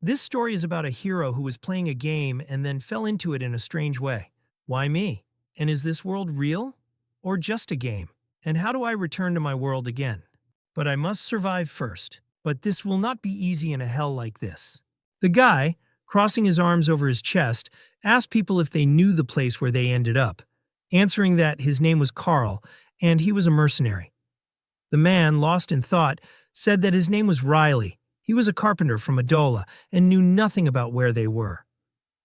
This story is about a hero who was playing a game and then fell into it in a strange way. Why me? And is this world real? Or just a game? And how do I return to my world again? But I must survive first. But this will not be easy in a hell like this. The guy, crossing his arms over his chest, asked people if they knew the place where they ended up, answering that his name was Carl and he was a mercenary. The man, lost in thought, said that his name was Riley. He was a carpenter from Adola and knew nothing about where they were.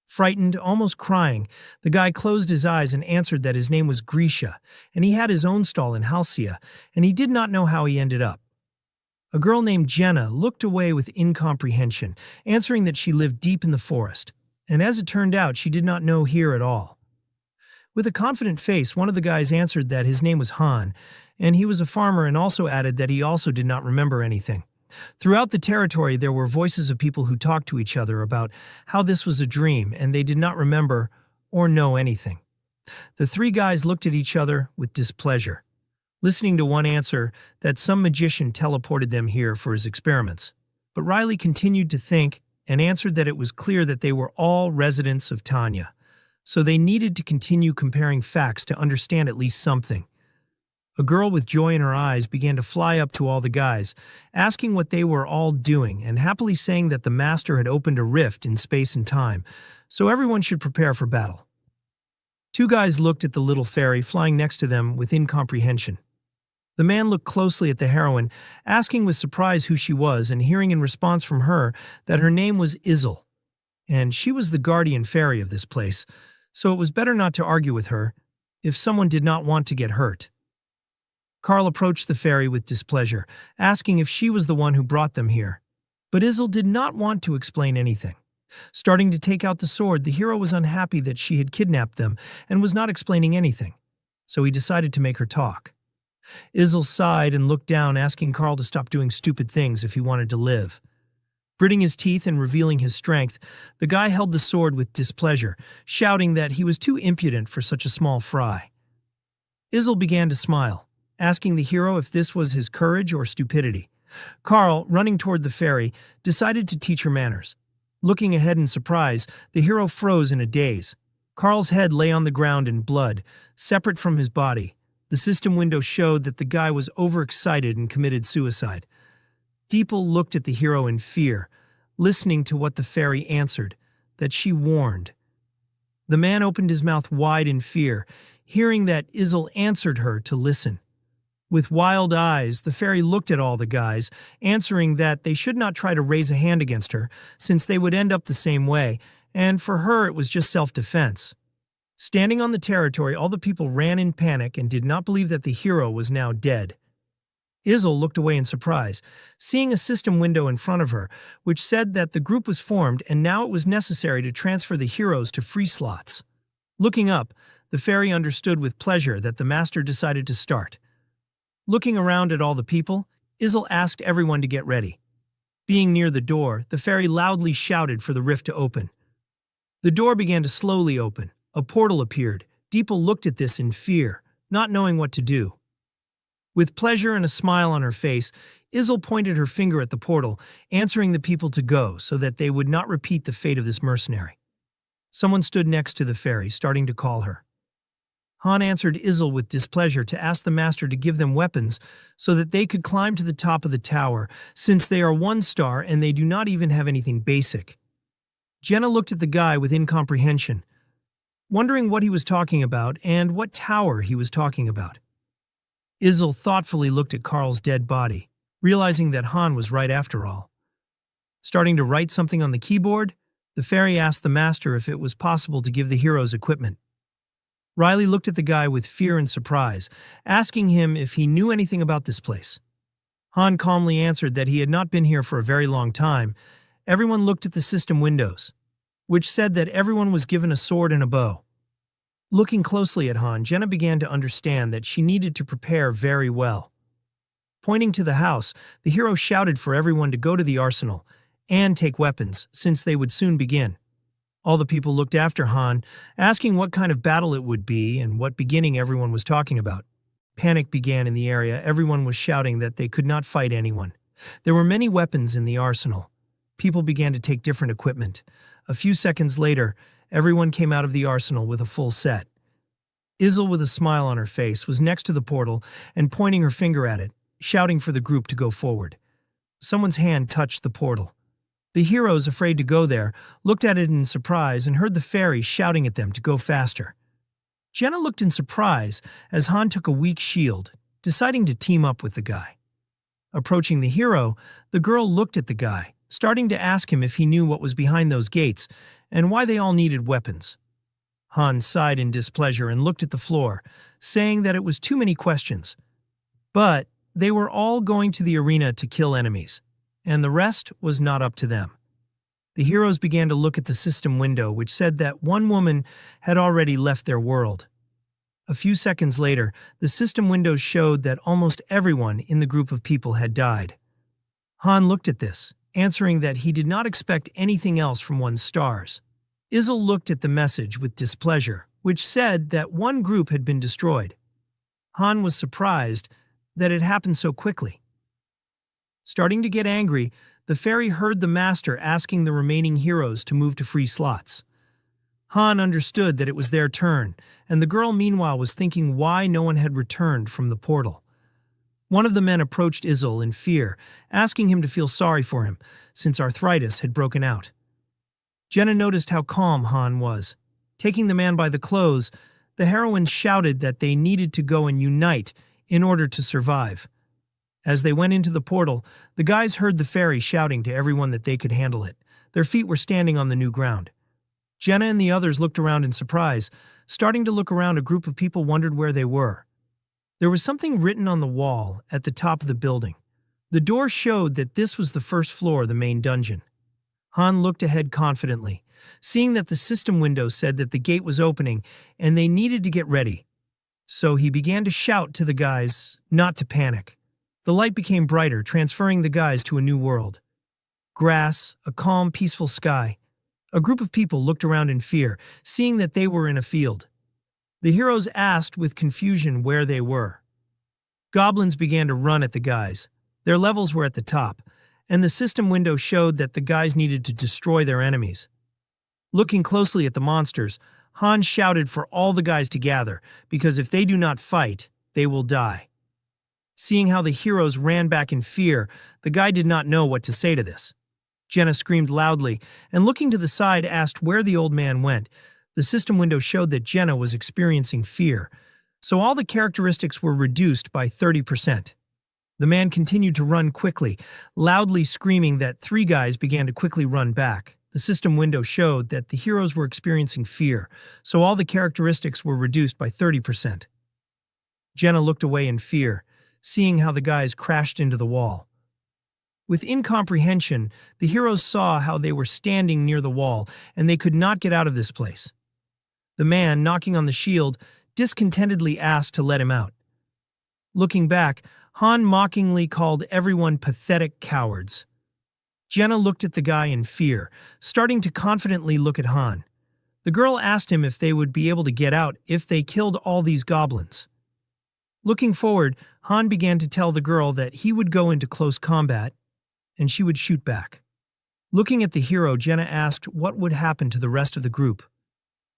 Frightened, almost crying, the guy closed his eyes and answered that his name was Grisha, and he had his own stall in Halcia, and he did not know how he ended up. A girl named Jenna looked away with incomprehension, answering that she lived deep in the forest, and as it turned out, she did not know here at all. With a confident face, one of the guys answered that his name was Han, and he was a farmer, and also added that he also did not remember anything. Throughout the territory, there were voices of people who talked to each other about how this was a dream and they did not remember or know anything. The three guys looked at each other with displeasure, listening to one answer that some magician teleported them here for his experiments. But Riley continued to think and answered that it was clear that they were all residents of Tanya, so they needed to continue comparing facts to understand at least something. A girl with joy in her eyes began to fly up to all the guys, asking what they were all doing and happily saying that the master had opened a rift in space and time, so everyone should prepare for battle. Two guys looked at the little fairy flying next to them with incomprehension. The man looked closely at the heroine, asking with surprise who she was and hearing in response from her that her name was Izel, and she was the guardian fairy of this place, so it was better not to argue with her if someone did not want to get hurt. Carl approached the fairy with displeasure, asking if she was the one who brought them here. But Izel did not want to explain anything. Starting to take out the sword, the hero was unhappy that she had kidnapped them and was not explaining anything, so he decided to make her talk. Izel sighed and looked down, asking Carl to stop doing stupid things if he wanted to live. Gritting his teeth and revealing his strength, the guy held the sword with displeasure, shouting that he was too impudent for such a small fry. Izel began to smile, asking the hero if this was his courage or stupidity. Carl, running toward the fairy, decided to teach her manners. Looking ahead in surprise, the hero froze in a daze. Carl's head lay on the ground in blood, separate from his body. The system window showed that the guy was overexcited and committed suicide. Deeple looked at the hero in fear, listening to what the fairy answered, that she warned. The man opened his mouth wide in fear, hearing that Izel answered her to listen. With wild eyes, the fairy looked at all the guys, answering that they should not try to raise a hand against her, since they would end up the same way, and for her it was just self-defense. Standing on the territory, all the people ran in panic and did not believe that the hero was now dead. Izel looked away in surprise, seeing a system window in front of her, which said that the group was formed and now it was necessary to transfer the heroes to free slots. Looking up, the fairy understood with pleasure that the master decided to start. Looking around at all the people, Izel asked everyone to get ready. Being near the door, the fairy loudly shouted for the rift to open. The door began to slowly open. A portal appeared. Deeple looked at this in fear, not knowing what to do. With pleasure and a smile on her face, Izel pointed her finger at the portal, answering the people to go so that they would not repeat the fate of this mercenary. Someone stood next to the fairy, starting to call her. Han answered Izel with displeasure to ask the master to give them weapons so that they could climb to the top of the tower, since they are 1-star and they do not even have anything basic. Jenna looked at the guy with incomprehension, wondering what he was talking about and what tower he was talking about. Izel thoughtfully looked at Carl's dead body, realizing that Han was right after all. Starting to write something on the keyboard, the fairy asked the master if it was possible to give the heroes equipment. Riley looked at the guy with fear and surprise, asking him if he knew anything about this place. Han calmly answered that he had not been here for a very long time. Everyone looked at the system windows, which said that everyone was given a sword and a bow. Looking closely at Han, Jenna began to understand that she needed to prepare very well. Pointing to the house, the hero shouted for everyone to go to the arsenal and take weapons, since they would soon begin. All the people looked after Han, asking what kind of battle it would be and what beginning everyone was talking about. Panic began in the area. Everyone was shouting that they could not fight anyone. There were many weapons in the arsenal. people began to take different equipment. A few seconds later, everyone came out of the arsenal with a full set. Izel, with a smile on her face, was next to the portal and pointing her finger at it, shouting for the group to go forward. Someone's hand touched the portal. The heroes, afraid to go there, looked at it in surprise and heard the fairy shouting at them to go faster. Jenna looked in surprise as Han took a weak shield, deciding to team up with the guy. Approaching the hero, the girl looked at the guy, starting to ask him if he knew what was behind those gates and why they all needed weapons. Han sighed in displeasure and looked at the floor, saying that it was too many questions. But they were all going to the arena to kill enemies, and the rest was not up to them. The heroes began to look at the system window, which said that one woman had already left their world. A few seconds later, the system window showed that almost everyone in the group of people had died. Han looked at this, answering that he did not expect anything else from one's stars. Izel looked at the message with displeasure, which said that one group had been destroyed. Han was surprised that it happened so quickly. Starting to get angry, the fairy heard the master asking the remaining heroes to move to free slots. Han understood that it was their turn, and the girl meanwhile was thinking why no one had returned from the portal. One of the men approached Izel in fear, asking him to feel sorry for him, since arthritis had broken out. Jenna noticed how calm Han was. Taking the man by the clothes, the heroine shouted that they needed to go and unite in order to survive. As they went into the portal, the guys heard the fairy shouting to everyone that they could handle it. Their feet were standing on the new ground. Jenna and the others looked around in surprise. Starting to look around, a group of people wondered where they were. There was something written on the wall at the top of the building. The door showed that this was the first floor of the main dungeon. Han looked ahead confidently, seeing that the system window said that the gate was opening and they needed to get ready. So he began to shout to the guys not to panic. The light became brighter, transferring the guys to a new world. Grass, a calm, peaceful sky. A group of people looked around in fear, seeing that they were in a field. The heroes asked with confusion where they were. Goblins began to run at the guys. Their levels were at the top, and the system window showed that the guys needed to destroy their enemies. Looking closely at the monsters, Han shouted for all the guys to gather, because if they do not fight, they will die. Seeing how the heroes ran back in fear, the guy did not know what to say to this. Jenna screamed loudly, and looking to the side asked where the old man went. The system window showed that Jenna was experiencing fear, so all the characteristics were reduced by 30%. The man continued to run quickly, loudly screaming that 3 guys began to quickly run back. The system window showed that the heroes were experiencing fear, so all the characteristics were reduced by 30%. Jenna looked away in fear, seeing how the guys crashed into the wall. With incomprehension, the heroes saw how they were standing near the wall, and they could not get out of this place. The man, knocking on the shield, discontentedly asked to let him out. Looking back, Han mockingly called everyone pathetic cowards. Jenna looked at the guy in fear, starting to confidently look at Han. The girl asked him if they would be able to get out if they killed all these goblins. Looking forward, Han began to tell the girl that he would go into close combat, and she would shoot back. Looking at the hero, Jenna asked what would happen to the rest of the group.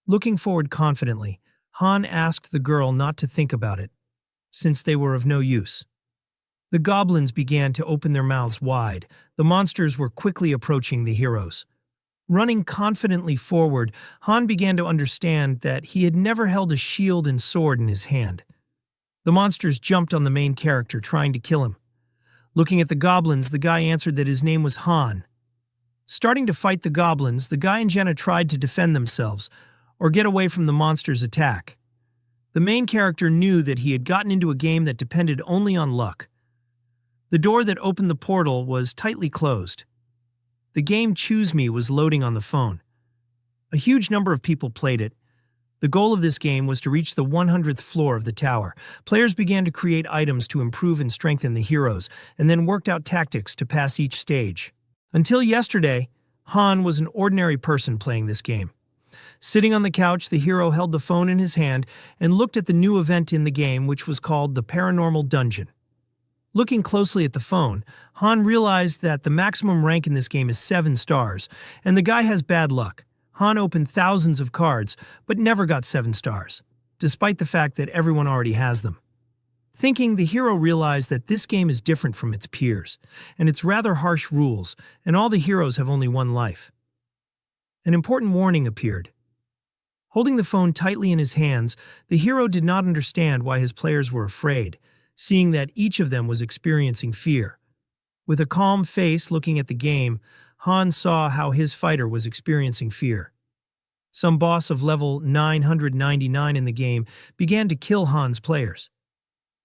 Looking forward confidently, Han asked the girl not to think about it, since they were of no use. The goblins began to open their mouths wide. The monsters were quickly approaching the heroes. Running confidently forward, Han began to understand that he had never held a shield and sword in his hand. The monsters jumped on the main character, trying to kill him. Looking at the goblins, the guy answered that his name was Han. Starting to fight the goblins, the guy and Jenna tried to defend themselves, or get away from the monsters' attack. The main character knew that he had gotten into a game that depended only on luck. The door that opened the portal was tightly closed. The game Choose Me was loading on the phone. A huge number of people played it. The goal of this game was to reach the 100th floor of the tower. Players began to create items to improve and strengthen the heroes, and then worked out tactics to pass each stage. Until yesterday, Han was an ordinary person playing this game. Sitting on the couch, the hero held the phone in his hand and looked at the new event in the game, which was called the Paranormal Dungeon. Looking closely at the phone, Han realized that the maximum rank in this game is 7 stars, and the guy has bad luck. Han opened thousands of cards, but never got 7 stars, despite the fact that everyone already has them. Thinking, the hero realized that this game is different from its peers, and it's rather harsh rules, and all the heroes have only one life. An important warning appeared. Holding the phone tightly in his hands, the hero did not understand why his players were afraid, seeing that each of them was experiencing fear. With a calm face looking at the game, Han saw how his fighter was experiencing fear. Some boss of level 999 in the game began to kill Han's players.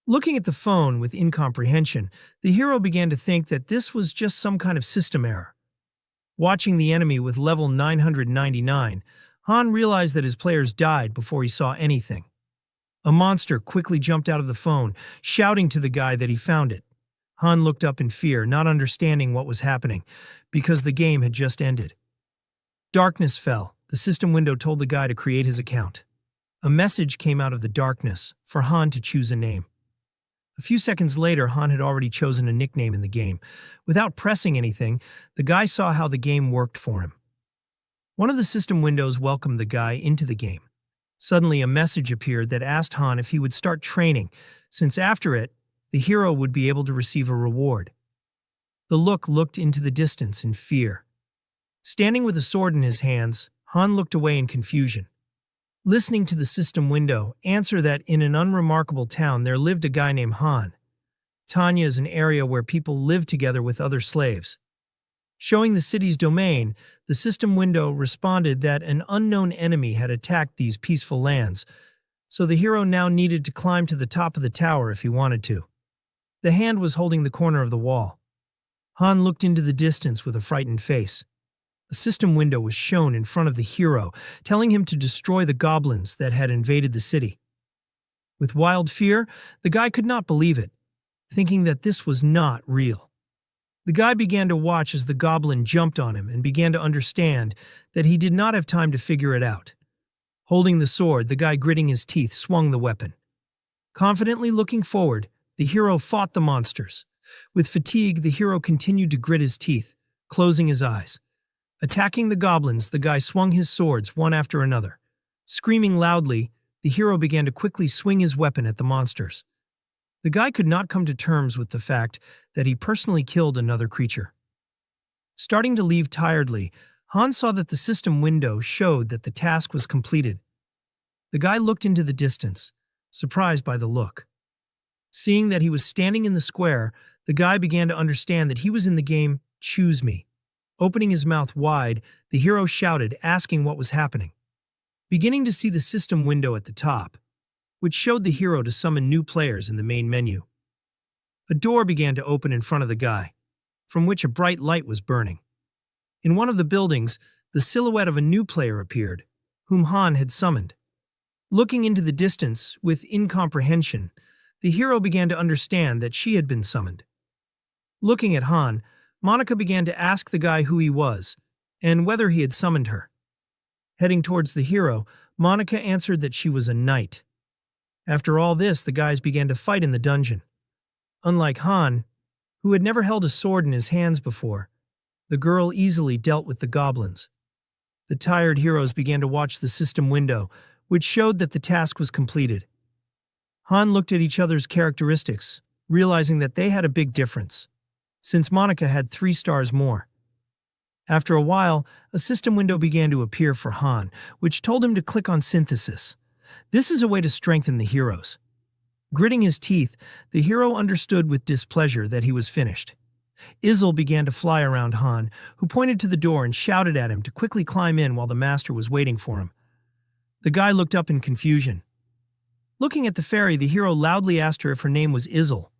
Looking at the phone with incomprehension, the hero began to think that this was just some kind of system error. Watching the enemy with level 999, Han realized that his players died before he saw anything. A monster quickly jumped out of the phone, shouting to the guy that he found it. Han looked up in fear, not understanding what was happening, because the game had just ended. Darkness fell. The system window told the guy to create his account. A message came out of the darkness for Han to choose a name. A few seconds later, Han had already chosen a nickname in the game. Without pressing anything, the guy saw how the game worked for him. One of the system windows welcomed the guy into the game. Suddenly, a message appeared that asked Han if he would start training, since after it, the hero would be able to receive a reward. The looked into the distance in fear. Standing with a sword in his hands, Han looked away in confusion. Listening to the system window answer that in an unremarkable town there lived a guy named Han. Tanya is an area where people live together with other slaves. Showing the city's domain, the system window responded that an unknown enemy had attacked these peaceful lands, so the hero now needed to climb to the top of the tower if he wanted to. The hand was holding the corner of the wall. Han looked into the distance with a frightened face. A system window was shown in front of the hero, telling him to destroy the goblins that had invaded the city. With wild fear, the guy could not believe it, thinking that this was not real. The guy began to watch as the goblin jumped on him and began to understand that he did not have time to figure it out. Holding the sword, the guy gritting his teeth swung the weapon. Confidently looking forward, the hero fought the monsters. With fatigue, the hero continued to grit his teeth, closing his eyes. Attacking the goblins, the guy swung his swords one after another. Screaming loudly, the hero began to quickly swing his weapon at the monsters. The guy could not come to terms with the fact that he personally killed another creature. Starting to leave tiredly, Han saw that the system window showed that the task was completed. The guy looked into the distance, surprised by the look. Seeing that he was standing in the square, the guy began to understand that he was in the game Choose Me. Opening his mouth wide, the hero shouted, asking what was happening. Beginning to see the system window at the top, which showed the hero to summon new players in the main menu. A door began to open in front of the guy, from which a bright light was burning. In one of the buildings, the silhouette of a new player appeared, whom Han had summoned. Looking into the distance with incomprehension, the hero began to understand that she had been summoned. Looking at Han, Monica began to ask the guy who he was, and whether he had summoned her. Heading towards the hero, Monica answered that she was a knight. After all this, the guys began to fight in the dungeon. Unlike Han, who had never held a sword in his hands before, the girl easily dealt with the goblins. The tired heroes began to watch the system window, which showed that the task was completed. Han looked at each other's characteristics, realizing that they had a big difference, since Monica had 3 stars more. After a while, a system window began to appear for Han, which told him to click on Synthesis. This is a way to strengthen the heroes. Gritting his teeth, the hero understood with displeasure that he was finished. Izzle began to fly around Han, who pointed to the door and shouted at him to quickly climb in while the master was waiting for him. The guy looked up in confusion. Looking at the fairy, the hero loudly asked her if her name was Izzle.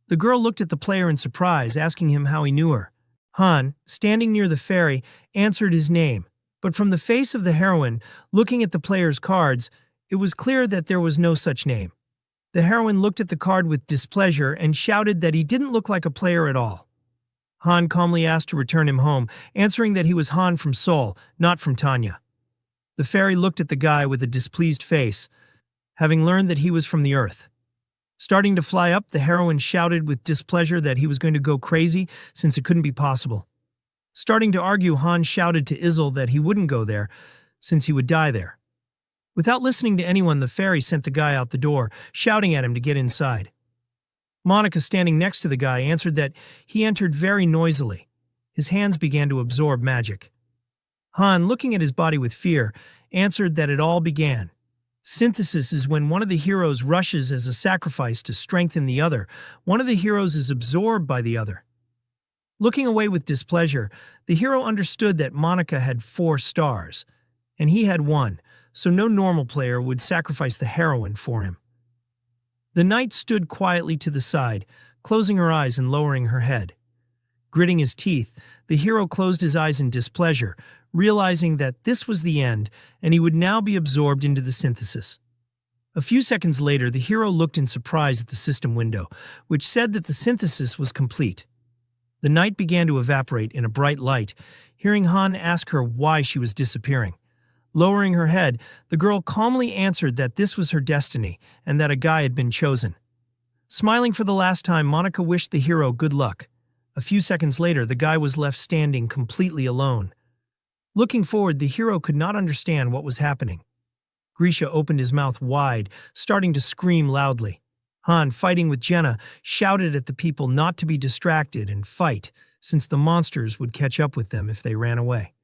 The girl looked at the player in surprise, asking him how he knew her. Han, standing near the fairy, answered his name, but from the face of the heroine, looking at the player's cards, it was clear that there was no such name. The heroine looked at the card with displeasure and shouted that he didn't look like a player at all. Han calmly asked to return him home, answering that he was Han from Seoul, not from Tanya. The fairy looked at the guy with a displeased face, having learned that he was from the earth. Starting to fly up, the heroine shouted with displeasure that he was going to go crazy since it couldn't be possible. Starting to argue, Han shouted to Izel that he wouldn't go there since he would die there. Without listening to anyone, the fairy sent the guy out the door, shouting at him to get inside. Monica, standing next to the guy, answered that he entered very noisily. His hands began to absorb magic. Han, looking at his body with fear, answered that it all began. Synthesis is when one of the heroes rushes as a sacrifice to strengthen the other. One of the heroes is absorbed by the other. Looking away with displeasure, the hero understood that Monica had 4 stars, and he had 1, so no normal player would sacrifice the heroine for him. The knight stood quietly to the side, closing her eyes and lowering her head. Gritting his teeth, the hero closed his eyes in displeasure, realizing that this was the end and he would now be absorbed into the synthesis. A few seconds later, the hero looked in surprise at the system window, which said that the synthesis was complete. The night began to evaporate in a bright light, hearing Han ask her why she was disappearing. Lowering her head, the girl calmly answered that this was her destiny and that a guy had been chosen. Smiling for the last time, Monica wished the hero good luck. A few seconds later, the guy was left standing completely alone. Looking forward, the hero could not understand what was happening. Grisha opened his mouth wide, starting to scream loudly. Han, fighting with Jenna, shouted at the people not to be distracted and fight, since the monsters would catch up with them if they ran away.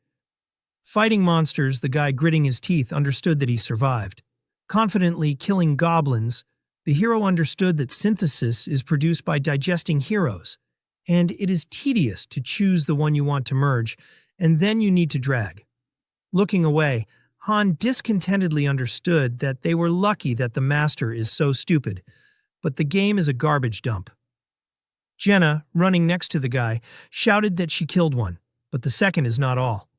Fighting monsters, the guy gritting his teeth understood that he survived. Confidently killing goblins, the hero understood that synthesis is produced by digesting heroes, and it is tedious to choose the one you want to merge, and then you need to drag. Looking away, Han discontentedly understood that they were lucky that the master is so stupid, but the game is a garbage dump. Jenna, running next to the guy, shouted that she killed one, but the second is not all.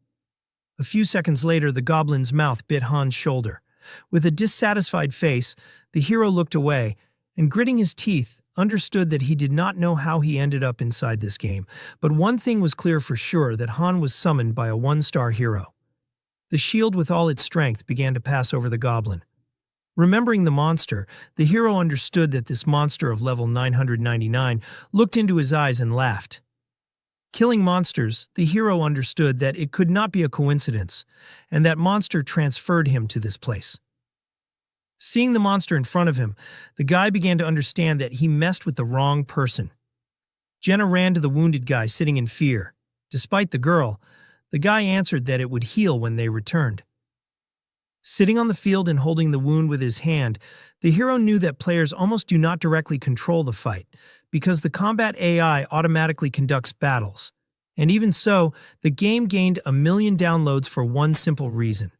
A few seconds later, the goblin's mouth bit Han's shoulder. With a dissatisfied face, the hero looked away, and gritting his teeth, understood that he did not know how he ended up inside this game, but one thing was clear for sure, that Han was summoned by a 1-star hero. The shield with all its strength began to pass over the goblin. Remembering the monster, the hero understood that this monster of level 999 looked into his eyes and laughed. Killing monsters, the hero understood that it could not be a coincidence, and that monster transferred him to this place. Seeing the monster in front of him, the guy began to understand that he messed with the wrong person. Jenna ran to the wounded guy sitting in fear. Despite the girl, the guy answered that it would heal when they returned. Sitting on the field and holding the wound with his hand, the hero knew that players almost do not directly control the fight, because the combat AI automatically conducts battles. And even so, the game gained 1 million downloads for one simple reason.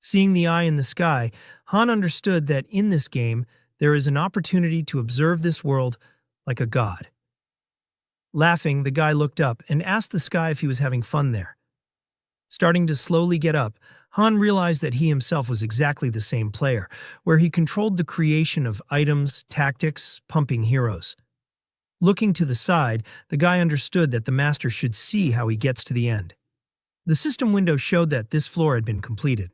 Seeing the eye in the sky, Han understood that in this game, there is an opportunity to observe this world like a god. Laughing, the guy looked up and asked the sky if he was having fun there. Starting to slowly get up, Han realized that he himself was exactly the same player, where he controlled the creation of items, tactics, pumping heroes. Looking to the side, the guy understood that the master should see how he gets to the end. The system window showed that this floor had been completed.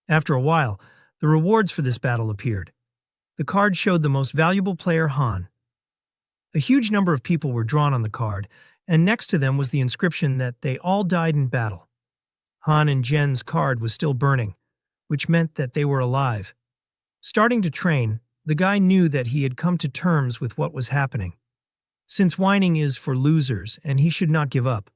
After a while, the rewards for this battle appeared. The card showed the most valuable player, Han. A huge number of people were drawn on the card, and next to them was the inscription that they all died in battle. Han and Jen's card was still burning, which meant that they were alive. Starting to train, the guy knew that he had come to terms with what was happening. Since whining is for losers, and he should not give up.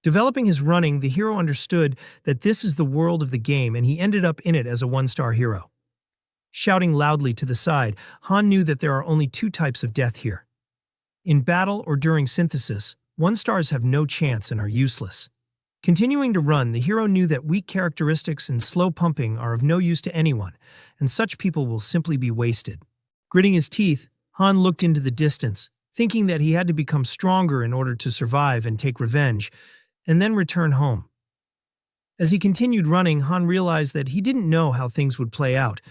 Developing his running, the hero understood that this is the world of the game, and he ended up in it as a 1-star hero. Shouting loudly to the side, Han knew that there are only 2 types of death here. In battle or during synthesis, 1-stars have no chance and are useless. Continuing to run, the hero knew that weak characteristics and slow pumping are of no use to anyone, and such people will simply be wasted. Gritting his teeth, Han looked into the distance, thinking that he had to become stronger in order to survive and take revenge, and then return home. As he continued running, Han realized that he didn't know how things would play out,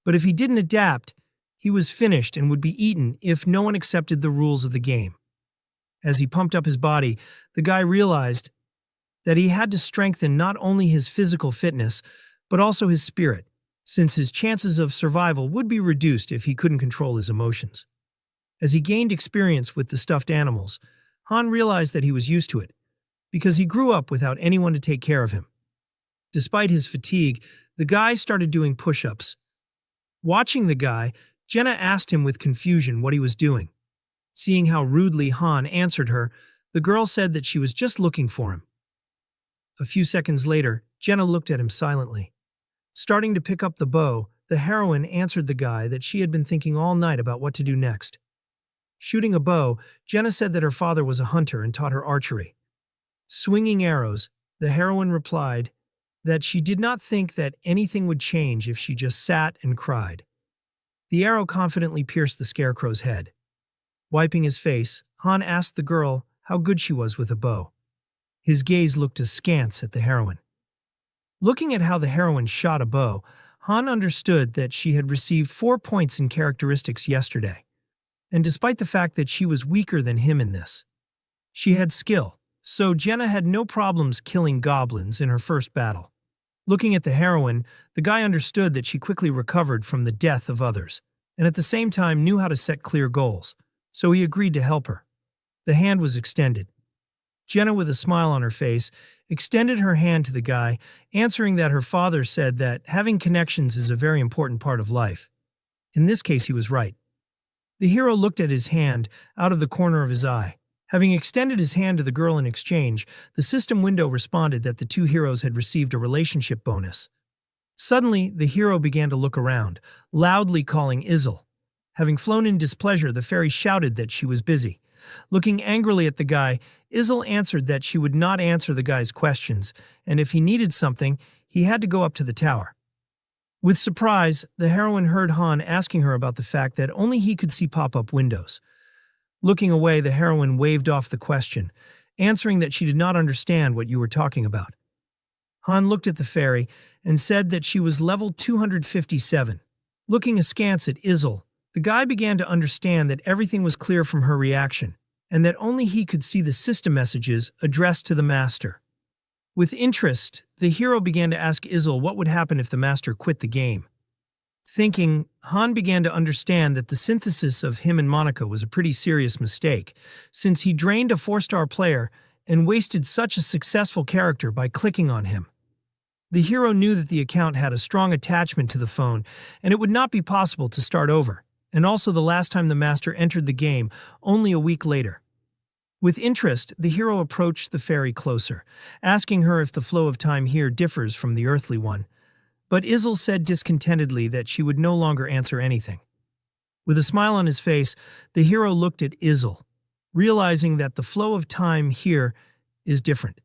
but if he didn't adapt, he was finished and would be eaten if no one accepted the rules of the game. As he pumped up his body, the guy realized that he had to strengthen not only his physical fitness, but also his spirit, since his chances of survival would be reduced if he couldn't control his emotions. As he gained experience with the stuffed animals, Han realized that he was used to it, because he grew up without anyone to take care of him. Despite his fatigue, the guy started doing push-ups. Watching the guy, Jenna asked him with confusion what he was doing. Seeing how rudely Han answered her, the girl said that she was just looking for him. A few seconds later, Jenna looked at him silently. Starting to pick up the bow, the heroine answered the guy that she had been thinking all night about what to do next. Shooting a bow, Jenna said that her father was a hunter and taught her archery. Swinging arrows, the heroine replied that she did not think that anything would change if she just sat and cried. The arrow confidently pierced the scarecrow's head. Wiping his face, Han asked the girl how good she was with a bow. His gaze looked askance at the heroine. Looking at how the heroine shot a bow, Han understood that she had received 4 points in characteristics yesterday. And despite the fact that she was weaker than him in this, she had skill, so Jenna had no problems killing goblins in her first battle. Looking at the heroine, the guy understood that she quickly recovered from the death of others, and at the same time knew how to set clear goals, so he agreed to help her. The hand was extended. Jenna, with a smile on her face, extended her hand to the guy, answering that her father said that having connections is a very important part of life. In this case, he was right. The hero looked at his hand out of the corner of his eye. Having extended his hand to the girl in exchange, the system window responded that the two heroes had received a relationship bonus. Suddenly, the hero began to look around, loudly calling Izel. Having flown in displeasure, the fairy shouted that she was busy. Looking angrily at the guy, Izel answered that she would not answer the guy's questions, and if he needed something, he had to go up to the tower. With surprise, the heroine heard Han asking her about the fact that only he could see pop-up windows. Looking away, the heroine waved off the question, answering that she did not understand what you were talking about. Han looked at the fairy and said that she was level 257. Looking askance at Izel, the guy began to understand that everything was clear from her reaction, and that only he could see the system messages addressed to the master. With interest, the hero began to ask Izel what would happen if the master quit the game. Thinking, Han began to understand that the synthesis of him and Monica was a pretty serious mistake, since he drained a 4-star player and wasted such a successful character by clicking on him. The hero knew that the account had a strong attachment to the phone, and it would not be possible to start over, and also the last time the master entered the game, only a week later. With interest, the hero approached the fairy closer, asking her if the flow of time here differs from the earthly one. But Izel said discontentedly that she would no longer answer anything. With a smile on his face, the hero looked at Izel, realizing that the flow of time here is different.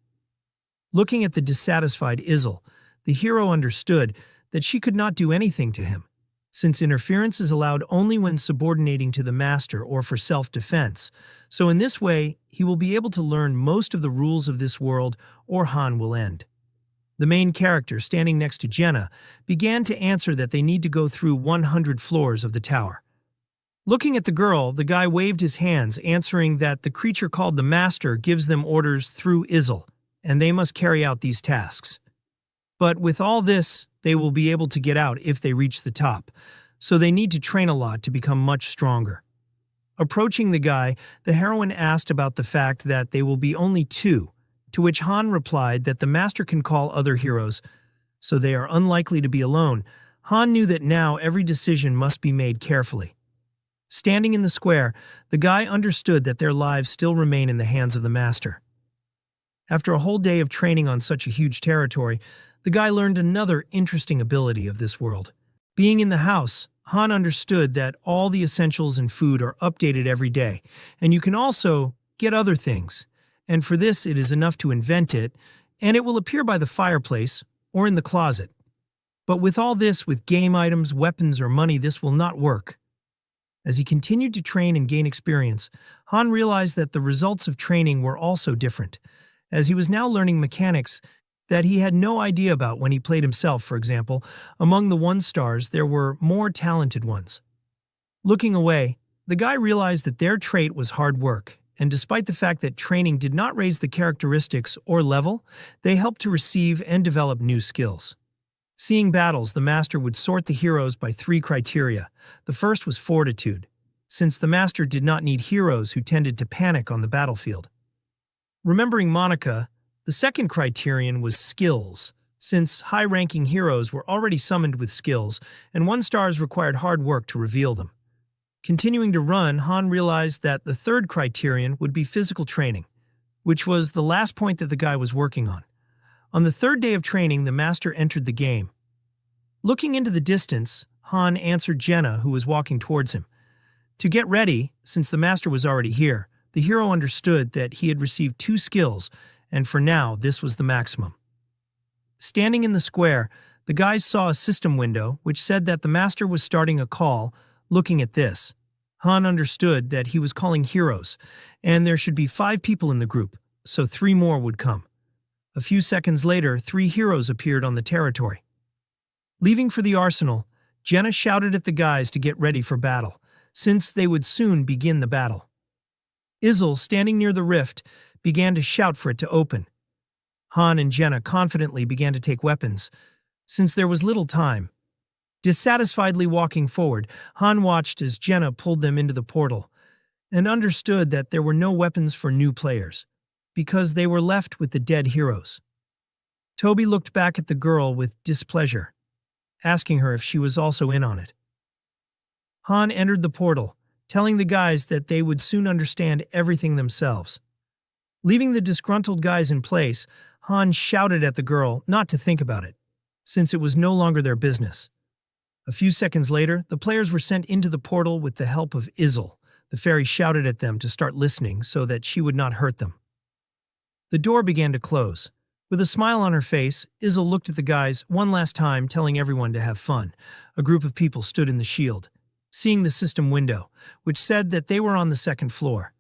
Looking at the dissatisfied Izel, the hero understood that she could not do anything to him, since interference is allowed only when subordinating to the master or for self-defense. So in this way, he will be able to learn most of the rules of this world, or Han will end. The main character, standing next to Jenna, began to answer that they need to go through 100 floors of the tower. Looking at the girl, the guy waved his hands, answering that the creature called the Master gives them orders through Izel, and they must carry out these tasks. But with all this, they will be able to get out if they reach the top, so they need to train a lot to become much stronger. Approaching the guy, the heroine asked about the fact that they will be only 2, to which Han replied that the master can call other heroes, so they are unlikely to be alone. Han knew that now every decision must be made carefully. Standing in the square, the guy understood that their lives still remain in the hands of the master. After a whole day of training on such a huge territory, the guy learned another interesting ability of this world. Being in the house, Han understood that all the essentials and food are updated every day, and you can also get other things. And for this, it is enough to invent it, and it will appear by the fireplace or in the closet. But with all this, with game items, weapons, or money, this will not work. As he continued to train and gain experience, Han realized that the results of training were also different, as he was now learning mechanics that he had no idea about when he played himself. For example, among the 1-stars, there were more talented ones. Looking away, the guy realized that their trait was hard work, and despite the fact that training did not raise the characteristics or level, they helped to receive and develop new skills. Seeing battles, the master would sort the heroes by 3 criteria. The first was fortitude. since the master did not need heroes who tended to panic on the battlefield. Remembering Monica, the second criterion was skills, since high-ranking heroes were already summoned with skills, and 1 stars required hard work to reveal them. Continuing to run, Han realized that the third criterion would be physical training, which was the last point that the guy was working on. On the third day of training, the master entered the game. Looking into the distance, Han answered Jenna, who was walking towards him. To get ready, since the master was already here, the hero understood that he had received 2 skills, and for now, this was the maximum. Standing in the square, the guys saw a system window which said that the master was starting a call. Looking at this, Han understood that he was calling heroes, and there should be 5 people in the group, so 3 more would come. A few seconds later, 3 heroes appeared on the territory. Leaving for the arsenal, Jenna shouted at the guys to get ready for battle, since they would soon begin the battle. Izel, standing near the rift, began to shout for it to open. Han and Jenna confidently began to take weapons, since there was little time. Dissatisfiedly walking forward, Han watched as Jenna pulled them into the portal, and understood that there were no weapons for new players, because they were left with the dead heroes. Toby looked back at the girl with displeasure, asking her if she was also in on it. Han entered the portal, telling the guys that they would soon understand everything themselves. Leaving the disgruntled guys in place, Han shouted at the girl not to think about it, since it was no longer their business. A few seconds later, the players were sent into the portal with the help of Izel. The fairy shouted at them to start listening so that she would not hurt them. The door began to close. With a smile on her face, Izel looked at the guys one last time, telling everyone to have fun. A group of people stood in the shield, seeing the system window, which said that they were on the 2nd floor.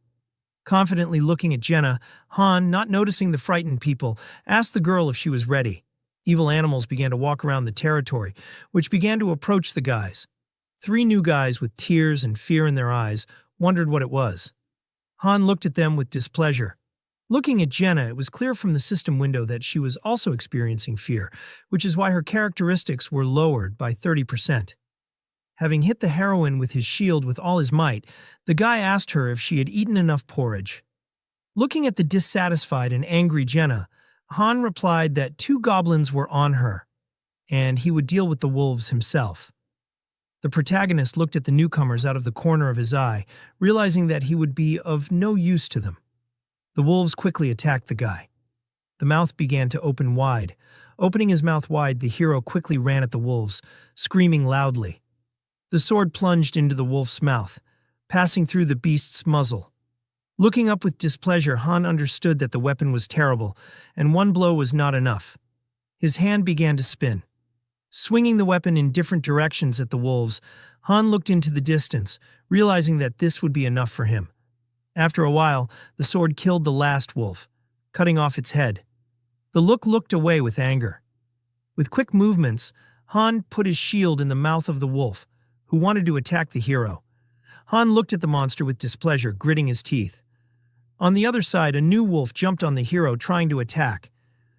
Confidently looking at Jenna, Han, not noticing the frightened people, asked the girl if she was ready. Evil animals began to walk around the territory, which began to approach the guys. 3 new guys with tears and fear in their eyes wondered what it was. Han looked at them with displeasure. Looking at Jenna, it was clear from the system window that she was also experiencing fear, which is why her characteristics were lowered by 30%. Having hit the heroine with his shield with all his might, the guy asked her if she had eaten enough porridge. Looking at the dissatisfied and angry Jenna, Han replied that 2 goblins were on her, and he would deal with the wolves himself. The protagonist looked at the newcomers out of the corner of his eye, realizing that he would be of no use to them. The wolves quickly attacked the guy. The mouth began to open wide. Opening his mouth wide, the hero quickly ran at the wolves, screaming loudly. The sword plunged into the wolf's mouth, passing through the beast's muzzle. Looking up with displeasure, Han understood that the weapon was terrible, and 1 blow was not enough. His hand began to spin. Swinging the weapon in different directions at the wolves, Han looked into the distance, realizing that this would be enough for him. After a while, the sword killed the last wolf, cutting off its head. The looked away with anger. With quick movements, Han put his shield in the mouth of the wolf, who wanted to attack the hero. Han looked at the monster with displeasure, gritting his teeth. On the other side, a new wolf jumped on the hero, trying to attack.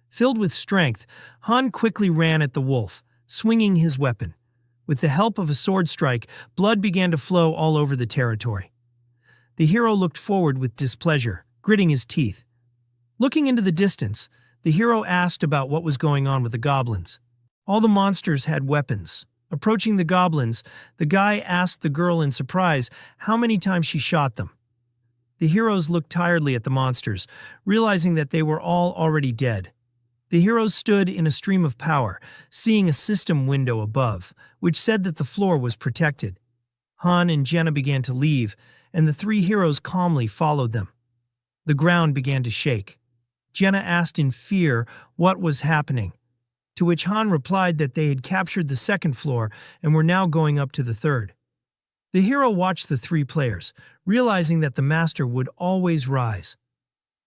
Filled with strength, Han quickly ran at the wolf, swinging his weapon. With the help of a sword strike, blood began to flow all over the territory. The hero looked forward with displeasure, gritting his teeth. Looking into the distance, the hero asked about what was going on with the goblins. All the monsters had weapons. Approaching the goblins, the guy asked the girl in surprise how many times she shot them. The heroes looked tiredly at the monsters, realizing that they were all already dead. The heroes stood in a stream of power, seeing a system window above, which said that the floor was protected. Han and Jenna began to leave, and the 3 heroes calmly followed them. The ground began to shake. Jenna asked in fear what was happening, to which Han replied that they had captured the 2nd floor and were now going up to the 3rd. The hero watched the 3 players, realizing that the master would always rise.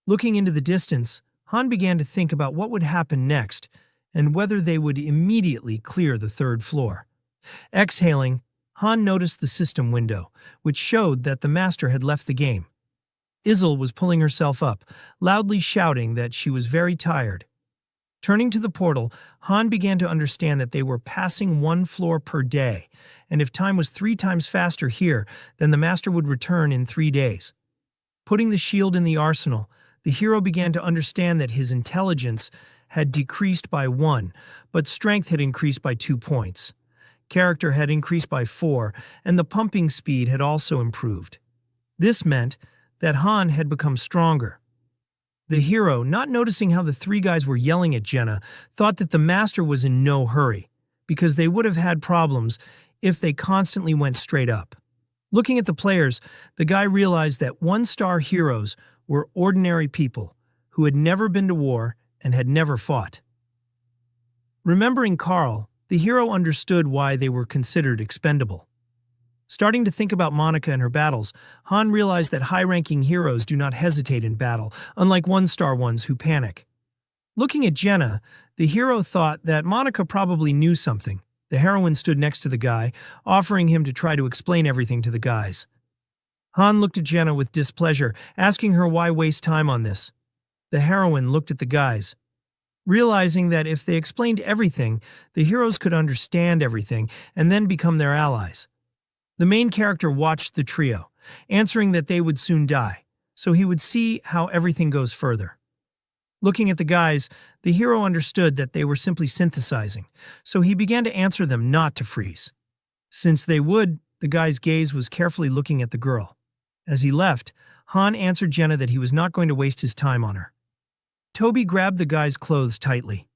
Looking into the distance, Han began to think about what would happen next and whether they would immediately clear the 3rd floor. Exhaling, Han noticed the system window, which showed that the master had left the game. Izel was pulling herself up, loudly shouting that she was very tired. Turning to the portal, Han began to understand that they were passing one floor per day, and if time was 3 times faster here, then the master would return in 3 days. Putting the shield in the arsenal, the hero began to understand that his intelligence had decreased by 1, but strength had increased by 2 points. Character had increased by 4, and the pumping speed had also improved. This meant that Han had become stronger. The hero, not noticing how the 3 guys were yelling at Jenna, thought that the master was in no hurry, because they would have had problems if they constantly went straight up. Looking at the players, the guy realized that 1-star heroes were ordinary people who had never been to war and had never fought. Remembering Carl, the hero understood why they were considered expendable. Starting to think about Monica and her battles, Han realized that high-ranking heroes do not hesitate in battle, unlike 1-star ones who panic. Looking at Jenna, the hero thought that Monica probably knew something. The heroine stood next to the guy, offering him to try to explain everything to the guys. Han looked at Jenna with displeasure, asking her why waste time on this. The heroine looked at the guys, realizing that if they explained everything, the heroes could understand everything and then become their allies. The main character watched the trio, answering that they would soon die, so he would see how everything goes further. Looking at the guys, the hero understood that they were simply synthesizing, so he began to answer them not to freeze. Since they would, the guy's gaze was carefully looking at the girl. As he left, Han answered Jenna that he was not going to waste his time on her. Toby grabbed the guy's clothes tightly.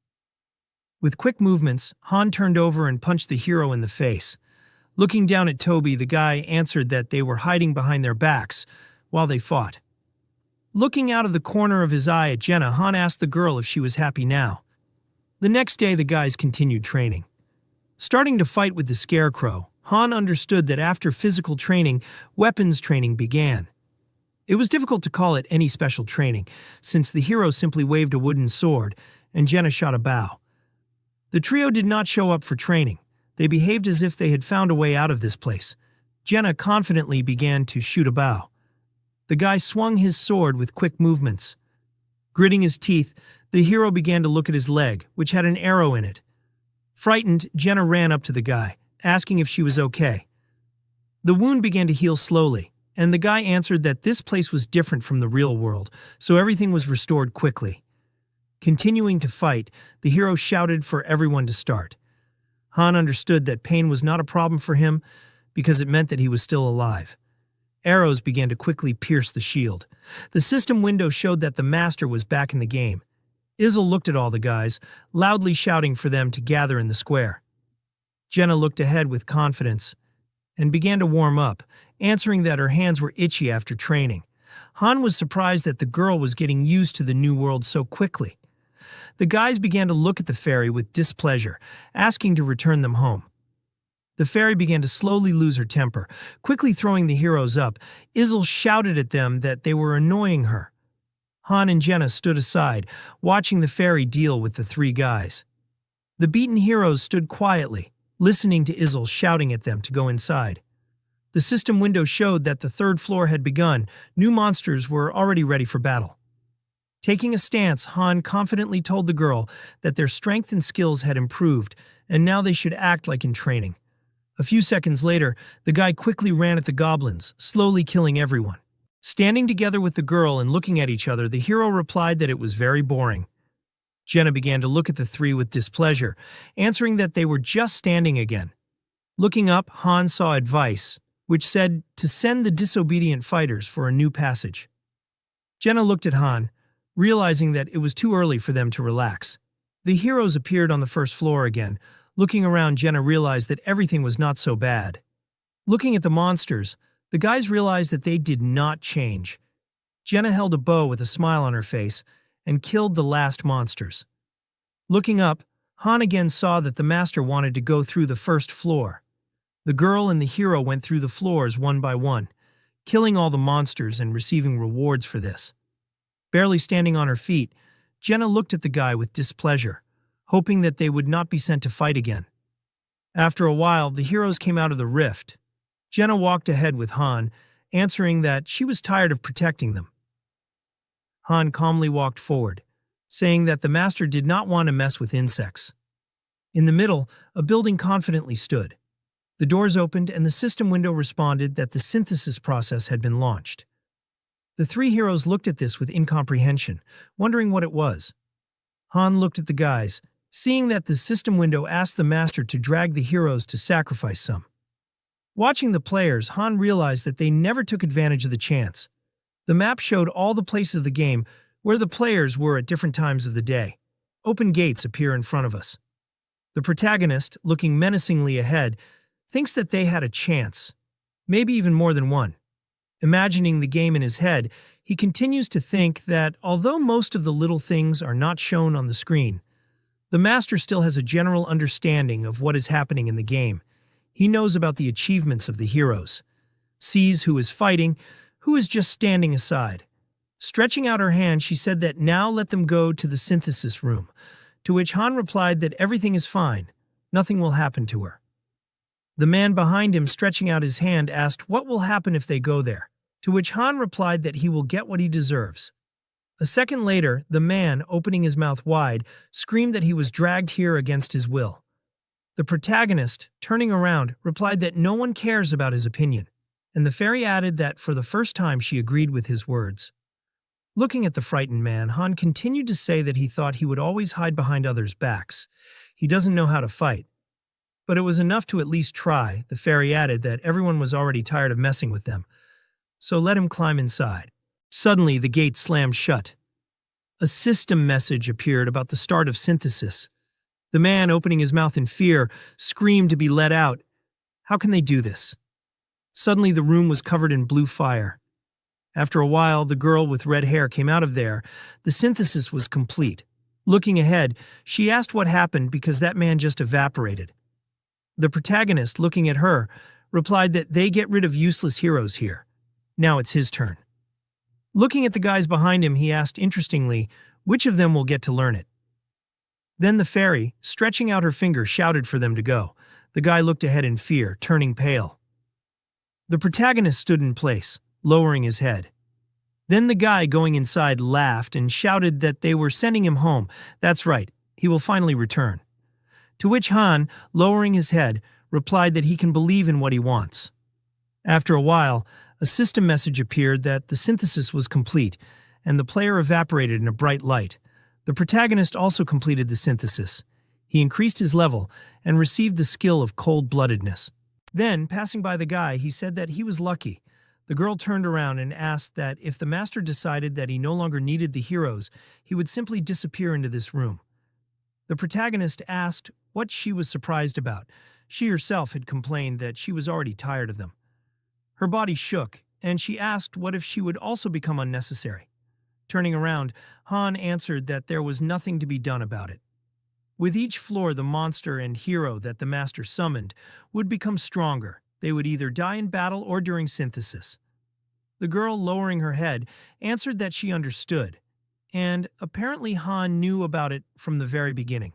With quick movements, Han turned over and punched the hero in the face. Looking down at Toby, the guy answered that they were hiding behind their backs while they fought. Looking out of the corner of his eye at Jenna, Han asked the girl if she was happy now. The next day, the guys continued training. Starting to fight with the Scarecrow, Han understood that after physical training, weapons training began. It was difficult to call it any special training, since the hero simply waved a wooden sword, and Jenna shot a bow. The trio did not show up for training. They behaved as if they had found a way out of this place. Jenna confidently began to shoot a bow. The guy swung his sword with quick movements. Gritting his teeth, the hero began to look at his leg, which had an arrow in it. Frightened, Jenna ran up to the guy, asking if she was okay. The wound began to heal slowly, and the guy answered that this place was different from the real world, so everything was restored quickly. Continuing to fight, the hero shouted for everyone to start. Han understood that pain was not a problem for him because it meant that he was still alive. Arrows began to quickly pierce the shield. The system window showed that the master was back in the game. Izzle looked at all the guys, loudly shouting for them to gather in the square. Jenna looked ahead with confidence and began to warm up, answering that her hands were itchy after training. Han was surprised that the girl was getting used to the new world so quickly. The guys began to look at the fairy with displeasure, asking to return them home. The fairy began to slowly lose her temper, quickly throwing the heroes up. Izzle shouted at them that they were annoying her. Han and Jenna stood aside, watching the fairy deal with the 3 guys. The beaten heroes stood quietly, listening to Izzle shouting at them to go inside. The system window showed that the 3rd floor had begun. New monsters were already ready for battle. Taking a stance, Han confidently told the girl that their strength and skills had improved, and now they should act like in training. A few seconds later, the guy quickly ran at the goblins, slowly killing everyone. Standing together with the girl and looking at each other, the hero replied that it was very boring. Jenna began to look at the 3 with displeasure, answering that they were just standing again. Looking up, Han saw advice, which said to send the disobedient fighters for a new passage. Jenna looked at Han, realizing that it was too early for them to relax. The heroes appeared on the 1st floor again. Looking around, Jenna realized that everything was not so bad. Looking at the monsters, the guys realized that they did not change. Jenna held a bow with a smile on her face and killed the last monsters. Looking up, Han again saw that the master wanted to go through the 1st floor. The girl and the hero went through the floors one by one, killing all the monsters and receiving rewards for this. Barely standing on her feet, Jenna looked at the guy with displeasure, hoping that they would not be sent to fight again. After a while, the heroes came out of the rift. Jenna walked ahead with Han, answering that she was tired of protecting them. Han calmly walked forward, saying that the master did not want to mess with insects. In the middle, a building confidently stood. The doors opened and the system window responded that the synthesis process had been launched. The three heroes looked at this with incomprehension, wondering what it was. Han looked at the guys, seeing that the system window asked the master to drag the heroes to sacrifice some. Watching the players, Han realized that they never took advantage of the chance. The map showed all the places of the game where the players were at different times of the day. Open gates appear in front of us. The protagonist, looking menacingly ahead, thinks that they had a chance, maybe even more than one. Imagining the game in his head, he continues to think that although most of the little things are not shown on the screen, the master still has a general understanding of what is happening in the game. He knows about the achievements of the heroes, sees who is fighting, who is just standing aside. Stretching out her hand, she said that now let them go to the synthesis room, to which Han replied that everything is fine, nothing will happen to her. The man behind him, stretching out his hand, asked what will happen if they go there, to which Han replied that he will get what he deserves. A second later, the man, opening his mouth wide, screamed that he was dragged here against his will. The protagonist, turning around, replied that no one cares about his opinion, and the fairy added that for the first time she agreed with his words. Looking at the frightened man, Han continued to say that he thought he would always hide behind others' backs. He doesn't know how to fight. But it was enough to at least try. The fairy added that everyone was already tired of messing with them, so let him climb inside. Suddenly, the gate slammed shut. A system message appeared about the start of synthesis. The man, opening his mouth in fear, screamed to be let out. How can they do this? Suddenly, the room was covered in blue fire. After a while, the girl with red hair came out of there. The synthesis was complete. Looking ahead, she asked what happened because that man just evaporated. The protagonist, looking at her, replied that they get rid of useless heroes here. Now it's his turn. Looking at the guys behind him, he asked interestingly, which of them will get to learn it? Then the fairy, stretching out her finger, shouted for them to go. The guy looked ahead in fear, turning pale. The protagonist stood in place, lowering his head. Then the guy going inside laughed and shouted that they were sending him home. That's right, he will finally return. To which Han, lowering his head, replied that he can believe in what he wants. After a while, a system message appeared that the synthesis was complete, and the player evaporated in a bright light. The protagonist also completed the synthesis. He increased his level and received the skill of cold-bloodedness. Then, passing by the guy, he said that he was lucky. The girl turned around and asked that if the master decided that he no longer needed the heroes, he would simply disappear into this room. The protagonist asked what she was surprised about. She herself had complained that she was already tired of them. Her body shook, and she asked what if she would also become unnecessary. Turning around, Han answered that there was nothing to be done about it. With each floor, the monster and hero that the master summoned would become stronger. They would either die in battle or during synthesis. The girl, lowering her head, answered that she understood, and apparently Han knew about it from the very beginning.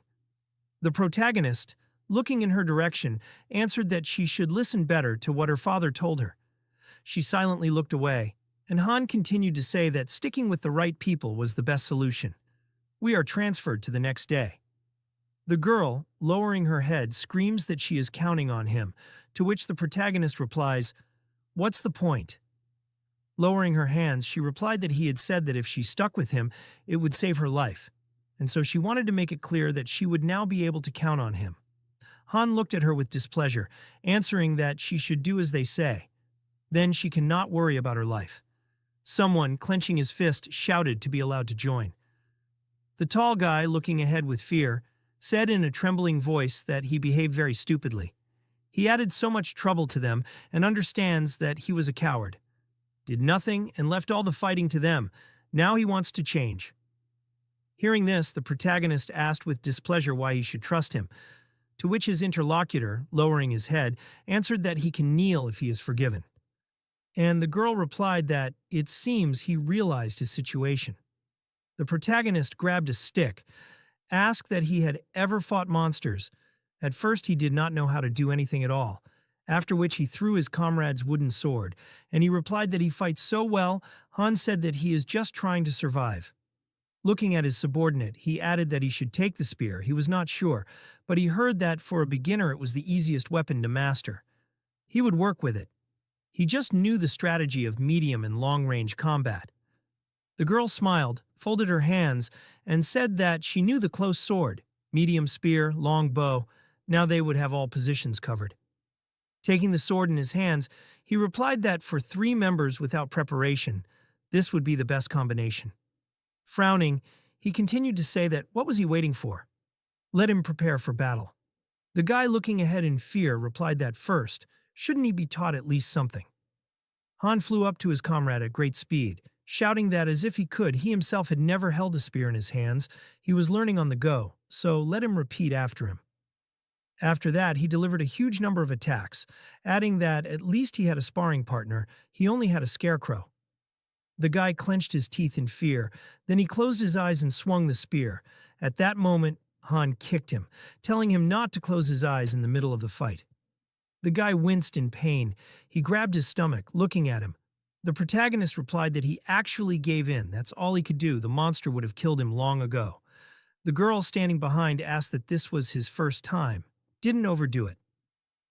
The protagonist, looking in her direction, answered that she should listen better to what her father told her. She silently looked away, and Han continued to say that sticking with the right people was the best solution. We are transferred to the next day. The girl, lowering her head, screams that she is counting on him, to which the protagonist replies, "What's the point?" Lowering her hands, she replied that he had said that if she stuck with him, it would save her life, and so she wanted to make it clear that she would now be able to count on him. Han looked at her with displeasure, answering that she should do as they say. Then she cannot worry about her life. Someone, clenching his fist, shouted to be allowed to join. The tall guy, looking ahead with fear, said in a trembling voice that he behaved very stupidly. He added so much trouble to them and understands that he was a coward. Did nothing and left all the fighting to them. Now he wants to change. Hearing this, the protagonist asked with displeasure why he should trust him, to which his interlocutor, lowering his head, answered that he can kneel if he is forgiven. And the girl replied that it seems he realized his situation. The protagonist grabbed a stick, asked that he had ever fought monsters. At first he did not know how to do anything at all, after which he threw his comrade's wooden sword, and he replied that he fights so well. Han said that he is just trying to survive. Looking at his subordinate, he added that he should take the spear. He was not sure, but he heard that for a beginner it was the easiest weapon to master. He would work with it. He just knew the strategy of medium and long-range combat. The girl smiled, folded her hands, and said that she knew the close sword, medium spear, long bow. Now they would have all positions covered. Taking the sword in his hands, he replied that for 3 members without preparation, this would be the best combination. Frowning, he continued to say that what was he waiting for? Let him prepare for battle. The guy looking ahead in fear replied that first, shouldn't he be taught at least something? Han flew up to his comrade at great speed, shouting that as if he could, he himself had never held a spear in his hands, he was learning on the go, so let him repeat after him. After that, he delivered a huge number of attacks, adding that at least he had a sparring partner, he only had a scarecrow. The guy clenched his teeth in fear, then he closed his eyes and swung the spear. At that moment, Han kicked him, telling him not to close his eyes in the middle of the fight. The guy winced in pain. He grabbed his stomach, looking at him. The protagonist replied that he actually gave in. That's all he could do. The monster would have killed him long ago. The girl standing behind asked that this was his first time. Didn't overdo it.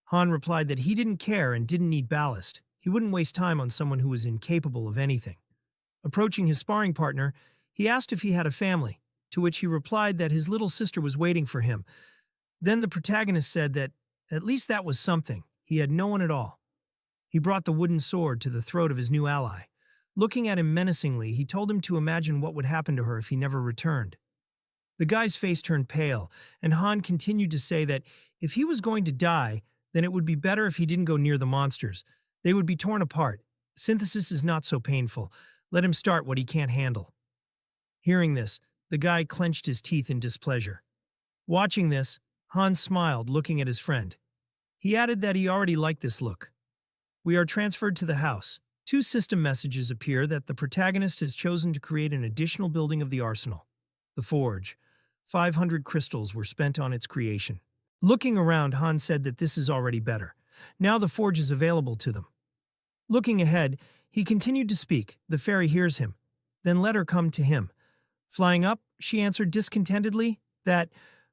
Han replied that he didn't care and didn't need ballast. He wouldn't waste time on someone who was incapable of anything. Approaching his sparring partner, he asked if he had a family, to which he replied that his little sister was waiting for him. Then the protagonist said that at least that was something. He had no one at all. He brought the wooden sword to the throat of his new ally. Looking at him menacingly, he told him to imagine what would happen to her if he never returned. The guy's face turned pale, and Han continued to say that if he was going to die, then it would be better if he didn't go near the monsters. They would be torn apart. Synthesis is not so painful. Let him start what he can't handle. Hearing this, the guy clenched his teeth in displeasure. Watching this, Han smiled, looking at his friend. He added that he already liked this look. We are transferred to the house. 2 system messages appear that the protagonist has chosen to create an additional building of the arsenal. The forge. 500 crystals were spent on its creation. Looking around, Han said that this is already better. Now the forge is available to them. Looking ahead, he continued to speak. The fairy hears him. Then let her come to him. Flying up, she answered discontentedly that,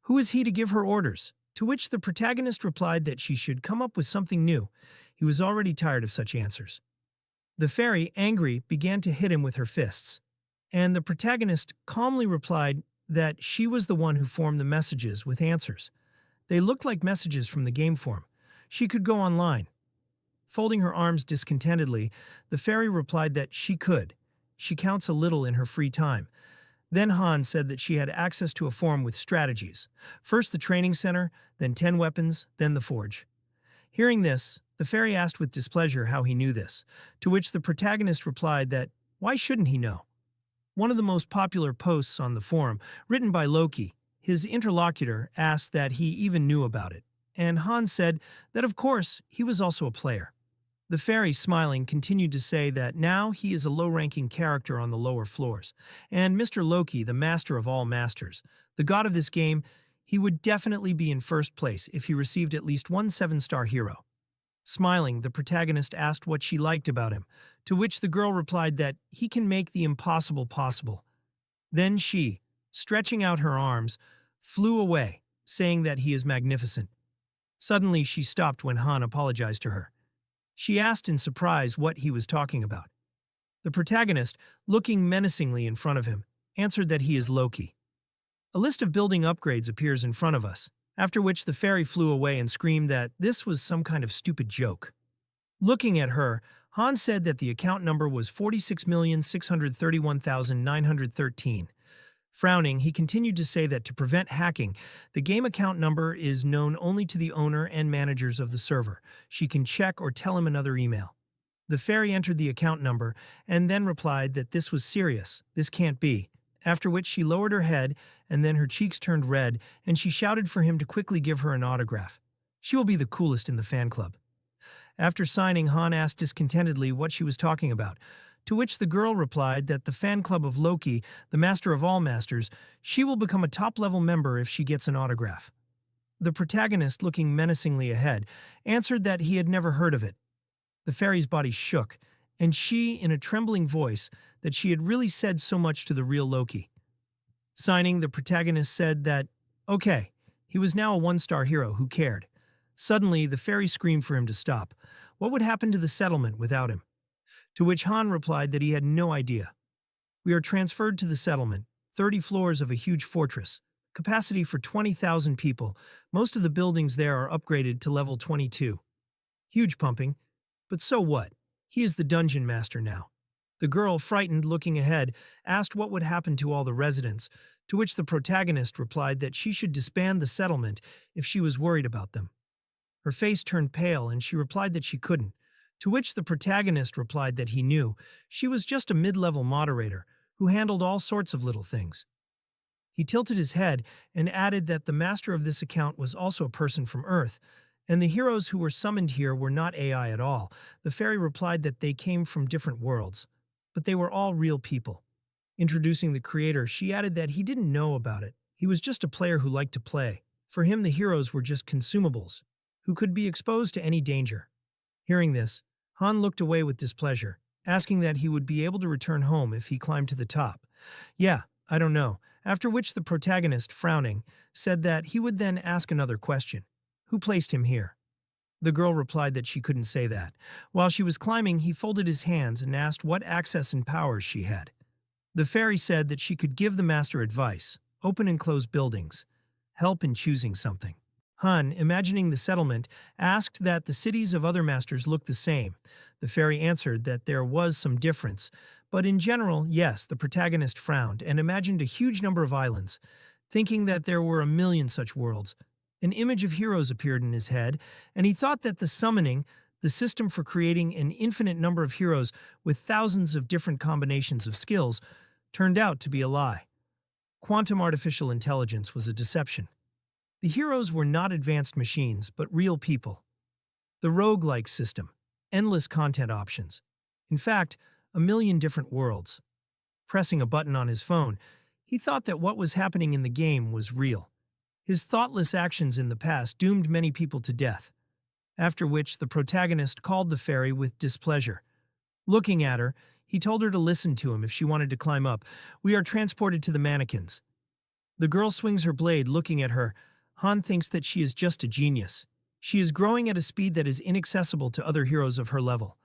who is he to give her orders? To which the protagonist replied that she should come up with something new. He was already tired of such answers. The fairy, angry, began to hit him with her fists. And the protagonist calmly replied that she was the one who formed the messages with answers. They looked like messages from the game form. She could go online. Folding her arms discontentedly, the fairy replied that she could. She counts a little in her free time. Then Han said that she had access to a form with strategies. First the training center, then 10 weapons, then the forge. Hearing this, the fairy asked with displeasure how he knew this, to which the protagonist replied that, why shouldn't he know? One of the most popular posts on the forum, written by Loki, his interlocutor, asked that he even knew about it, and Han said that of course he was also a player. The fairy, smiling, continued to say that now he is a low-ranking character on the lower floors, and Mr. Loki, the master of all masters, the god of this game, he would definitely be in first place if he received at least one 7-star hero. Smiling, the protagonist asked what she liked about him, to which the girl replied that he can make the impossible possible. Then she, stretching out her arms, flew away, saying that he is magnificent. Suddenly she stopped when Han apologized to her. She asked in surprise what he was talking about. The protagonist, looking menacingly in front of him, answered that he is Loki. A list of building upgrades appears in front of us, after which the fairy flew away and screamed that this was some kind of stupid joke. Looking at her, Han said that the account number was 46,631,913. Frowning, he continued to say that to prevent hacking, the game account number is known only to the owner and managers of the server. She can check or tell him another email. The fairy entered the account number and then replied that this was serious, this can't be, after which she lowered her head and then her cheeks turned red and she shouted for him to quickly give her an autograph. She will be the coolest in the fan club. After signing, Han asked discontentedly what she was talking about, to which the girl replied that the fan club of Loki, the master of all masters, she will become a top-level member if she gets an autograph. The protagonist, looking menacingly ahead, answered that he had never heard of it. The fairy's body shook, and she, in a trembling voice, that she had really said so much to the real Loki. Signing, the protagonist said that, okay, he was now a one-star hero who cared. Suddenly, the fairy screamed for him to stop. What would happen to the settlement without him? To which Han replied that he had no idea. We are transferred to the settlement, 30 floors of a huge fortress, capacity for 20,000 people. Most of the buildings there are upgraded to level 22. Huge pumping. But so what? He is the dungeon master now. The girl, frightened, looking ahead, asked what would happen to all the residents, to which the protagonist replied that she should disband the settlement if she was worried about them. Her face turned pale and she replied that she couldn't, to which the protagonist replied that he knew she was just a mid-level moderator who handled all sorts of little things. He tilted his head and added that the master of this account was also a person from Earth, and the heroes who were summoned here were not AI at all. The fairy replied that they came from different worlds, but they were all real people. Introducing the creator, she added that he didn't know about it. He was just a player who liked to play. For him, the heroes were just consumables, who could be exposed to any danger. Hearing this, Han looked away with displeasure, asking that he would be able to return home if he climbed to the top. Yeah, I don't know. After which the protagonist, frowning, said that he would then ask another question. Who placed him here? The girl replied that she couldn't say that. While she was climbing, he folded his hands and asked what access and powers she had. The fairy said that she could give the master advice, open and close buildings, help in choosing something. Han, imagining the settlement, asked that the cities of other masters look the same. The fairy answered that there was some difference, but in general, yes. The protagonist frowned and imagined a huge number of islands, thinking that there were a million such worlds. An image of heroes appeared in his head, and he thought that the summoning, the system for creating an infinite number of heroes with thousands of different combinations of skills, turned out to be a lie. Quantum artificial intelligence was a deception. The heroes were not advanced machines, but real people. The roguelike system, endless content options. In fact, a million different worlds. Pressing a button on his phone, he thought that what was happening in the game was real. His thoughtless actions in the past doomed many people to death. After which, the protagonist called the fairy with displeasure. Looking at her, he told her to listen to him if she wanted to climb up. We are transported to the mannequins. The girl swings her blade, looking at her. Han thinks that she is just a genius. She is growing at a speed that is inaccessible to other heroes of her level.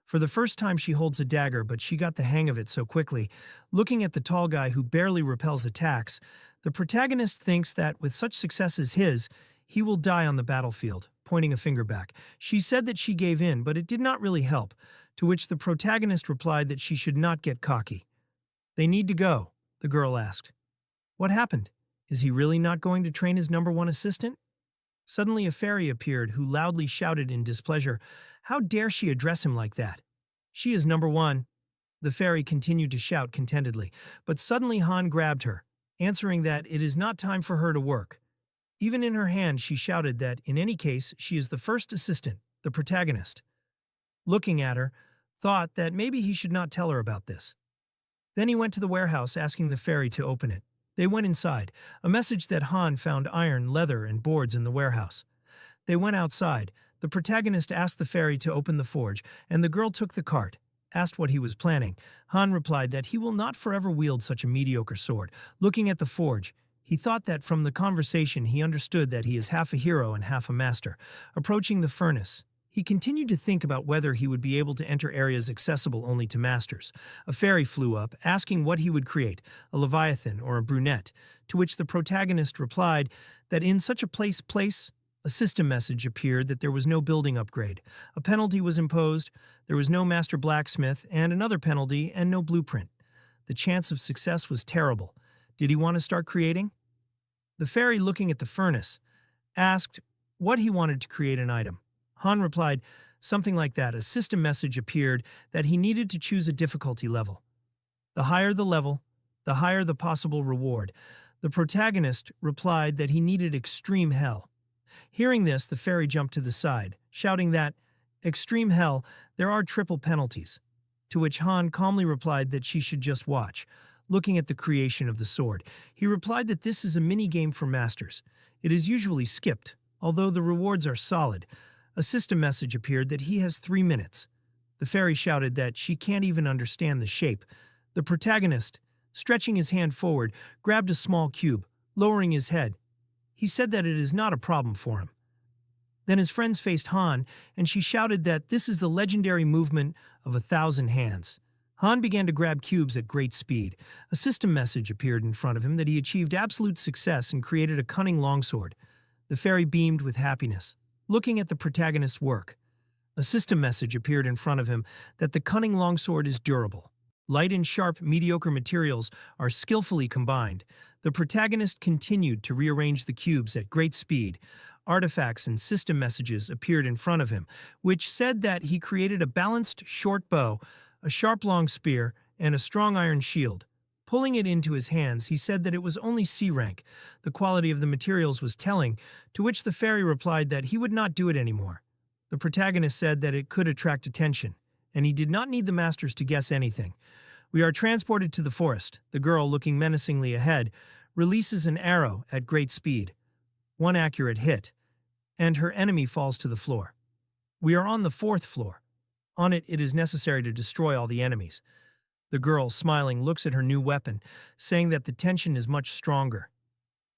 For the first time she holds a dagger, but she got the hang of it so quickly. Looking at the tall guy who barely repels attacks, the protagonist thinks that with such success as his, he will die on the battlefield, pointing a finger back. She said that she gave in, but it did not really help, to which the protagonist replied that she should not get cocky. They need to go, the girl asked. What happened? Is he really not going to train his number one assistant? Suddenly a fairy appeared who loudly shouted in displeasure, how dare she address him like that? She is number one. The fairy continued to shout contentedly, but suddenly Han grabbed her, answering that it is not time for her to work. Even in her hand she shouted that, in any case, she is the first assistant, the protagonist. Looking at her, thought that maybe he should not tell her about this. Then he went to the warehouse asking the fairy to open it. They went inside, a message that Han found iron, leather, and boards in the warehouse. They went outside. The protagonist asked the fairy to open the forge, and the girl took the cart, asked what he was planning. Han replied that he will not forever wield such a mediocre sword. Looking at the forge, he thought that from the conversation he understood that he is half a hero and half a master. Approaching the furnace, he continued to think about whether he would be able to enter areas accessible only to masters. A fairy flew up, asking what he would create, a leviathan or a brunette, to which the protagonist replied that in such a place, a system message appeared that there was no building upgrade. A penalty was imposed, there was no master blacksmith, and another penalty, and no blueprint. The chance of success was terrible. Did he want to start creating? The fairy, looking at the furnace, asked what he wanted to create an item. Han replied, something like that. A system message appeared that he needed to choose a difficulty level. The higher the level, the higher the possible reward. The protagonist replied that he needed extreme hell. Hearing this, the fairy jumped to the side, shouting that, extreme hell, there are triple penalties. To which Han calmly replied that she should just watch. Looking at the creation of the sword, he replied that this is a mini-game for masters. It is usually skipped, although the rewards are solid. A system message appeared that he has 3 minutes. The fairy shouted that she can't even understand the shape. The protagonist stretching his hand forward, grabbed a small cube, lowering his head. He said that it is not a problem for him. Then his friends faced Han, and she shouted that this is the legendary movement of 1,000 hands. Han began to grab cubes at great speed. A system message appeared in front of him that he achieved absolute success and created a cunning longsword. The fairy beamed with happiness, looking at the protagonist's work. A system message appeared in front of him that the cunning longsword is durable. Light and sharp, mediocre materials are skillfully combined. The protagonist continued to rearrange the cubes at great speed. Artifacts and system messages appeared in front of him, which said that he created a balanced short bow, a sharp long spear, and a strong iron shield. Pulling it into his hands, he said that it was only C rank. The quality of the materials was telling, to which the fairy replied that he would not do it anymore. The protagonist said that it could attract attention, and he did not need the masters to guess anything. We are transported to the forest. The girl, looking menacingly ahead, releases an arrow at great speed. One accurate hit, and her enemy falls to the floor. We are on the 4th floor. On it, it is necessary to destroy all the enemies. The girl, smiling, looks at her new weapon, saying that the tension is much stronger.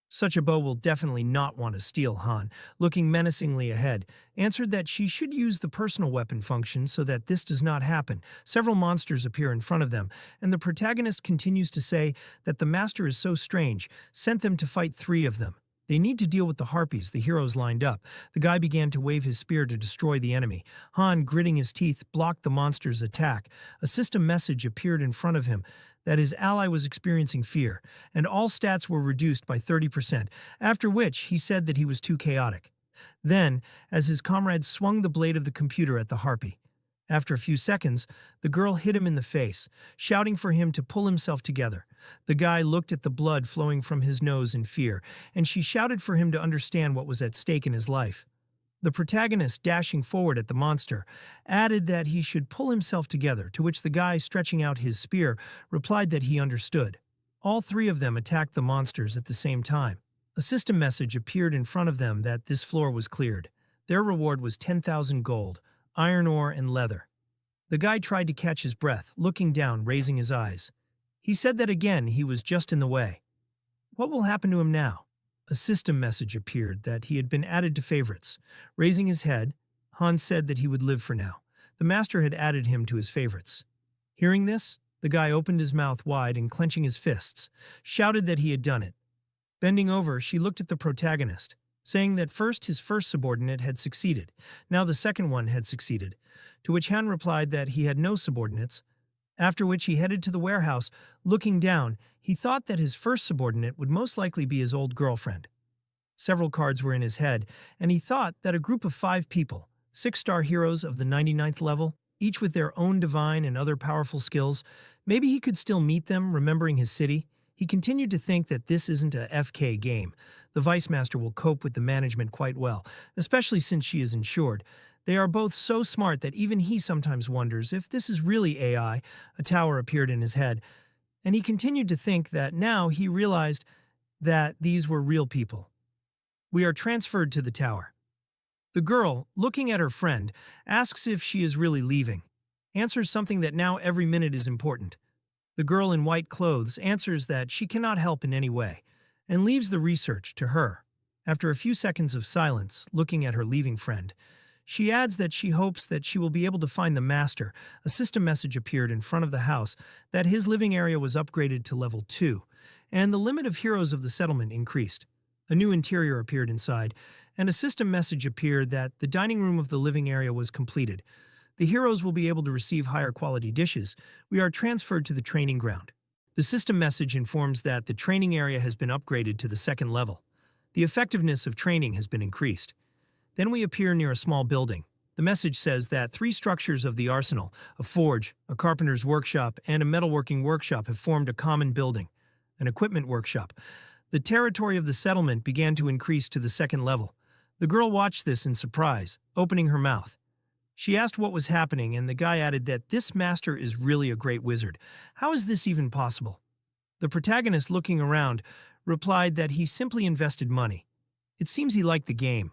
Such a bow will definitely not want to steal. Han, looking menacingly ahead, answered that she should use the personal weapon function so that this does not happen. Several monsters appear in front of them, and the protagonist continues to say that the master is so strange, sent them to fight 3 of them. They need to deal with the harpies. The heroes lined up. The guy began to wave his spear to destroy the enemy. Han, gritting his teeth, blocked the monster's attack. A system message appeared in front of him that his ally was experiencing fear, and all stats were reduced by 30%, after which he said that he was too chaotic. Then, as his comrades swung the blade of the computer at the harpy, after a few seconds, the girl hit him in the face, shouting for him to pull himself together. The guy looked at the blood flowing from his nose in fear, and she shouted for him to understand what was at stake in his life. The protagonist, dashing forward at the monster, added that he should pull himself together, to which the guy, stretching out his spear, replied that he understood. All 3 of them attacked the monsters at the same time. A system message appeared in front of them that this floor was cleared. Their reward was 10,000 gold, iron ore, and leather. The guy tried to catch his breath, looking down, raising his eyes. He said that again he was just in the way. What will happen to him now? A system message appeared that he had been added to favorites. Raising his head, Han said that he would live for now. The master had added him to his favorites. Hearing this, the guy opened his mouth wide and, clenching his fists, shouted that he had done it. Bending over, she looked at the protagonist, saying that first his first subordinate had succeeded, now the second one had succeeded, to which Han replied that he had no subordinates, after which he headed to the warehouse. Looking down, he thought that his first subordinate would most likely be his old girlfriend. Several cards were in his head, and he thought that a group of 5 people, 6-star heroes of the 99th level, each with their own divine and other powerful skills, maybe he could still meet them, remembering his city. He continued to think that this isn't a FK game. The Vice Master will cope with the management quite well, especially since she is insured. They are both so smart that even he sometimes wonders if this is really AI. A tower appeared in his head, and he continued to think that now he realized that these were real people. We are transferred to the tower. The girl, looking at her friend, asks if she is really leaving. Answers something that now every minute is important. The girl in white clothes answers that she cannot help in any way, and leaves the research to her. After a few seconds of silence, looking at her leaving friend, she adds that she hopes that she will be able to find the master. A system message appeared in front of the house that his living area was upgraded to level 2, and the limit of heroes of the settlement increased. A new interior appeared inside, and a system message appeared that the dining room of the living area was completed. The heroes will be able to receive higher quality dishes. We are transferred to the training ground. The system message informs that the training area has been upgraded to the 2nd level. The effectiveness of training has been increased. Then we appear near a small building. The message says that 3 structures of the arsenal, a forge, a carpenter's workshop, and a metalworking workshop have formed a common building, an equipment workshop. The territory of the settlement began to increase to the 2nd level. The girl watched this in surprise, opening her mouth. She asked what was happening, and the guy added that this master is really a great wizard. How is this even possible? The protagonist, looking around, replied that he simply invested money. It seems he liked the game.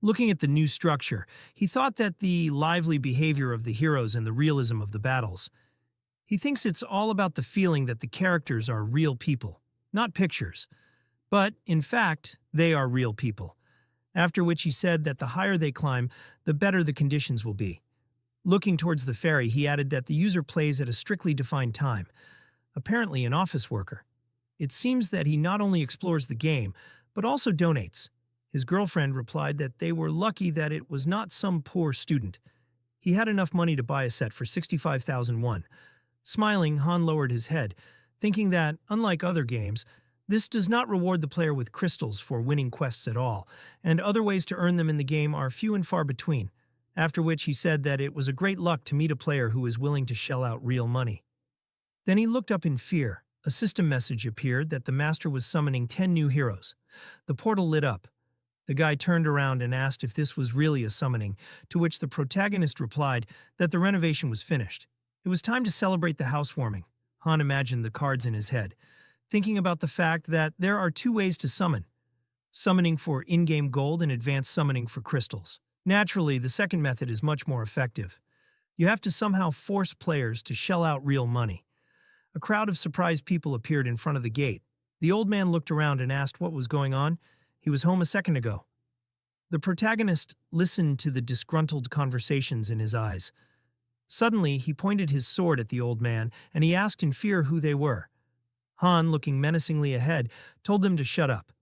Looking at the new structure, he thought that the lively behavior of the heroes and the realism of the battles. He thinks it's all about the feeling that the characters are real people, not pictures. But, in fact, they are real people. After which he said that the higher they climb, the better the conditions will be. Looking towards the ferry, he added that the user plays at a strictly defined time, apparently an office worker. It seems that he not only explores the game, but also donates. His girlfriend replied that they were lucky that it was not some poor student. He had enough money to buy a set for 65,000 won. Smiling, Han lowered his head, thinking that, unlike other games, this does not reward the player with crystals for winning quests at all, and other ways to earn them in the game are few and far between. After which he said that it was a great luck to meet a player who is willing to shell out real money. Then he looked up in fear. A system message appeared that the master was summoning 10 new heroes. The portal lit up. The guy turned around and asked if this was really a summoning, to which the protagonist replied that the renovation was finished. It was time to celebrate the housewarming. Han imagined the cards in his head, thinking about the fact that there are two ways to summon: summoning for in-game gold and advanced summoning for crystals. Naturally, the second method is much more effective. You have to somehow force players to shell out real money. A crowd of surprised people appeared in front of the gate. The old man looked around and asked what was going on. He was home a second ago. The protagonist listened to the disgruntled conversations in his eyes. Suddenly, he pointed his sword at the old man, and he asked in fear who they were. Han, looking menacingly ahead, told them to shut up.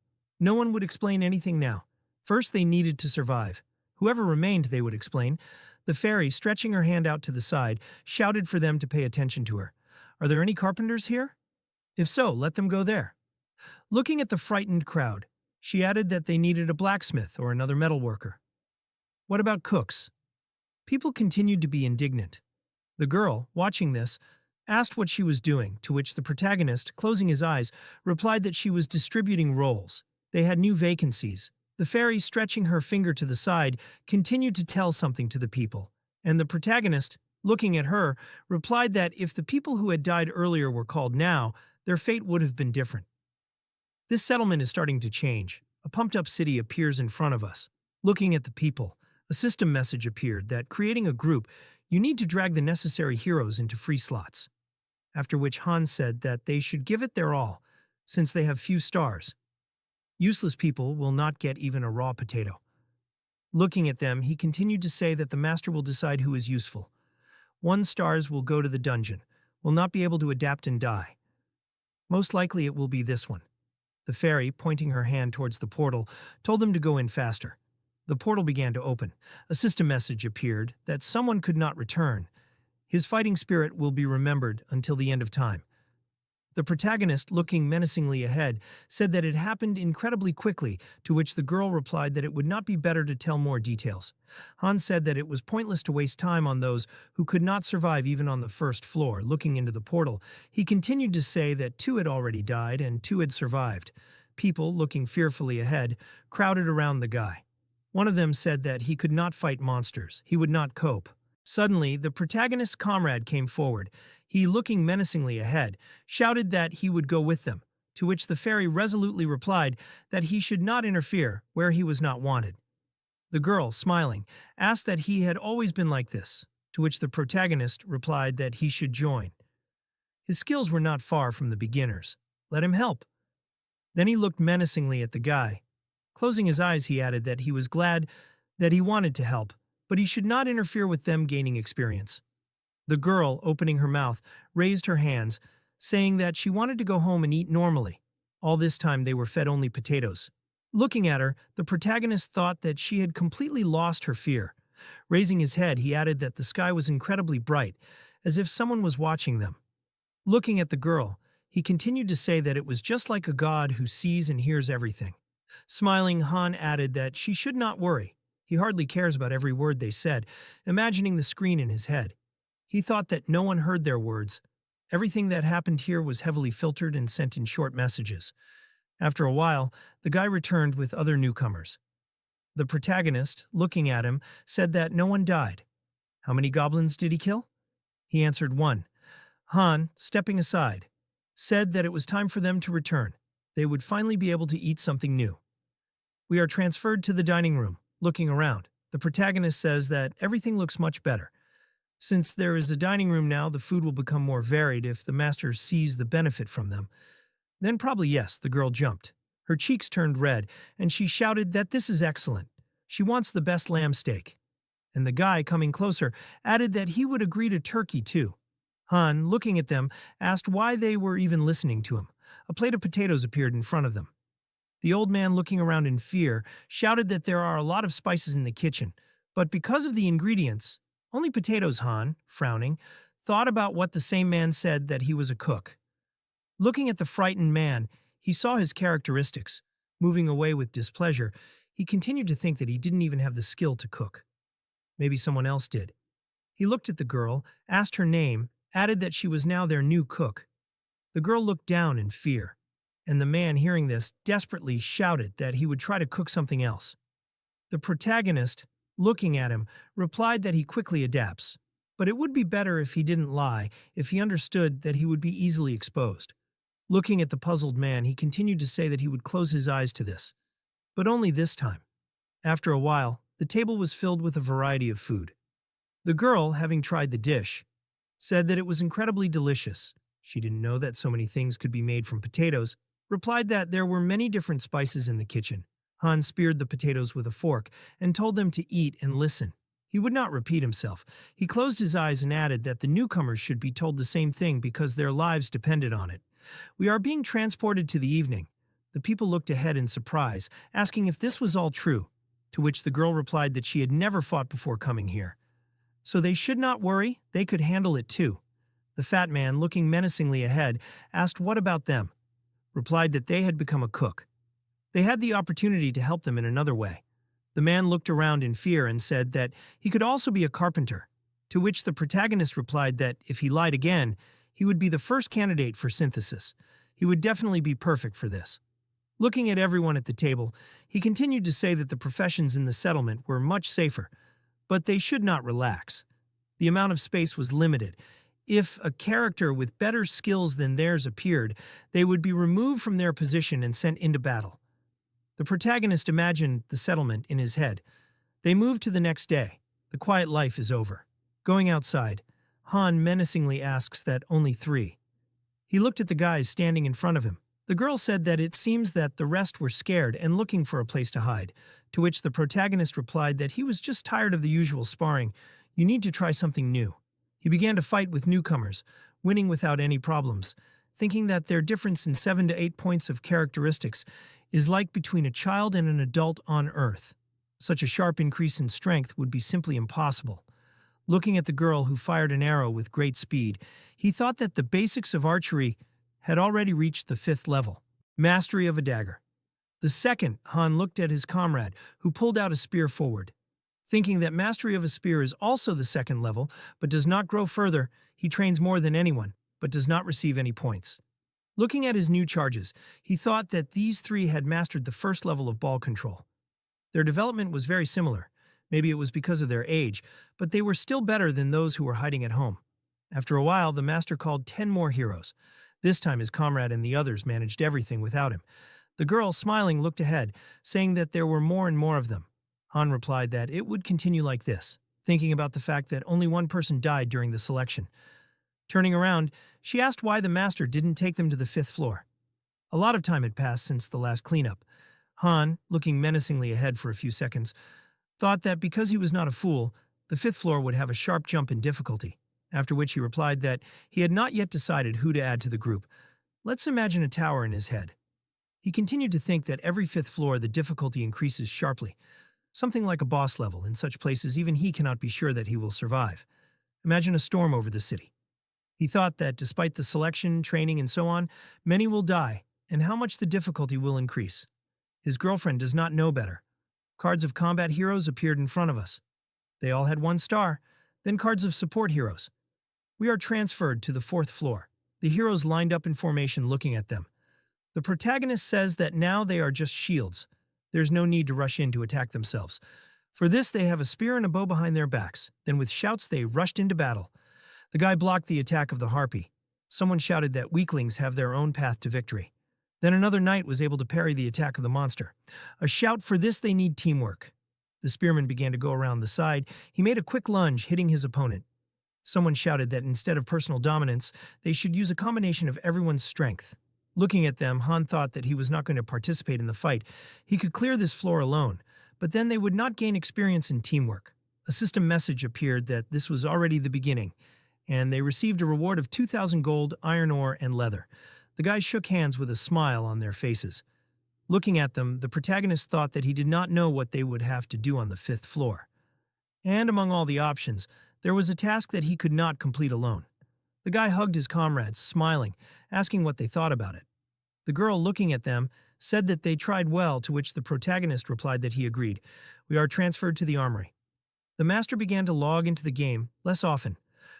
No one would explain anything now. First, they needed to survive. Whoever remained, they would explain. The fairy, stretching her hand out to the side, shouted for them to pay attention to her. Are there any carpenters here? If so, let them go there. Looking at the frightened crowd, she added that they needed a blacksmith or another metal worker. What about cooks? People continued to be indignant. The girl, watching this, asked what she was doing, to which the protagonist, closing his eyes, replied that she was distributing roles. They had new vacancies. The fairy, stretching her finger to the side, continued to tell something to the people, and the protagonist, looking at her, replied that if the people who had died earlier were called now, their fate would have been different. This settlement is starting to change. A pumped-up city appears in front of us. Looking at the people, a system message appeared that, creating a group, you need to drag the necessary heroes into free slots. After which Han said that they should give it their all, since they have few stars. Useless people will not get even a raw potato. Looking at them, he continued to say that the master will decide who is useful. 1 stars will go to the dungeon, will not be able to adapt and die. Most likely it will be this one. The fairy, pointing her hand towards the portal, told them to go in faster. The portal began to open. A system message appeared that someone could not return. His fighting spirit will be remembered until the end of time. The protagonist, looking menacingly ahead, said that it happened incredibly quickly, to which the girl replied that it would not be better to tell more details. Han said that it was pointless to waste time on those who could not survive even on the first floor. Looking into the portal, he continued to say that 2 had already died and 2 had survived. People, looking fearfully ahead, crowded around the guy. One of them said that he could not fight monsters, he would not cope. Suddenly, the protagonist's comrade came forward. He, looking menacingly ahead, shouted that he would go with them, to which the fairy resolutely replied that he should not interfere where he was not wanted. The girl, smiling, asked that he had always been like this, to which the protagonist replied that he should join. His skills were not far from the beginner's. Let him help. Then he looked menacingly at the guy. Closing his eyes, he added that he was glad that he wanted to help, but he should not interfere with them gaining experience. The girl, opening her mouth, raised her hands, saying that she wanted to go home and eat normally. All this time they were fed only potatoes. Looking at her, the protagonist thought that she had completely lost her fear. Raising his head, he added that the sky was incredibly bright, as if someone was watching them. Looking at the girl, he continued to say that it was just like a god who sees and hears everything. Smiling, Han added that she should not worry. He hardly cares about every word they said, imagining the screen in his head. He thought that no one heard their words. Everything that happened here was heavily filtered and sent in short messages. After a while, the guy returned with other newcomers. The protagonist, looking at him, said that no one died. How many goblins did he kill? He answered 1. Han, stepping aside, said that it was time for them to return. They would finally be able to eat something new. We are transferred to the dining room. Looking around, the protagonist says that everything looks much better. Since there is a dining room now, the food will become more varied if the master sees the benefit from them. Then probably yes, the girl jumped. Her cheeks turned red, and she shouted that this is excellent. She wants the best lamb steak. And the guy, coming closer, added that he would agree to turkey too. Han, looking at them, asked why they were even listening to him. A plate of potatoes appeared in front of them. The old man, looking around in fear, shouted that there are a lot of spices in the kitchen, but because of the ingredients, only potatoes. Han, frowning, thought about what the same man said, that he was a cook. Looking at the frightened man, he saw his characteristics. Moving away with displeasure, he continued to think that he didn't even have the skill to cook. Maybe someone else did. He looked at the girl, asked her name, added that she was now their new cook. The girl looked down in fear, and the man, hearing this, desperately shouted that he would try to cook something else. The protagonist, looking at him, replied that he quickly adapts, but it would be better if he didn't lie, if he understood that he would be easily exposed. Looking at the puzzled man, he continued to say that he would close his eyes to this, but only this time. After a while, the table was filled with a variety of food. The girl, having tried the dish, said that it was incredibly delicious. She didn't know that so many things could be made from potatoes, replied that there were many different spices in the kitchen. Han speared the potatoes with a fork and told them to eat and listen. He would not repeat himself. He closed his eyes and added that the newcomers should be told the same thing because their lives depended on it. We are being transported to the evening. The people looked ahead in surprise, asking if this was all true, to which the girl replied that she had never fought before coming here. So they should not worry, they could handle it too. The fat man, looking menacingly ahead, asked what about them, replied that they had become a cook. They had the opportunity to help them in another way. The man looked around in fear and said that he could also be a carpenter, to which the protagonist replied that if he lied again, he would be the first candidate for synthesis. He would definitely be perfect for this. Looking at everyone at the table, he continued to say that the professions in the settlement were much safer, but they should not relax. The amount of space was limited. If a character with better skills than theirs appeared, they would be removed from their position and sent into battle. The protagonist imagined the settlement in his head. They moved to the next day. The quiet life is over. Going outside, Han menacingly asks that only 3. He looked at the guys standing in front of him. The girl said that it seems that the rest were scared and looking for a place to hide, to which the protagonist replied that he was just tired of the usual sparring. You need to try something new. He began to fight with newcomers, winning without any problems, thinking that their difference in 7 to 8 points of characteristics is like between a child and an adult on Earth. Such a sharp increase in strength would be simply impossible. Looking at the girl who fired an arrow with great speed, he thought that the basics of archery had already reached the 5th level, mastery of a dagger. The second, Han looked at his comrade, who pulled out a spear forward. Thinking that mastery of a spear is also the 2nd level, but does not grow further, he trains more than anyone, but does not receive any points. Looking at his new charges, he thought that these 3 had mastered the 1st level of ball control. Their development was very similar. Maybe it was because of their age, but they were still better than those who were hiding at home. After a while, the master called 10 more heroes. This time his comrade and the others managed everything without him. The girl, smiling, looked ahead, saying that there were more and more of them. Han replied that it would continue like this, thinking about the fact that only one person died during the selection. Turning around, she asked why the master didn't take them to the 5th floor. A lot of time had passed since the last cleanup. Han, looking menacingly ahead for a few seconds, thought that because he was not a fool, the 5th floor would have a sharp jump in difficulty, after which he replied that he had not yet decided who to add to the group. Let's imagine a tower in his head. He continued to think that every 5th floor the difficulty increases sharply, something like a boss level. In such places, even he cannot be sure that he will survive. Imagine a storm over the city. He thought that despite the selection, training, and so on, many will die, and how much the difficulty will increase. His girlfriend does not know better. Cards of combat heroes appeared in front of us. They all had 1 star, then cards of support heroes. We are transferred to the 4th floor. The heroes lined up in formation looking at them. The protagonist says that now they are just shields. There's no need to rush in to attack themselves. For this, they have a spear and a bow behind their backs. Then with shouts, they rushed into battle. The guy blocked the attack of the harpy. Someone shouted that weaklings have their own path to victory. Then another knight was able to parry the attack of the monster. A shout, for this they need teamwork. The spearman began to go around the side. He made a quick lunge, hitting his opponent. Someone shouted that instead of personal dominance, they should use a combination of everyone's strength. Looking at them, Han thought that he was not going to participate in the fight. He could clear this floor alone, but then they would not gain experience in teamwork. A system message appeared that this was already the beginning, and they received a reward of 2,000 gold, iron ore, and leather. The guys shook hands with a smile on their faces. Looking at them, the protagonist thought that he did not know what they would have to do on the fifth floor. And among all the options, there was a task that he could not complete alone. The guy hugged his comrades, smiling, asking what they thought about it. The girl, looking at them, said that they tried well, to which the protagonist replied that he agreed. We are transferred to the armory. The master began to log into the game, less often.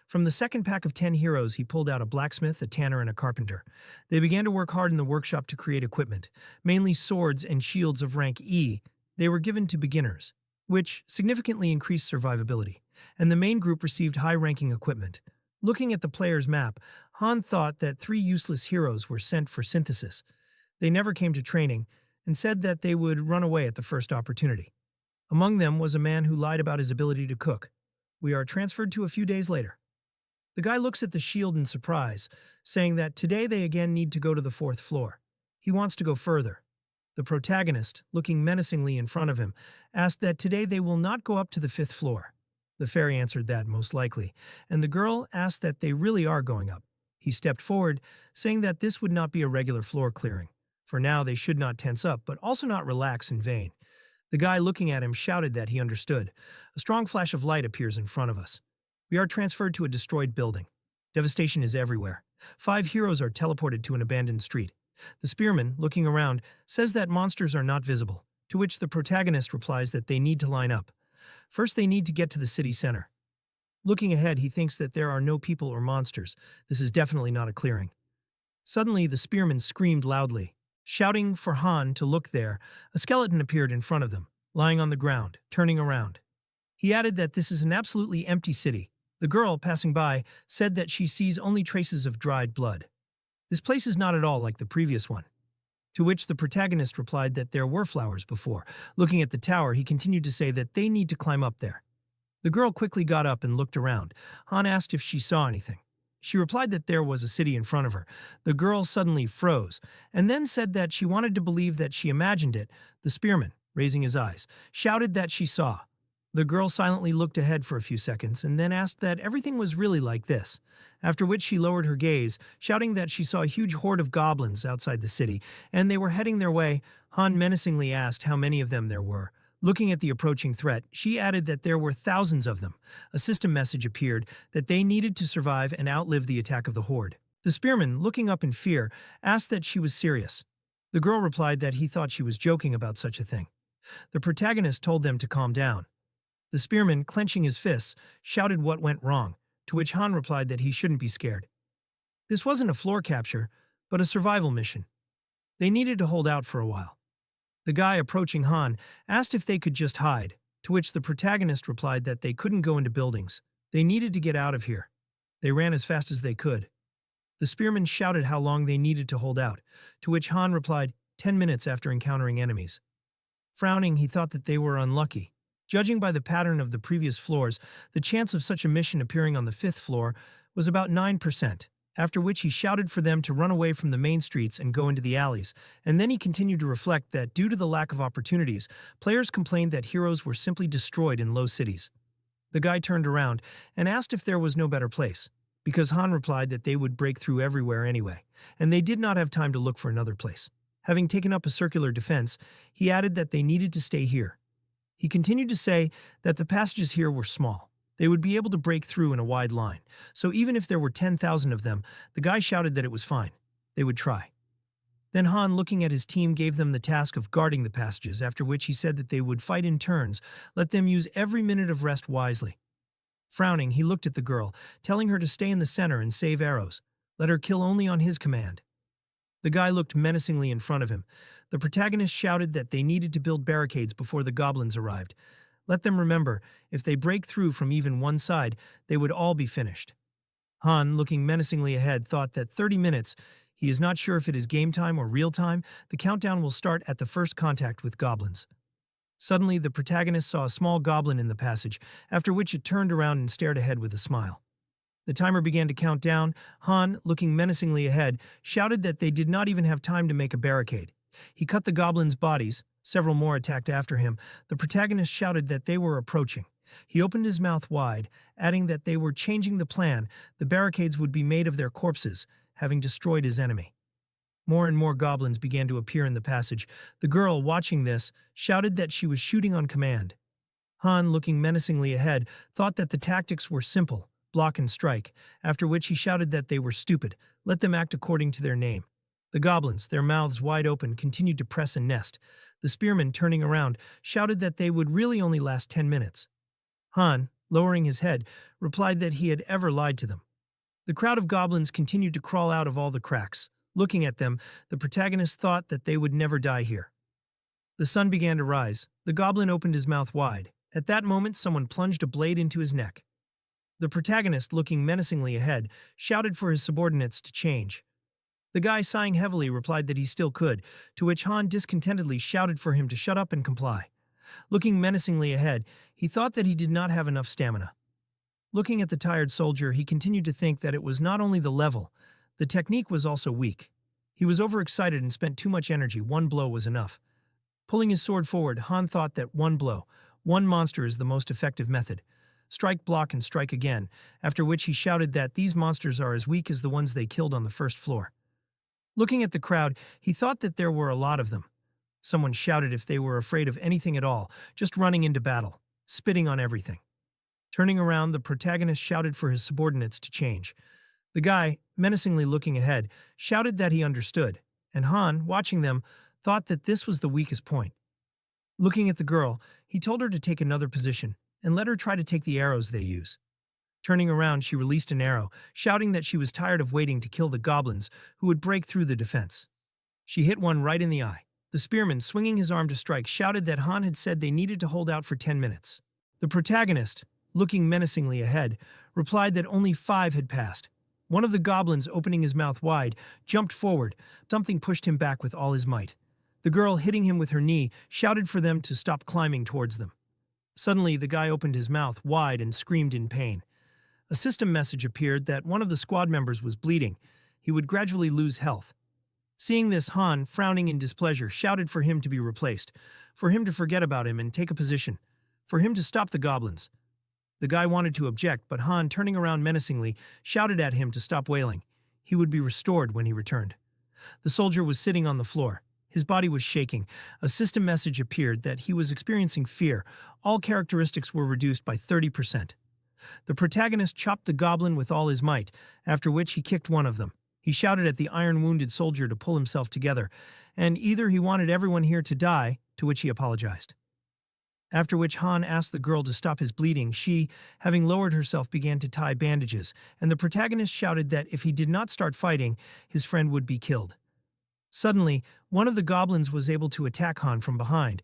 From the second pack of 10 heroes, he pulled out a blacksmith, a tanner, and a carpenter. They began to work hard in the workshop to create equipment, mainly swords and shields of rank E. They were given to beginners, which significantly increased survivability, and the main group received high-ranking equipment. Looking at the player's map, Han thought that 3 useless heroes were sent for synthesis. They never came to training, and said that they would run away at the first opportunity. Among them was a man who lied about his ability to cook. We are transferred to a few days later. The guy looks at the shield in surprise, saying that today they again need to go to the 4th floor. He wants to go further. The protagonist, looking menacingly in front of him, asked that today they will not go up to the 5th floor. The fairy answered that most likely, and the girl asked that they really are going up. He stepped forward, saying that this would not be a regular floor clearing. For now, they should not tense up, but also not relax in vain. The guy looking at him shouted that he understood. A strong flash of light appears in front of us. We are transferred to a destroyed building. Devastation is everywhere. 5 heroes are teleported to an abandoned street. The spearman, looking around, says that monsters are not visible, to which the protagonist replies that they need to line up. First, they need to get to the city center. Looking ahead, he thinks that there are no people or monsters. This is definitely not a clearing. Suddenly, the spearman screamed loudly. Shouting for Han to look there, a skeleton appeared in front of them, lying on the ground, turning around. He added that this is an absolutely empty city. The girl, passing by, said that she sees only traces of dried blood. This place is not at all like the previous one. To which the protagonist replied that there were flowers before. Looking at the tower, he continued to say that they need to climb up there. The girl quickly got up and looked around. Han asked if she saw anything. She replied that there was a city in front of her. The girl suddenly froze, and then said that she wanted to believe that she imagined it. The spearman, raising his eyes, shouted that she saw. The girl silently looked ahead for a few seconds and then asked that everything was really like this, after which she lowered her gaze, shouting that she saw a huge horde of goblins outside the city, and they were heading their way. Han menacingly asked how many of them there were. Looking at the approaching threat, she added that there were thousands of them. A system message appeared that they needed to survive and outlive the attack of the horde. The spearman, looking up in fear, asked that she was serious. The girl replied that he thought she was joking about such a thing. The protagonist told them to calm down. The spearman, clenching his fists, shouted what went wrong, to which Han replied that he shouldn't be scared. This wasn't a floor capture, but a survival mission. They needed to hold out for a while. The guy approaching Han asked if they could just hide, to which the protagonist replied that they couldn't go into buildings. They needed to get out of here. They ran as fast as they could. The spearman shouted how long they needed to hold out, to which Han replied, 10 minutes after encountering enemies. Frowning, he thought that they were unlucky. Judging by the pattern of the previous floors, the chance of such a mission appearing on the 5th floor was about 9%, after which he shouted for them to run away from the main streets and go into the alleys, and then he continued to reflect that due to the lack of opportunities, players complained that heroes were simply destroyed in low cities. The guy turned around and asked if there was no better place, because Han replied that they would break through everywhere anyway, and they did not have time to look for another place. Having taken up a circular defense, he added that they needed to stay here. He continued to say that the passages here were small. They would be able to break through in a wide line, so even if there were 10,000 of them, the guy shouted that it was fine. They would try. Then Han, looking at his team, gave them the task of guarding the passages, after which he said that they would fight in turns, let them use every minute of rest wisely. Frowning, he looked at the girl, telling her to stay in the center and save arrows. Let her kill only on his command. The guy looked menacingly in front of him. The protagonist shouted that they needed to build barricades before the goblins arrived. Let them remember, if they break through from even one side, they would all be finished. Han, looking menacingly ahead, thought that 30 minutes, he is not sure if it is game time or real time, the countdown will start at the first contact with goblins. Suddenly, the protagonist saw a small goblin in the passage, after which it turned around and stared ahead with a smile. The timer began to count down. Han, looking menacingly ahead, shouted that they did not even have time to make a barricade. He cut the goblins' bodies. Several more attacked after him. The protagonist shouted that they were approaching. He opened his mouth wide, adding that they were changing the plan. The barricades would be made of their corpses, having destroyed his enemy. More and more goblins began to appear in the passage. The girl, watching this, shouted that she was shooting on command. Han, looking menacingly ahead, thought that the tactics were simple, block and strike, after which he shouted that they were stupid, let them act according to their name. The goblins, their mouths wide open, continued to press and nest. The spearmen, turning around, shouted that they would really only last 10 minutes. Han, lowering his head, replied that he had ever lied to them. The crowd of goblins continued to crawl out of all the cracks. Looking at them, the protagonist thought that they would never die here. The sun began to rise. The goblin opened his mouth wide. At that moment, someone plunged a blade into his neck. The protagonist, looking menacingly ahead, shouted for his subordinates to change. The guy, sighing heavily, replied that he still could, to which Han discontentedly shouted for him to shut up and comply. Looking menacingly ahead, he thought that he did not have enough stamina. Looking at the tired soldier, he continued to think that it was not only the level, the technique was also weak. He was overexcited and spent too much energy. One blow was enough. Pulling his sword forward, Han thought that one blow, one monster is the most effective method. Strike, block, and strike again, after which he shouted that these monsters are as weak as the ones they killed on the first floor. Looking at the crowd, he thought that there were a lot of them. Someone shouted if they were afraid of anything at all, just running into battle, spitting on everything. Turning around, the protagonist shouted for his subordinates to change. The guy, menacingly looking ahead, shouted that he understood, and Han, watching them, thought that this was the weakest point. Looking at the girl, he told her to take another position and let her try to take the arrows they use. Turning around, she released an arrow, shouting that she was tired of waiting to kill the goblins who would break through the defense. She hit one right in the eye. The spearman, swinging his arm to strike, shouted that Han had said they needed to hold out for 10 minutes. The protagonist, looking menacingly ahead, replied that only 5 had passed. One of the goblins, opening his mouth wide, jumped forward. Something pushed him back with all his might. The girl, hitting him with her knee, shouted for them to stop climbing towards them. Suddenly, the guy opened his mouth wide and screamed in pain. A system message appeared that one of the squad members was bleeding. He would gradually lose health. Seeing this, Han, frowning in displeasure, shouted for him to be replaced, for him to forget about him and take a position, for him to stop the goblins. The guy wanted to object, but Han, turning around menacingly, shouted at him to stop wailing. He would be restored when he returned. The soldier was sitting on the floor. His body was shaking. A system message appeared that he was experiencing fear. All characteristics were reduced by 30%. The protagonist chopped the goblin with all his might, after which he kicked one of them. He shouted at the iron-wounded soldier to pull himself together, and either he wanted everyone here to die, to which he apologized. After which Han asked the girl to stop his bleeding. She, having lowered herself, began to tie bandages, and the protagonist shouted that if he did not start fighting, his friend would be killed. Suddenly, one of the goblins was able to attack Han from behind,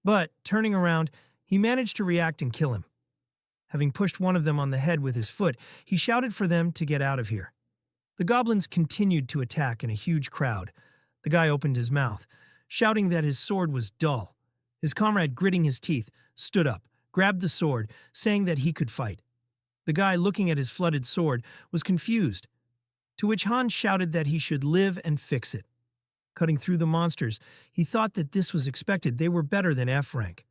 but, turning around, he managed to react and kill him. Having pushed one of them on the head with his foot, he shouted for them to get out of here. The goblins continued to attack in a huge crowd. The guy opened his mouth, shouting that his sword was dull. His comrade, gritting his teeth, stood up, grabbed the sword, saying that he could fight. The guy, looking at his flooded sword, was confused, to which Han shouted that he should live and fix it. Cutting through the monsters, he thought that this was expected. They were better than F rank.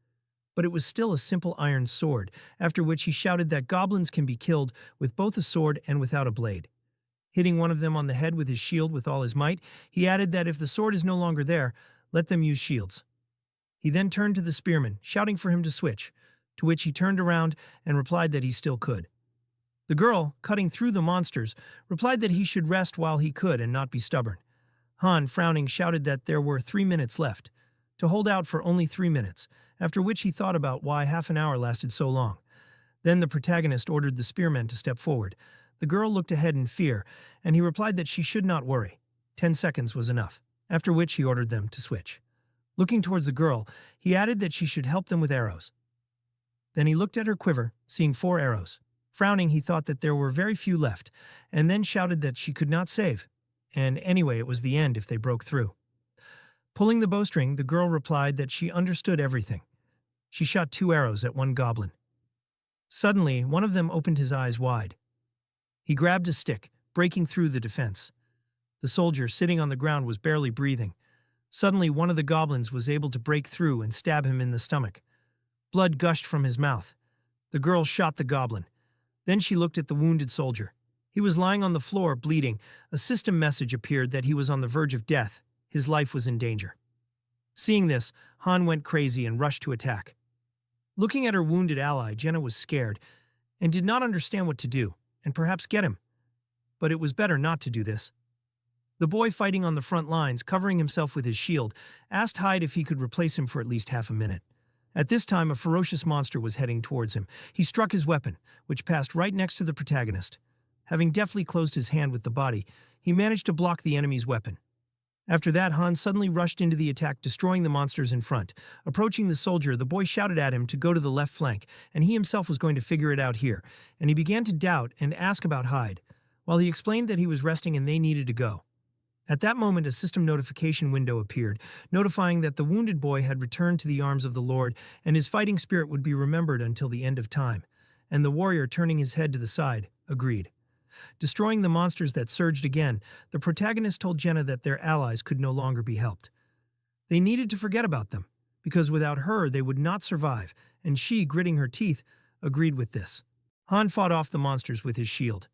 But it was still a simple iron sword, after which he shouted that goblins can be killed with both a sword and without a blade. Hitting one of them on the head with his shield with all his might, he added that if the sword is no longer there, let them use shields. He then turned to the spearman, shouting for him to switch, to which he turned around and replied that he still could. The girl, cutting through the monsters, replied that he should rest while he could and not be stubborn. Han, frowning, shouted that there were 3 minutes left, to hold out for only 3 minutes, after which he thought about why half an hour lasted so long. Then the protagonist ordered the spearman to step forward. The girl looked ahead in fear, and he replied that she should not worry. 10 seconds was enough, after which he ordered them to switch. Looking towards the girl, he added that she should help them with arrows. Then he looked at her quiver, seeing 4 arrows. Frowning, he thought that there were very few left, and then shouted that she could not save, and anyway it was the end if they broke through. Pulling the bowstring, the girl replied that she understood everything. She shot 2 arrows at one goblin. Suddenly, one of them opened his eyes wide. He grabbed a stick, breaking through the defense. The soldier, sitting on the ground, was barely breathing. Suddenly, one of the goblins was able to break through and stab him in the stomach. Blood gushed from his mouth. The girl shot the goblin. Then she looked at the wounded soldier. He was lying on the floor, bleeding. A system message appeared that he was on the verge of death. His life was in danger. Seeing this, Han went crazy and rushed to attack. Looking at her wounded ally, Jenna was scared and did not understand what to do, and perhaps get him. But it was better not to do this. The boy fighting on the front lines, covering himself with his shield, asked Hyde if he could replace him for at least half a minute. At this time, a ferocious monster was heading towards him. He struck his weapon, which passed right next to the protagonist. Having deftly closed his hand with the body, he managed to block the enemy's weapon. After that, Han suddenly rushed into the attack, destroying the monsters in front. Approaching the soldier, the boy shouted at him to go to the left flank, and he himself was going to figure it out here, and he began to doubt and ask about Hyde, while he explained that he was resting and they needed to go. At that moment, a system notification window appeared, notifying that the wounded boy had returned to the arms of the Lord, and his fighting spirit would be remembered until the end of time. And the warrior, turning his head to the side, agreed. Destroying the monsters that surged again, the protagonist told Jenna that their allies could no longer be helped. They needed to forget about them, because without her they would not survive, and she, gritting her teeth, agreed with this. Han fought off the monsters with his shield.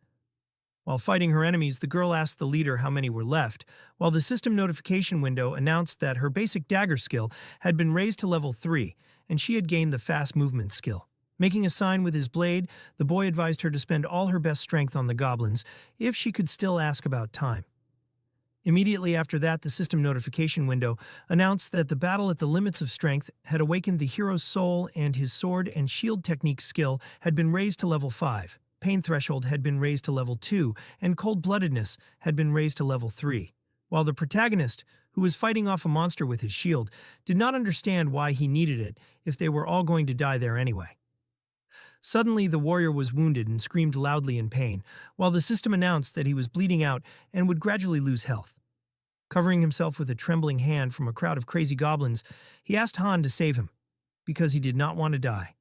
While fighting her enemies, the girl asked the leader how many were left, while the system notification window announced that her basic dagger skill had been raised to level 3, and she had gained the fast movement skill. Making a sign with his blade, the boy advised her to spend all her best strength on the goblins, if she could still ask about time. Immediately after that, the system notification window announced that the battle at the limits of strength had awakened the hero's soul, and his sword and shield technique skill had been raised to level 5. Pain threshold had been raised to level 2, and cold-bloodedness had been raised to level 3. While the protagonist, who was fighting off a monster with his shield, did not understand why he needed it if they were all going to die there anyway. Suddenly, the warrior was wounded and screamed loudly in pain, while the system announced that he was bleeding out and would gradually lose health. Covering himself with a trembling hand from a crowd of crazy goblins, he asked Han to save him, because he did not want to die.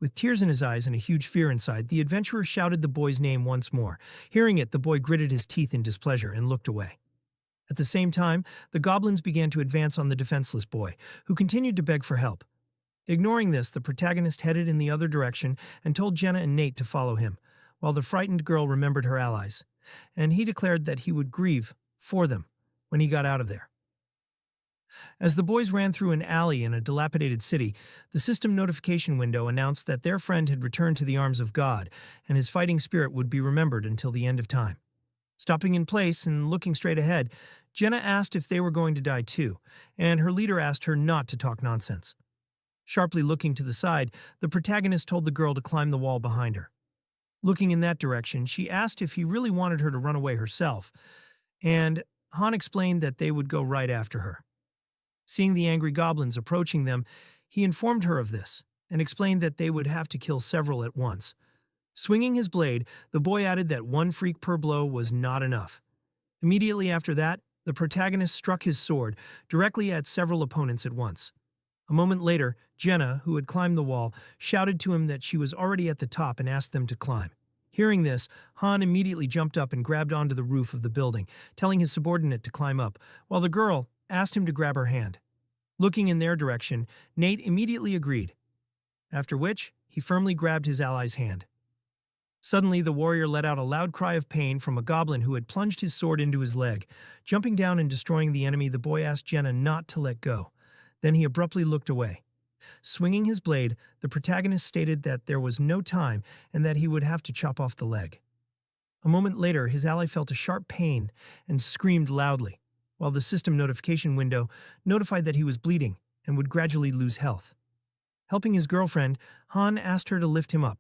With tears in his eyes and a huge fear inside, the adventurer shouted the boy's name once more. Hearing it, the boy gritted his teeth in displeasure and looked away. At the same time, the goblins began to advance on the defenseless boy, who continued to beg for help. Ignoring this, the protagonist headed in the other direction and told Jenna and Nate to follow him, while the frightened girl remembered her allies, and he declared that he would grieve for them when he got out of there. As the boys ran through an alley in a dilapidated city, the system notification window announced that their friend had returned to the arms of God, and his fighting spirit would be remembered until the end of time. Stopping in place and looking straight ahead, Jenna asked if they were going to die too, and her leader asked her not to talk nonsense. Sharply looking to the side, the protagonist told the girl to climb the wall behind her. Looking in that direction, she asked if he really wanted her to run away herself, and Han explained that they would go right after her. Seeing the angry goblins approaching them, he informed her of this, and explained that they would have to kill several at once. Swinging his blade, the boy added that one freak per blow was not enough. Immediately after that, the protagonist struck his sword directly at several opponents at once. A moment later, Jenna, who had climbed the wall, shouted to him that she was already at the top and asked them to climb. Hearing this, Han immediately jumped up and grabbed onto the roof of the building, telling his subordinate to climb up, while the girl asked him to grab her hand. Looking in their direction, Nate immediately agreed, after which he firmly grabbed his ally's hand. Suddenly, the warrior let out a loud cry of pain from a goblin who had plunged his sword into his leg. Jumping down and destroying the enemy, the boy asked Jenna not to let go. Then he abruptly looked away. Swinging his blade, the protagonist stated that there was no time and that he would have to chop off the leg. A moment later, his ally felt a sharp pain and screamed loudly, while the system notification window notified that he was bleeding and would gradually lose health. Helping his girlfriend, Han asked her to lift him up.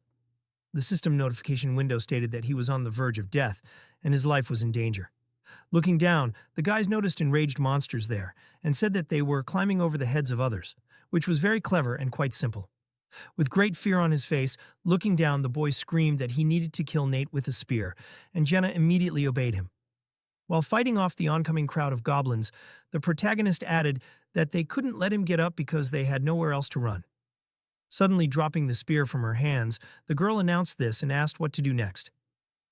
The system notification window stated that he was on the verge of death and his life was in danger. Looking down, the guys noticed enraged monsters there and said that they were climbing over the heads of others, which was very clever and quite simple. With great fear on his face, looking down, the boy screamed that he needed to kill Nate with a spear, and Jenna immediately obeyed him. While fighting off the oncoming crowd of goblins, the protagonist added that they couldn't let him get up because they had nowhere else to run. Suddenly dropping the spear from her hands, the girl announced this and asked what to do next.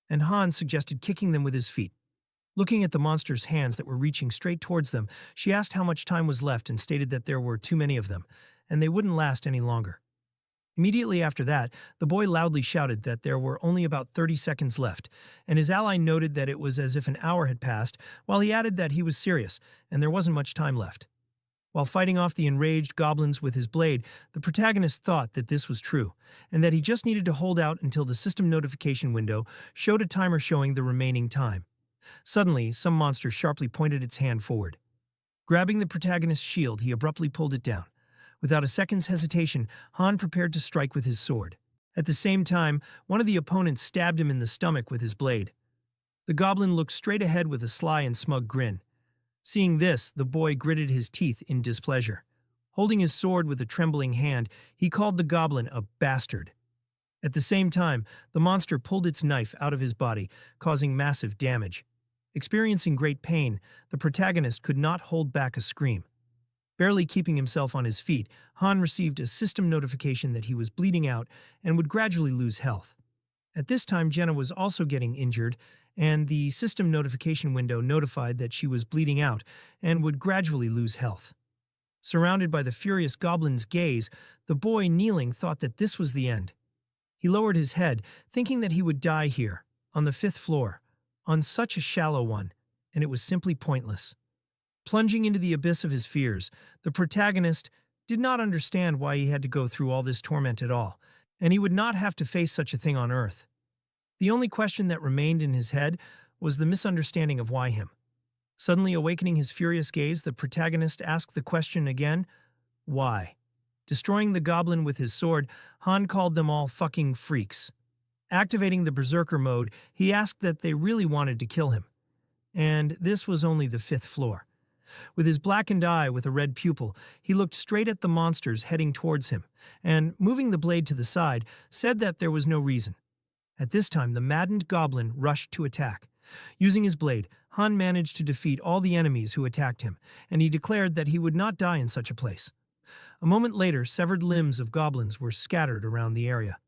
and Han suggested kicking them with his feet. Looking at the monster's hands that were reaching straight towards them, she asked how much time was left and stated that there were too many of them, and they wouldn't last any longer. Immediately after that, the boy loudly shouted that there were only about 30 seconds left, and his ally noted that it was as if an hour had passed, while he added that he was serious, and there wasn't much time left. While fighting off the enraged goblins with his blade, the protagonist thought that this was true, and that he just needed to hold out until the system notification window showed a timer showing the remaining time. Suddenly, some monster sharply pointed its hand forward. Grabbing the protagonist's shield, he abruptly pulled it down. Without a second's hesitation, Han prepared to strike with his sword. At the same time, one of the opponents stabbed him in the stomach with his blade. The goblin looked straight ahead with a sly and smug grin. Seeing this, the boy gritted his teeth in displeasure. Holding his sword with a trembling hand, he called the goblin a bastard. At the same time, the monster pulled its knife out of his body, causing massive damage. Experiencing great pain, the protagonist could not hold back a scream. Barely keeping himself on his feet, Han received a system notification that he was bleeding out and would gradually lose health. At this time, Jenna was also getting injured, and the system notification window notified that she was bleeding out and would gradually lose health. Surrounded by the furious goblin's gaze, the boy kneeling thought that this was the end. He lowered his head, thinking that he would die here, on the 5th floor, on such a shallow one, and it was simply pointless. Plunging into the abyss of his fears, the protagonist did not understand why he had to go through all this torment at all, and he would not have to face such a thing on Earth. The only question that remained in his head was the misunderstanding of why him. Suddenly awakening his furious gaze, the protagonist asked the question again, why? Destroying the goblin with his sword, Han called them all fucking freaks. Activating the berserker mode, he asked that they really wanted to kill him. And this was only the 5th floor. With his blackened eye with a red pupil, he looked straight at the monsters heading towards him, and, moving the blade to the side, said that there was no reason. At this time, the maddened goblin rushed to attack. Using his blade, Han managed to defeat all the enemies who attacked him, and he declared that he would not die in such a place. A moment later, severed limbs of goblins were scattered around the area.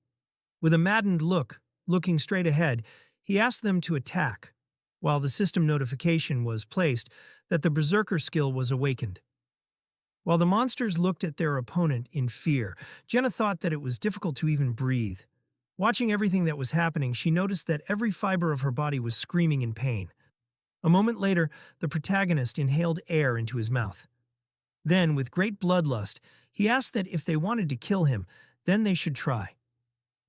With a maddened look, looking straight ahead, he asked them to attack, while the system notification was placed that the berserker skill was awakened. While the monsters looked at their opponent in fear, Jenna thought that it was difficult to even breathe. Watching everything that was happening, she noticed that every fiber of her body was screaming in pain. A moment later, the protagonist inhaled air into his mouth. Then, with great bloodlust, he asked that if they wanted to kill him, then they should try.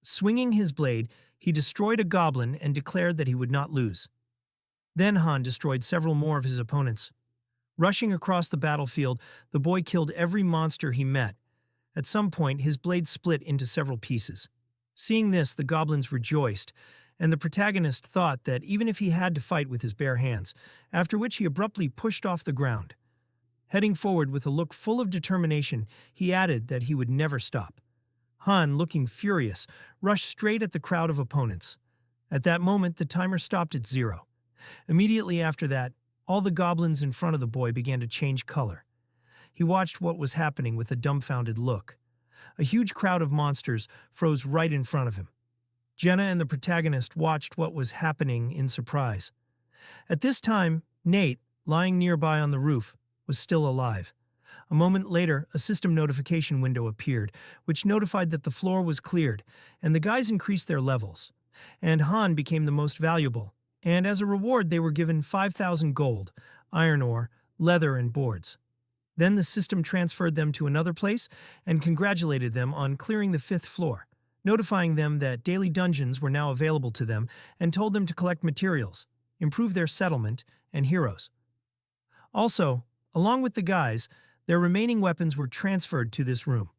Swinging his blade, he destroyed a goblin and declared that he would not lose. Then Han destroyed several more of his opponents. Rushing across the battlefield, the boy killed every monster he met. At some point, his blade split into several pieces. Seeing this, the goblins rejoiced, and the protagonist thought that even if he had to fight with his bare hands, after which he abruptly pushed off the ground. Heading forward with a look full of determination, he added that he would never stop. Han, looking furious, rushed straight at the crowd of opponents. At that moment, the timer stopped at 0. Immediately after that, all the goblins in front of the boy began to change color. He watched what was happening with a dumbfounded look. A huge crowd of monsters froze right in front of him. Jenna and the protagonist watched what was happening in surprise. At this time, Nate, lying nearby on the roof, was still alive. A moment later, a system notification window appeared, which notified that the floor was cleared, and the guys increased their levels. And Han became the most valuable, and as a reward they were given 5,000 gold, iron ore, leather, and boards. Then the system transferred them to another place and congratulated them on clearing the 5th floor, notifying them that daily dungeons were now available to them and told them to collect materials, improve their settlement, and heroes. Also, along with the guys, their remaining weapons were transferred to this room.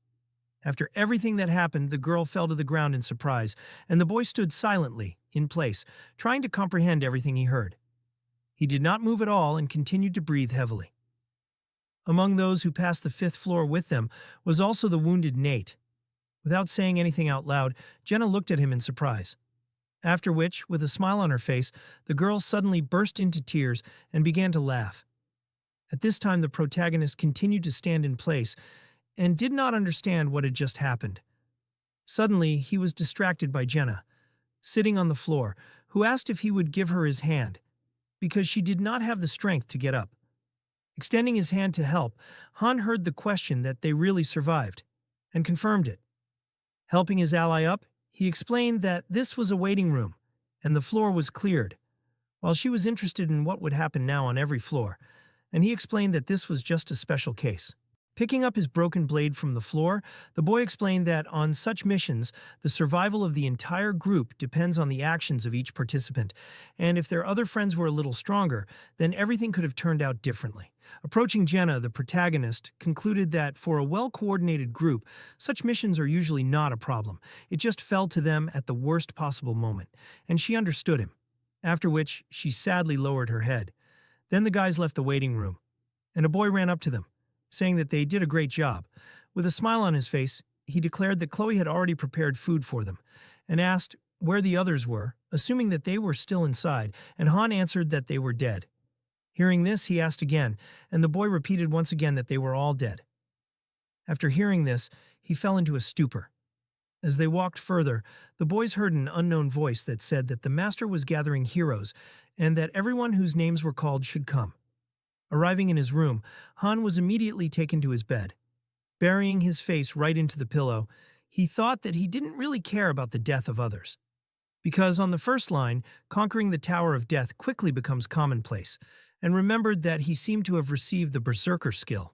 After everything that happened, the girl fell to the ground in surprise, and the boy stood silently, in place, trying to comprehend everything he heard. He did not move at all and continued to breathe heavily. Among those who passed the 5th floor with them was also the wounded Nate. Without saying anything out loud, Jenna looked at him in surprise. After which, with a smile on her face, the girl suddenly burst into tears and began to laugh. At this time, the protagonist continued to stand in place and did not understand what had just happened. Suddenly, he was distracted by Jenna, sitting on the floor, who asked if he would give her his hand, because she did not have the strength to get up. Extending his hand to help, Han heard the question that they really survived, and confirmed it. Helping his ally up, he explained that this was a waiting room, and the floor was cleared, while she was interested in what would happen now on every floor, and he explained that this was just a special case. Picking up his broken blade from the floor, the boy explained that on such missions, the survival of the entire group depends on the actions of each participant, and if their other friends were a little stronger, then everything could have turned out differently. Approaching Jenna, the protagonist, concluded that for a well-coordinated group, such missions are usually not a problem. It just fell to them at the worst possible moment, and she understood him. After which, she sadly lowered her head. Then the guys left the waiting room, and a boy ran up to them, saying that they did a great job. With a smile on his face, he declared that Chloe had already prepared food for them, and asked where the others were, assuming that they were still inside, and Han answered that they were dead. Hearing this, he asked again, and the boy repeated once again that they were all dead. After hearing this, he fell into a stupor. As they walked further, the boys heard an unknown voice that said that the master was gathering heroes, and that everyone whose names were called should come. Arriving in his room, Han was immediately taken to his bed. Burying his face right into the pillow, he thought that he didn't really care about the death of others. Because on the first line, conquering the Tower of Death quickly becomes commonplace, and remembered that he seemed to have received the Berserker skill.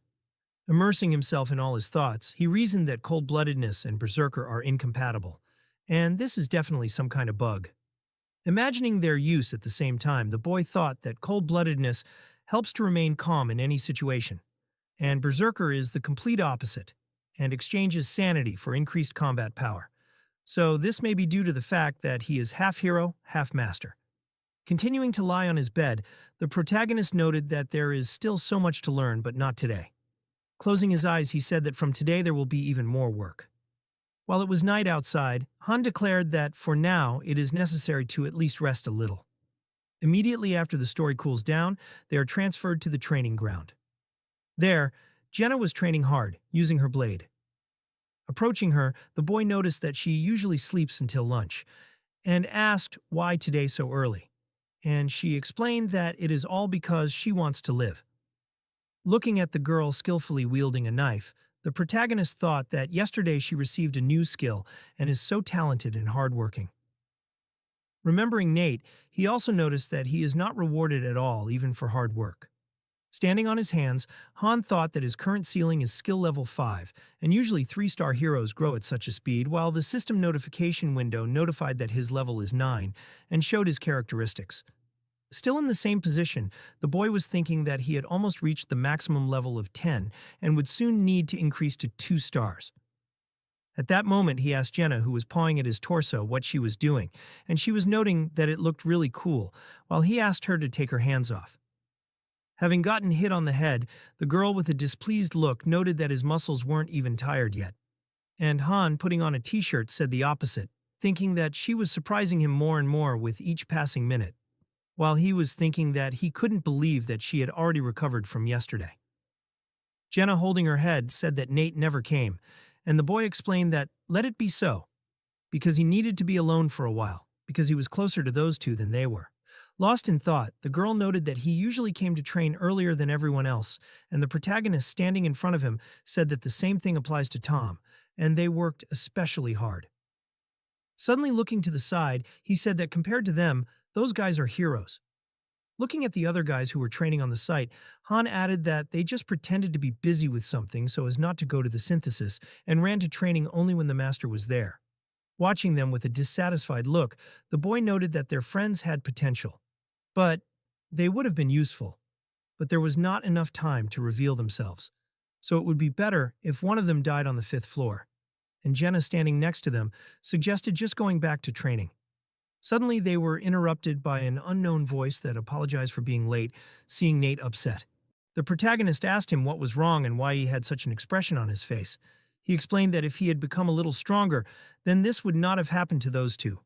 Immersing himself in all his thoughts, he reasoned that cold-bloodedness and Berserker are incompatible, and this is definitely some kind of bug. Imagining their use at the same time, the boy thought that cold-bloodedness helps to remain calm in any situation, and Berserker is the complete opposite, and exchanges sanity for increased combat power. So this may be due to the fact that he is half hero, half master. Continuing to lie on his bed, the protagonist noted that there is still so much to learn, but not today. Closing his eyes, he said that from today there will be even more work. While it was night outside, Han declared that for now it is necessary to at least rest a little. Immediately after the story cools down, they are transferred to the training ground. There, Jenna was training hard, using her blade. Approaching her, the boy noticed that she usually sleeps until lunch, and asked why today so early. And she explained that it is all because she wants to live. Looking at the girl skillfully wielding a knife, the protagonist thought that yesterday she received a new skill and is so talented and hardworking. Remembering Nate, he also noticed that he is not rewarded at all, even for hard work. Standing on his hands, Han thought that his current ceiling is skill level 5, and usually 3-star heroes grow at such a speed, while the system notification window notified that his level is 9 and showed his characteristics. Still in the same position, the boy was thinking that he had almost reached the maximum level of 10 and would soon need to increase to 2 stars. At that moment, he asked Jenna, who was pawing at his torso, what she was doing, and she was noting that it looked really cool, while he asked her to take her hands off. Having gotten hit on the head, the girl with a displeased look noted that his muscles weren't even tired yet. And Han, putting on a t-shirt, said the opposite, thinking that she was surprising him more and more with each passing minute, while he was thinking that he couldn't believe that she had already recovered from yesterday. Jenna, holding her head, said that Nate never came, and the boy explained that let it be so, because he needed to be alone for a while, because he was closer to those two than they were. Lost in thought, the girl noted that he usually came to train earlier than everyone else, and the protagonist standing in front of him said that the same thing applies to Tom, and they worked especially hard. Suddenly looking to the side, he said that compared to them, those guys are heroes. Looking at the other guys who were training on the site, Han added that they just pretended to be busy with something so as not to go to the synthesis, and ran to training only when the master was there. Watching them with a dissatisfied look, the boy noted that their friends had potential. But they would have been useful, but there was not enough time to reveal themselves. So it would be better if one of them died on the 5th floor. And Jenna, standing next to them, suggested just going back to training. Suddenly they were interrupted by an unknown voice that apologized for being late, seeing Nate upset. The protagonist asked him what was wrong and why he had such an expression on his face. He explained that if he had become a little stronger, then this would not have happened to those two.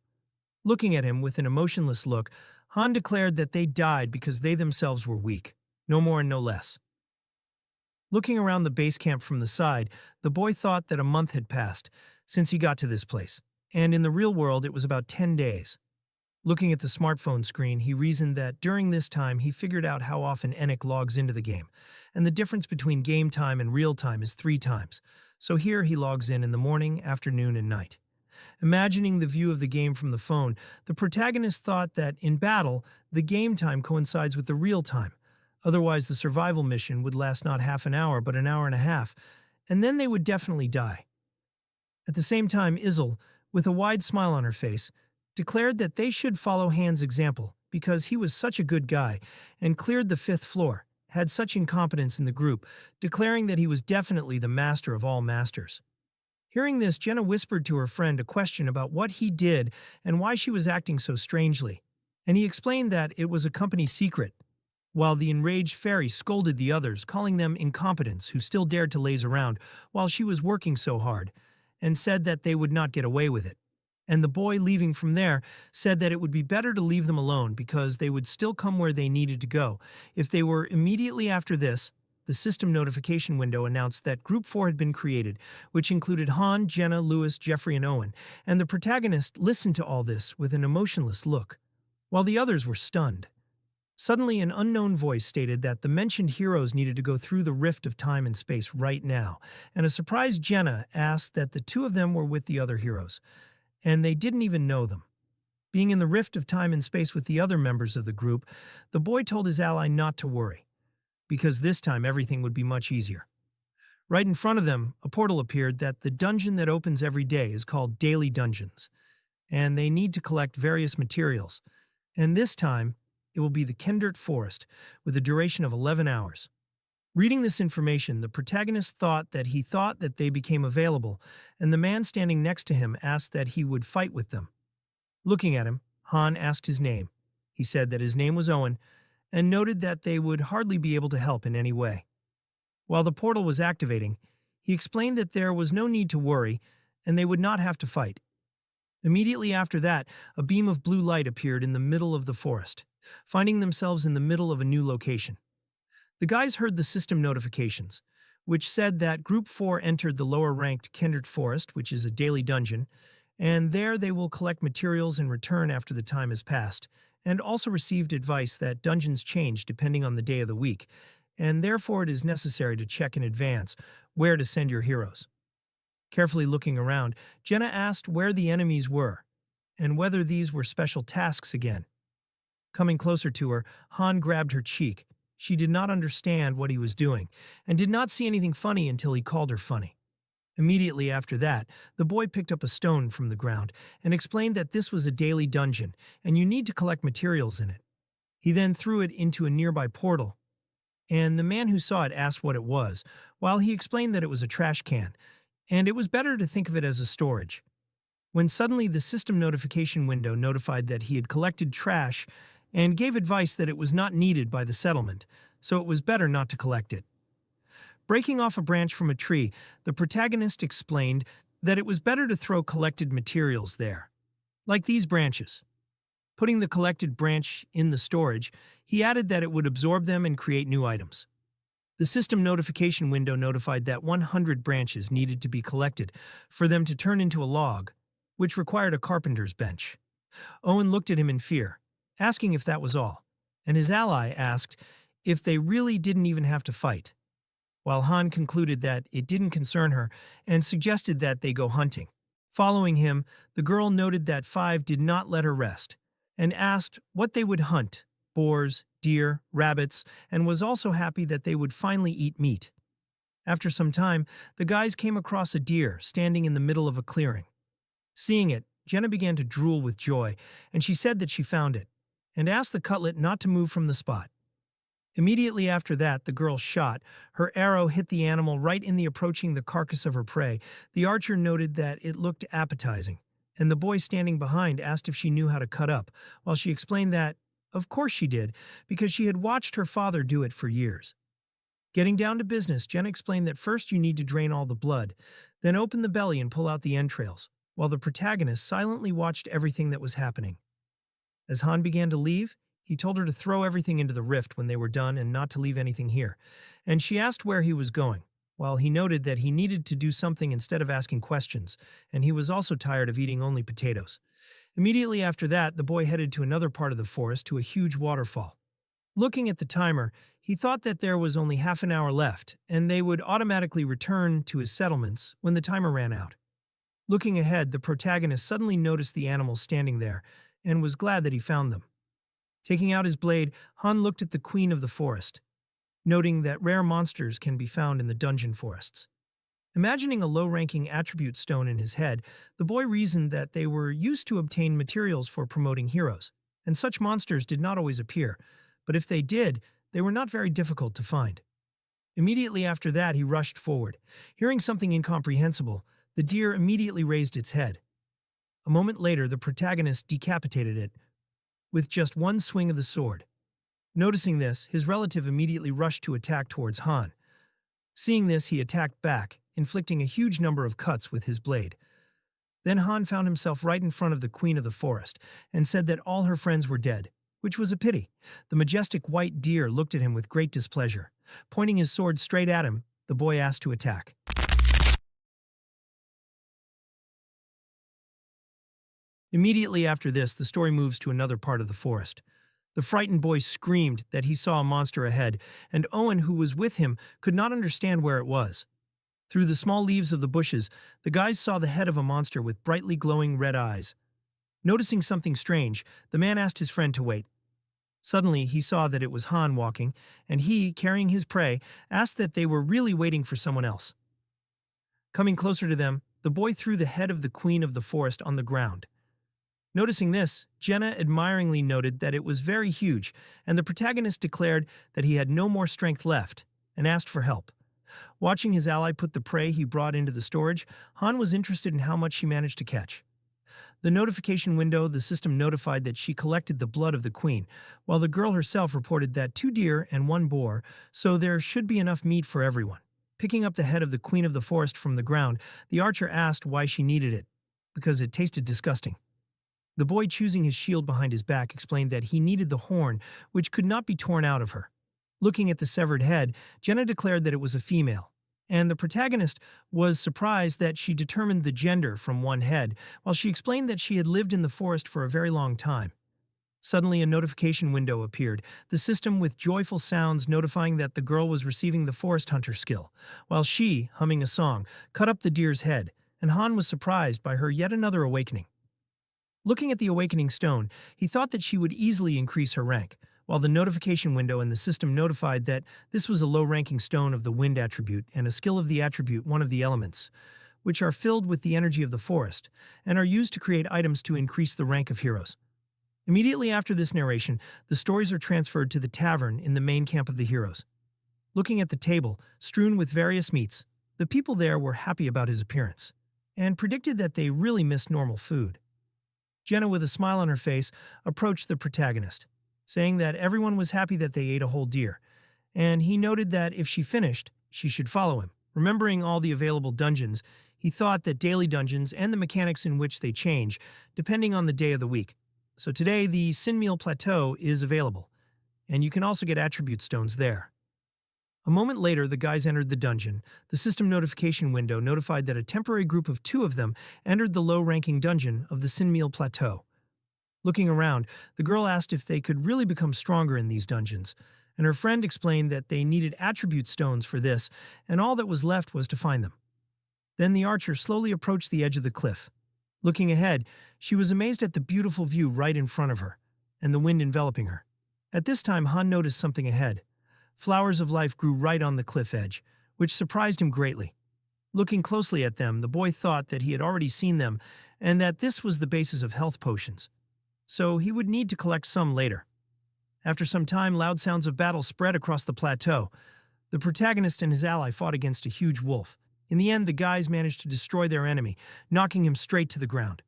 Looking at him with an emotionless look, Han declared that they died because they themselves were weak, no more and no less. Looking around the base camp from the side, the boy thought that a month had passed since he got to this place, and in the real world it was about 10 days. Looking at the smartphone screen, he reasoned that during this time he figured out how often Enoch logs into the game, and the difference between game time and real time is 3 times. So here he logs in the morning, afternoon, and night. Imagining the view of the game from the phone, the protagonist thought that in battle, the game time coincides with the real time. Otherwise, the survival mission would last not half an hour, but an hour and a half, and then they would definitely die. At the same time, Izel, with a wide smile on her face, declared that they should follow Han's example because he was such a good guy and cleared the 5th floor, had such incompetence in the group, declaring that he was definitely the master of all masters. Hearing this, Jenna whispered to her friend a question about what he did and why she was acting so strangely, and he explained that it was a company secret, while the enraged fairy scolded the others, calling them incompetents who still dared to laze around while she was working so hard, and said that they would not get away with it. And the boy, leaving from there, said that it would be better to leave them alone because they would still come where they needed to go. If they were immediately after this, the system notification window announced that Group 4 had been created, which included Han, Jenna, Lewis, Jeffrey, and Owen, and the protagonist listened to all this with an emotionless look, while the others were stunned. Suddenly, an unknown voice stated that the mentioned heroes needed to go through the rift of time and space right now, and a surprised Jenna asked that the two of them were with the other heroes, and they didn't even know them. Being in the rift of time and space with the other members of the group, the boy told his ally not to worry, because this time everything would be much easier. Right in front of them, a portal appeared that the dungeon that opens every day is called Daily Dungeons, and they need to collect various materials. And this time, it will be the Kendert Forest, with a duration of 11 hours. Reading this information, the protagonist thought that they became available, and the man standing next to him asked that he would fight with them. Looking at him, Han asked his name. He said that his name was Owen, and noted that they would hardly be able to help in any way. While the portal was activating, he explained that there was no need to worry, and they would not have to fight. Immediately after that, a beam of blue light appeared in the middle of the forest, finding themselves in the middle of a new location. The guys heard the system notifications, which said that Group 4 entered the lower-ranked Kendert Forest, which is a daily dungeon, and there they will collect materials and return after the time has passed, and also received advice that dungeons change depending on the day of the week, and therefore it is necessary to check in advance where to send your heroes. Carefully looking around, Jenna asked where the enemies were, and whether these were special tasks again. Coming closer to her, Han grabbed her cheek. She did not understand what he was doing, and did not see anything funny until he called her funny. Immediately after that, the boy picked up a stone from the ground and explained that this was a daily dungeon, and you need to collect materials in it. He then threw it into a nearby portal, and the man who saw it asked what it was, while he explained that it was a trash can, and it was better to think of it as a storage. When suddenly the system notification window notified that he had collected trash and gave advice that it was not needed by the settlement, so it was better not to collect it. Breaking off a branch from a tree, the protagonist explained that it was better to throw collected materials there, like these branches. Putting the collected branch in the storage, he added that it would absorb them and create new items. The system notification window notified that 100 branches needed to be collected for them to turn into a log, which required a carpenter's bench. Owen looked at him in fear, asking if that was all, and his ally asked if they really didn't even have to fight, while Han concluded that it didn't concern her and suggested that they go hunting. Following him, the girl noted that 5 did not let her rest, and asked what they would hunt: boars, deer, rabbits, and was also happy that they would finally eat meat. After some time, the guys came across a deer standing in the middle of a clearing. Seeing it, Jenna began to drool with joy, and she said that she found it, and asked the cutlet not to move from the spot. Immediately after that, the girl shot. Her arrow hit the animal right in the approaching the carcass of her prey. The archer noted that it looked appetizing, and the boy standing behind asked if she knew how to cut up, while she explained that, of course she did, because she had watched her father do it for years. Getting down to business, Jenna explained that first you need to drain all the blood, then open the belly and pull out the entrails, while the protagonist silently watched everything that was happening. As Han began to leave, he told her to throw everything into the rift when they were done and not to leave anything here, and she asked where he was going, while he noted that he needed to do something instead of asking questions, and he was also tired of eating only potatoes. Immediately after that, the boy headed to another part of the forest to a huge waterfall. Looking at the timer, he thought that there was only half an hour left, and they would automatically return to his settlements when the timer ran out. Looking ahead, the protagonist suddenly noticed the animals standing there and was glad that he found them. Taking out his blade, Han looked at the queen of the forest, noting that rare monsters can be found in the dungeon forests. Imagining a low-ranking attribute stone in his head, the boy reasoned that they were used to obtain materials for promoting heroes, and such monsters did not always appear, but if they did, they were not very difficult to find. Immediately after that, he rushed forward. Hearing something incomprehensible, the deer immediately raised its head. A moment later, the protagonist decapitated it with just one swing of the sword. Noticing this, his relative immediately rushed to attack towards Han. Seeing this, he attacked back, inflicting a huge number of cuts with his blade. Then Han found himself right in front of the queen of the forest and said that all her friends were dead, which was a pity. The majestic white deer looked at him with great displeasure. Pointing his sword straight at him, the boy asked to attack. Immediately after this, the story moves to another part of the forest. The frightened boy screamed that he saw a monster ahead, and Owen, who was with him, could not understand where it was. Through the small leaves of the bushes, the guys saw the head of a monster with brightly glowing red eyes. Noticing something strange, the man asked his friend to wait. Suddenly, he saw that it was Han walking, and he, carrying his prey, asked that they were really waiting for someone else. Coming closer to them, the boy threw the head of the queen of the forest on the ground. Noticing this, Jenna admiringly noted that it was very huge, and the protagonist declared that he had no more strength left, and asked for help. Watching his ally put the prey he brought into the storage, Han was interested in how much she managed to catch. The notification window, the system notified that she collected the blood of the queen, while the girl herself reported that 2 deer and 1 boar, so there should be enough meat for everyone. Picking up the head of the queen of the forest from the ground, the archer asked why she needed it, because it tasted disgusting. The boy, choosing his shield behind his back, explained that he needed the horn, which could not be torn out of her. Looking at the severed head, Jenna declared that it was a female, and the protagonist was surprised that she determined the gender from one head, while she explained that she had lived in the forest for a very long time. Suddenly, a notification window appeared, the system with joyful sounds notifying that the girl was receiving the forest hunter skill, while she, humming a song, cut up the deer's head, and Han was surprised by her yet another awakening. Looking at the awakening stone, he thought that she would easily increase her rank, while the notification window in the system notified that this was a low-ranking stone of the wind attribute and a skill of the attribute one of the elements, which are filled with the energy of the forest, and are used to create items to increase the rank of heroes. Immediately after this narration, the stories are transferred to the tavern in the main camp of the heroes. Looking at the table, strewn with various meats, the people there were happy about his appearance, and predicted that they really missed normal food. Jenna, with a smile on her face, approached the protagonist, saying that everyone was happy that they ate a whole deer, and he noted that if she finished, she should follow him. Remembering all the available dungeons, he thought that daily dungeons and the mechanics in which they change, depending on the day of the week. So today, the Sinmeal Plateau is available, and you can also get attribute stones there. A moment later, the guys entered the dungeon. The system notification window notified that a temporary group of 2 of them entered the low-ranking dungeon of the Sinmeal Plateau. Looking around, the girl asked if they could really become stronger in these dungeons, and her friend explained that they needed attribute stones for this, and all that was left was to find them. Then the archer slowly approached the edge of the cliff. Looking ahead, she was amazed at the beautiful view right in front of her, and the wind enveloping her. At this time, Han noticed something ahead. Flowers of life grew right on the cliff edge, which surprised him greatly. Looking closely at them, the boy thought that he had already seen them, and that this was the basis of health potions. So he would need to collect some later. After some time, loud sounds of battle spread across the plateau. The protagonist and his ally fought against a huge wolf. In the end, the guys managed to destroy their enemy, knocking him straight to the ground.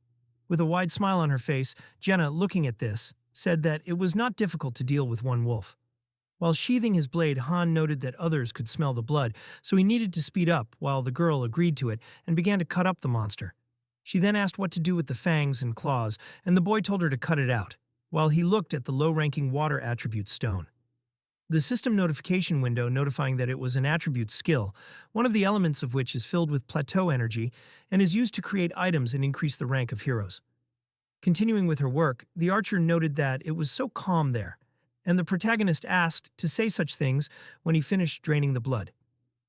With a wide smile on her face, Jenna, looking at this, said that it was not difficult to deal with one wolf. While sheathing his blade, Han noted that others could smell the blood, so he needed to speed up, while the girl agreed to it and began to cut up the monster. She then asked what to do with the fangs and claws, and the boy told her to cut it out, while he looked at the low-ranking water attribute stone. The system notification window notifying that it was an attribute skill, one of the elements of which is filled with plateau energy and is used to create items and increase the rank of heroes. Continuing with her work, the archer noted that it was so calm there, and the protagonist asked to say such things when he finished draining the blood.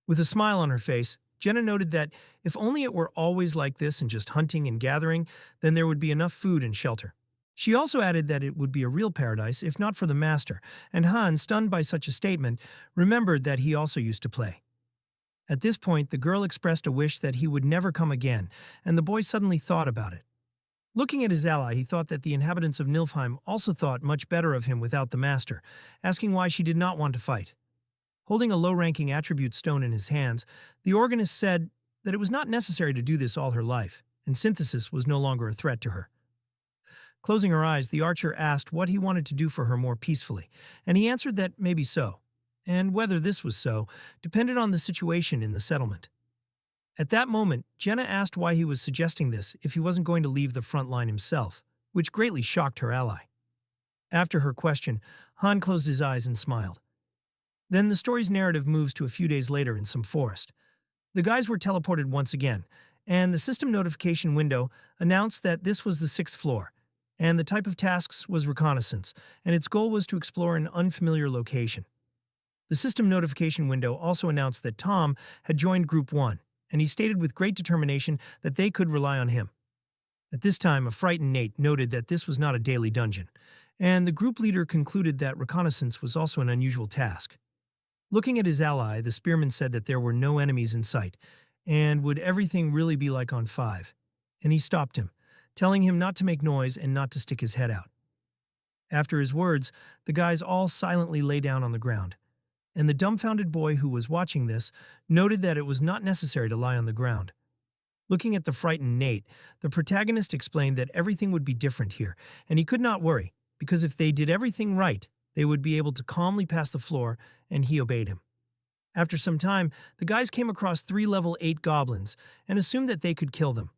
With a smile on her face, Jenna noted that if only it were always like this and just hunting and gathering, then there would be enough food and shelter. She also added that it would be a real paradise if not for the master, and Han, stunned by such a statement, remembered that he also used to play. At this point, the girl expressed a wish that he would never come again, and the boy suddenly thought about it. Looking at his ally, he thought that the inhabitants of Nilfheim also thought much better of him without the master, asking why she did not want to fight. Holding a low-ranking attribute stone in his hands, the organist said that it was not necessary to do this all her life, and synthesis was no longer a threat to her. Closing her eyes, the archer asked what he wanted to do for her more peacefully, and he answered that maybe so, and whether this was so depended on the situation in the settlement. At that moment, Jenna asked why he was suggesting this if he wasn't going to leave the front line himself, which greatly shocked her ally. After her question, Han closed his eyes and smiled. Then the story's narrative moves to a few days later in some forest. The guys were teleported once again, and the system notification window announced that this was the 6th floor, and the type of tasks was reconnaissance, and its goal was to explore an unfamiliar location. The system notification window also announced that Tom had joined Group 1, and he stated with great determination that they could rely on him. At this time, a frightened Nate noted that this was not a daily dungeon, and the group leader concluded that reconnaissance was also an unusual task. Looking at his ally, the spearman said that there were no enemies in sight, and would everything really be like on 5? And he stopped him, telling him not to make noise and not to stick his head out. After his words, the guys all silently lay down on the ground, and the dumbfounded boy who was watching this noted that it was not necessary to lie on the ground. Looking at the frightened Nate, the protagonist explained that everything would be different here, and he could not worry, because if they did everything right, they would be able to calmly pass the floor, and he obeyed him. After some time, the guys came across 3 level 8 goblins and assumed that they could kill them.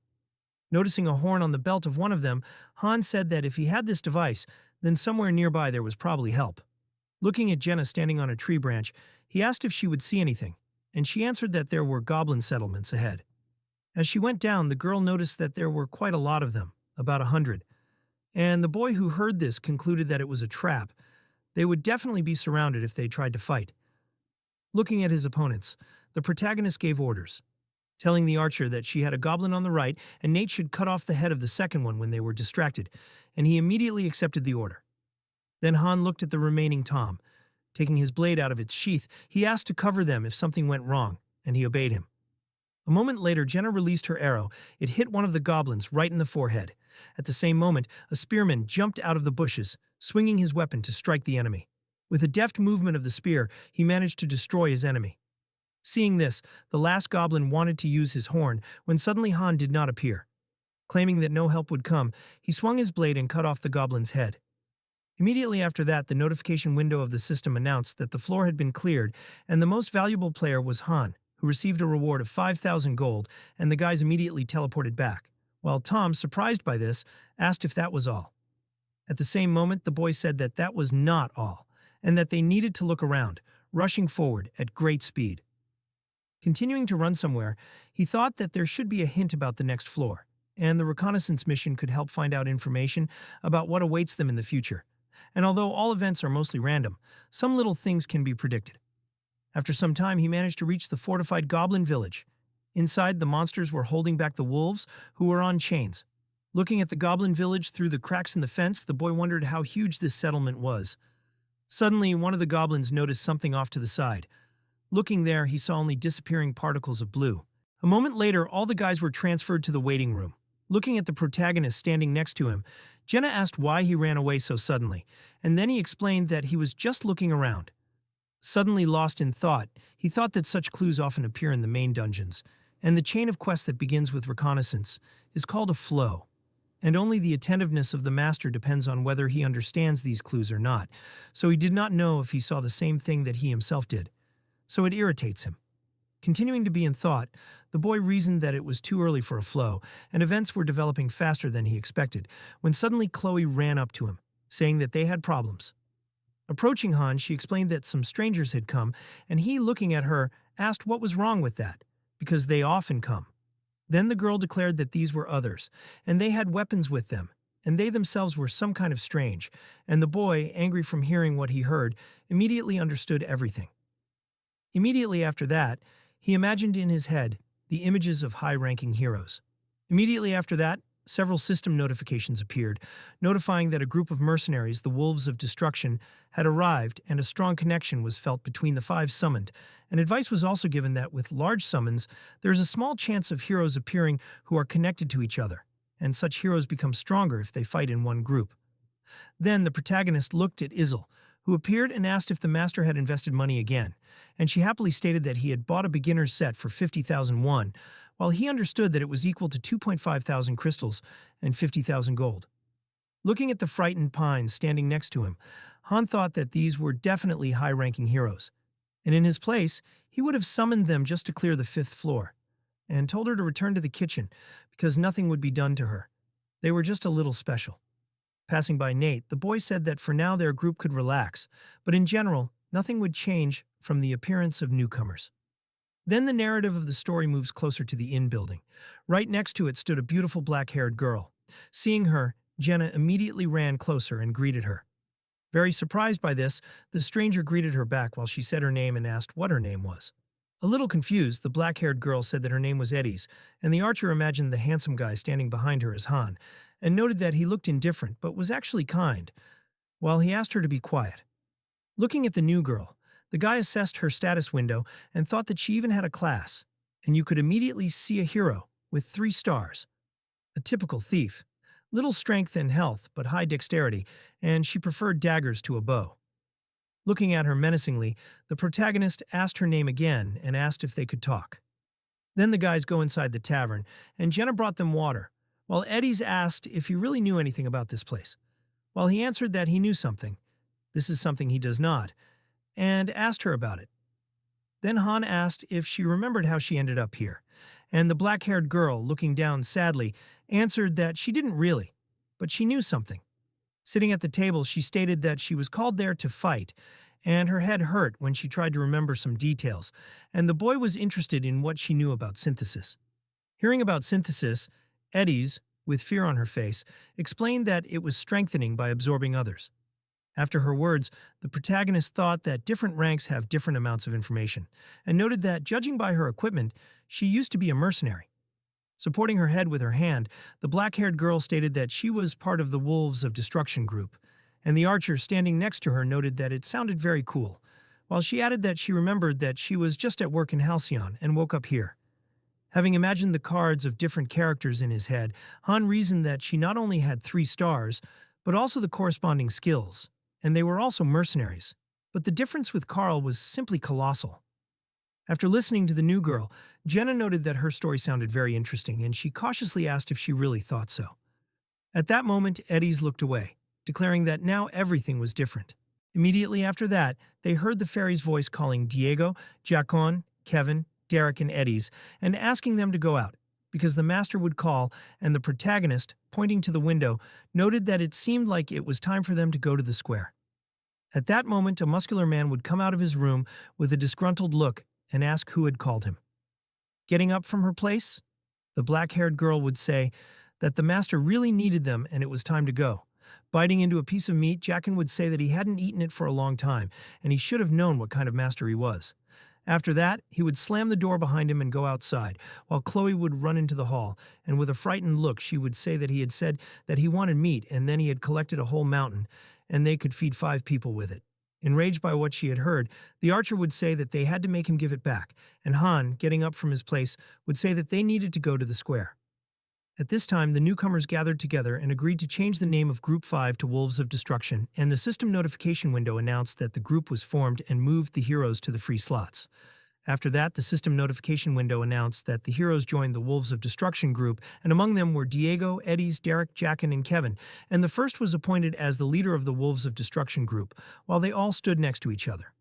Noticing a horn on the belt of one of them, Han said that if he had this device, then somewhere nearby there was probably help. Looking at Jenna standing on a tree branch, he asked if she would see anything, and she answered that there were goblin settlements ahead. As she went down, the girl noticed that there were quite a lot of them, about 100, and the boy who heard this concluded that it was a trap. They would definitely be surrounded if they tried to fight. Looking at his opponents, the protagonist gave orders, telling the archer that she had a goblin on the right and Nate should cut off the head of the second one when they were distracted, and he immediately accepted the order. Then Han looked at the remaining Tom. Taking his blade out of its sheath, he asked to cover them if something went wrong, and he obeyed him. A moment later, Jenna released her arrow. It hit one of the goblins right in the forehead. At the same moment, a spearman jumped out of the bushes, swinging his weapon to strike the enemy. With a deft movement of the spear, he managed to destroy his enemy. Seeing this, the last goblin wanted to use his horn when suddenly Han did not appear. Claiming that no help would come, he swung his blade and cut off the goblin's head. Immediately after that, the notification window of the system announced that the floor had been cleared, and the most valuable player was Han, who received a reward of 5,000 gold, and the guys immediately teleported back, while Tom, surprised by this, asked if that was all. At the same moment, the boy said that that was not all, and that they needed to look around, rushing forward at great speed. Continuing to run somewhere, he thought that there should be a hint about the next floor, and the reconnaissance mission could help find out information about what awaits them in the future. And although all events are mostly random, some little things can be predicted. After some time, he managed to reach the fortified goblin village. Inside, the monsters were holding back the wolves, who were on chains. Looking at the goblin village through the cracks in the fence, the boy wondered how huge this settlement was. Suddenly, one of the goblins noticed something off to the side. Looking there, he saw only disappearing particles of blue. A moment later, all the guys were transferred to the waiting room. Looking at the protagonist standing next to him, Jenna asked why he ran away so suddenly, and then he explained that he was just looking around. Suddenly lost in thought, he thought that such clues often appear in the main dungeons, and the chain of quests that begins with reconnaissance is called a flow. And only the attentiveness of the master depends on whether he understands these clues or not, so he did not know if he saw the same thing that he himself did. So it irritates him. Continuing to be in thought, the boy reasoned that it was too early for a flow, and events were developing faster than he expected, when suddenly Chloe ran up to him, saying that they had problems. Approaching Han, she explained that some strangers had come, and he, looking at her, asked what was wrong with that, because they often come. Then the girl declared that these were others, and they had weapons with them, and they themselves were some kind of strange, and the boy, angry from hearing what he heard, immediately understood everything. Immediately after that, he imagined in his head the images of high-ranking heroes. Immediately after that, several system notifications appeared, notifying that a group of mercenaries, the Wolves of Destruction, had arrived and a strong connection was felt between the five summoned. And advice was also given that with large summons, there is a small chance of heroes appearing who are connected to each other, and such heroes become stronger if they fight in one group. Then the protagonist looked at Izel, who appeared and asked if the master had invested money again, and she happily stated that he had bought a beginner's set for 50,000 won, while he understood that it was equal to 2.5 thousand crystals and 50,000 gold. Looking at the frightened pines standing next to him, Han thought that these were definitely high-ranking heroes, and in his place, he would have summoned them just to clear the fifth floor, and told her to return to the kitchen because nothing would be done to her. They were just a little special. Passing by Nate, the boy said that for now their group could relax, but in general, nothing would change from the appearance of newcomers. Then the narrative of the story moves closer to the inn building. Right next to it stood a beautiful black-haired girl. Seeing her, Jenna immediately ran closer and greeted her. Very surprised by this, the stranger greeted her back while she said her name and asked what her name was. A little confused, the black-haired girl said that her name was Eddies, and the archer imagined the handsome guy standing behind her as Han, and noted that he looked indifferent but was actually kind, while he asked her to be quiet. Looking at the new girl, the guy assessed her status window and thought that she even had a class, and you could immediately see a hero with 3 stars. A typical thief. Little strength and health, but high dexterity, and she preferred daggers to a bow. Looking at her menacingly, the protagonist asked her name again and asked if they could talk. Then the guys go inside the tavern, and Jenna brought them water, while Eddie's asked if he really knew anything about this place. While he answered that he knew something, this is something he does not, and asked her about it. Then Han asked if she remembered how she ended up here, and the black-haired girl, looking down sadly, answered that she didn't really, but she knew something. Sitting at the table, she stated that she was called there to fight, and her head hurt when she tried to remember some details, and the boy was interested in what she knew about synthesis. Hearing about synthesis, Eddie's, with fear on her face, explained that it was strengthening by absorbing others. After her words, the protagonist thought that different ranks have different amounts of information, and noted that, judging by her equipment, she used to be a mercenary. Supporting her head with her hand, the black-haired girl stated that she was part of the Wolves of Destruction group, and the archer standing next to her noted that it sounded very cool, while she added that she remembered that she was just at work in Halcyon and woke up here. Having imagined the cards of different characters in his head, Han reasoned that she not only had 3 stars, but also the corresponding skills, and they were also mercenaries. But the difference with Carl was simply colossal. After listening to the new girl, Jenna noted that her story sounded very interesting, and she cautiously asked if she really thought so. At that moment, Eddie's looked away, declaring that now everything was different. Immediately after that, they heard the fairy's voice calling Diego, Jacon, Kevin, Derek, and Eddie's, and asking them to go out, because the master would call, and the protagonist, pointing to the window, noted that it seemed like it was time for them to go to the square. At that moment, a muscular man would come out of his room with a disgruntled look and ask who had called him. Getting up from her place, the black-haired girl would say that the master really needed them and it was time to go. Biting into a piece of meat, Jackin would say that he hadn't eaten it for a long time, and he should have known what kind of master he was. After that, he would slam the door behind him and go outside, while Chloe would run into the hall, and with a frightened look she would say that he had said that he wanted meat and then he had collected a whole mountain, and they could feed 5 people with it. Enraged by what she had heard, the archer would say that they had to make him give it back, and Han, getting up from his place, would say that they needed to go to the square. At this time, the newcomers gathered together and agreed to change the name of Group 5 to Wolves of Destruction, and the system notification window announced that the group was formed and moved the heroes to the free slots. After that, the system notification window announced that the heroes joined the Wolves of Destruction group, and among them were Diego, Eddie's, Derek, Jackin, and Kevin, and the first was appointed as the leader of the Wolves of Destruction group, while they all stood next to each other.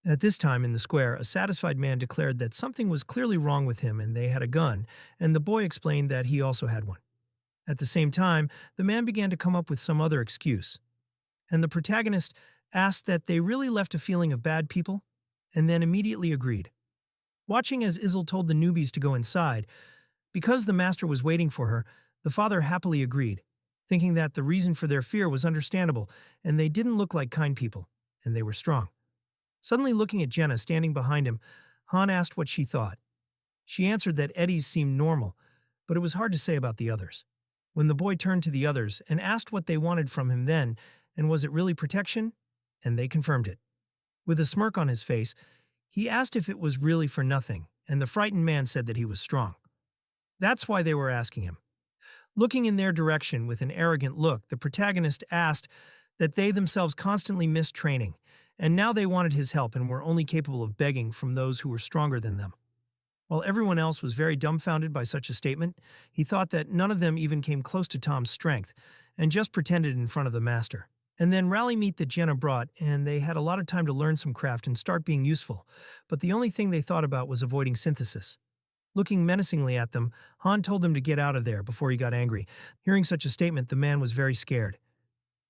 At this time in the square, a satisfied man declared that something was clearly wrong with him and they had a gun, and the boy explained that he also had one. At the same time, the man began to come up with some other excuse, and the protagonist asked that they really left a feeling of bad people, and then immediately agreed. Watching as Izel told the newbies to go inside, because the master was waiting for her, the father happily agreed, thinking that the reason for their fear was understandable, and they didn't look like kind people, and they were strong. Suddenly looking at Jenna standing behind him, Han asked what she thought. She answered that Eddie's seemed normal, but it was hard to say about the others. When the boy turned to the others and asked what they wanted from him then, and was it really protection? And they confirmed it. With a smirk on his face, he asked if it was really for nothing, and the frightened man said that he was strong. That's why they were asking him. Looking in their direction with an arrogant look, the protagonist asked that they themselves constantly missed training, and now they wanted his help and were only capable of begging from those who were stronger than them. While everyone else was very dumbfounded by such a statement, he thought that none of them even came close to Tom's strength, and just pretended in front of the master. And then rally meet that Jenna brought, and they had a lot of time to learn some craft and start being useful, but the only thing they thought about was avoiding synthesis. Looking menacingly at them, Han told them to get out of there before he got angry. Hearing such a statement, the man was very scared.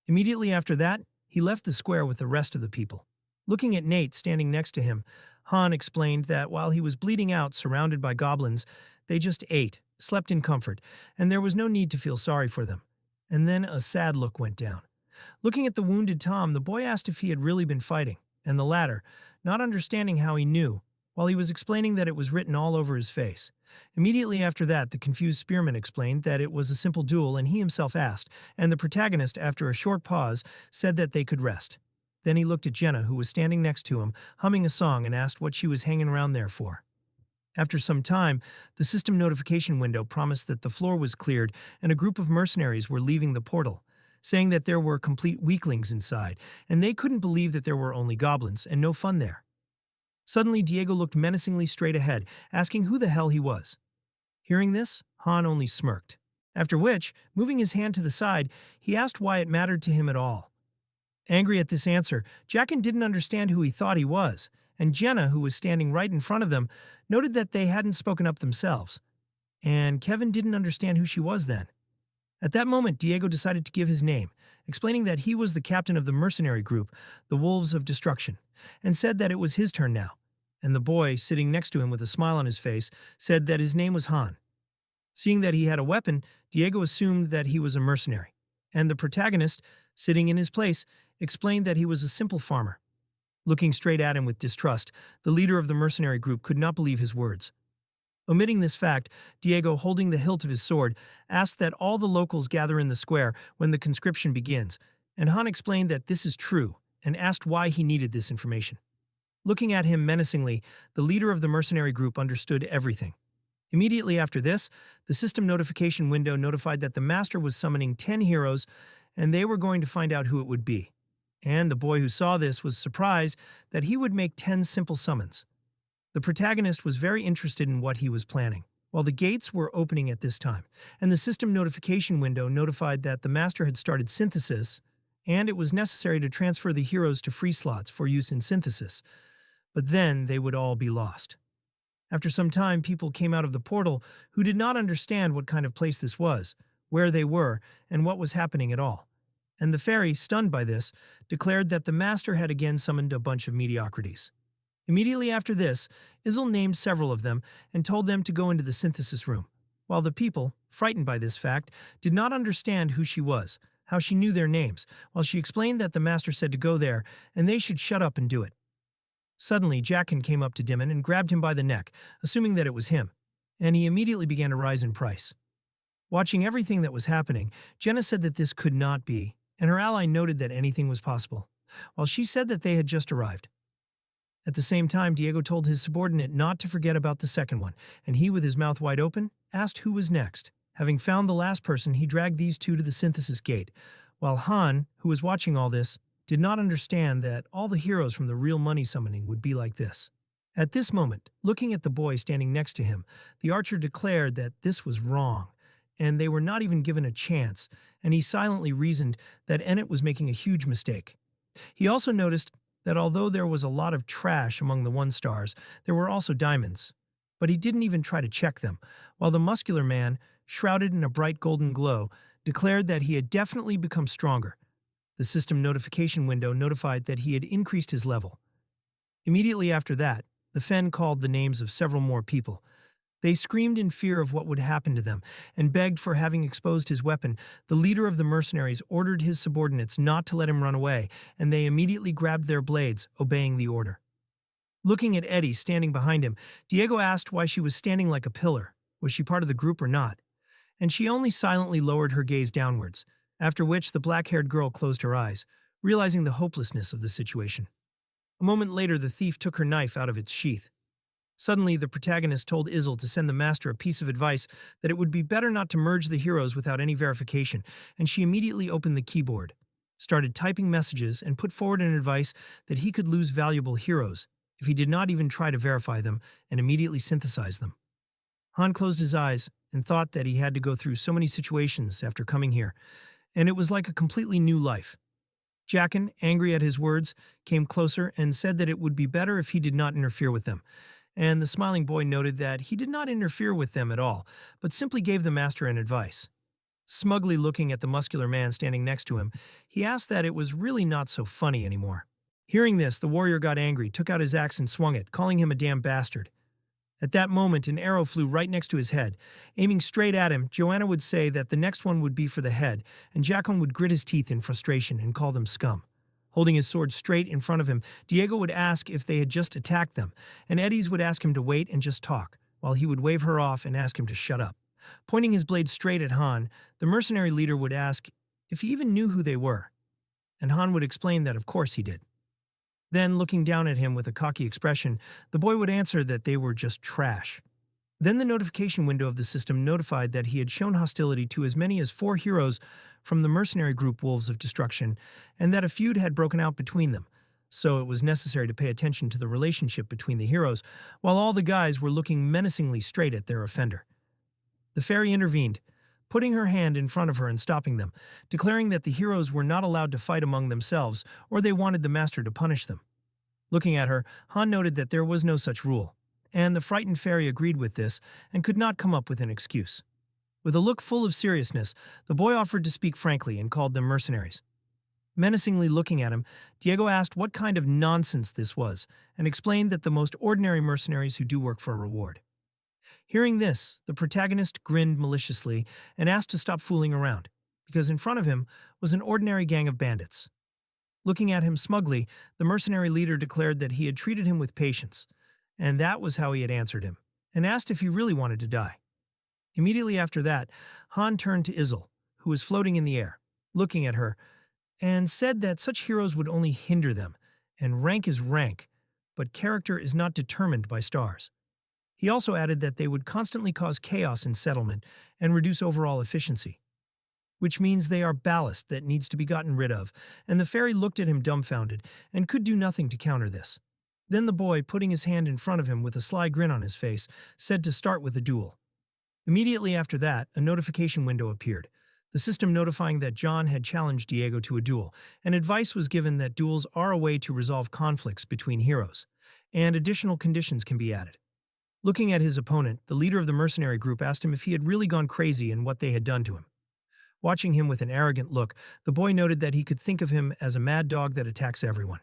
Immediately after that, he left the square with the rest of the people. Looking at Nate standing next to him, Han explained that while he was bleeding out surrounded by goblins, they just ate, slept in comfort, and there was no need to feel sorry for them. And then a sad look went down. Looking at the wounded Tom, the boy asked if he had really been fighting, and the latter, not understanding how he knew, while he was explaining that it was written all over his face. Immediately after that, the confused spearman explained that it was a simple duel and he himself asked, and the protagonist, after a short pause, said that they could rest. Then he looked at Jenna, who was standing next to him, humming a song, and asked what she was hanging around there for. After some time, the system notification window promised that the floor was cleared and a group of mercenaries were leaving the portal, saying that there were complete weaklings inside, and they couldn't believe that there were only goblins and no fun there. Suddenly, Diego looked menacingly straight ahead, asking who the hell he was. Hearing this, Han only smirked. After which, moving his hand to the side, he asked why it mattered to him at all. Angry at this answer, Jaqen didn't understand who he thought he was, and Jenna, who was standing right in front of them, noted that they hadn't spoken up themselves. And Kevin didn't understand who she was then. At that moment, Diego decided to give his name, explaining that he was the captain of the mercenary group, the Wolves of Destruction, and said that it was his turn now. And the boy, sitting next to him with a smile on his face, said that his name was Han. Seeing that he had a weapon, Diego assumed that he was a mercenary, and the protagonist, sitting in his place, explained that he was a simple farmer. Looking straight at him with distrust, the leader of the mercenary group could not believe his words. Omitting this fact, Diego, holding the hilt of his sword, asked that all the locals gather in the square when the conscription begins, and Han explained that this is true and asked why he needed this information. Looking at him menacingly, the leader of the mercenary group understood everything. Immediately after this, the system notification window notified that the master was summoning 10 heroes, and they were going to find out who it would be. And the boy who saw this was surprised that he would make 10 simple summons. The protagonist was very interested in what he was planning, while the gates were opening at this time, and the system notification window notified that the master had started synthesis, and it was necessary to transfer the heroes to free slots for use in synthesis, but then they would all be lost. After some time, people came out of the portal who did not understand what kind of place this was, where they were, and what was happening at all. And the fairy, stunned by this, declared that the master had again summoned a bunch of mediocrities. Immediately after this, Izel named several of them and told them to go into the synthesis room, while the people, frightened by this fact, did not understand who she was, how she knew their names, while she explained that the master said to go there and they should shut up and do it. Suddenly, Jaqen came up to Dimon and grabbed him by the neck, assuming that it was him, and he immediately began to rise in price. Watching everything that was happening, Jenna said that this could not be, and her ally noted that anything was possible, while she said that they had just arrived. At the same time, Diego told his subordinate not to forget about the second one, and he, with his mouth wide open, asked who was next. Having found the last person, he dragged these two to the synthesis gate, while Han, who was watching all this, did not understand that all the heroes from the real money summoning would be like this. At this moment, looking at the boy standing next to him, the archer declared that this was wrong, and they were not even given a chance, and he silently reasoned that Ennet was making a huge mistake. He also noticed that although there was a lot of trash among the one-stars, there were also diamonds. But he didn't even try to check them, while the muscular man, shrouded in a bright golden glow, declared that he had definitely become stronger. The system notification window notified that he had increased his level. Immediately after that, the Fen called the names of several more people. They screamed in fear of what would happen to them and begged for having exposed his weapon. The leader of the mercenaries ordered his subordinates not to let him run away, and they immediately grabbed their blades, obeying the order. Looking at Eddie standing behind him, Diego asked why she was standing like a pillar. Was she part of the group or not? And she only silently lowered her gaze downwards, after which the black-haired girl closed her eyes, realizing the hopelessness of the situation. A moment later, the thief took her knife out of its sheath. Suddenly, the protagonist told Izel to send the master a piece of advice that it would be better not to merge the heroes without any verification, and she immediately opened the keyboard, started typing messages, and put forward an advice that he could lose valuable heroes if he did not even try to verify them and immediately synthesize them. Han closed his eyes and thought that he had to go through so many situations after coming here, and it was like a completely new life. Jaqen, angry at his words, came closer and said that it would be better if he did not interfere with them, and the smiling boy noted that he did not interfere with them at all, but simply gave the master an advice. Smugly looking at the muscular man standing next to him, he asked that it was really not so funny anymore. Hearing this, the warrior got angry, took out his axe and swung it, calling him a damn bastard. At that moment, an arrow flew right next to his head. Aiming straight at him, Joanna would say that the next one would be for the head, and Jaqen would grit his teeth in frustration and call them scum. Holding his sword straight in front of him, Diego would ask if they had just attacked them, and Eddie's would ask him to wait and just talk, while he would wave her off and ask him to shut up. Pointing his blade straight at Han, the mercenary leader would ask if he even knew who they were, and Han would explain that of course he did. Then, looking down at him with a cocky expression, the boy would answer that they were just trash. Then the notification window of the system notified that he had shown hostility to as many as 4 heroes from the mercenary group Wolves of Destruction, and that a feud had broken out between them, so it was necessary to pay attention to the relationship between the heroes, while all the guys were looking menacingly straight at their offender. The fairy intervened, putting her hand in front of her and stopping them, declaring that the heroes were not allowed to fight among themselves, or they wanted the master to punish them. Looking at her, Han noted that there was no such rule, and the frightened fairy agreed with this and could not come up with an excuse. With a look full of seriousness, the boy offered to speak frankly and called them mercenaries. Menacingly looking at him, Diego asked what kind of nonsense this was, and explained that the most ordinary mercenaries who do work for a reward. Hearing this, the protagonist grinned maliciously and asked to stop fooling around, because in front of him was an ordinary gang of bandits. Looking at him smugly, the mercenary leader declared that he had treated him with patience, and that was how he had answered him, and asked if he really wanted to die. Immediately after that, Han turned to Izel, who was floating in the air, looking at her, and said that such heroes would only hinder them, and rank is rank, but character is not determined by stars. He also added that they would constantly cause chaos in settlement and reduce overall efficiency, which means they are ballast that needs to be gotten rid of, and the fairy looked at him dumbfounded and could do nothing to counter this. Then the boy, putting his hand in front of him with a sly grin on his face, said to start with a duel. Immediately after that, a notification window appeared, the system notifying that John had challenged Diego to a duel, and advice was given that duels are a way to resolve conflicts between heroes, and additional conditions can be added. Looking at his opponent, the leader of the mercenary group asked him if he had really gone crazy and what they had done to him. Watching him with an arrogant look, the boy noted that he could think of him as a mad dog that attacks everyone.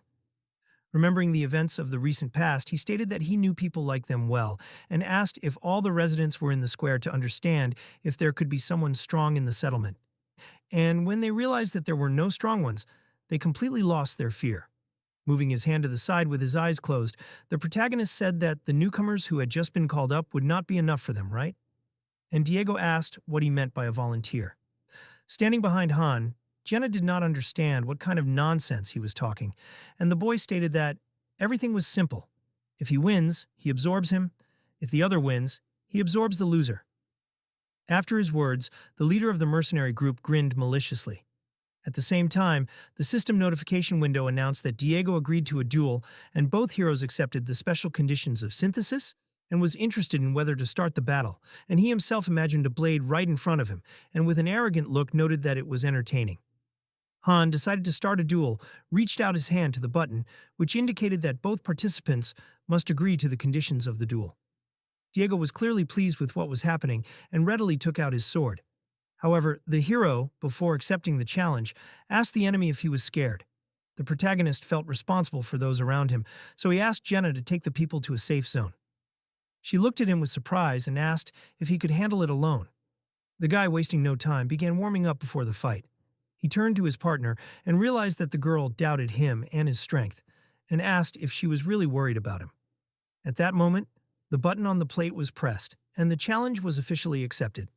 Remembering the events of the recent past, he stated that he knew people like them well and asked if all the residents were in the square to understand if there could be someone strong in the settlement. And when they realized that there were no strong ones, they completely lost their fear. Moving his hand to the side with his eyes closed, the protagonist said that the newcomers who had just been called up would not be enough for them, right? And Diego asked what he meant by a volunteer. Standing behind Han, Jenna did not understand what kind of nonsense he was talking, and the boy stated that everything was simple. If he wins, he absorbs him. If the other wins, he absorbs the loser. After his words, the leader of the mercenary group grinned maliciously. At the same time, the system notification window announced that Diego agreed to a duel, and both heroes accepted the special conditions of synthesis and was interested in whether to start the battle, and he himself imagined a blade right in front of him, and with an arrogant look noted that it was entertaining. Han decided to start a duel, reached out his hand to the button, which indicated that both participants must agree to the conditions of the duel. Diego was clearly pleased with what was happening and readily took out his sword. However, the hero, before accepting the challenge, asked the enemy if he was scared. The protagonist felt responsible for those around him, so he asked Jenna to take the people to a safe zone. She looked at him with surprise and asked if he could handle it alone. The guy, wasting no time, began warming up before the fight. He turned to his partner and realized that the girl doubted him and his strength, and asked if she was really worried about him. At that moment, the button on the plate was pressed, and the challenge was officially accepted.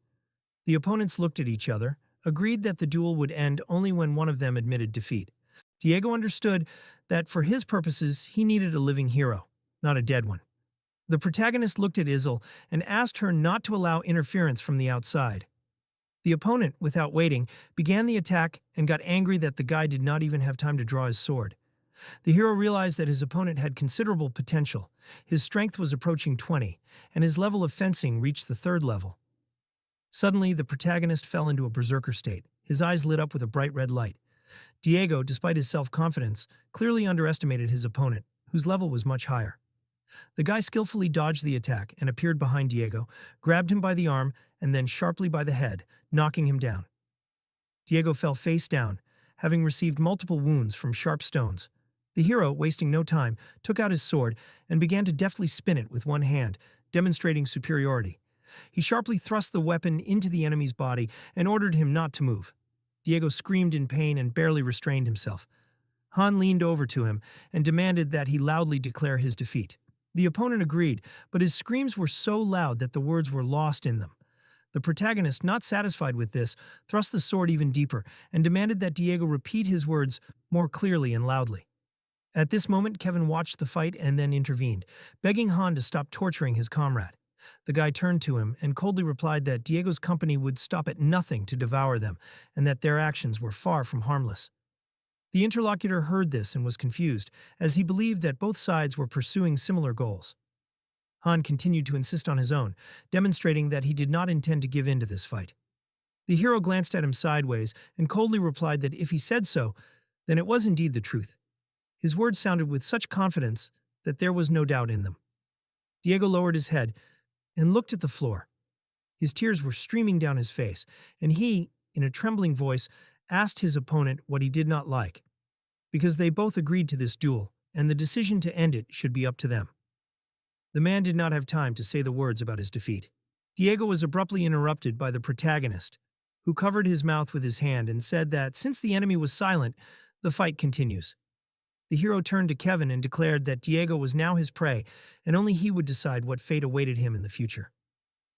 The opponents looked at each other, agreed that the duel would end only when one of them admitted defeat. Diego understood that for his purposes he needed a living hero, not a dead one. The protagonist looked at Isil and asked her not to allow interference from the outside. The opponent, without waiting, began the attack and got angry that the guy did not even have time to draw his sword. The hero realized that his opponent had considerable potential. His strength was approaching 20, and his level of fencing reached the 3rd level. Suddenly, the protagonist fell into a berserker state. His eyes lit up with a bright red light. Diego, despite his self-confidence, clearly underestimated his opponent, whose level was much higher. The guy skillfully dodged the attack and appeared behind Diego, grabbed him by the arm, and then sharply by the head, knocking him down. Diego fell face down, having received multiple wounds from sharp stones. The hero, wasting no time, took out his sword and began to deftly spin it with one hand, demonstrating superiority. He sharply thrust the weapon into the enemy's body and ordered him not to move. Diego screamed in pain and barely restrained himself. Han leaned over to him and demanded that he loudly declare his defeat. The opponent agreed, but his screams were so loud that the words were lost in them. The protagonist, not satisfied with this, thrust the sword even deeper and demanded that Diego repeat his words more clearly and loudly. At this moment, Kevin watched the fight and then intervened, begging Han to stop torturing his comrade. The guy turned to him and coldly replied that Diego's company would stop at nothing to devour them, and that their actions were far from harmless. The interlocutor heard this and was confused, as he believed that both sides were pursuing similar goals. Han continued to insist on his own, demonstrating that he did not intend to give in to this fight. The hero glanced at him sideways and coldly replied that if he said so, then it was indeed the truth. His words sounded with such confidence that there was no doubt in them. Diego lowered his head and looked at the floor. His tears were streaming down his face, and he, in a trembling voice, asked his opponent what he did not like, because they both agreed to this duel, and the decision to end it should be up to them. The man did not have time to say the words about his defeat. Diego was abruptly interrupted by the protagonist, who covered his mouth with his hand and said that since the enemy was silent, the fight continues. The hero turned to Kevin and declared that Diego was now his prey, and only he would decide what fate awaited him in the future.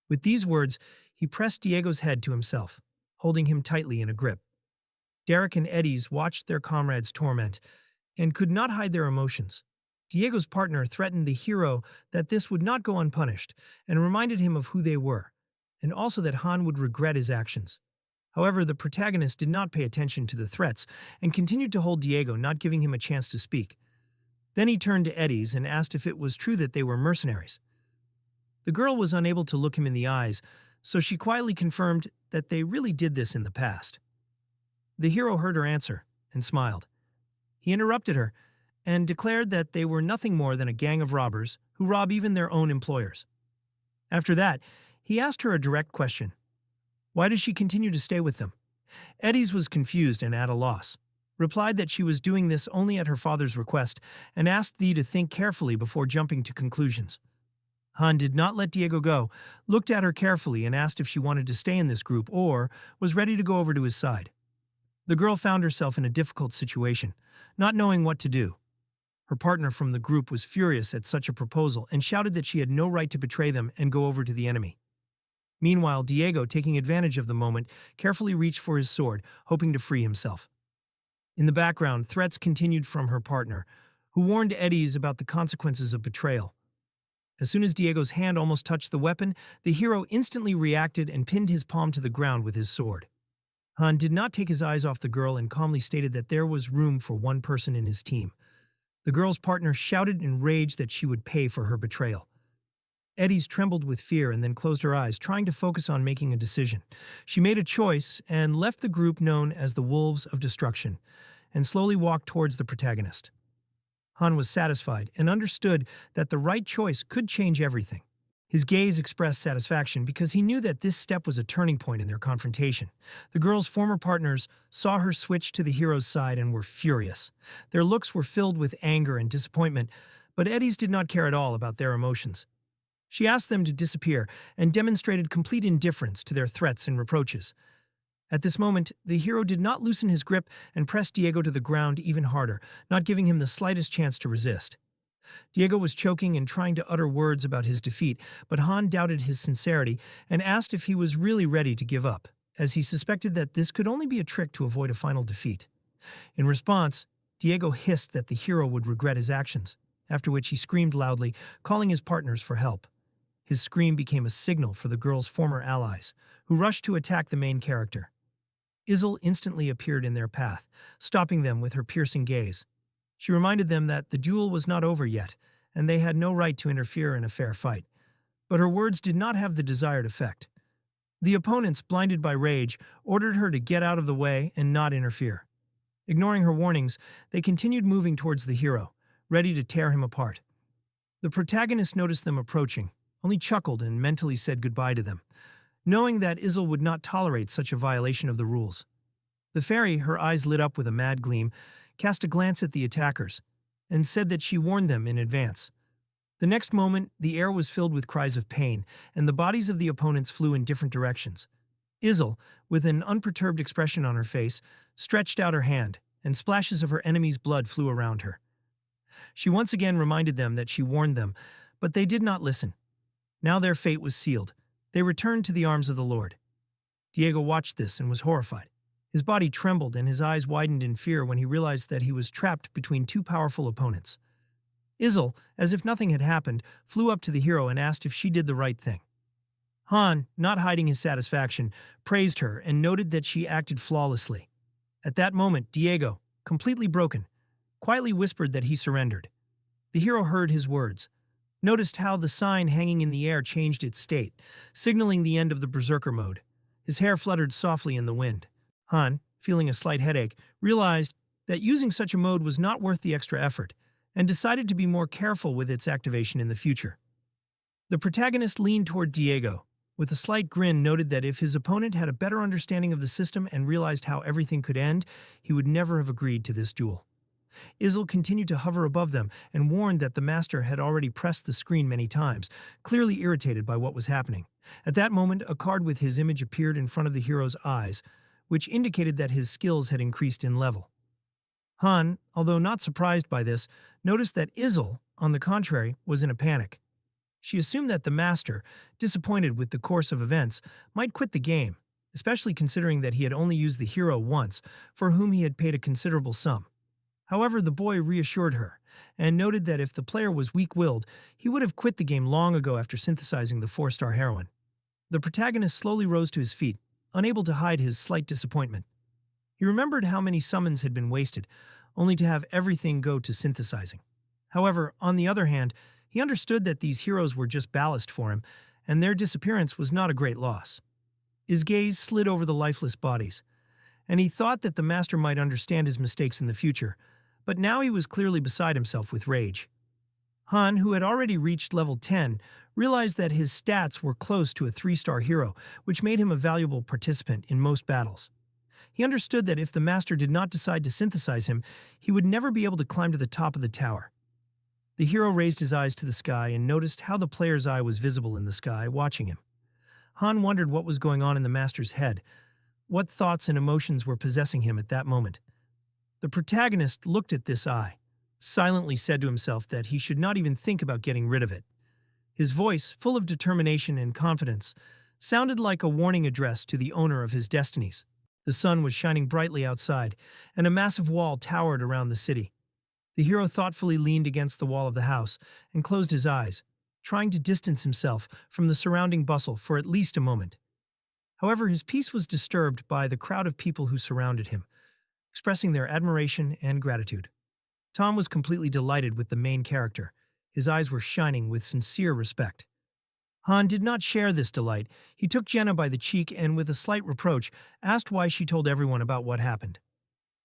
With these words, he pressed Diego's head to himself, holding him tightly in a grip. Derek and Eddie's watched their comrades' torment and could not hide their emotions. Diego's partner threatened the hero that this would not go unpunished and reminded him of who they were, and also that Han would regret his actions. However, the protagonist did not pay attention to the threats and continued to hold Diego, not giving him a chance to speak. Then he turned to Eddie's and asked if it was true that they were mercenaries. The girl was unable to look him in the eyes, so she quietly confirmed that they really did this in the past. The hero heard her answer and smiled. He interrupted her and declared that they were nothing more than a gang of robbers who rob even their own employers. After that, he asked her a direct question. Why does she continue to stay with them? Eddie's was confused and at a loss, replied that she was doing this only at her father's request, and asked Thee to think carefully before jumping to conclusions. Han did not let Diego go, looked at her carefully and asked if she wanted to stay in this group or was ready to go over to his side. The girl found herself in a difficult situation, not knowing what to do. Her partner from the group was furious at such a proposal and shouted that she had no right to betray them and go over to the enemy. Meanwhile, Diego, taking advantage of the moment, carefully reached for his sword, hoping to free himself. In the background, threats continued from her partner, who warned Eddie's about the consequences of betrayal. As soon as Diego's hand almost touched the weapon, the hero instantly reacted and pinned his palm to the ground with his sword. Han did not take his eyes off the girl and calmly stated that there was room for one person in his team. The girl's partner shouted in rage that she would pay for her betrayal. Eddie's trembled with fear and then closed her eyes, trying to focus on making a decision. She made a choice and left the group known as the Wolves of Destruction, and slowly walked towards the protagonist. Han was satisfied and understood that the right choice could change everything. His gaze expressed satisfaction because he knew that this step was a turning point in their confrontation. The girl's former partners saw her switch to the hero's side and were furious. Their looks were filled with anger and disappointment, but Eddie's did not care at all about their emotions. She asked them to disappear and demonstrated complete indifference to their threats and reproaches. At this moment, the hero did not loosen his grip and pressed Diego to the ground even harder, not giving him the slightest chance to resist. Diego was choking and trying to utter words about his defeat, but Han doubted his sincerity and asked if he was really ready to give up, as he suspected that this could only be a trick to avoid a final defeat. In response, Diego hissed that the hero would regret his actions, after which he screamed loudly, calling his partners for help. His scream became a signal for the girl's former allies, who rushed to attack the main character. Izel instantly appeared in their path, stopping them with her piercing gaze. She reminded them that the duel was not over yet, and they had no right to interfere in a fair fight. But her words did not have the desired effect. The opponents, blinded by rage, ordered her to get out of the way and not interfere. Ignoring her warnings, they continued moving towards the hero, ready to tear him apart. The protagonist noticed them approaching, only chuckled and mentally said goodbye to them, knowing that Izel would not tolerate such a violation of the rules. The fairy, her eyes lit up with a mad gleam, cast a glance at the attackers, and said that she warned them in advance. The next moment, the air was filled with cries of pain, and the bodies of the opponents flew in different directions. Izel, with an unperturbed expression on her face, stretched out her hand, and splashes of her enemy's blood flew around her. She once again reminded them that she warned them, but they did not listen. Now their fate was sealed. They returned to the arms of the Lord. Diego watched this and was horrified. His body trembled and his eyes widened in fear when he realized that he was trapped between two powerful opponents. Izel, as if nothing had happened, flew up to the hero and asked if she did the right thing. Han, not hiding his satisfaction, praised her and noted that she acted flawlessly. At that moment, Diego, completely broken, quietly whispered that he surrendered. The hero heard his words, noticed how the sign hanging in the air changed its state, signaling the end of the berserker mode. His hair fluttered softly in the wind. Han, feeling a slight headache, realized that using such a mode was not worth the extra effort, and decided to be more careful with its activation in the future. The protagonist leaned toward Diego, with a slight grin noted that if his opponent had a better understanding of the system and realized how everything could end, he would never have agreed to this duel. Izel continued to hover above them and warned that the master had already pressed the screen many times, clearly irritated by what was happening. At that moment, a card with his image appeared in front of the hero's eyes, which indicated that his skills had increased in level. Han, although not surprised by this, noticed that Izel, on the contrary, was in a panic. She assumed that the master, disappointed with the course of events, might quit the game, especially considering that he had only used the hero once, for whom he had paid a considerable sum. However, the boy reassured her, and noted that if the player was weak-willed, he would have quit the game long ago after synthesizing the 4-star heroine. The protagonist slowly rose to his feet, unable to hide his slight disappointment. He remembered how many summons had been wasted, only to have everything go to synthesizing. However, on the other hand, he understood that these heroes were just ballast for him, and their disappearance was not a great loss. His gaze slid over the lifeless bodies, and he thought that the master might understand his mistakes in the future, but now he was clearly beside himself with rage. Han, who had already reached level 10, realized that his stats were close to a 3-star hero, which made him a valuable participant in most battles. He understood that if the master did not decide to synthesize him, he would never be able to climb to the top of the tower. The hero raised his eyes to the sky and noticed how the player's eye was visible in the sky, watching him. Han wondered what was going on in the master's head, what thoughts and emotions were possessing him at that moment. The protagonist looked at this eye, silently said to himself that he should not even think about getting rid of it. His voice, full of determination and confidence, sounded like a warning address to the owner of his destinies. The sun was shining brightly outside, and a massive wall towered around the city. The hero thoughtfully leaned against the wall of the house and closed his eyes, trying to distance himself from the surrounding bustle for at least a moment. However, his peace was disturbed by the crowd of people who surrounded him, expressing their admiration and gratitude. Tom was completely delighted with the main character. His eyes were shining with sincere respect. Han did not share this delight. He took Jenna by the cheek and, with a slight reproach, asked why she told everyone about what happened.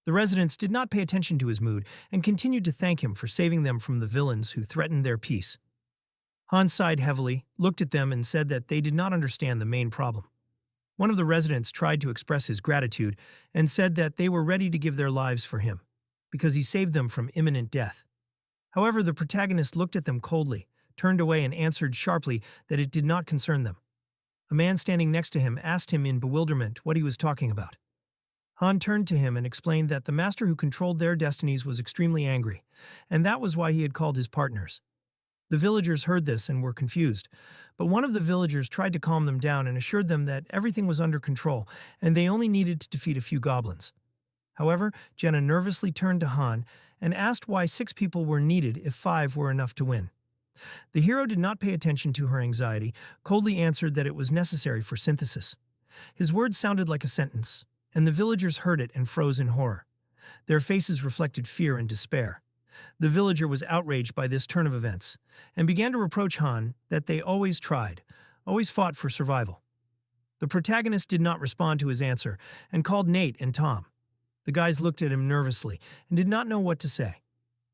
The residents did not pay attention to his mood and continued to thank him for saving them from the villains who threatened their peace. Han sighed heavily, looked at them, and said that they did not understand the main problem. One of the residents tried to express his gratitude and said that they were ready to give their lives for him, because he saved them from imminent death. However, the protagonist looked at them coldly, turned away and answered sharply that it did not concern them. A man standing next to him asked him in bewilderment what he was talking about. Han turned to him and explained that the master who controlled their destinies was extremely angry, and that was why he had called his partners. The villagers heard this and were confused, but one of the villagers tried to calm them down and assured them that everything was under control and they only needed to defeat a few goblins. However, Jenna nervously turned to Han and asked why 6 people were needed if 5 were enough to win. The hero did not pay attention to her anxiety, coldly answered that it was necessary for synthesis. His words sounded like a sentence, and the villagers heard it and froze in horror. Their faces reflected fear and despair. The villager was outraged by this turn of events, and began to reproach Han that they always tried, always fought for survival. The protagonist did not respond to his answer, and called Nate and Tom. The guys looked at him nervously, and did not know what to say.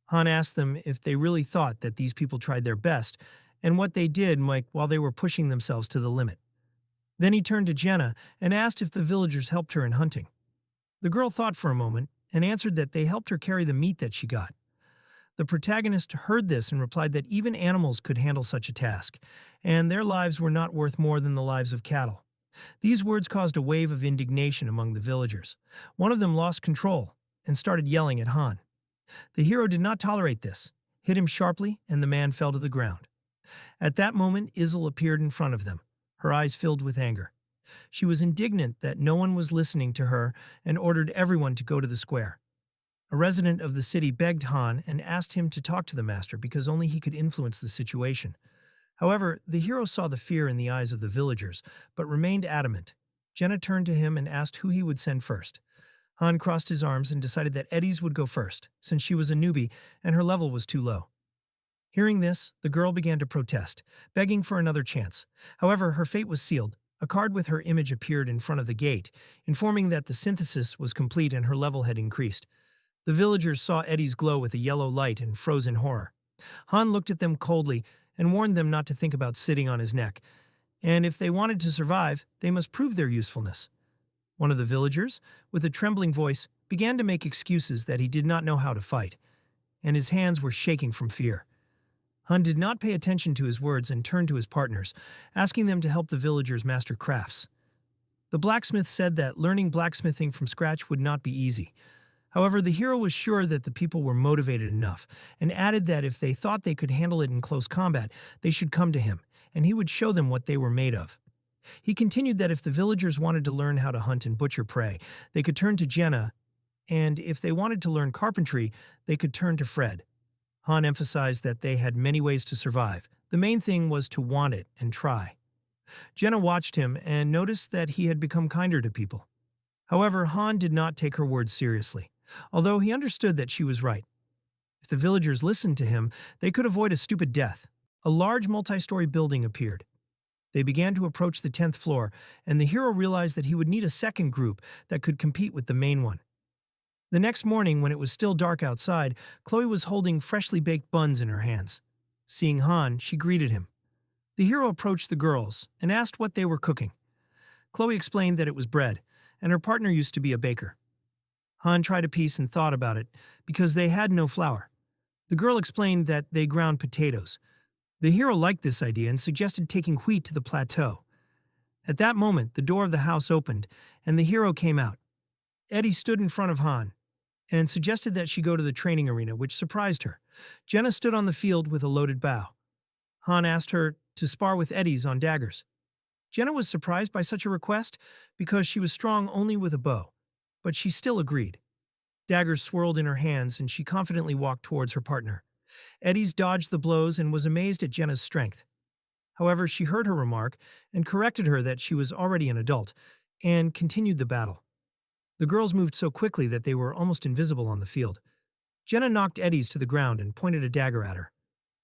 Han asked them if they really thought that these people tried their best, and what they did while they were pushing themselves to the limit. Then he turned to Jenna and asked if the villagers helped her in hunting. The girl thought for a moment, and answered that they helped her carry the meat that she got. The protagonist heard this and replied that even animals could handle such a task, and their lives were not worth more than the lives of cattle. These words caused a wave of indignation among the villagers. One of them lost control and started yelling at Han. The hero did not tolerate this, hit him sharply, and the man fell to the ground. At that moment, Izel appeared in front of them, her eyes filled with anger. She was indignant that no one was listening to her and ordered everyone to go to the square. A resident of the city begged Han and asked him to talk to the master because only he could influence the situation. However, the hero saw the fear in the eyes of the villagers, but remained adamant. Jenna turned to him and asked who he would send first. Han crossed his arms and decided that Eddie's would go first, since she was a newbie and her level was too low. Hearing this, the girl began to protest, begging for another chance. However, her fate was sealed. A card with her image appeared in front of the gate, informing that the synthesis was complete and her level had increased. The villagers saw Eddie's glow with a yellow light and froze in horror. Han looked at them coldly and warned them not to think about sitting on his neck, and if they wanted to survive, they must prove their usefulness. One of the villagers, with a trembling voice, began to make excuses that he did not know how to fight, and his hands were shaking from fear. Han did not pay attention to his words and turned to his partners, asking them to help the villagers master crafts. The blacksmith said that learning blacksmithing from scratch would not be easy. However, the hero was sure that the people were motivated enough, and added that if they thought they could handle it in close combat, they should come to him, and he would show them what they were made of. He continued that if the villagers wanted to learn how to hunt and butcher prey, they could turn to Jenna, and if they wanted to learn carpentry, they could turn to Fred. Han emphasized that they had many ways to survive. The main thing was to want it and try. Jenna watched him and noticed that he had become kinder to people. However, Han did not take her words seriously, although he understood that she was right. If the villagers listened to him, they could avoid a stupid death. A large multi-story building appeared. They began to approach the 10th floor, and the hero realized that he would need a second group that could compete with the main one. The next morning, when it was still dark outside, Chloe was holding freshly baked buns in her hands. Seeing Han, she greeted him. The hero approached the girls and asked what they were cooking. Chloe explained that it was bread, and her partner used to be a baker. Han tried a piece and thought about it, because they had no flour. The girl explained that they ground potatoes. The hero liked this idea and suggested taking wheat to the plateau. At that moment, the door of the house opened, and the hero came out. Eddie stood in front of Han and suggested that she go to the training arena, which surprised her. Jenna stood on the field with a loaded bow. Han asked her to spar with Eddie's on daggers. Jenna was surprised by such a request because she was strong only with a bow, but she still agreed. Daggers swirled in her hands, and she confidently walked towards her partner. Eddie's dodged the blows and was amazed at Jenna's strength. However, she heard her remark and corrected her that she was already an adult, and continued the battle. The girls moved so quickly that they were almost invisible on the field. Jenna knocked Eddie's to the ground and pointed a dagger at her.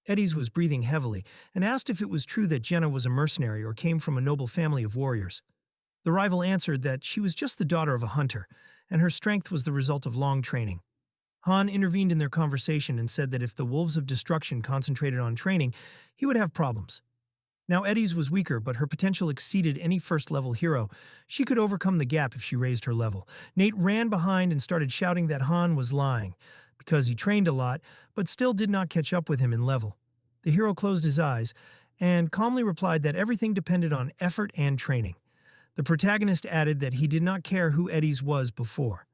Eddie's was breathing heavily and asked if it was true that Jenna was a mercenary or came from a noble family of warriors. The rival answered that she was just the daughter of a hunter, and her strength was the result of long training. Han intervened in their conversation and said that if the Wolves of Destruction concentrated on training, he would have problems. Now Eddie's was weaker, but her potential exceeded any first-level hero. She could overcome the gap if she raised her level. Nate ran behind and started shouting that Han was lying, because he trained a lot, but still did not catch up with him in level. The hero closed his eyes and calmly replied that everything depended on effort and training. The protagonist added that he did not care who Eddie's was before.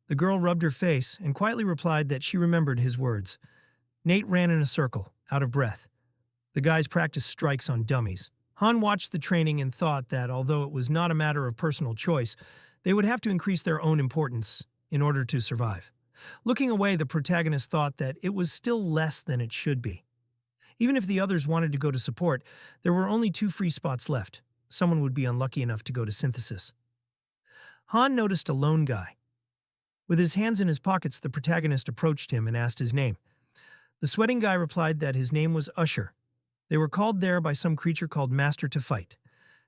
The girl rubbed her face and quietly replied that she remembered his words. Nate ran in a circle, out of breath. The guys practiced strikes on dummies. Han watched the training and thought that, although it was not a matter of personal choice, they would have to increase their own importance in order to survive. Looking away, the protagonist thought that it was still less than it should be. Even if the others wanted to go to support, there were only 2 free spots left. Someone would be unlucky enough to go to synthesis. Han noticed a lone guy. With his hands in his pockets, the protagonist approached him and asked his name. The sweating guy replied that his name was Usher. They were called there by some creature called Master to fight.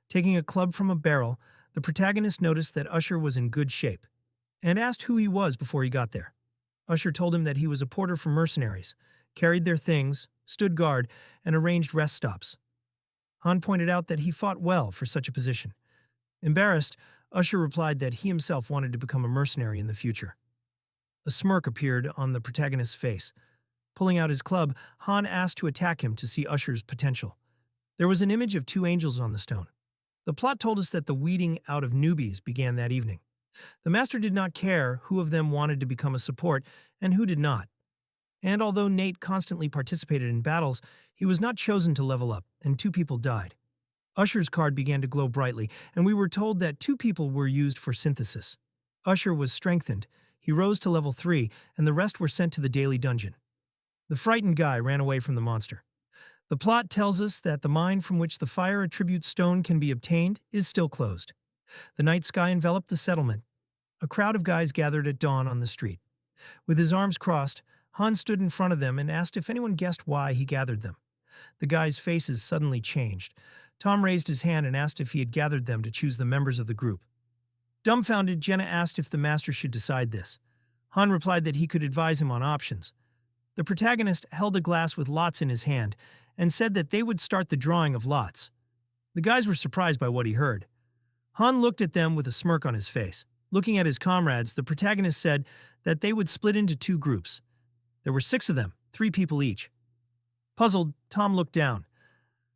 Taking a club from a barrel, the protagonist noticed that Usher was in good shape, and asked who he was before he got there. Usher told him that he was a porter for mercenaries, carried their things, stood guard, and arranged rest stops. Han pointed out that he fought well for such a position. Embarrassed, Usher replied that he himself wanted to become a mercenary in the future. A smirk appeared on the protagonist's face. Pulling out his club, Han asked to attack him to see Usher's potential. There was an image of 2 angels on the stone. The plot told us that the weeding out of newbies began that evening. The master did not care who of them wanted to become a support and who did not. And although Nate constantly participated in battles, he was not chosen to level up, and 2 people died. Usher's card began to glow brightly, and we were told that 2 people were used for synthesis. Usher was strengthened, he rose to level 3, and the rest were sent to the daily dungeon. The frightened guy ran away from the monster. The plot tells us that the mine from which the fire attribute stone can be obtained is still closed. The night sky enveloped the settlement. A crowd of guys gathered at dawn on the street. With his arms crossed, Han stood in front of them and asked if anyone guessed why he gathered them. The guys' faces suddenly changed. Tom raised his hand and asked if he had gathered them to choose the members of the group. Dumbfounded, Jenna asked if the master should decide this. Han replied that he could advise him on options. The protagonist held a glass with lots in his hand and said that they would start the drawing of lots. The guys were surprised by what he heard. Han looked at them with a smirk on his face. Looking at his comrades, the protagonist said that they would split into 2 groups. There were 6 of them, 3 people each. Puzzled, Tom looked down.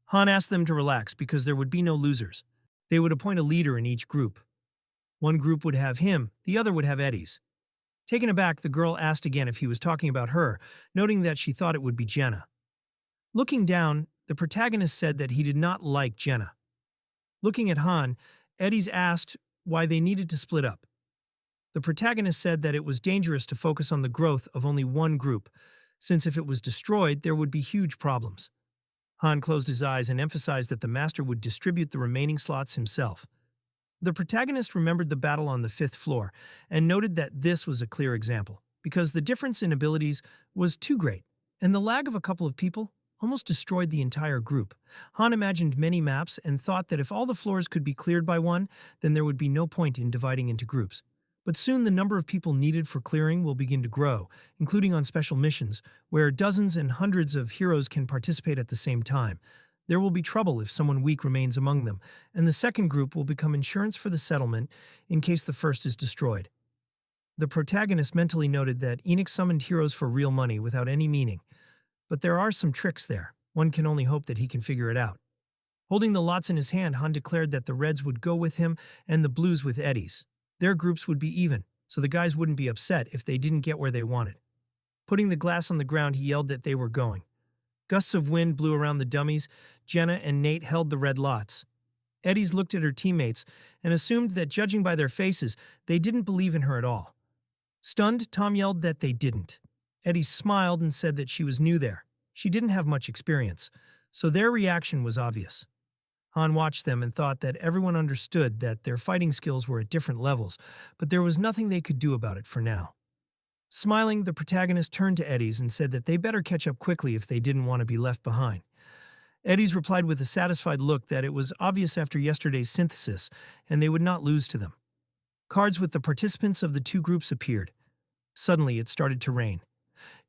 Han asked them to relax because there would be no losers. They would appoint a leader in each group. One group would have him, the other would have Eddie's. Taken aback, the girl asked again if he was talking about her, noting that she thought it would be Jenna. Looking down, the protagonist said that he did not like Jenna. Looking at Han, Eddie's asked why they needed to split up. The protagonist said that it was dangerous to focus on the growth of only one group, since if it was destroyed, there would be huge problems. Han closed his eyes and emphasized that the master would distribute the remaining slots himself. The protagonist remembered the battle on the 5th floor and noted that this was a clear example, because the difference in abilities was too great, and the lag of a couple of people almost destroyed the entire group. Han imagined many maps and thought that if all the floors could be cleared by one, then there would be no point in dividing into groups. But soon the number of people needed for clearing will begin to grow, including on special missions, where dozens and hundreds of heroes can participate at the same time. There will be trouble if someone weak remains among them, and the second group will become insurance for the settlement in case the first is destroyed. The protagonist mentally noted that Enoch summoned heroes for real money without any meaning, but there are some tricks there. One can only hope that he can figure it out. Holding the lots in his hand, Han declared that the Reds would go with him and the Blues with Eddie's. Their groups would be even, so the guys wouldn't be upset if they didn't get where they wanted. Putting the glass on the ground, he yelled that they were going. Gusts of wind blew around the dummies. Jenna and Nate held the red lots. Eddie's looked at her teammates and assumed that, judging by their faces, they didn't believe in her at all. Stunned, Tom yelled that they didn't. Eddie smiled and said that she was new there. She didn't have much experience, so their reaction was obvious. Han watched them and thought that everyone understood that their fighting skills were at different levels, but there was nothing they could do about it for now. Smiling, the protagonist turned to Eddie's and said that they better catch up quickly if they didn't want to be left behind. Eddie's replied with a satisfied look that it was obvious after yesterday's synthesis, and they would not lose to them. Cards with the participants of the 2 groups appeared. Suddenly, it started to rain.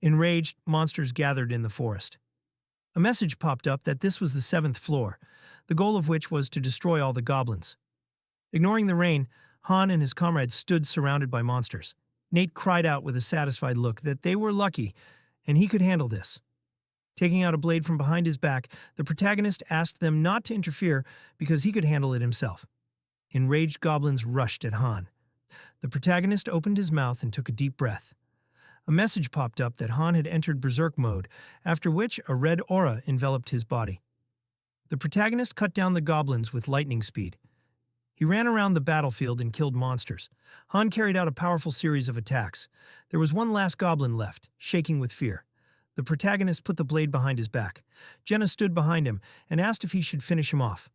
Enraged, monsters gathered in the forest. A message popped up that this was the 7th floor, the goal of which was to destroy all the goblins. Ignoring the rain, Han and his comrades stood surrounded by monsters. Nate cried out with a satisfied look that they were lucky, and he could handle this. Taking out a blade from behind his back, the protagonist asked them not to interfere because he could handle it himself. Enraged goblins rushed at Han. The protagonist opened his mouth and took a deep breath. A message popped up that Han had entered berserk mode, after which a red aura enveloped his body. The protagonist cut down the goblins with lightning speed. He ran around the battlefield and killed monsters. Han carried out a powerful series of attacks. There was one last goblin left, shaking with fear. The protagonist put the blade behind his back. Jenna stood behind him and asked if he should finish him off.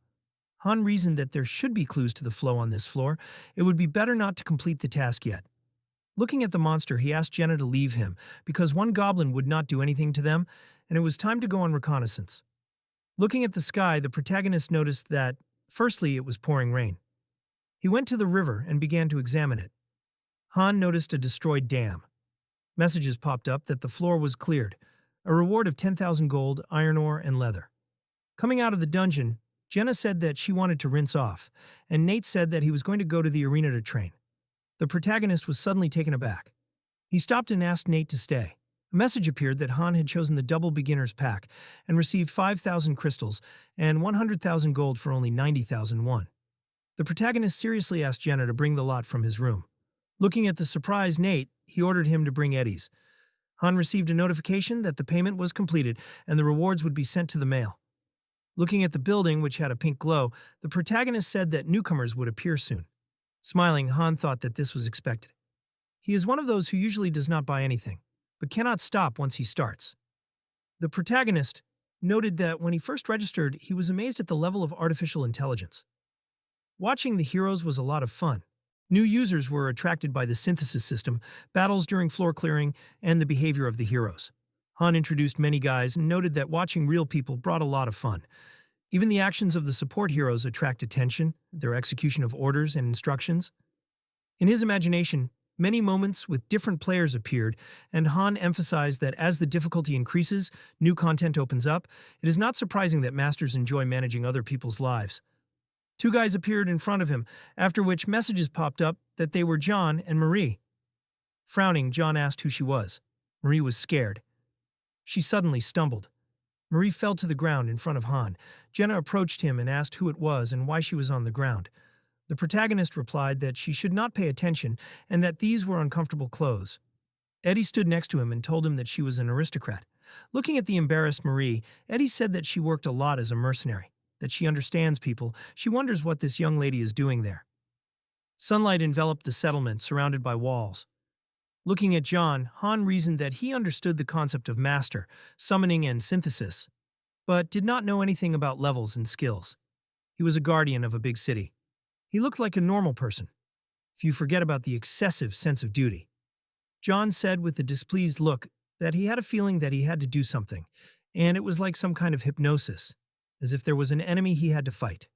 Han reasoned that there should be clues to the flow on this floor. It would be better not to complete the task yet. Looking at the monster, he asked Jenna to leave him, because one goblin would not do anything to them, and it was time to go on reconnaissance. Looking at the sky, the protagonist noticed that, firstly, it was pouring rain. He went to the river and began to examine it. Han noticed a destroyed dam. Messages popped up that the floor was cleared, a reward of 10,000 gold, iron ore, and leather. Coming out of the dungeon, Jenna said that she wanted to rinse off, and Nate said that he was going to go to the arena to train. The protagonist was suddenly taken aback. He stopped and asked Nate to stay. A message appeared that Han had chosen the double beginner's pack and received 5,000 crystals and 100,000 gold for only 90,000 won. The protagonist seriously asked Jenna to bring the lot from his room. Looking at the surprised Nate, he ordered him to bring Eddie's. Han received a notification that the payment was completed and the rewards would be sent to the mail. Looking at the building, which had a pink glow, the protagonist said that newcomers would appear soon. Smiling, Han thought that this was expected. He is one of those who usually does not buy anything, but cannot stop once he starts. The protagonist noted that when he first registered, he was amazed at the level of artificial intelligence. Watching the heroes was a lot of fun. New users were attracted by the synthesis system, battles during floor clearing, and the behavior of the heroes. Han introduced many guys and noted that watching real people brought a lot of fun. Even the actions of the support heroes attract attention, their execution of orders and instructions. In his imagination, many moments with different players appeared, and Han emphasized that as the difficulty increases, new content opens up. It is not surprising that masters enjoy managing other people's lives. Two guys appeared in front of him, after which messages popped up that they were John and Marie. Frowning, John asked who she was. Marie was scared. She suddenly stumbled. Marie fell to the ground in front of Han. Jenna approached him and asked who it was and why she was on the ground. The protagonist replied that she should not pay attention and that these were uncomfortable clothes. Eddie stood next to him and told him that she was an aristocrat. Looking at the embarrassed Marie, Eddie said that she worked a lot as a mercenary, that she understands people. She wonders what this young lady is doing there. Sunlight enveloped the settlement, surrounded by walls. Looking at John, Han reasoned that he understood the concept of master, summoning, and synthesis, but did not know anything about levels and skills. He was a guardian of a big city. He looked like a normal person, if you forget about the excessive sense of duty. John said with a displeased look that he had a feeling that he had to do something, and it was like some kind of hypnosis, as if there was an enemy he had to fight.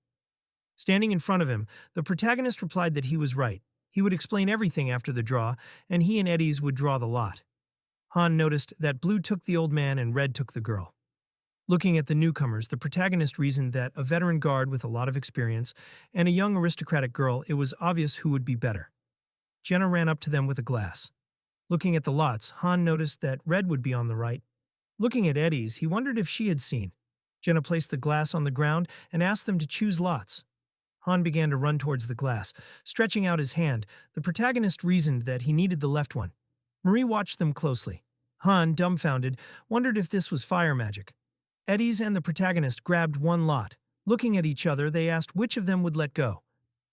Standing in front of him, the protagonist replied that he was right. He would explain everything after the draw, and he and Eddie's would draw the lot. Han noticed that blue took the old man and red took the girl. Looking at the newcomers, the protagonist reasoned that a veteran guard with a lot of experience and a young aristocratic girl, it was obvious who would be better. Jenna ran up to them with a glass. Looking at the lots, Han noticed that red would be on the right. Looking at Eddie's, he wondered if she had seen. Jenna placed the glass on the ground and asked them to choose lots. Han began to run towards the glass. Stretching out his hand, the protagonist reasoned that he needed the left one. Marie watched them closely. Han, dumbfounded, wondered if this was fire magic. Eddie's and the protagonist grabbed one lot. Looking at each other, they asked which of them would let go.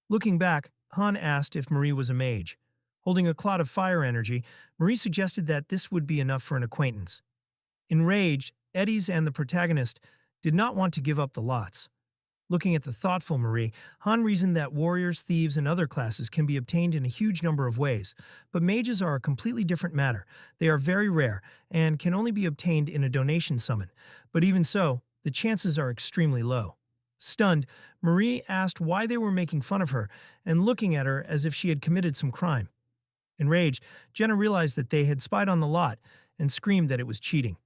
Looking back, Han asked if Marie was a mage. Holding a clot of fire energy, Marie suggested that this would be enough for an acquaintance. Enraged, Eddie's and the protagonist did not want to give up the lots. Looking at the thoughtful Marie, Han reasoned that warriors, thieves, and other classes can be obtained in a huge number of ways, but mages are a completely different matter. They are very rare and can only be obtained in a donation summon, but even so, the chances are extremely low. Stunned, Marie asked why they were making fun of her and looking at her as if she had committed some crime. Enraged, Jenna realized that they had spied on the lot and screamed that it was cheating.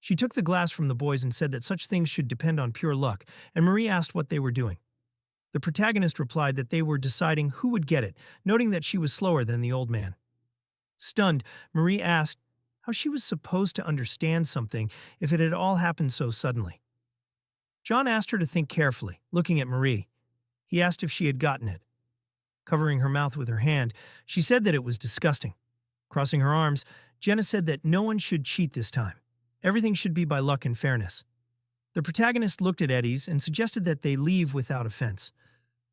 She took the glass from the boys and said that such things should depend on pure luck, and Marie asked what they were doing. The protagonist replied that they were deciding who would get it, noting that she was slower than the old man. Stunned, Marie asked how she was supposed to understand something if it had all happened so suddenly. John asked her to think carefully, looking at Marie. He asked if she had gotten it. Covering her mouth with her hand, she said that it was disgusting. Crossing her arms, Jenna said that no one should cheat this time. Everything should be by luck and fairness. The protagonist looked at Eddie's and suggested that they leave without offense.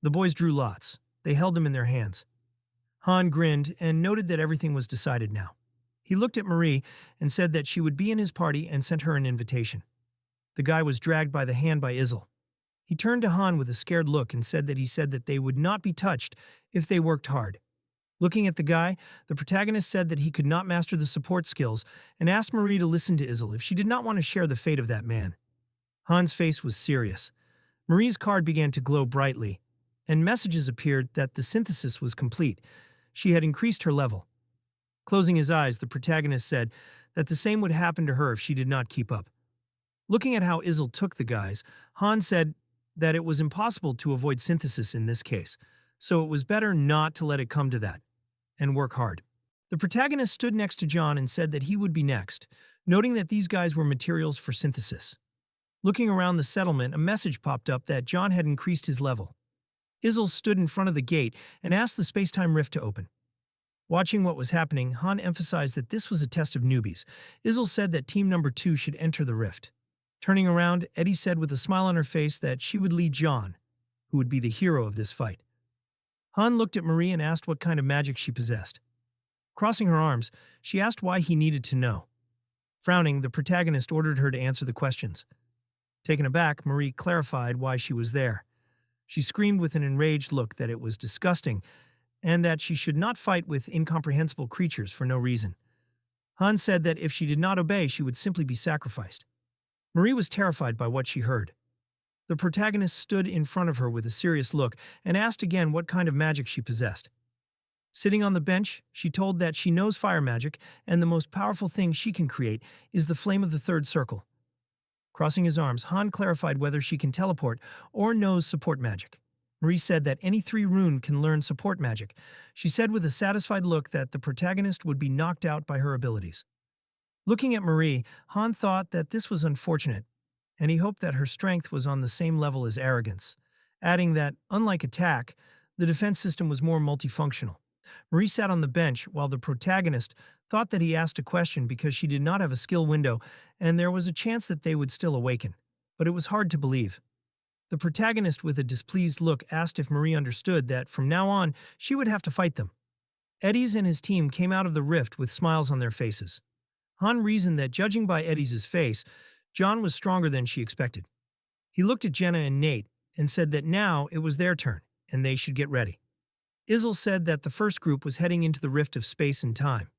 The boys drew lots. They held them in their hands. Han grinned and noted that everything was decided now. He looked at Marie and said that she would be in his party and sent her an invitation. The guy was dragged by the hand by Izel. He turned to Han with a scared look and said that they would not be touched if they worked hard. Looking at the guy, the protagonist said that he could not master the support skills and asked Marie to listen to Izel if she did not want to share the fate of that man. Han's face was serious. Marie's card began to glow brightly, and messages appeared that the synthesis was complete. She had increased her level. Closing his eyes, the protagonist said that the same would happen to her if she did not keep up. Looking at how Izel took the guys, Han said that it was impossible to avoid synthesis in this case, so it was better not to let it come to that, and work hard. The protagonist stood next to John and said that he would be next, noting that these guys were materials for synthesis. Looking around the settlement, a message popped up that John had increased his level. Izel stood in front of the gate and asked the space-time rift to open. Watching what was happening, Han emphasized that this was a test of newbies. Izel said that team number 2 should enter the rift. Turning around, Eddie said with a smile on her face that she would lead John, who would be the hero of this fight. Han looked at Marie and asked what kind of magic she possessed. Crossing her arms, she asked why he needed to know. Frowning, the protagonist ordered her to answer the questions. Taken aback, Marie clarified why she was there. She screamed with an enraged look that it was disgusting and that she should not fight with incomprehensible creatures for no reason. Han said that if she did not obey, she would simply be sacrificed. Marie was terrified by what she heard. The protagonist stood in front of her with a serious look and asked again what kind of magic she possessed. Sitting on the bench, she told that she knows fire magic and the most powerful thing she can create is the flame of the third circle. Crossing his arms, Han clarified whether she can teleport or knows support magic. Marie said that any 3 rune can learn support magic. She said with a satisfied look that the protagonist would be knocked out by her abilities. Looking at Marie, Han thought that this was unfortunate, and he hoped that her strength was on the same level as arrogance, adding that, unlike attack, the defense system was more multifunctional. Marie sat on the bench while the protagonist thought that he asked a question because she did not have a skill window and there was a chance that they would still awaken, but it was hard to believe. The protagonist, with a displeased look, asked if Marie understood that from now on she would have to fight them. Eddie's and his team came out of the rift with smiles on their faces. Han reasoned that judging by Eddie's face, John was stronger than she expected. He looked at Jenna and Nate and said that now it was their turn and they should get ready. Izel said that the first group was heading into the rift of space and time.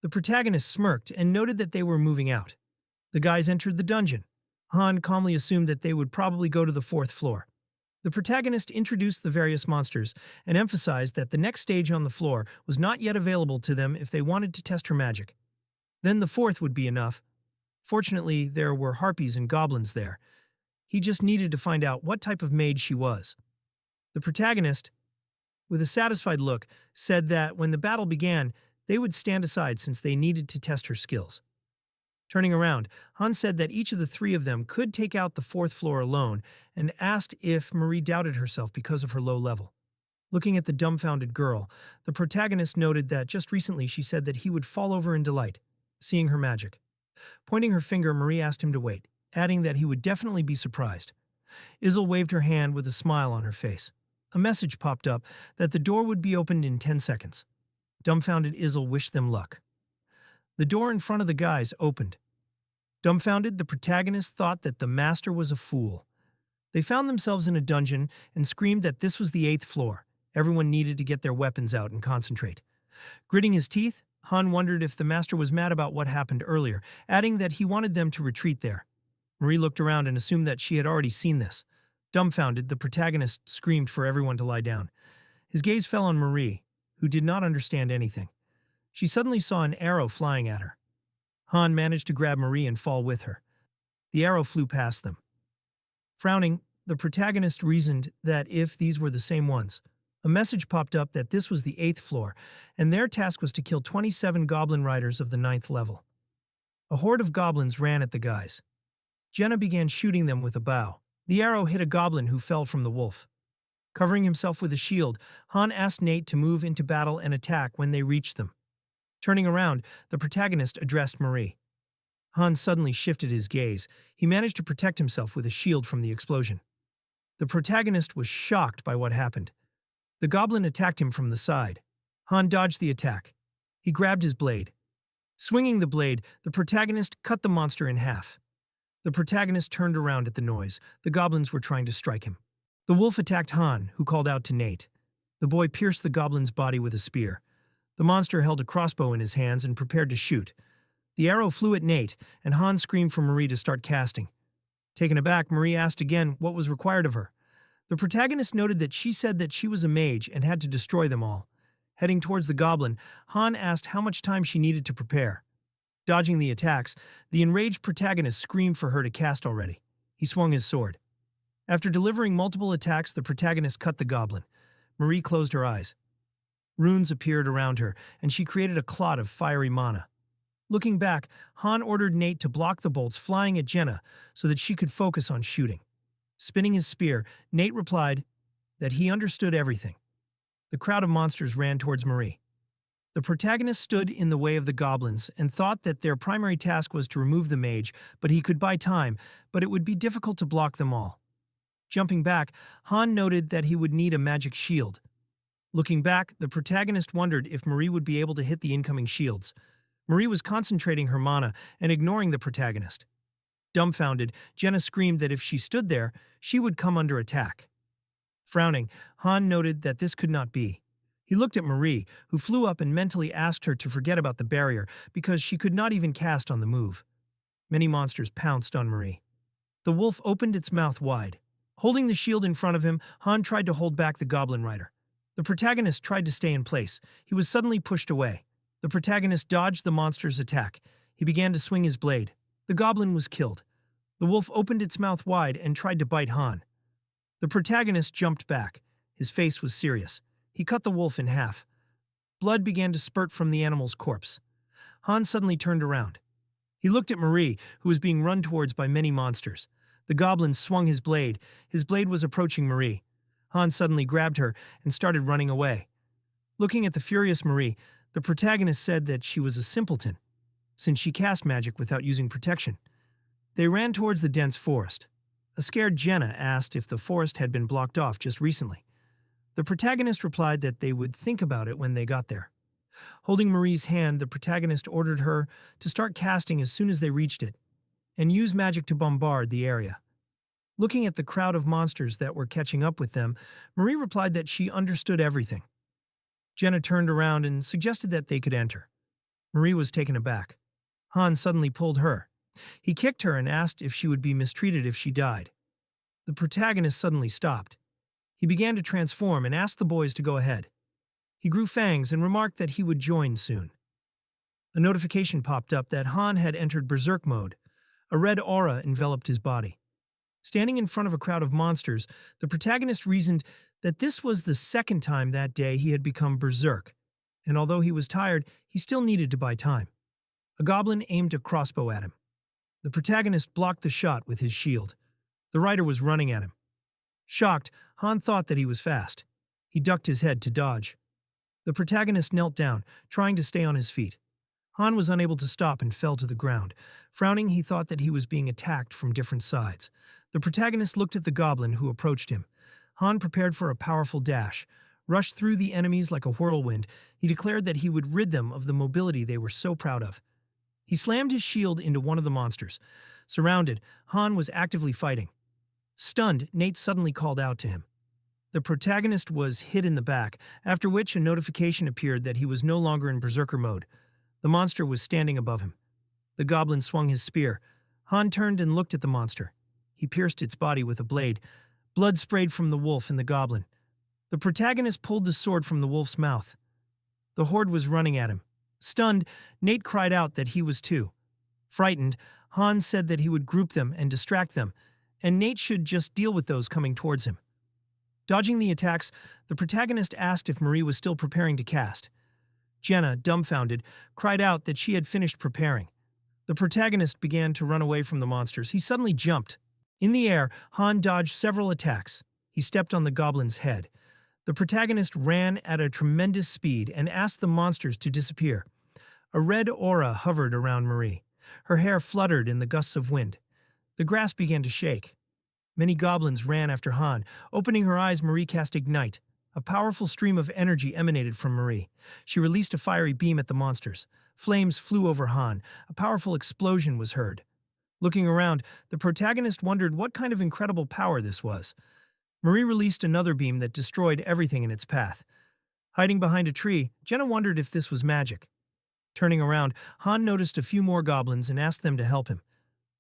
The protagonist smirked and noted that they were moving out. The guys entered the dungeon. Han calmly assumed that they would probably go to the 4th floor. The protagonist introduced the various monsters and emphasized that the next stage on the floor was not yet available to them if they wanted to test her magic. Then the 4th would be enough. Fortunately, there were harpies and goblins there. He just needed to find out what type of maid she was. The protagonist, with a satisfied look, said that when the battle began, they would stand aside since they needed to test her skills. Turning around, Han said that each of the 3 of them could take out the 4th floor alone and asked if Marie doubted herself because of her low level. Looking at the dumbfounded girl, the protagonist noted that just recently she said that he would fall over in delight, seeing her magic. Pointing her finger, Marie asked him to wait, adding that he would definitely be surprised. Izel waved her hand with a smile on her face. A message popped up that the door would be opened in 10 seconds. Dumbfounded Izel wished them luck. The door in front of the guys opened. Dumbfounded, the protagonist thought that the master was a fool. They found themselves in a dungeon and screamed that this was the 8th floor. Everyone needed to get their weapons out and concentrate. Gritting his teeth, Han wondered if the master was mad about what happened earlier, adding that he wanted them to retreat there. Marie looked around and assumed that she had already seen this. Dumbfounded, the protagonist screamed for everyone to lie down. His gaze fell on Marie, who did not understand anything. She suddenly saw an arrow flying at her. Han managed to grab Marie and fall with her. The arrow flew past them. Frowning, the protagonist reasoned that if these were the same ones, a message popped up that this was the 8th floor, and their task was to kill 27 goblin riders of the 9th level. A horde of goblins ran at the guys. Jenna began shooting them with a bow. The arrow hit a goblin who fell from the wolf. Covering himself with a shield, Han asked Nate to move into battle and attack when they reached them. Turning around, the protagonist addressed Marie. Han suddenly shifted his gaze. He managed to protect himself with a shield from the explosion. The protagonist was shocked by what happened. The goblin attacked him from the side. Han dodged the attack. He grabbed his blade. Swinging the blade, the protagonist cut the monster in half. The protagonist turned around at the noise. The goblins were trying to strike him. The wolf attacked Han, who called out to Nate. The boy pierced the goblin's body with a spear. The monster held a crossbow in his hands and prepared to shoot. The arrow flew at Nate, and Han screamed for Marie to start casting. Taken aback, Marie asked again what was required of her. The protagonist noted that she said that she was a mage and had to destroy them all. Heading towards the goblin, Han asked how much time she needed to prepare. Dodging the attacks, the enraged protagonist screamed for her to cast already. He swung his sword. After delivering multiple attacks, the protagonist cut the goblin. Marie closed her eyes. Runes appeared around her, and she created a clot of fiery mana. Looking back, Han ordered Nate to block the bolts flying at Jenna so that she could focus on shooting. Spinning his spear, Nate replied that he understood everything. The crowd of monsters ran towards Marie. The protagonist stood in the way of the goblins and thought that their primary task was to remove the mage, but he could buy time, but it would be difficult to block them all. Jumping back, Han noted that he would need a magic shield. Looking back, the protagonist wondered if Marie would be able to hit the incoming shields. Marie was concentrating her mana and ignoring the protagonist. Dumbfounded, Jenna screamed that if she stood there, she would come under attack. Frowning, Han noted that this could not be. He looked at Marie, who flew up and mentally asked her to forget about the barrier because she could not even cast on the move. Many monsters pounced on Marie. The wolf opened its mouth wide. Holding the shield in front of him, Han tried to hold back the goblin rider. The protagonist tried to stay in place. He was suddenly pushed away. The protagonist dodged the monster's attack. He began to swing his blade. The goblin was killed. The wolf opened its mouth wide and tried to bite Han. The protagonist jumped back. His face was serious. He cut the wolf in half. Blood began to spurt from the animal's corpse. Han suddenly turned around. He looked at Marie, who was being run towards by many monsters. The goblin swung his blade. His blade was approaching Marie. Han suddenly grabbed her and started running away. Looking at the furious Marie, the protagonist said that she was a simpleton, since she cast magic without using protection. They ran towards the dense forest. A scared Jenna asked if the forest had been blocked off just recently. The protagonist replied that they would think about it when they got there. Holding Marie's hand, the protagonist ordered her to start casting as soon as they reached it, and use magic to bombard the area. Looking at the crowd of monsters that were catching up with them, Marie replied that she understood everything. Jenna turned around and suggested that they could enter. Marie was taken aback. Han suddenly pulled her. He kicked her and asked if she would be mistreated if she died. The protagonist suddenly stopped. He began to transform and asked the boys to go ahead. He grew fangs and remarked that he would join soon. A notification popped up that Han had entered berserk mode. A red aura enveloped his body. Standing in front of a crowd of monsters, the protagonist reasoned that this was the second time that day he had become berserk, and although he was tired, he still needed to buy time. A goblin aimed a crossbow at him. The protagonist blocked the shot with his shield. The rider was running at him. Shocked, Han thought that he was fast. He ducked his head to dodge. The protagonist knelt down, trying to stay on his feet. Han was unable to stop and fell to the ground. Frowning, he thought that he was being attacked from different sides. The protagonist looked at the goblin who approached him. Han prepared for a powerful dash. Rushed through the enemies like a whirlwind, he declared that he would rid them of the mobility they were so proud of. He slammed his shield into one of the monsters. Surrounded, Han was actively fighting. Stunned, Nate suddenly called out to him. The protagonist was hit in the back, after which a notification appeared that he was no longer in berserker mode. The monster was standing above him. The goblin swung his spear. Han turned and looked at the monster. He pierced its body with a blade. Blood sprayed from the wolf and the goblin. The protagonist pulled the sword from the wolf's mouth. The horde was running at him. Stunned, Nate cried out that he was too. Frightened, Han said that he would group them and distract them, and Nate should just deal with those coming towards him. Dodging the attacks, the protagonist asked if Marie was still preparing to cast. Jenna, dumbfounded, cried out that she had finished preparing. The protagonist began to run away from the monsters. He suddenly jumped. In the air, Han dodged several attacks. He stepped on the goblin's head. The protagonist ran at a tremendous speed and asked the monsters to disappear. A red aura hovered around Marie. Her hair fluttered in the gusts of wind. The grass began to shake. Many goblins ran after Han. Opening her eyes, Marie cast Ignite. A powerful stream of energy emanated from Marie. She released a fiery beam at the monsters. Flames flew over Han. A powerful explosion was heard. Looking around, the protagonist wondered what kind of incredible power this was. Marie released another beam that destroyed everything in its path. Hiding behind a tree, Jenna wondered if this was magic. Turning around, Han noticed a few more goblins and asked them to help him.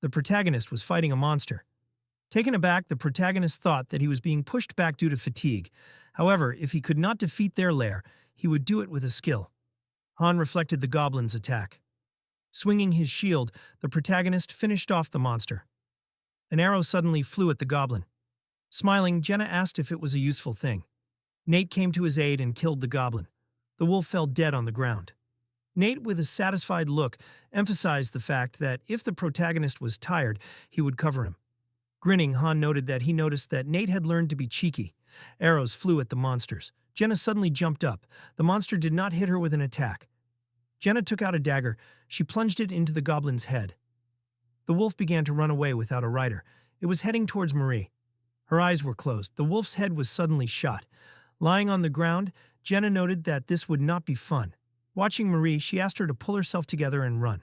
The protagonist was fighting a monster. Taken aback, the protagonist thought that he was being pushed back due to fatigue. However, if he could not defeat their lair, he would do it with a skill. Han reflected the goblin's attack. Swinging his shield, the protagonist finished off the monster. An arrow suddenly flew at the goblin. Smiling, Jenna asked if it was a useful thing. Nate came to his aid and killed the goblin. The wolf fell dead on the ground. Nate, with a satisfied look, emphasized the fact that if the protagonist was tired, he would cover him. Grinning, Han noted that he noticed that Nate had learned to be cheeky. Arrows flew at the monsters. Jenna suddenly jumped up. The monster did not hit her with an attack. Jenna took out a dagger. She plunged it into the goblin's head. The wolf began to run away without a rider. It was heading towards Marie. Her eyes were closed. The wolf's head was suddenly shot. Lying on the ground, Jenna noted that this would not be fun. Watching Marie, she asked her to pull herself together and run.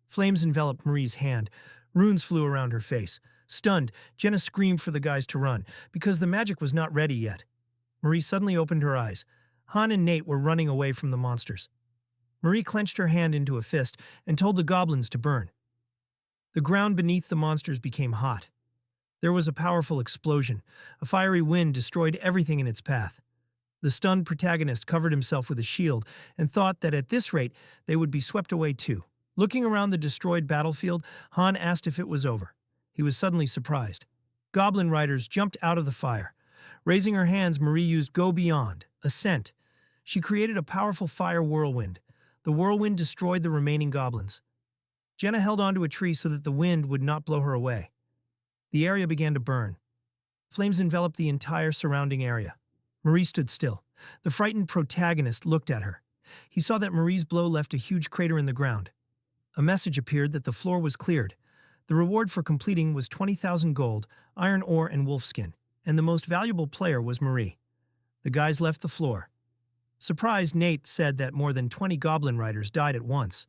Flames enveloped Marie's hand. Runes flew around her face. Stunned, Jenna screamed for the guys to run, because the magic was not ready yet. Marie suddenly opened her eyes. Han and Nate were running away from the monsters. Marie clenched her hand into a fist and told the goblins to burn. The ground beneath the monsters became hot. There was a powerful explosion. A fiery wind destroyed everything in its path. The stunned protagonist covered himself with a shield and thought that at this rate they would be swept away too. Looking around the destroyed battlefield, Han asked if it was over. He was suddenly surprised. Goblin riders jumped out of the fire. Raising her hands, Marie used Go Beyond, Ascent. She created a powerful fire whirlwind. The whirlwind destroyed the remaining goblins. Jenna held onto a tree so that the wind would not blow her away. The area began to burn. Flames enveloped the entire surrounding area. Marie stood still. The frightened protagonist looked at her. He saw that Marie's blow left a huge crater in the ground. A message appeared that the floor was cleared. The reward for completing was 20,000 gold, iron ore, and wolfskin, and the most valuable player was Marie. The guys left the floor. Surprised, Nate said that more than 20 goblin riders died at once.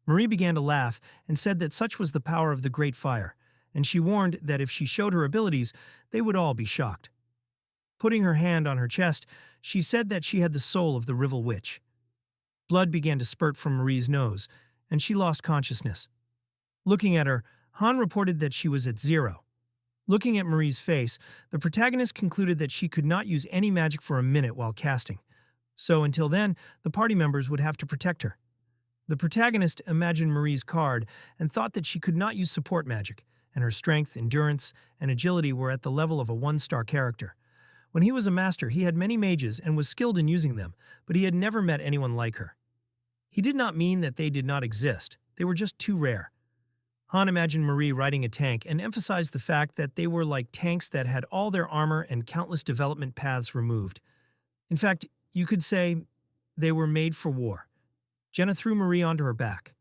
Marie began to laugh and said that such was the power of the Great Fire, and she warned that if she showed her abilities, they would all be shocked. Putting her hand on her chest, she said that she had the soul of the Rival Witch. Blood began to spurt from Marie's nose, and she lost consciousness. Looking at her, Han reported that she was at 0. Looking at Marie's face, the protagonist concluded that she could not use any magic for a minute while casting. So until then, the party members would have to protect her. The protagonist imagined Marie's card and thought that she could not use support magic, and her strength, endurance, and agility were at the level of a 1-star character. When he was a master, he had many mages and was skilled in using them, but he had never met anyone like her. He did not mean that they did not exist. They were just too rare. Han imagined Marie riding a tank and emphasized the fact that they were like tanks that had all their armor and countless development paths removed. In fact, you could say they were made for war. Jenna threw Marie onto her back.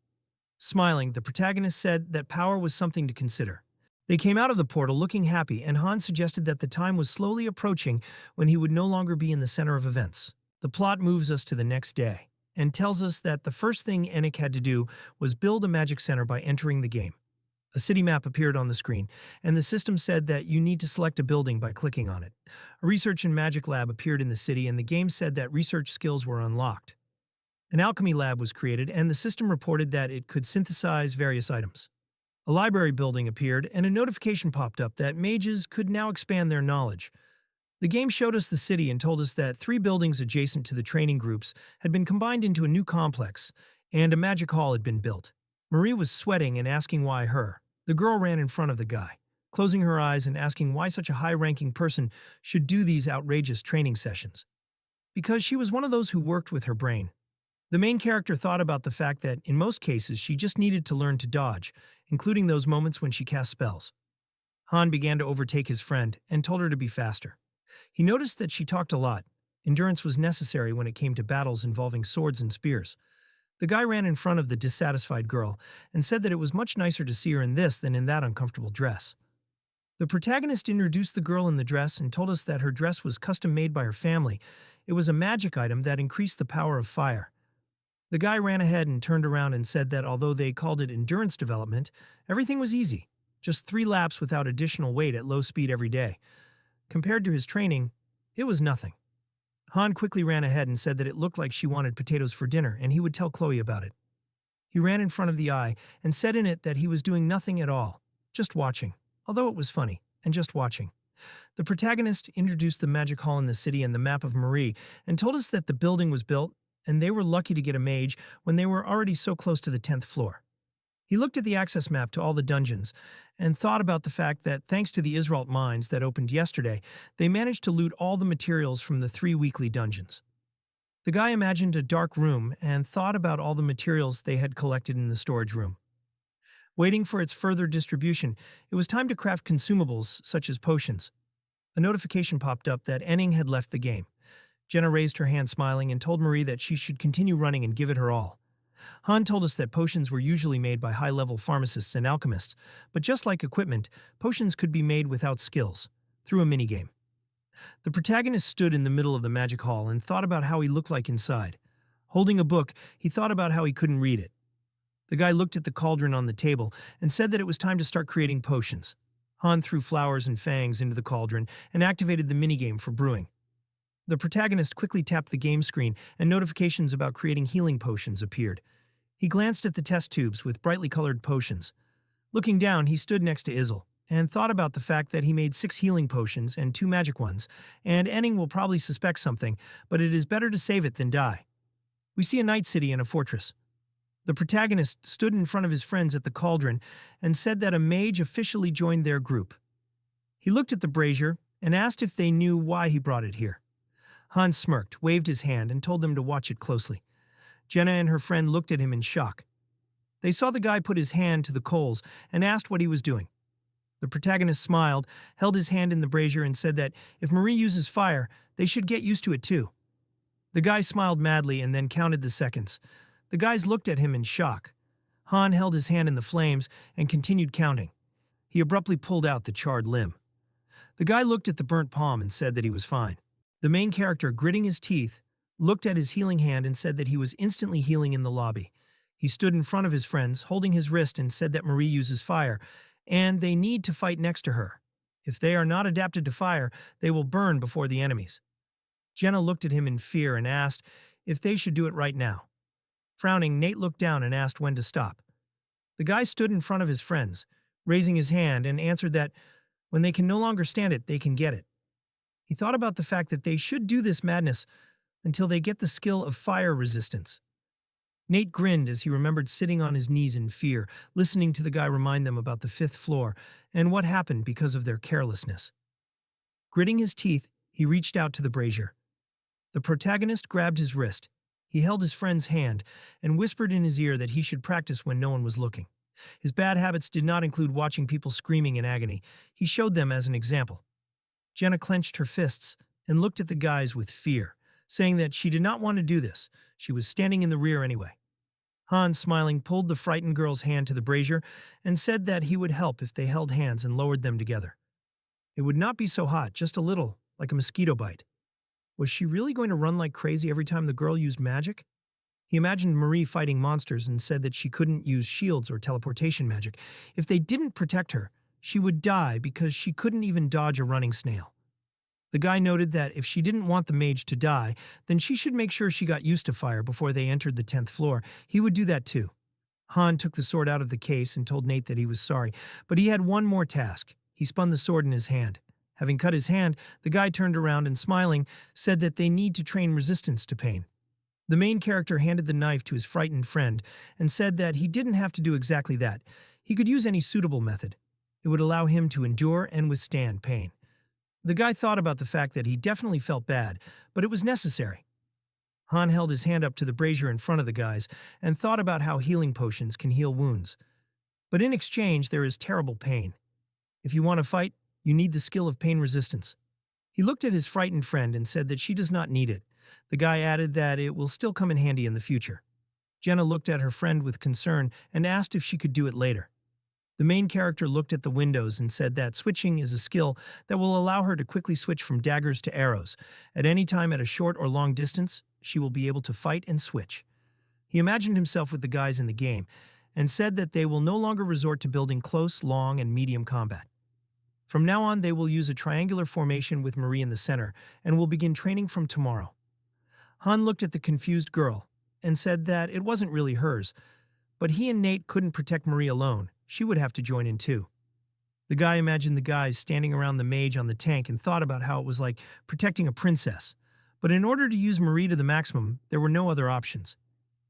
Smiling, the protagonist said that power was something to consider. They came out of the portal looking happy, and Han suggested that the time was slowly approaching when he would no longer be in the center of events. The plot moves us to the next day and tells us that the first thing Enoch had to do was build a magic center by entering the game. A city map appeared on the screen, and the system said that you need to select a building by clicking on it. A research and magic lab appeared in the city, and the game said that research skills were unlocked. An alchemy lab was created, and the system reported that it could synthesize various items. A library building appeared, and a notification popped up that mages could now expand their knowledge. The game showed us the city and told us that 3 buildings adjacent to the training groups had been combined into a new complex, and a magic hall had been built. Marie was sweating and asking why her. The girl ran in front of the guy, closing her eyes and asking why such a high-ranking person should do these outrageous training sessions. Because she was one of those who worked with her brain. The main character thought about the fact that, in most cases, she just needed to learn to dodge, including those moments when she cast spells. Han began to overtake his friend and told her to be faster. He noticed that she talked a lot. Endurance was necessary when it came to battles involving swords and spears. The guy ran in front of the dissatisfied girl and said that it was much nicer to see her in this than in that uncomfortable dress. The protagonist introduced the girl in the dress and told us that her dress was custom made by her family. It was a magic item that increased the power of fire. The guy ran ahead and turned around and said that although they called it endurance development, everything was easy. Just 3 laps without additional weight at low speed every day. Compared to his training, it was nothing. Han quickly ran ahead and said that it looked like she wanted potatoes for dinner and he would tell Chloe about it. He ran in front of the eye and said in it that he was doing nothing at all, just watching, although it was funny, and just watching. The protagonist introduced the magic hall in the city and the map of Marie and told us that the building was built and they were lucky to get a mage when they were already so close to the 10th floor. He looked at the access map to all the dungeons and thought about the fact that thanks to the Israelt mines that opened yesterday, they managed to loot all the materials from the 3 weekly dungeons. The guy imagined a dark room and thought about all the materials they had collected in the storage room. Waiting for its further distribution, it was time to craft consumables such as potions. A notification popped up that Enning had left the game. Jenna raised her hand smiling and told Marie that she should continue running and give it her all. Han told us that potions were usually made by high-level pharmacists and alchemists, but just like equipment, potions could be made without skills, through a minigame. The protagonist stood in the middle of the magic hall and thought about how he looked like inside. Holding a book, he thought about how he couldn't read it. The guy looked at the cauldron on the table and said that it was time to start creating potions. Han threw flowers and fangs into the cauldron and activated the minigame for brewing. The protagonist quickly tapped the game screen and notifications about creating healing potions appeared. He glanced at the test tubes with brightly colored potions. Looking down, he stood next to Izel and thought about the fact that he made 6 healing potions and 2 magic ones, and Enning will probably suspect something, but it is better to save it than die. We see a night city and a fortress. The protagonist stood in front of his friends at the cauldron and said that a mage officially joined their group. He looked at the brazier and asked if they knew why he brought it here. Hans smirked, waved his hand, and told them to watch it closely. Jenna and her friend looked at him in shock. They saw the guy put his hand to the coals and asked what he was doing. The protagonist smiled, held his hand in the brazier, and said that if Marie uses fire, they should get used to it too. The guy smiled madly and then counted the seconds. The guys looked at him in shock. Han held his hand in the flames and continued counting. He abruptly pulled out the charred limb. The guy looked at the burnt palm and said that he was fine. The main character, gritting his teeth, looked at his healing hand and said that he was instantly healing in the lobby. He stood in front of his friends, holding his wrist, and said that Marie uses fire, and they need to fight next to her. If they are not adapted to fire, they will burn before the enemies. Jenna looked at him in fear and asked if they should do it right now. Frowning, Nate looked down and asked when to stop. The guy stood in front of his friends, raising his hand, and answered that when they can no longer stand it, they can get it. He thought about the fact that they should do this madness until they get the skill of fire resistance. Nate grinned as he remembered sitting on his knees in fear, listening to the guy remind them about the 5th floor and what happened because of their carelessness. Gritting his teeth, he reached out to the brazier. The protagonist grabbed his wrist. He held his friend's hand and whispered in his ear that he should practice when no one was looking. His bad habits did not include watching people screaming in agony. He showed them as an example. Jenna clenched her fists and looked at the guys with fear, saying that she did not want to do this. She was standing in the rear anyway. Han, smiling, pulled the frightened girl's hand to the brazier and said that he would help if they held hands and lowered them together. It would not be so hot, just a little, like a mosquito bite. Was she really going to run like crazy every time the girl used magic? He imagined Marie fighting monsters and said that she couldn't use shields or teleportation magic. If they didn't protect her, she would die because she couldn't even dodge a running snail. The guy noted that if she didn't want the mage to die, then she should make sure she got used to fire before they entered the 10th floor. He would do that too. Han took the sword out of the case and told Nate that he was sorry, but he had one more task. He spun the sword in his hand. Having cut his hand, the guy turned around and, smiling, said that they need to train resistance to pain. The main character handed the knife to his frightened friend and said that he didn't have to do exactly that. He could use any suitable method. It would allow him to endure and withstand pain. The guy thought about the fact that he definitely felt bad, but it was necessary. Han held his hand up to the brazier in front of the guys and thought about how healing potions can heal wounds. But in exchange, there is terrible pain. If you want to fight, you need the skill of pain resistance. He looked at his frightened friend and said that she does not need it. The guy added that it will still come in handy in the future. Jenna looked at her friend with concern and asked if she could do it later. The main character looked at the windows and said that switching is a skill that will allow her to quickly switch from daggers to arrows. At any time at a short or long distance, she will be able to fight and switch. He imagined himself with the guys in the game and said that they will no longer resort to building close, long, and medium combat. From now on, they will use a triangular formation with Marie in the center and will begin training from tomorrow. Han looked at the confused girl and said that it wasn't really hers, but he and Nate couldn't protect Marie alone. She would have to join in too. The guy imagined the guys standing around the mage on the tank and thought about how it was like protecting a princess. But in order to use Marie to the maximum, there were no other options.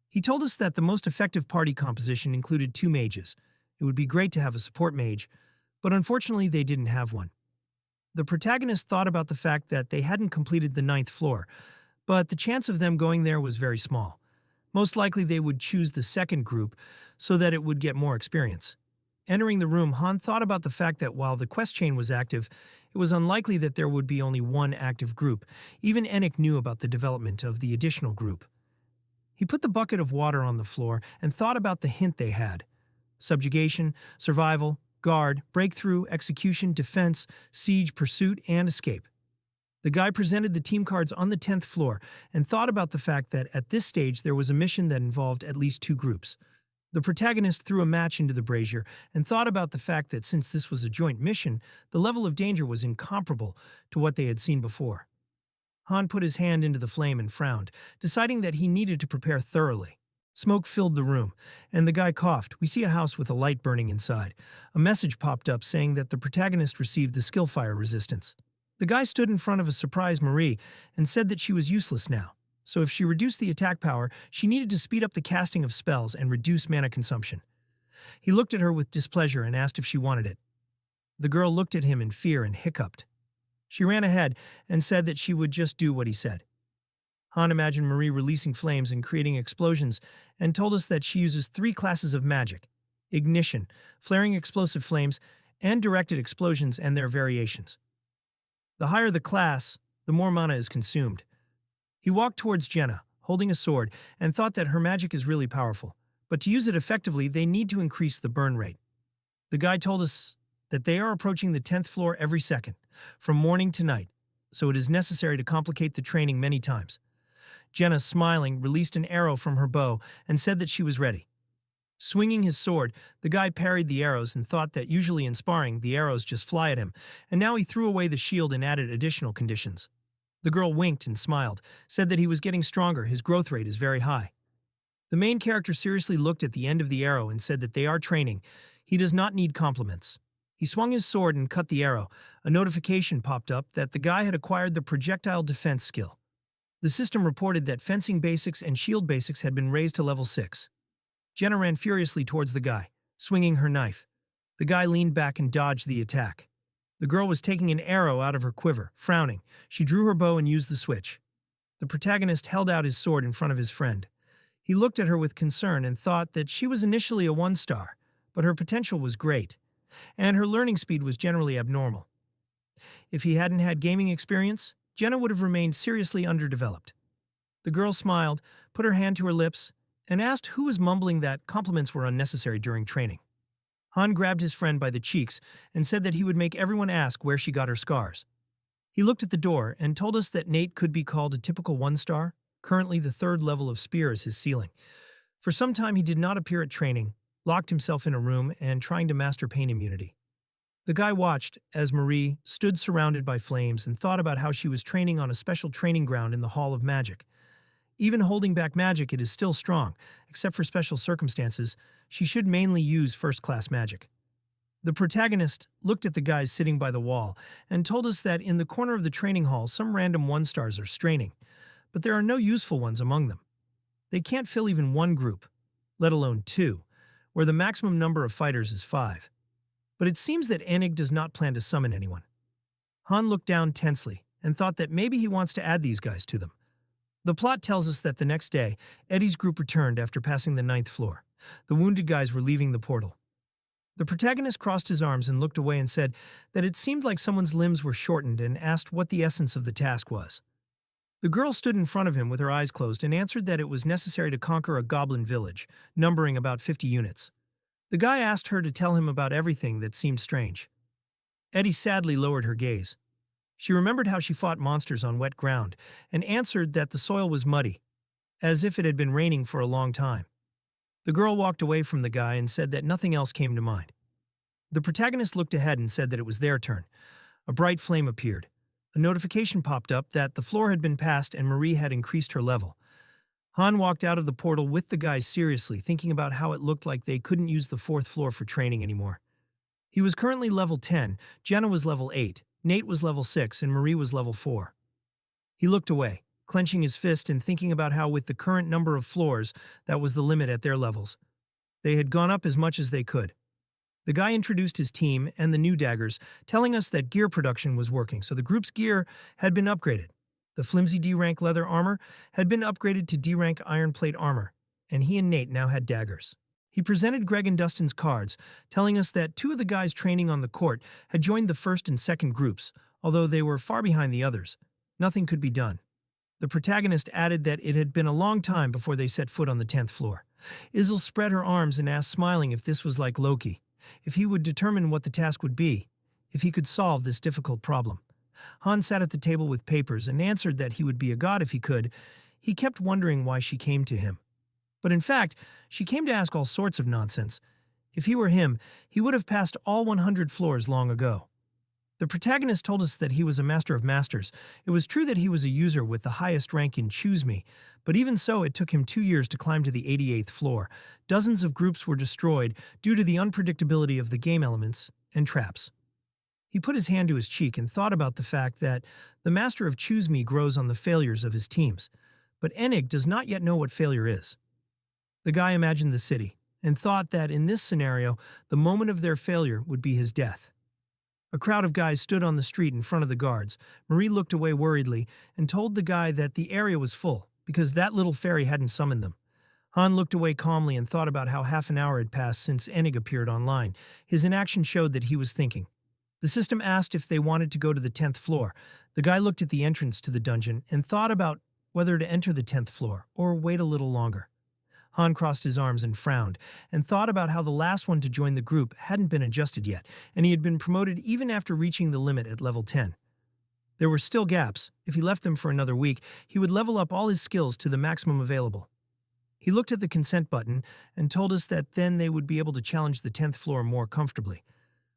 He told us that the most effective party composition included 2 mages. It would be great to have a support mage, but unfortunately they didn't have one. The protagonist thought about the fact that they hadn't completed the 9th floor, but the chance of them going there was very small. Most likely they would choose the second group so that it would get more experience. Entering the room, Han thought about the fact that while the quest chain was active, it was unlikely that there would be only one active group. Even Enoch knew about the development of the additional group. He put the bucket of water on the floor and thought about the hint they had. Subjugation, survival, guard, breakthrough, execution, defense, siege, pursuit, and escape. The guy presented the team cards on the 10th floor and thought about the fact that at this stage there was a mission that involved at least 2 groups. The protagonist threw a match into the brazier and thought about the fact that since this was a joint mission, the level of danger was incomparable to what they had seen before. Han put his hand into the flame and frowned, deciding that he needed to prepare thoroughly. Smoke filled the room, and the guy coughed. "We see a house with a light burning inside." A message popped up saying that the protagonist received the skill fire resistance. The guy stood in front of a surprised Marie and said that she was useless now. So if she reduced the attack power, she needed to speed up the casting of spells and reduce mana consumption. He looked at her with displeasure and asked if she wanted it. The girl looked at him in fear and hiccuped. She ran ahead and said that she would just do what he said. Han imagined Marie releasing flames and creating explosions and told us that she uses 3 classes of magic: ignition, flaring explosive flames, and directed explosions and their variations. The higher the class, the more mana is consumed. He walked towards Jenna, holding a sword, and thought that her magic is really powerful, but to use it effectively, they need to increase the burn rate. The guy told us that they are approaching the 10th floor every second, from morning to night, so it is necessary to complicate the training many times. Jenna, smiling, released an arrow from her bow and said that she was ready. Swinging his sword, the guy parried the arrows and thought that usually in sparring, the arrows just fly at him, and now he threw away the shield and added additional conditions. The girl winked and smiled, said that he was getting stronger, his growth rate is very high. The main character seriously looked at the end of the arrow and said that they are training. He does not need compliments. He swung his sword and cut the arrow. A notification popped up that the guy had acquired the projectile defense skill. The system reported that fencing basics and shield basics had been raised to level 6. Jenna ran furiously towards the guy, swinging her knife. The guy leaned back and dodged the attack. The girl was taking an arrow out of her quiver, frowning. She drew her bow and used the switch. The protagonist held out his sword in front of his friend. He looked at her with concern and thought that she was initially a 1-star, but her potential was great, and her learning speed was generally abnormal. If he hadn't had gaming experience, Jenna would have remained seriously underdeveloped. The girl smiled, put her hand to her lips, and asked who was mumbling that compliments were unnecessary during training. Han grabbed his friend by the cheeks and said that he would make everyone ask where she got her scars. He looked at the door and told us that Nate could be called a typical 1-star. Currently, the 3rd level of spear is his ceiling. For some time, he did not appear at training, locked himself in a room, and trying to master pain immunity. The guy watched as Marie stood surrounded by flames and thought about how she was training on a special training ground in the Hall of Magic. Even holding back magic, it is still strong. Except for special circumstances, she should mainly use first-class magic. The protagonist looked at the guys sitting by the wall and told us that in the corner of the training hall, some random 1-stars are straining, but there are no useful ones among them. They can't fill even 1 group, let alone 2, where the maximum number of fighters is 5. But it seems that Enig does not plan to summon anyone. Han looked down tensely and thought that maybe he wants to add these guys to them. The plot tells us that the next day, Eddie's group returned after passing the ninth floor. The wounded guys were leaving the portal. The protagonist crossed his arms and looked away and said that it seemed like someone's limbs were shortened and asked what the essence of the task was. The girl stood in front of him with her eyes closed and answered that it was necessary to conquer a goblin village, numbering about 50 units. The guy asked her to tell him about everything that seemed strange. Eddie sadly lowered her gaze. She remembered how she fought monsters on wet ground and answered that the soil was muddy, as if it had been raining for a long time. The girl walked away from the guy and said that nothing else came to mind. The protagonist looked ahead and said that it was their turn. A bright flame appeared. A notification popped up that the floor had been passed and Marie had increased her level. Han walked out of the portal with the guys seriously, thinking about how it looked like they couldn't use the fourth floor for training anymore. He was currently level 10, Jenna was level 8, Nate was level 6, and Marie was level 4. He looked away, clenching his fist and thinking about how with the current number of floors, that was the limit at their levels. They had gone up as much as they could. The guy introduced his team and the new daggers, telling us that gear production was working, so the group's gear had been upgraded. The flimsy D-rank leather armor had been upgraded to D-rank iron plate armor, and he and Nate now had daggers. He presented Greg and Dustin's cards, telling us that two of the guys training on the court had joined the first and second groups, although they were far behind the others. Nothing could be done. The protagonist added that it had been a long time before they set foot on the 10th floor. Isil spread her arms and asked, smiling, if this was like Loki, if he would determine what the task would be, if he could solve this difficult problem. Han sat at the table with papers and answered that he would be a god if he could. He kept wondering why she came to him. But in fact, she came to ask all sorts of nonsense. If he were him, he would have passed all 100 floors long ago. The protagonist told us that he was a master of masters. It was true that he was a user with the highest rank in Choose Me, but even so, it took him 2 years to climb to the 88th floor. Dozens of groups were destroyed due to the unpredictability of the game elements and traps. He put his hand to his cheek and thought about the fact that the master of Choose Me grows on the failures of his teams, but Enig does not yet know what failure is. The guy imagined the city and thought that in this scenario, the moment of their failure would be his death. A crowd of guys stood on the street in front of the guards. Marie looked away worriedly and told the guy that the area was full because that little fairy hadn't summoned them. Han looked away calmly and thought about how half an hour had passed since Enig appeared online. His inaction showed that he was thinking. The system asked if they wanted to go to the 10th floor. The guy looked at the entrance to the dungeon and thought about whether to enter the 10th floor or wait a little longer. Han crossed his arms and frowned, and thought about how the last one to join the group hadn't been adjusted yet, and he had been promoted even after reaching the limit at level 10. There were still gaps. If he left them for another week, he would level up all his skills to the maximum available. He looked at the consent button and told us that then they would be able to challenge the 10th floor more comfortably.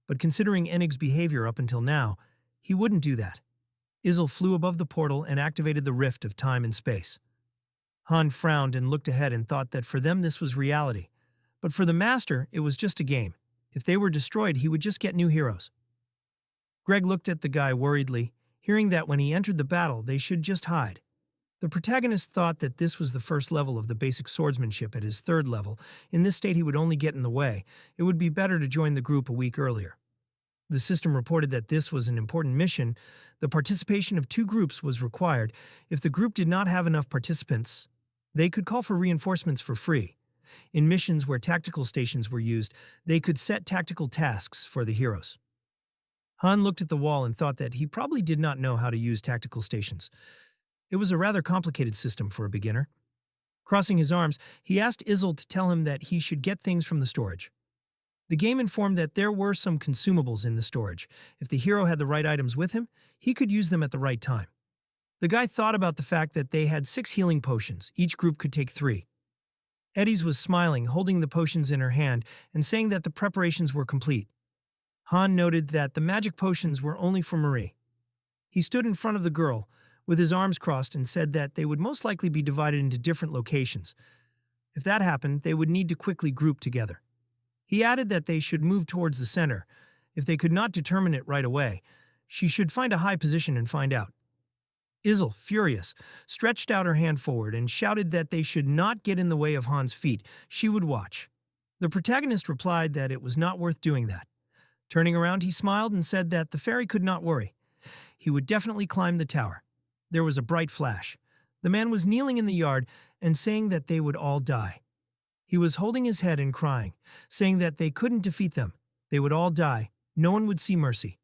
But considering Enig's behavior up until now, he wouldn't do that. Isil flew above the portal and activated the rift of time and space. Han frowned and looked ahead and thought that for them this was reality. But for the Master, it was just a game. If they were destroyed, he would just get new heroes. Greg looked at the guy worriedly, hearing that when he entered the battle, they should just hide. The protagonist thought that this was the first level of the basic swordsmanship at his third level. In this state, he would only get in the way. It would be better to join the group a week earlier. The system reported that this was an important mission. The participation of 2 groups was required. If the group did not have enough participants, they could call for reinforcements for free. In missions where tactical stations were used, they could set tactical tasks for the heroes. Han looked at the wall and thought that he probably did not know how to use tactical stations. It was a rather complicated system for a beginner. Crossing his arms, he asked Isil to tell him that he should get things from the storage. The game informed that there were some consumables in the storage. If the hero had the right items with him, he could use them at the right time. The guy thought about the fact that they had 6 healing potions. Each group could take 3. Eddie's was smiling, holding the potions in her hand and saying that the preparations were complete. Han noted that the magic potions were only for Marie. He stood in front of the girl, with his arms crossed, and said that they would most likely be divided into different locations. If that happened, they would need to quickly group together. He added that they should move towards the center. If they could not determine it right away, she should find a high position and find out. Isil, furious, stretched out her hand forward and shouted that they should not get in the way of Han's feet. She would watch. The protagonist replied that it was not worth doing that. Turning around, he smiled and said that the fairy could not worry. He would definitely climb the tower. There was a bright flash. The man was kneeling in the yard and saying that they would all die. He was holding his head and crying, saying that they couldn't defeat them. They would all die. No one would see mercy.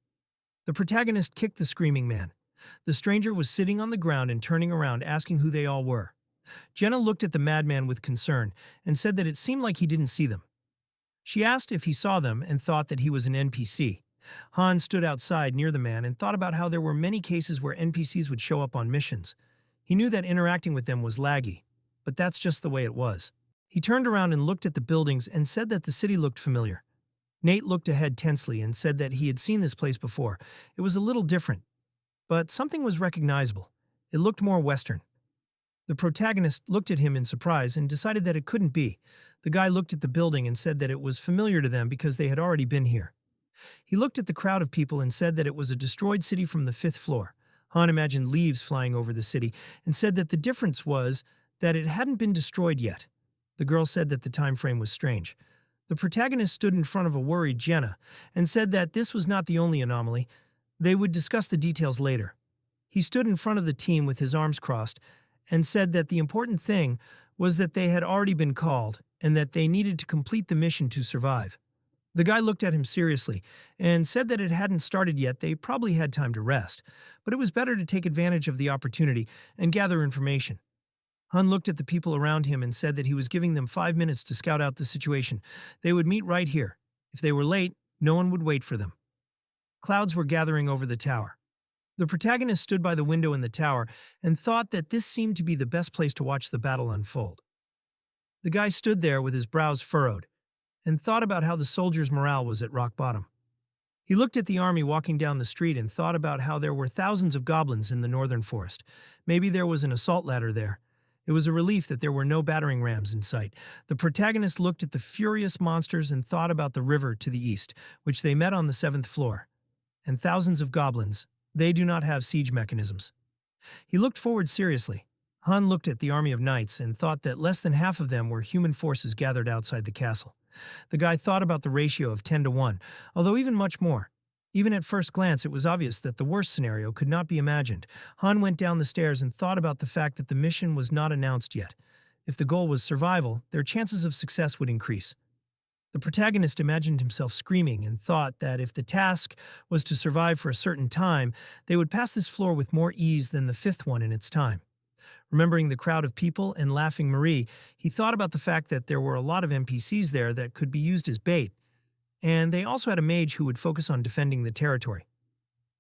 The protagonist kicked the screaming man. The stranger was sitting on the ground and turning around, asking who they all were. Jenna looked at the madman with concern and said that it seemed like he didn't see them. She asked if he saw them and thought that he was an NPC. Han stood outside near the man and thought about how there were many cases where NPCs would show up on missions. He knew that interacting with them was laggy, but that's just the way it was. He turned around and looked at the buildings and said that the city looked familiar. Nate looked ahead tensely and said that he had seen this place before. It was a little different, but something was recognizable. It looked more Western. The protagonist looked at him in surprise and decided that it couldn't be. The guy looked at the building and said that it was familiar to them because they had already been here. He looked at the crowd of people and said that it was a destroyed city from the 5th floor. Han imagined leaves flying over the city and said that the difference was that it hadn't been destroyed yet. The girl said that the time frame was strange. The protagonist stood in front of a worried Jenna and said that this was not the only anomaly. They would discuss the details later. He stood in front of the team with his arms crossed and said that the important thing was that they had already been called and that they needed to complete the mission to survive. The guy looked at him seriously and said that it hadn't started yet. They probably had time to rest, but it was better to take advantage of the opportunity and gather information. Han looked at the people around him and said that he was giving them 5 minutes to scout out the situation. They would meet right here. If they were late, no one would wait for them. Clouds were gathering over the tower. The protagonist stood by the window in the tower and thought that this seemed to be the best place to watch the battle unfold. The guy stood there with his brows furrowed and thought about how the soldiers' morale was at rock bottom. He looked at the army walking down the street and thought about how there were thousands of goblins in the northern forest. Maybe there was an assault ladder there. It was a relief that there were no battering rams in sight. The protagonist looked at the furious monsters and thought about the river to the east, which they met on the 7th floor. And thousands of goblins. They do not have siege mechanisms. He looked forward seriously. Han looked at the army of knights and thought that less than half of them were human forces gathered outside the castle. The guy thought about the ratio of 10 to 1, although even much more. Even at first glance, it was obvious that the worst scenario could not be imagined. Han went down the stairs and thought about the fact that the mission was not announced yet. If the goal was survival, their chances of success would increase. The protagonist imagined himself screaming and thought that if the task was to survive for a certain time, they would pass this floor with more ease than the 5th one in its time. Remembering the crowd of people and laughing Marie, he thought about the fact that there were a lot of NPCs there that could be used as bait, and they also had a mage who would focus on defending the territory.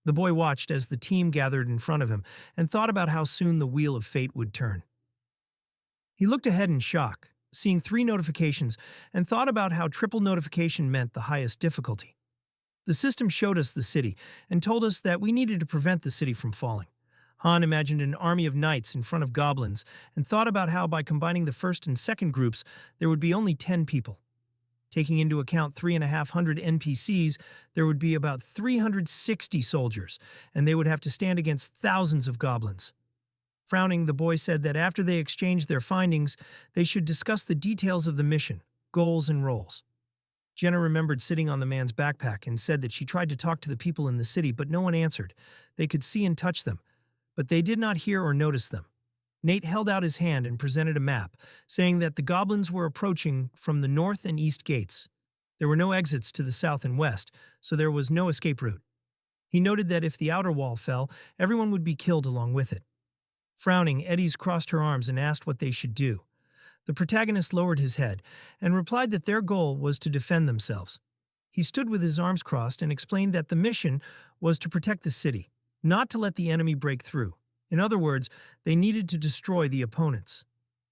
The boy watched as the team gathered in front of him and thought about how soon the wheel of fate would turn. He looked ahead in shock, seeing 3 notifications, and thought about how triple notification meant the highest difficulty. The system showed us the city and told us that we needed to prevent the city from falling. Han imagined an army of knights in front of goblins and thought about how by combining the first and second groups, there would be only 10 people. Taking into account 3,500 NPCs, there would be about 360 soldiers, and they would have to stand against thousands of goblins. Frowning, the boy said that after they exchanged their findings, they should discuss the details of the mission, goals, and roles. Jenna remembered sitting on the man's backpack and said that she tried to talk to the people in the city, but no one answered. They could see and touch them, but they did not hear or notice them. Nate held out his hand and presented a map, saying that the goblins were approaching from the north and east gates. There were no exits to the south and west, so there was no escape route. He noted that if the outer wall fell, everyone would be killed along with it. Frowning, Eddie's crossed her arms and asked what they should do. The protagonist lowered his head and replied that their goal was to defend themselves. He stood with his arms crossed and explained that the mission was to protect the city, not to let the enemy break through. In other words, they needed to destroy the opponents.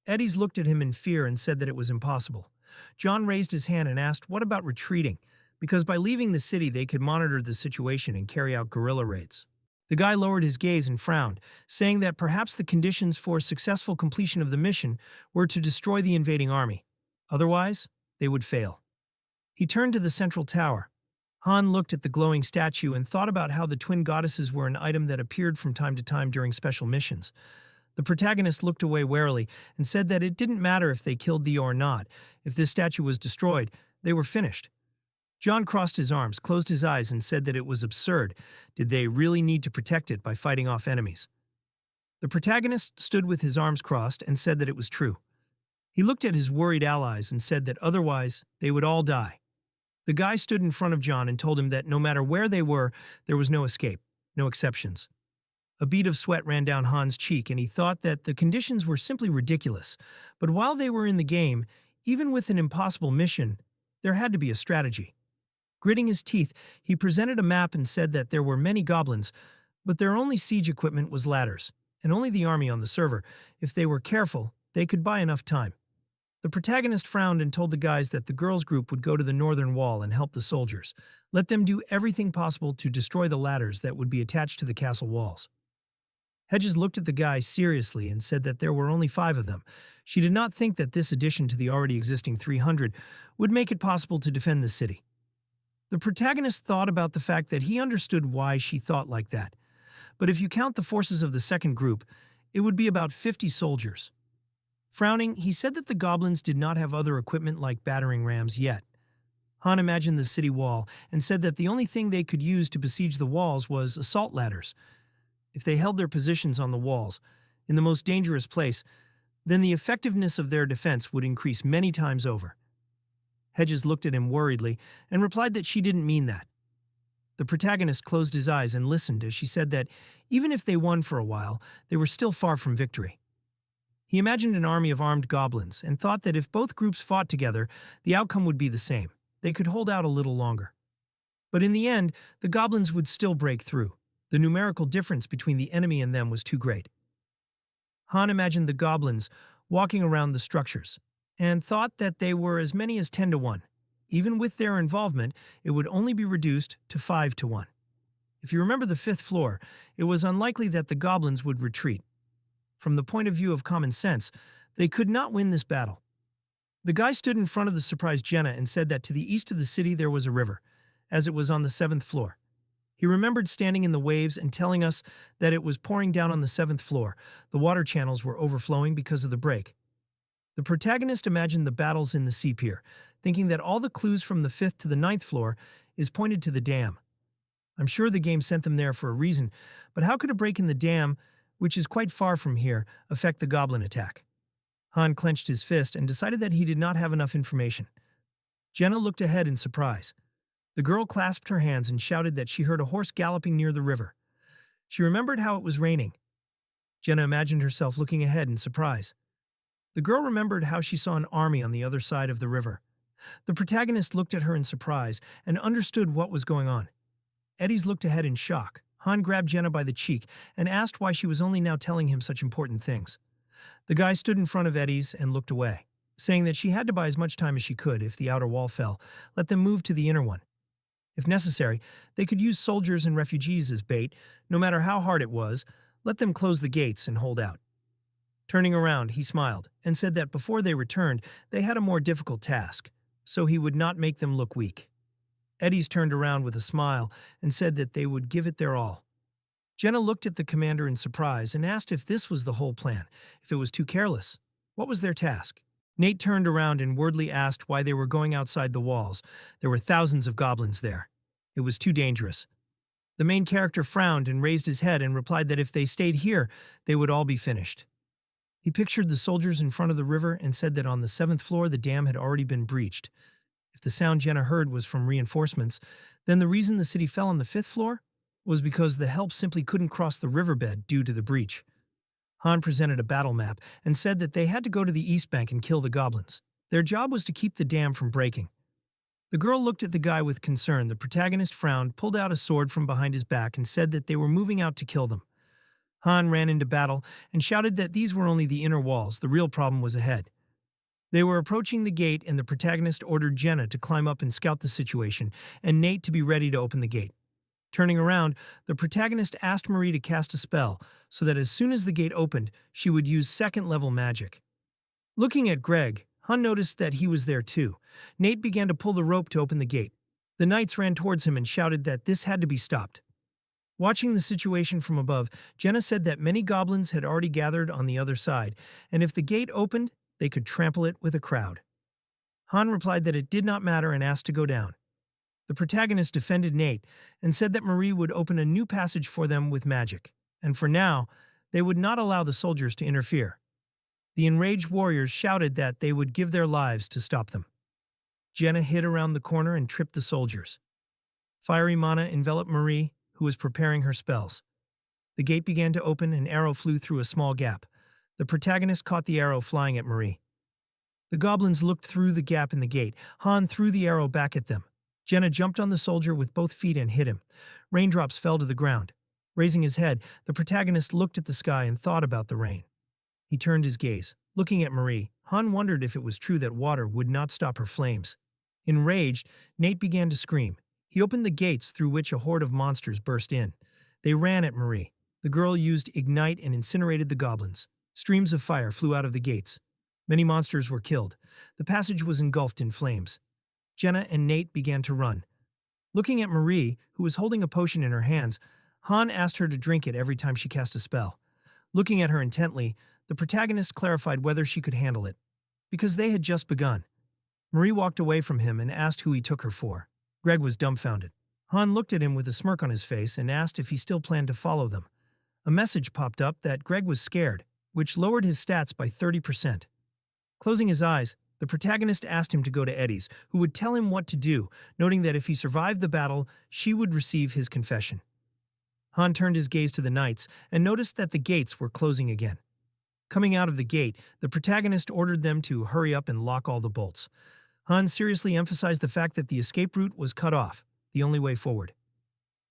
Eddie's looked at him in fear and said that it was impossible. John raised his hand and asked, what about retreating? Because by leaving the city, they could monitor the situation and carry out guerrilla raids. The guy lowered his gaze and frowned, saying that perhaps the conditions for successful completion of the mission were to destroy the invading army. Otherwise, they would fail. He turned to the central tower. Han looked at the glowing statue and thought about how the twin goddesses were an item that appeared from time to time during special missions. The protagonist looked away warily and said that it didn't matter if they killed Theo or not. If this statue was destroyed, they were finished. John crossed his arms, closed his eyes, and said that it was absurd. Did they really need to protect it by fighting off enemies? The protagonist stood with his arms crossed and said that it was true. He looked at his worried allies and said that otherwise they would all die. The guy stood in front of John and told him that no matter where they were, there was no escape, no exceptions. A bead of sweat ran down Han's cheek, and he thought that the conditions were simply ridiculous. But while they were in the game, even with an impossible mission, there had to be a strategy. Gritting his teeth, he presented a map and said that there were many goblins, but their only siege equipment was ladders, and only the army on the server. If they were careful, they could buy enough time. The protagonist frowned and told the guys that the girls' group would go to the northern wall and help the soldiers. Let them do everything possible to destroy the ladders that would be attached to the castle walls. Hedges looked at the guys seriously and said that there were only 5 of them. She did not think that this addition to the already existing 300 would make it possible to defend the city. The protagonist thought about the fact that he understood why she thought like that. But if you count the forces of the second group, it would be about 50 soldiers. Frowning, he said that the goblins did not have other equipment like battering rams yet. Han imagined the city wall and said that the only thing they could use to besiege the walls was assault ladders. If they held their positions on the walls, in the most dangerous place, then the effectiveness of their defense would increase many times over. Hedges looked at him worriedly and replied that she didn't mean that. The protagonist closed his eyes and listened as she said that even if they won for a while, they were still far from victory. He imagined an army of armed goblins and thought that if both groups fought together, the outcome would be the same. They could hold out a little longer. But in the end, the goblins would still break through. The numerical difference between the enemy and them was too great. Han imagined the goblins walking around the structures and thought that they were as many as 10 to 1. Even with their involvement, it would only be reduced to 5 to 1. If you remember the 5th floor, it was unlikely that the goblins would retreat. From the point of view of common sense, they could not win this battle. The guy stood in front of the surprised Jenna and said that to the east of the city there was a river, as it was on the 7th floor. He remembered standing in the waves and telling us that it was pouring down on the 7th floor. The water channels were overflowing because of the break. The protagonist imagined the battles in the sea pier, thinking that all the clues from the 5th to the 9th floor is pointed to the dam. I'm sure the game sent them there for a reason, but how could a break in the dam, which is quite far from here, affect the goblin attack? Han clenched his fist and decided that he did not have enough information. Jenna looked ahead in surprise. The girl clasped her hands and shouted that she heard a horse galloping near the river. She remembered how it was raining. Jenna imagined herself looking ahead in surprise. The girl remembered how she saw an army on the other side of the river. The protagonist looked at her in surprise and understood what was going on. Eddie's looked ahead in shock. Han grabbed Jenna by the cheek and asked why she was only now telling him such important things. The guy stood in front of Eddie's and looked away, saying that she had to buy as much time as she could if the outer wall fell. Let them move to the inner one. If necessary, they could use soldiers and refugees as bait, no matter how hard it was. Let them close the gates and hold out. Turning around, he smiled and said that before they returned, they had a more difficult task, so he would not make them look weak. Eddie's turned around with a smile and said that they would give it their all. Jenna looked at the commander in surprise and asked if this was the whole plan, if it was too careless. What was their task? Nate turned around and wordly asked why they were going outside the walls. There were thousands of goblins there. It was too dangerous. The main character frowned and raised his head and replied that if they stayed here, they would all be finished. He pictured the soldiers in front of the river and said that on the 7th floor the dam had already been breached. If the sound Jenna heard was from reinforcements, then the reason the city fell on the 5th floor was because the help simply couldn't cross the riverbed due to the breach. Han presented a battle map and said that they had to go to the east bank and kill the goblins. Their job was to keep the dam from breaking. The girl looked at the guy with concern. The protagonist frowned, pulled out a sword from behind his back, and said that they were moving out to kill them. Han ran into battle and shouted that these were only the inner walls. The real problem was ahead. They were approaching the gate, and the protagonist ordered Jenna to climb up and scout the situation, and Nate to be ready to open the gate. Turning around, the protagonist asked Marie to cast a spell so that as soon as the gate opened, she would use second-level magic. Looking at Greg, Han noticed that he was there too. Nate began to pull the rope to open the gate. The knights ran towards him and shouted that this had to be stopped. Watching the situation from above, Jenna said that many goblins had already gathered on the other side, and if the gate opened, they could trample it with a crowd. Han replied that it did not matter and asked to go down. The protagonist defended Nate and said that Marie would open a new passage for them with magic, and for now, They would not allow the soldiers to interfere. The enraged warriors shouted that they would give their lives to stop them. Jenna hid around the corner and tripped the soldiers. Fiery mana enveloped Marie, who was preparing her spells. The gate began to open, and an arrow flew through a small gap. The protagonist caught the arrow flying at Marie. The goblins looked through the gap in the gate. Han threw the arrow back at them. Jenna jumped on the soldier with both feet and hit him. Raindrops fell to the ground. Raising his head, the protagonist looked at the sky and thought about the rain. He turned his gaze. Looking at Marie, Han wondered if it was true that water would not stop her flames. Enraged, Nate began to scream. He opened the gates through which a horde of monsters burst in. They ran at Marie. The girl used Ignite and incinerated the goblins. Streams of fire flew out of the gates. Many monsters were killed. The passage was engulfed in flames. Jenna and Nate began to run. Looking at Marie, who was holding a potion in her hands, Han asked her to drink it every time she cast a spell. Looking at her intently, the protagonist clarified whether she could handle it. Because they had just begun. Marie walked away from him and asked who he took her for. Greg was dumbfounded. Han looked at him with a smirk on his face and asked if he still planned to follow them. A message popped up that Greg was scared, which lowered his stats by 30%. Closing his eyes, the protagonist asked him to go to Eddie's, who would tell him what to do, noting that if he survived the battle, she would receive his confession. Han turned his gaze to the knights and noticed that the gates were closing again. Coming out of the gate, the protagonist ordered them to hurry up and lock all the bolts. Han seriously emphasized the fact that the escape route was cut off, the only way forward.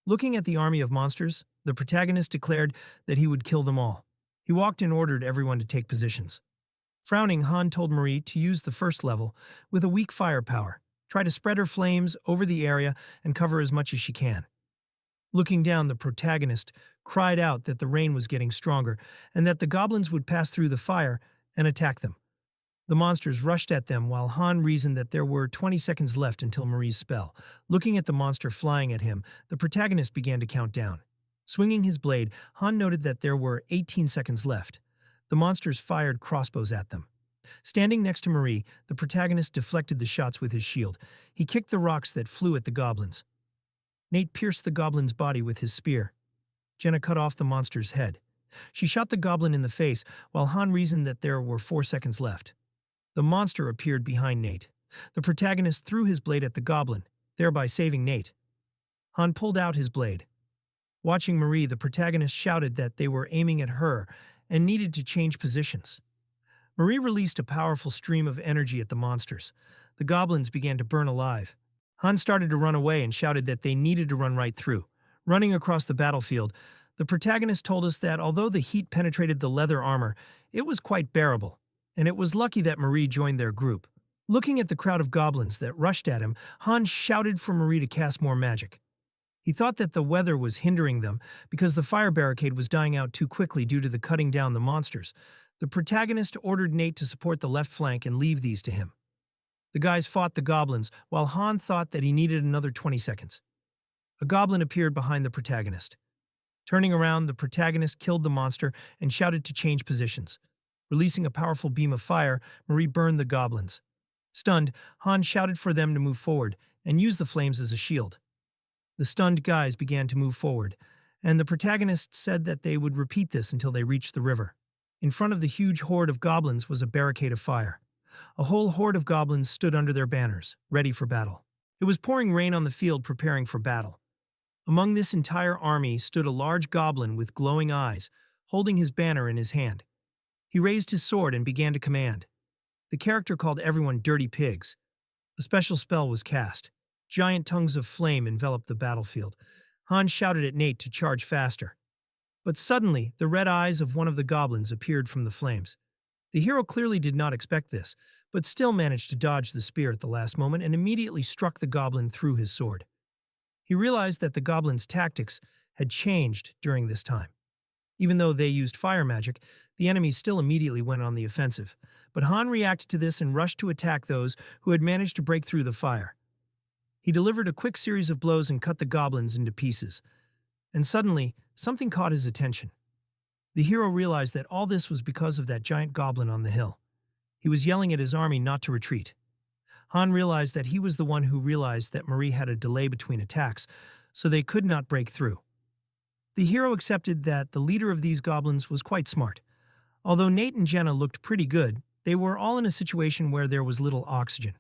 Looking at the army of monsters, the protagonist declared that he would kill them all. He walked and ordered everyone to take positions. Frowning, Han told Marie to use the first level with a weak firepower, try to spread her flames over the area and cover as much as she can. Looking down, the protagonist cried out that the rain was getting stronger and that the goblins would pass through the fire and attack them. The monsters rushed at them while Han reasoned that there were 20 seconds left until Marie's spell. Looking at the monster flying at him, the protagonist began to count down. Swinging his blade, Han noted that there were 18 seconds left. The monsters fired crossbows at them. Standing next to Marie, the protagonist deflected the shots with his shield. He kicked the rocks that flew at the goblins. Nate pierced the goblin's body with his spear. Jenna cut off the monster's head. She shot the goblin in the face, while Han reasoned that there were 4 seconds left. The monster appeared behind Nate. The protagonist threw his blade at the goblin, thereby saving Nate. Han pulled out his blade. Watching Marie, the protagonist shouted that they were aiming at her and needed to change positions. Marie released a powerful stream of energy at the monsters. The goblins began to burn alive. Han started to run away and shouted that they needed to run right through. Running across the battlefield, the protagonist told us that although the heat penetrated the leather armor, it was quite bearable, and it was lucky that Marie joined their group. Looking at the crowd of goblins that rushed at him, Han shouted for Marie to cast more magic. He thought that the weather was hindering them because the fire barricade was dying out too quickly due to the cutting down the monsters. The protagonist ordered Nate to support the left flank and leave these to him. The guys fought the goblins, while Han thought that he needed another 20 seconds. A goblin appeared behind the protagonist. Turning around, the protagonist killed the monster and shouted to change positions. Releasing a powerful beam of fire, Marie burned the goblins. Stunned, Han shouted for them to move forward and use the flames as a shield. The stunned guys began to move forward, and the protagonist said that they would repeat this until they reached the river. In front of the huge horde of goblins was a barricade of fire. A whole horde of goblins stood under their banners, ready for battle. It was pouring rain on the field, preparing for battle. Among this entire army stood a large goblin with glowing eyes, holding his banner in his hand. He raised his sword and began to command. The character called everyone dirty pigs. A special spell was cast. Giant tongues of flame enveloped the battlefield. Han shouted at Nate to charge faster. But suddenly, the red eyes of one of the goblins appeared from the flames. The hero clearly did not expect this, but still managed to dodge the spear at the last moment and immediately struck the goblin through his sword. He realized that the goblin's tactics had changed during this time. Even though they used fire magic, the enemies still immediately went on the offensive. But Han reacted to this and rushed to attack those who had managed to break through the fire. He delivered a quick series of blows and cut the goblins into pieces. And suddenly, something caught his attention. The hero realized that all this was because of that giant goblin on the hill. He was yelling at his army not to retreat. Han realized that he was the one who realized that Marie had a delay between attacks, so they could not break through. The hero accepted that the leader of these goblins was quite smart. Although Nate and Jenna looked pretty good, they were all in a situation where there was little oxygen,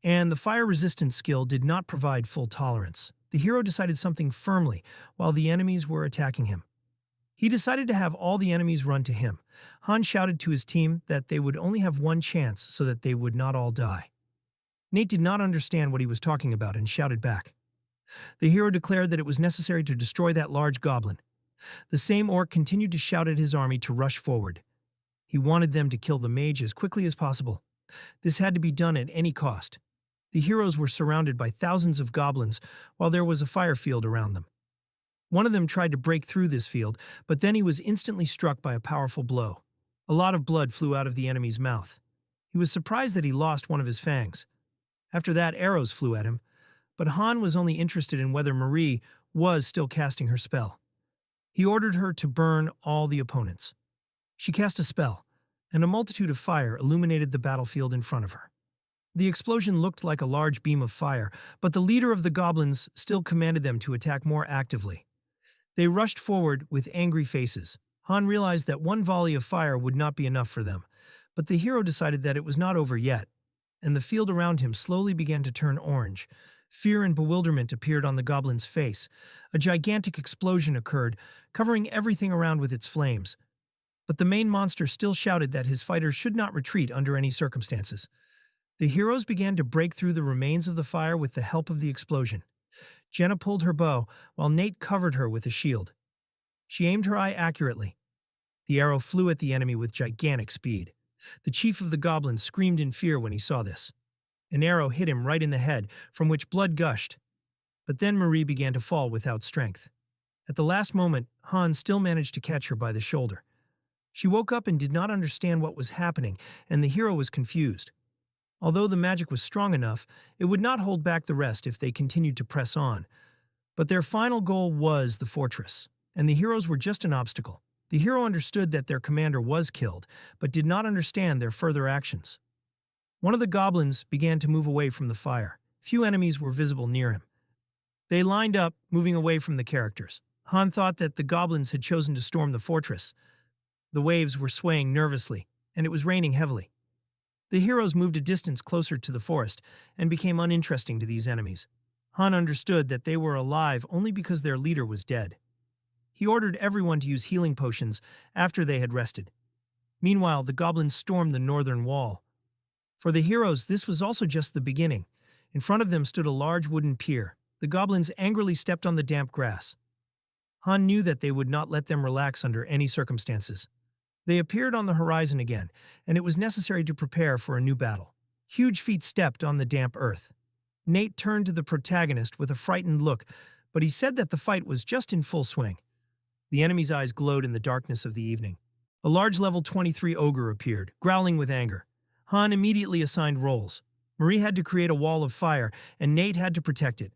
and the fire resistance skill did not provide full tolerance. The hero decided something firmly while the enemies were attacking him. He decided to have all the enemies run to him. Han shouted to his team that they would only have one chance so that they would not all die. Nate did not understand what he was talking about and shouted back. The hero declared that it was necessary to destroy that large goblin. The same orc continued to shout at his army to rush forward. He wanted them to kill the mage as quickly as possible. This had to be done at any cost. The heroes were surrounded by thousands of goblins while there was a fire field around them. One of them tried to break through this field, but then he was instantly struck by a powerful blow. A lot of blood flew out of the enemy's mouth. He was surprised that he lost one of his fangs. After that, arrows flew at him, but Han was only interested in whether Marie was still casting her spell. He ordered her to burn all the opponents. She cast a spell, and a multitude of fire illuminated the battlefield in front of her. The explosion looked like a large beam of fire, but the leader of the goblins still commanded them to attack more actively. They rushed forward with angry faces. Han realized that one volley of fire would not be enough for them, but the hero decided that it was not over yet, and the field around him slowly began to turn orange. Fear and bewilderment appeared on the goblin's face. A gigantic explosion occurred, covering everything around with its flames. But the main monster still shouted that his fighters should not retreat under any circumstances. The heroes began to break through the remains of the fire with the help of the explosion. Jenna pulled her bow, while Nate covered her with a shield. She aimed her eye accurately. The arrow flew at the enemy with gigantic speed. The chief of the goblins screamed in fear when he saw this. An arrow hit him right in the head, from which blood gushed. But then Marie began to fall without strength. At the last moment, Han still managed to catch her by the shoulder. She woke up and did not understand what was happening, and the hero was confused. Although the magic was strong enough, it would not hold back the rest if they continued to press on. But their final goal was the fortress, and the heroes were just an obstacle. The hero understood that their commander was killed, but did not understand their further actions. One of the goblins began to move away from the fire. Few enemies were visible near him. They lined up, moving away from the characters. Han thought that the goblins had chosen to storm the fortress. The waves were swaying nervously, and it was raining heavily. The heroes moved a distance closer to the forest and became uninteresting to these enemies. Han understood that they were alive only because their leader was dead. He ordered everyone to use healing potions after they had rested. Meanwhile, the goblins stormed the northern wall. For the heroes, this was also just the beginning. In front of them stood a large wooden pier. The goblins angrily stepped on the damp grass. Han knew that they would not let them relax under any circumstances. They appeared on the horizon again, and it was necessary to prepare for a new battle. Huge feet stepped on the damp earth. Nate turned to the protagonist with a frightened look, but he said that the fight was just in full swing. The enemy's eyes glowed in the darkness of the evening. A large level 23 ogre appeared, growling with anger. Han immediately assigned roles. Marie had to create a wall of fire, and Nate had to protect it.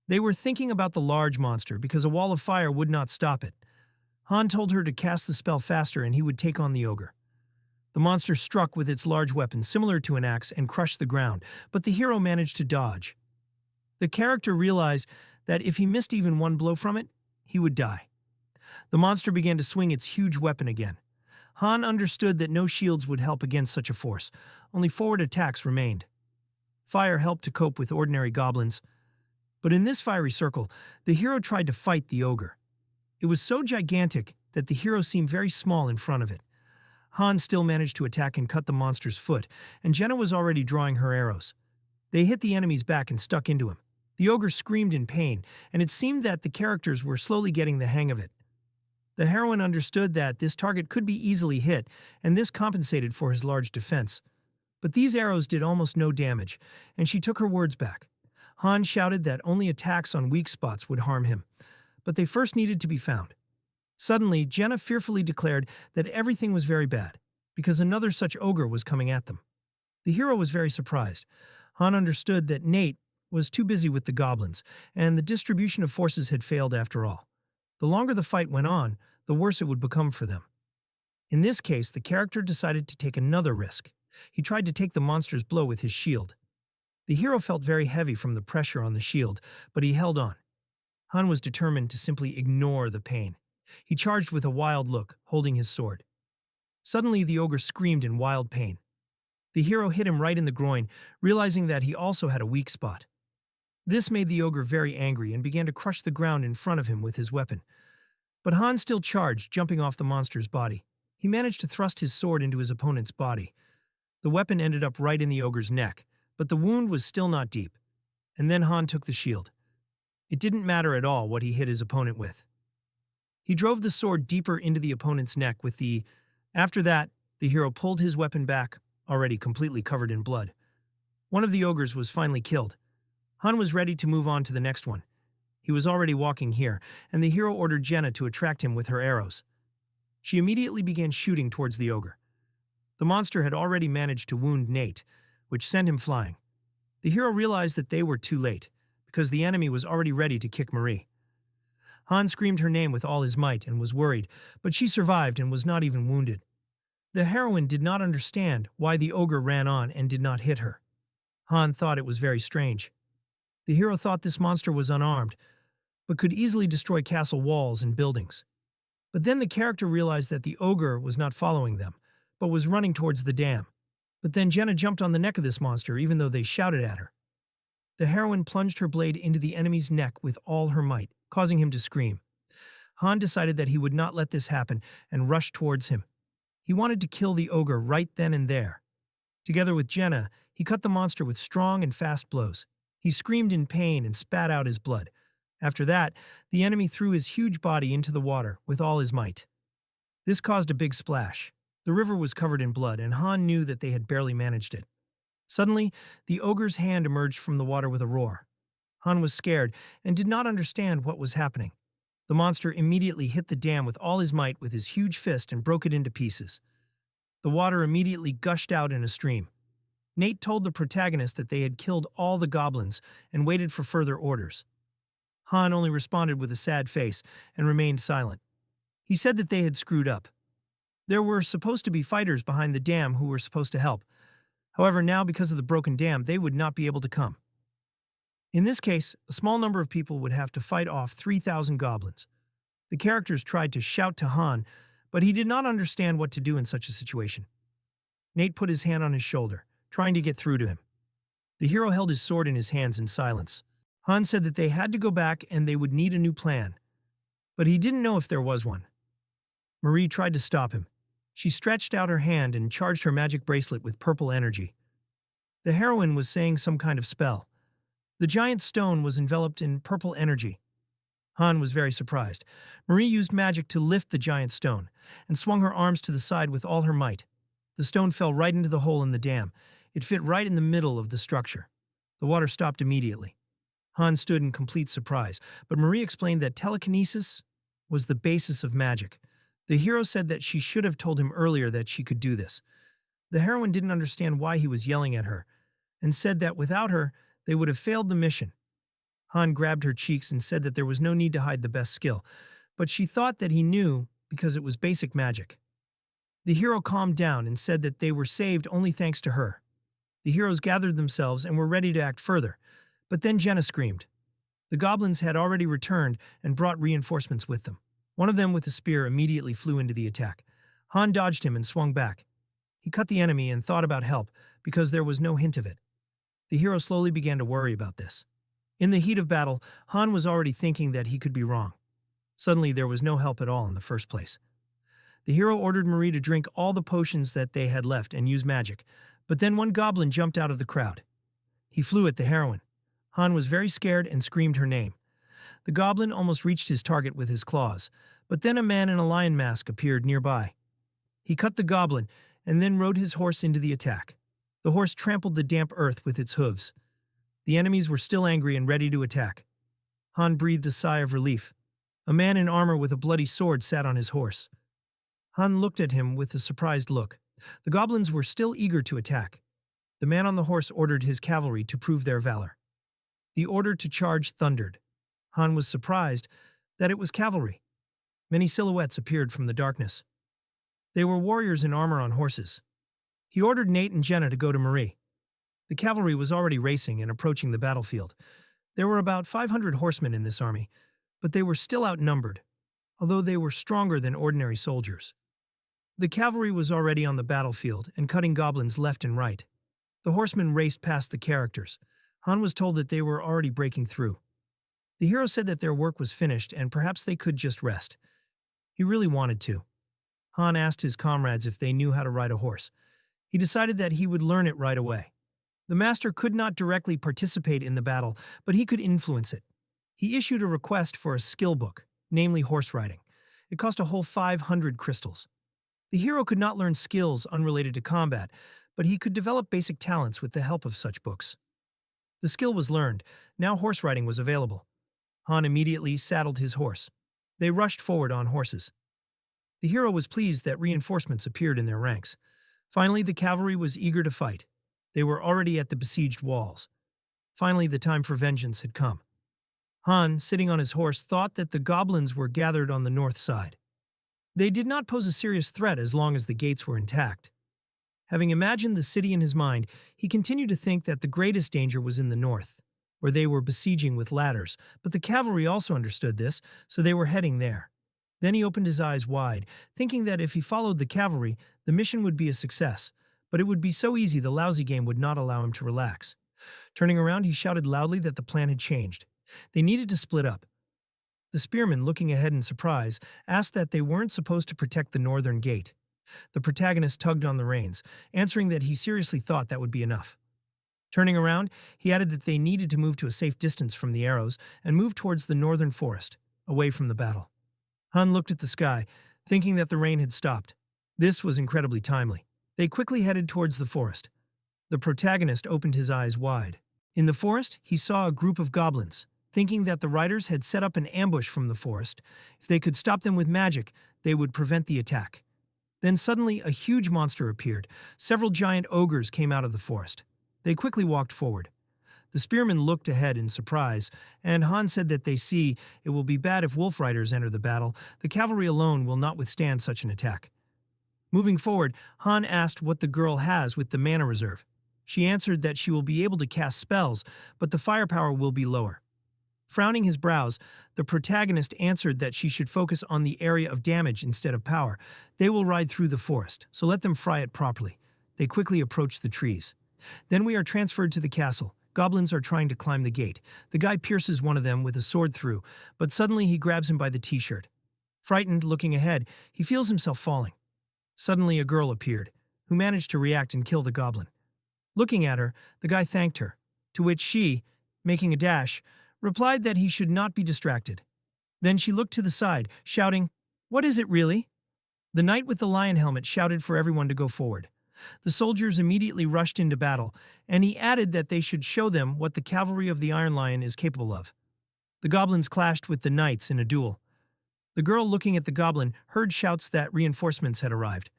They were thinking about the large monster because a wall of fire would not stop it. Han told her to cast the spell faster and he would take on the ogre. The monster struck with its large weapon similar to an axe and crushed the ground, but the hero managed to dodge. The character realized that if he missed even one blow from it, he would die. The monster began to swing its huge weapon again. Han understood that no shields would help against such a force. Only forward attacks remained. Fire helped to cope with ordinary goblins. But in this fiery circle, the hero tried to fight the ogre. It was so gigantic that the hero seemed very small in front of it. Han still managed to attack and cut the monster's foot, and Jenna was already drawing her arrows. They hit the enemy's back and stuck into him. The ogre screamed in pain, and it seemed that the characters were slowly getting the hang of it. The heroine understood that this target could be easily hit, and this compensated for his large defense. But these arrows did almost no damage, and she took her words back. Han shouted that only attacks on weak spots would harm him, but they first needed to be found. Suddenly, Jenna fearfully declared that everything was very bad, because another such ogre was coming at them. The hero was very surprised. Han understood that Nate was too busy with the goblins, and the distribution of forces had failed after all. The longer the fight went on, the worse it would become for them. In this case, the character decided to take another risk. He tried to take the monster's blow with his shield. The hero felt very heavy from the pressure on the shield, but he held on. Han was determined to simply ignore the pain. He charged with a wild look, holding his sword. Suddenly, the ogre screamed in wild pain. The hero hit him right in the groin, realizing that he also had a weak spot. This made the ogre very angry and began to crush the ground in front of him with his weapon. But Han still charged, jumping off the monster's body. He managed to thrust his sword into his opponent's body. The weapon ended up right in the ogre's neck, but the wound was still not deep. And then Han took the shield. It didn't matter at all what he hit his opponent with. He drove the sword deeper into the opponent's neck with the... After that, the hero pulled his weapon back, already completely covered in blood. One of the ogres was finally killed. Han was ready to move on to the next one. He was already walking here, and the hero ordered Jenna to attract him with her arrows. She immediately began shooting towards the ogre. The monster had already managed to wound Nate, which sent him flying. The hero realized that they were too late, because the enemy was already ready to kick Marie. Han screamed her name with all his might and was worried, but she survived and was not even wounded. The heroine did not understand why the ogre ran on and did not hit her. Han thought it was very strange. The hero thought this monster was unarmed, but could easily destroy castle walls and buildings. But then the character realized that the ogre was not following them, but was running towards the dam. But then Jenna jumped on the neck of this monster even though they shouted at her. The heroine plunged her blade into the enemy's neck with all her might, causing him to scream. Han decided that he would not let this happen and rushed towards him. He wanted to kill the ogre right then and there. Together with Jenna, he cut the monster with strong and fast blows. He screamed in pain and spat out his blood. After that, the enemy threw his huge body into the water with all his might. This caused a big splash. The river was covered in blood, and Han knew that they had barely managed it. Suddenly, the ogre's hand emerged from the water with a roar. Han was scared and did not understand what was happening. The monster immediately hit the dam with all his might with his huge fist and broke it into pieces. The water immediately gushed out in a stream. Nate told the protagonist that they had killed all the goblins and waited for further orders. Han only responded with a sad face and remained silent. He said that they had screwed up. There were supposed to be fighters behind the dam who were supposed to help. However, now because of the broken dam, they would not be able to come. In this case, a small number of people would have to fight off 3,000 goblins. The characters tried to shout to Han, but he did not understand what to do in such a situation. Nate put his hand on his shoulder, trying to get through to him. The hero held his sword in his hands in silence. Han said that they had to go back and they would need a new plan, but he didn't know if there was one. Marie tried to stop him. She stretched out her hand and charged her magic bracelet with purple energy. The heroine was saying some kind of spell. The giant stone was enveloped in purple energy. Han was very surprised. Marie used magic to lift the giant stone and swung her arms to the side with all her might. The stone fell right into the hole in the dam. It fit right in the middle of the structure. The water stopped immediately. Han stood in complete surprise, but Marie explained that telekinesis was the basis of magic. The hero said that she should have told him earlier that she could do this. The heroine didn't understand why he was yelling at her, and said that without her, they would have failed the mission. Han grabbed her cheeks and said that there was no need to hide the best skill, but she thought that he knew because it was basic magic. The hero calmed down and said that they were saved only thanks to her. The heroes gathered themselves and were ready to act further, but then Jenna screamed. The goblins had already returned and brought reinforcements with them. One of them with a spear immediately flew into the attack. Han dodged him and swung back. He cut the enemy and thought about help because there was no hint of it. The hero slowly began to worry about this. In the heat of battle, Han was already thinking that he could be wrong. Suddenly, there was no help at all in the first place. The hero ordered Marie to drink all the potions that they had left and use magic, but then one goblin jumped out of the crowd. He flew at the heroine. Han was very scared and screamed her name. The goblin almost reached his target with his claws, but then a man in a lion mask appeared nearby. He cut the goblin and then rode his horse into the attack. The horse trampled the damp earth with its hooves. The enemies were still angry and ready to attack. Han breathed a sigh of relief. A man in armor with a bloody sword sat on his horse. Han looked at him with a surprised look. The goblins were still eager to attack. The man on the horse ordered his cavalry to prove their valor. The order to charge thundered. Han was surprised that it was cavalry. Many silhouettes appeared from the darkness. They were warriors in armor on horses. He ordered Nate and Jenna to go to Marie. The cavalry was already racing and approaching the battlefield. There were about 500 horsemen in this army. but they were still outnumbered, although they were stronger than ordinary soldiers. The cavalry was already on the battlefield and cutting goblins left and right. The horsemen raced past the characters. Han was told that they were already breaking through. The hero said that their work was finished and perhaps they could just rest. He really wanted to. Han asked his comrades if they knew how to ride a horse. He decided that he would learn it right away. The master could not directly participate in the battle, but he could influence it. He issued a request for a skill book, namely horse riding. It cost a whole 500 crystals. The hero could not learn skills unrelated to combat, but he could develop basic talents with the help of such books. The skill was learned. Now horse riding was available. Han immediately saddled his horse. They rushed forward on horses. The hero was pleased that reinforcements appeared in their ranks. Finally, the cavalry was eager to fight. They were already at the besieged walls. Finally, the time for vengeance had come. Han, sitting on his horse, thought that the goblins were gathered on the north side. They did not pose a serious threat as long as the gates were intact. Having imagined the city in his mind, he continued to think that the greatest danger was in the north, where they were besieging with ladders, but the cavalry also understood this, so they were heading there. Then he opened his eyes wide, thinking that if he followed the cavalry, the mission would be a success, but it would be so easy the lousy game would not allow him to relax. Turning around, he shouted loudly that the plan had changed. They needed to split up. The spearmen, looking ahead in surprise, asked that they weren't supposed to protect the northern gate. The protagonist tugged on the reins, answering that he seriously thought that would be enough. Turning around, he added that they needed to move to a safe distance from the arrows and move towards the northern forest, away from the battle. Han looked at the sky, thinking that the rain had stopped. This was incredibly timely. They quickly headed towards the forest. The protagonist opened his eyes wide. In the forest, he saw a group of goblins. Thinking that the riders had set up an ambush from the forest, if they could stop them with magic, they would prevent the attack. Then suddenly a huge monster appeared. Several giant ogres came out of the forest. They quickly walked forward. The spearmen looked ahead in surprise, and Han said that they see it will be bad if wolf riders enter the battle. The cavalry alone will not withstand such an attack. Moving forward, Han asked what the girl has with the mana reserve. She answered that she will be able to cast spells, but the firepower will be lower. Frowning his brows, the protagonist answered that she should focus on the area of damage instead of power. They will ride through the forest, so let them fry it properly. They quickly approached the trees. Then we are transferred to the castle. Goblins are trying to climb the gate. The guy pierces one of them with a sword through, but suddenly he grabs him by the t-shirt. Frightened, looking ahead, he feels himself falling. Suddenly a girl appeared, who managed to react and kill the goblin. Looking at her, the guy thanked her, to which she, making a dash, replied that he should not be distracted. Then she looked to the side, shouting, "What is it really?" The knight with the lion helmet shouted for everyone to go forward. The soldiers immediately rushed into battle, and he added that they should show them what the cavalry of the Iron Lion is capable of. The goblins clashed with the knights in a duel. The girl looking at the goblin heard shouts that reinforcements had arrived.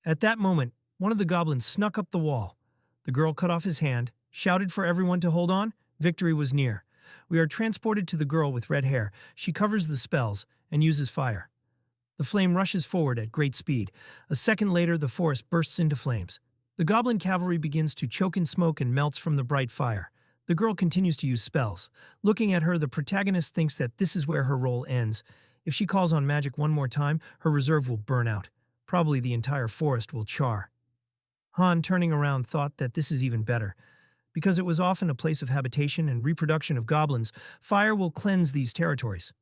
At that moment, one of the goblins snuck up the wall. The girl cut off his hand, shouted for everyone to hold on. Victory was near. We are transported to the girl with red hair. She covers the spells and uses fire. The flame rushes forward at great speed. A second later, the forest bursts into flames. The goblin cavalry begins to choke in smoke and melts from the bright fire. The girl continues to use spells. Looking at her, the protagonist thinks that this is where her role ends. If she calls on magic one more time, her reserve will burn out. Probably the entire forest will char. Han, turning around, thought that this is even better. Because it was often a place of habitation and reproduction of goblins, fire will cleanse these territories.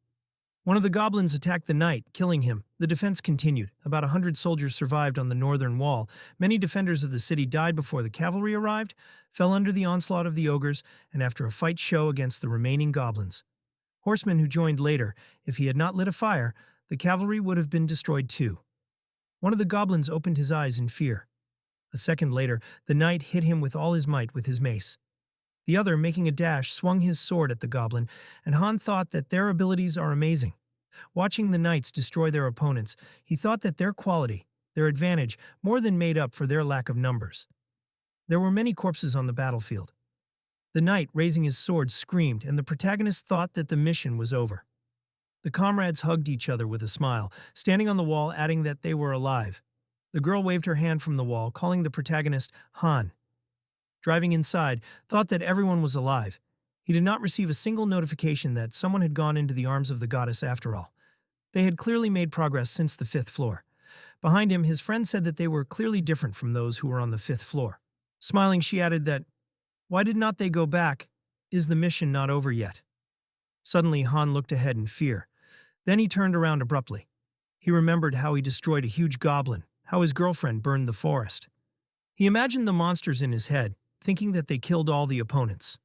One of the goblins attacked the knight, killing him. The defense continued. About 100 soldiers survived on the northern wall. Many defenders of the city died before the cavalry arrived, fell under the onslaught of the ogres, and after a fight show against the remaining goblins. Horsemen who joined later, if he had not lit a fire, the cavalry would have been destroyed too. One of the goblins opened his eyes in fear. A second later, the knight hit him with all his might with his mace. The other, making a dash, swung his sword at the goblin, and Han thought that their abilities are amazing. Watching the knights destroy their opponents, he thought that their quality, their advantage, more than made up for their lack of numbers. There were many corpses on the battlefield. The knight, raising his sword, screamed, and the protagonist thought that the mission was over. The comrades hugged each other with a smile, standing on the wall, adding that they were alive. The girl waved her hand from the wall, calling the protagonist Han. Driving inside, thought that everyone was alive. He did not receive a single notification that someone had gone into the arms of the goddess after all. They had clearly made progress since the fifth floor. Behind him, his friend said that they were clearly different from those who were on the fifth floor. Smiling, she added that, "Why did not they go back? Is the mission not over yet?" Suddenly, Han looked ahead in fear. Then he turned around abruptly. He remembered how he destroyed a huge goblin, how his girlfriend burned the forest. He imagined the monsters in his head, thinking that they killed all the opponents.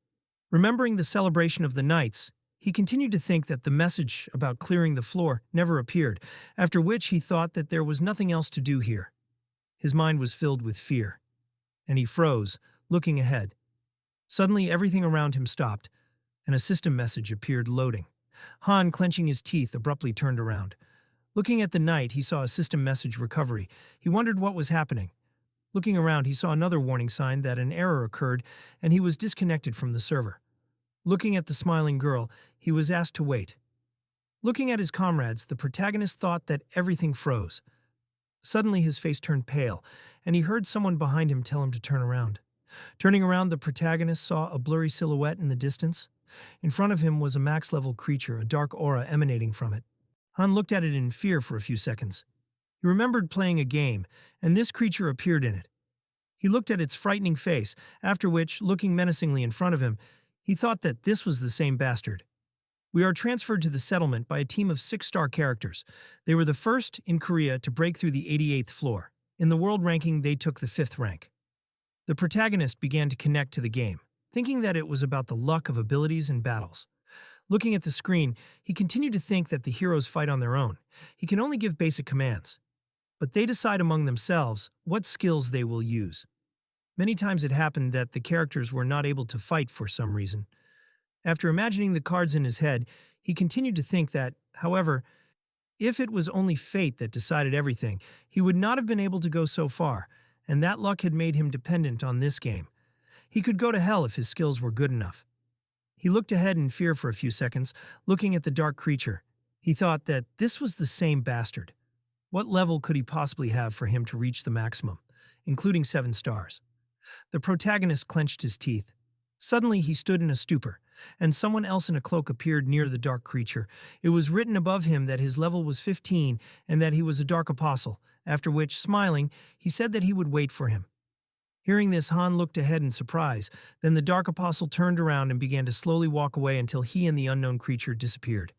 Remembering the celebration of the knights, he continued to think that the message about clearing the floor never appeared, after which he thought that there was nothing else to do here. His mind was filled with fear, and he froze, looking ahead. Suddenly, everything around him stopped, and a system message appeared loading. Han, clenching his teeth, abruptly turned around. Looking at the knight, he saw a system message recovery. He wondered what was happening. Looking around, he saw another warning sign that an error occurred and he was disconnected from the server. Looking at the smiling girl, he was asked to wait. Looking at his comrades, the protagonist thought that everything froze. Suddenly, his face turned pale, and he heard someone behind him tell him to turn around. Turning around, the protagonist saw a blurry silhouette in the distance. In front of him was a max-level creature, a dark aura emanating from it. Han looked at it in fear for a few seconds. He remembered playing a game, and this creature appeared in it. He looked at its frightening face, after which, looking menacingly in front of him, he thought that this was the same bastard. We are transferred to the settlement by a team of 6-star characters. They were the first in Korea to break through the 88th floor. In the world ranking, they took the 5th rank. The protagonist began to connect to the game, thinking that it was about the luck of abilities and battles. Looking at the screen, he continued to think that the heroes fight on their own. He can only give basic commands, but they decide among themselves what skills they will use. Many times it happened that the characters were not able to fight for some reason. After imagining the cards in his head, he continued to think that, however, if it was only fate that decided everything, he would not have been able to go so far, and that luck had made him dependent on this game. He could go to hell if his skills were good enough. He looked ahead in fear for a few seconds, looking at the dark creature. He thought that this was the same bastard. What level could he possibly have for him to reach the maximum, including 7 stars? The protagonist clenched his teeth. Suddenly, he stood in a stupor, and someone else in a cloak appeared near the dark creature. It was written above him that his level was 15 and that he was a dark apostle, after which, smiling, he said that he would wait for him. Hearing this, Han looked ahead in surprise. Then the dark apostle turned around and began to slowly walk away until he and the unknown creature disappeared.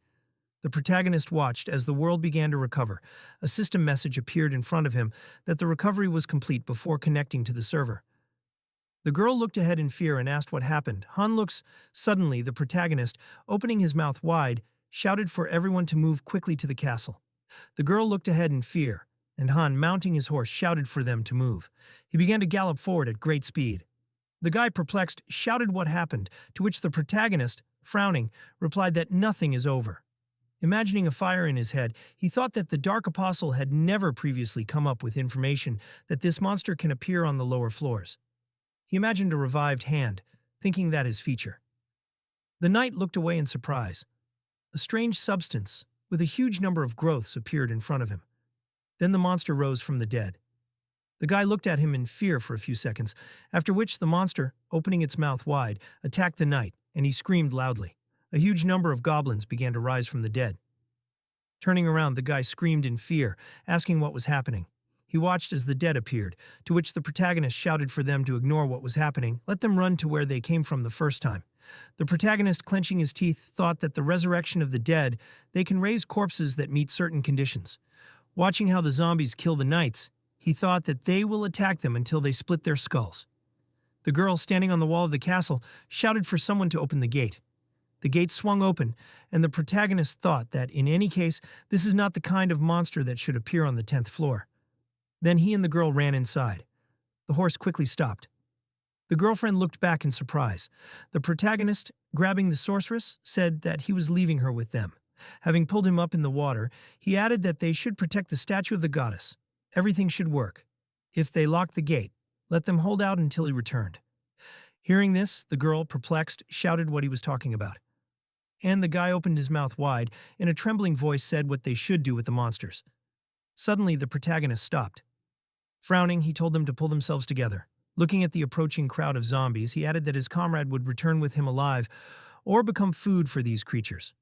The protagonist watched as the world began to recover. A system message appeared in front of him that the recovery was complete before connecting to the server. The girl looked ahead in fear and asked what happened. Han looks. Suddenly, the protagonist, opening his mouth wide, shouted for everyone to move quickly to the castle. The girl looked ahead in fear, and Han, mounting his horse, shouted for them to move. He began to gallop forward at great speed. The guy, perplexed, shouted what happened, to which the protagonist, frowning, replied that nothing is over. Imagining a fire in his head, he thought that the Dark Apostle had never previously come up with information that this monster can appear on the lower floors. He imagined a revived hand, thinking that his feature. The knight looked away in surprise. A strange substance, with a huge number of growths, appeared in front of him. Then the monster rose from the dead. The guy looked at him in fear for a few seconds, after which the monster, opening its mouth wide, attacked the knight, and he screamed loudly. A huge number of goblins began to rise from the dead. Turning around, the guy screamed in fear, asking what was happening. He watched as the dead appeared, to which the protagonist shouted for them to ignore what was happening, let them run to where they came from the first time. The protagonist, clenching his teeth, thought that the resurrection of the dead, they can raise corpses that meet certain conditions. Watching how the zombies kill the knights, he thought that they will attack them until they split their skulls. The girl, standing on the wall of the castle, shouted for someone to open the gate. The gate swung open, and the protagonist thought that, in any case, this is not the kind of monster that should appear on the 10th floor. Then he and the girl ran inside. The horse quickly stopped. The girlfriend looked back in surprise. The protagonist, grabbing the sorceress, said that he was leaving her with them. Having pulled him up in the water, he added that they should protect the statue of the goddess. Everything should work. If they locked the gate, let them hold out until he returned. Hearing this, the girl, perplexed, shouted what he was talking about. And the guy opened his mouth wide, in a trembling voice said what they should do with the monsters. Suddenly, the protagonist stopped. Frowning, he told them to pull themselves together. Looking at the approaching crowd of zombies, he added that his comrade would return with him alive or become food for these creatures.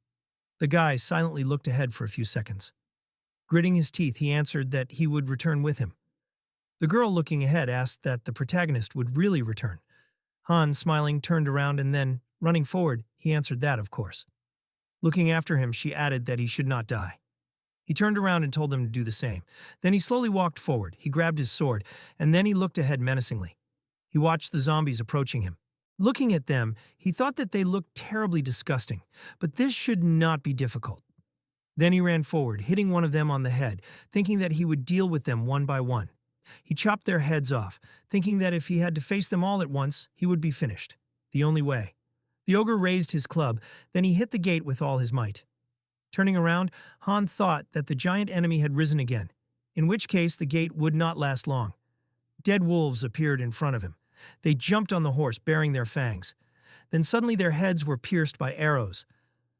The guy silently looked ahead for a few seconds. Gritting his teeth, he answered that he would return with him. The girl looking ahead asked that the protagonist would really return. Han, smiling, turned around and then, running forward, he answered that, of course. Looking after him, she added that he should not die. He turned around and told them to do the same. Then he slowly walked forward. He grabbed his sword, and then he looked ahead menacingly. He watched the zombies approaching him. Looking at them, he thought that they looked terribly disgusting, but this should not be difficult. Then he ran forward, hitting one of them on the head, thinking that he would deal with them one by one. He chopped their heads off, thinking that if he had to face them all at once, he would be finished. The only way. The ogre raised his club, then he hit the gate with all his might. Turning around, Han thought that the giant enemy had risen again, in which case the gate would not last long. Dead wolves appeared in front of him. They jumped on the horse, baring their fangs. Then suddenly their heads were pierced by arrows.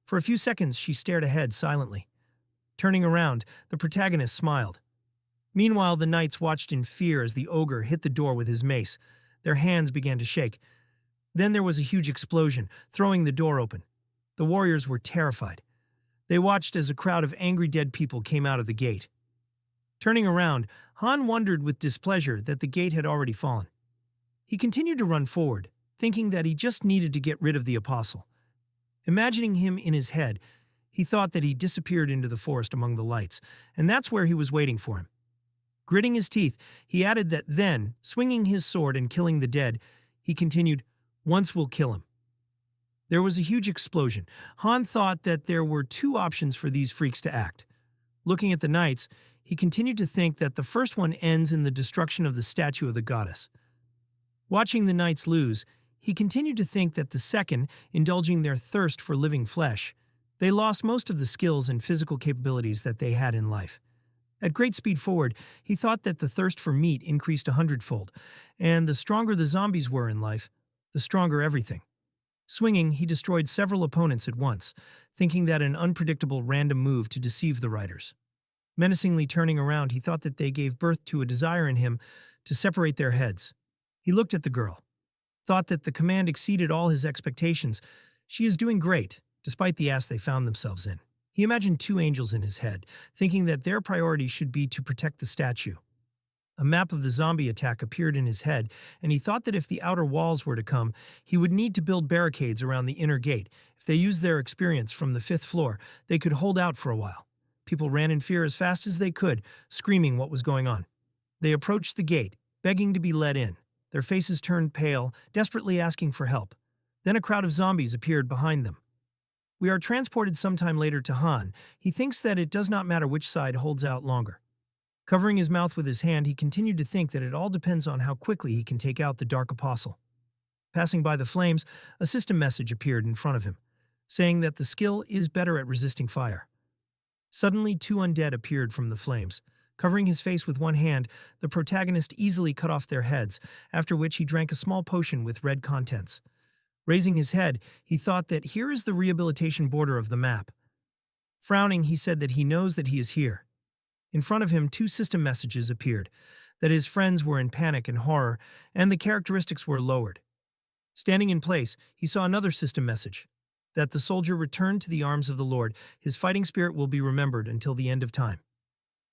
For a few seconds she stared ahead silently. Turning around, the protagonist smiled. Meanwhile, the knights watched in fear as the ogre hit the door with his mace. Their hands began to shake. Then there was a huge explosion, throwing the door open. The warriors were terrified. They watched as a crowd of angry dead people came out of the gate. Turning around, Han wondered with displeasure that the gate had already fallen. He continued to run forward, thinking that he just needed to get rid of the apostle. Imagining him in his head, he thought that he disappeared into the forest among the lights, and that's where he was waiting for him. Gritting his teeth, he added that then, swinging his sword and killing the dead, he continued, "Once we'll kill him." There was a huge explosion. Han thought that there were two options for these freaks to act. Looking at the knights, he continued to think that the first one ends in the destruction of the statue of the goddess. Watching the knights lose, he continued to think that the second, indulging their thirst for living flesh, they lost most of the skills and physical capabilities that they had in life. At great speed forward, he thought that the thirst for meat increased 100-fold, and the stronger the zombies were in life, the stronger everything. Swinging, he destroyed several opponents at once, thinking that an unpredictable random move to deceive the riders. Menacingly turning around, he thought that they gave birth to a desire in him to separate their heads. He looked at the girl, thought that the command exceeded all his expectations. She is doing great, despite the ass they found themselves in. He imagined two angels in his head, thinking that their priority should be to protect the statue. A map of the zombie attack appeared in his head, and he thought that if the outer walls were to come, he would need to build barricades around the inner gate. If they used their experience from the 5th floor, they could hold out for a while. People ran in fear as fast as they could, screaming what was going on. They approached the gate, begging to be let in. Their faces turned pale, desperately asking for help. Then a crowd of zombies appeared behind them. We are transported sometime later to Han. He thinks that it does not matter which side holds out longer. Covering his mouth with his hand, he continued to think that it all depends on how quickly he can take out the Dark Apostle. Passing by the flames, a system message appeared in front of him, saying that the skill is better at resisting fire. Suddenly, two undead appeared from the flames. Covering his face with one hand, the protagonist easily cut off their heads, after which he drank a small potion with red contents. Raising his head, he thought that here is the rehabilitation border of the map. Frowning, he said that he knows that he is here. In front of him, two system messages appeared, that his friends were in panic and horror, and the characteristics were lowered. Standing in place, he saw another system message, that the soldier returned to the arms of the Lord, his fighting spirit will be remembered until the end of time.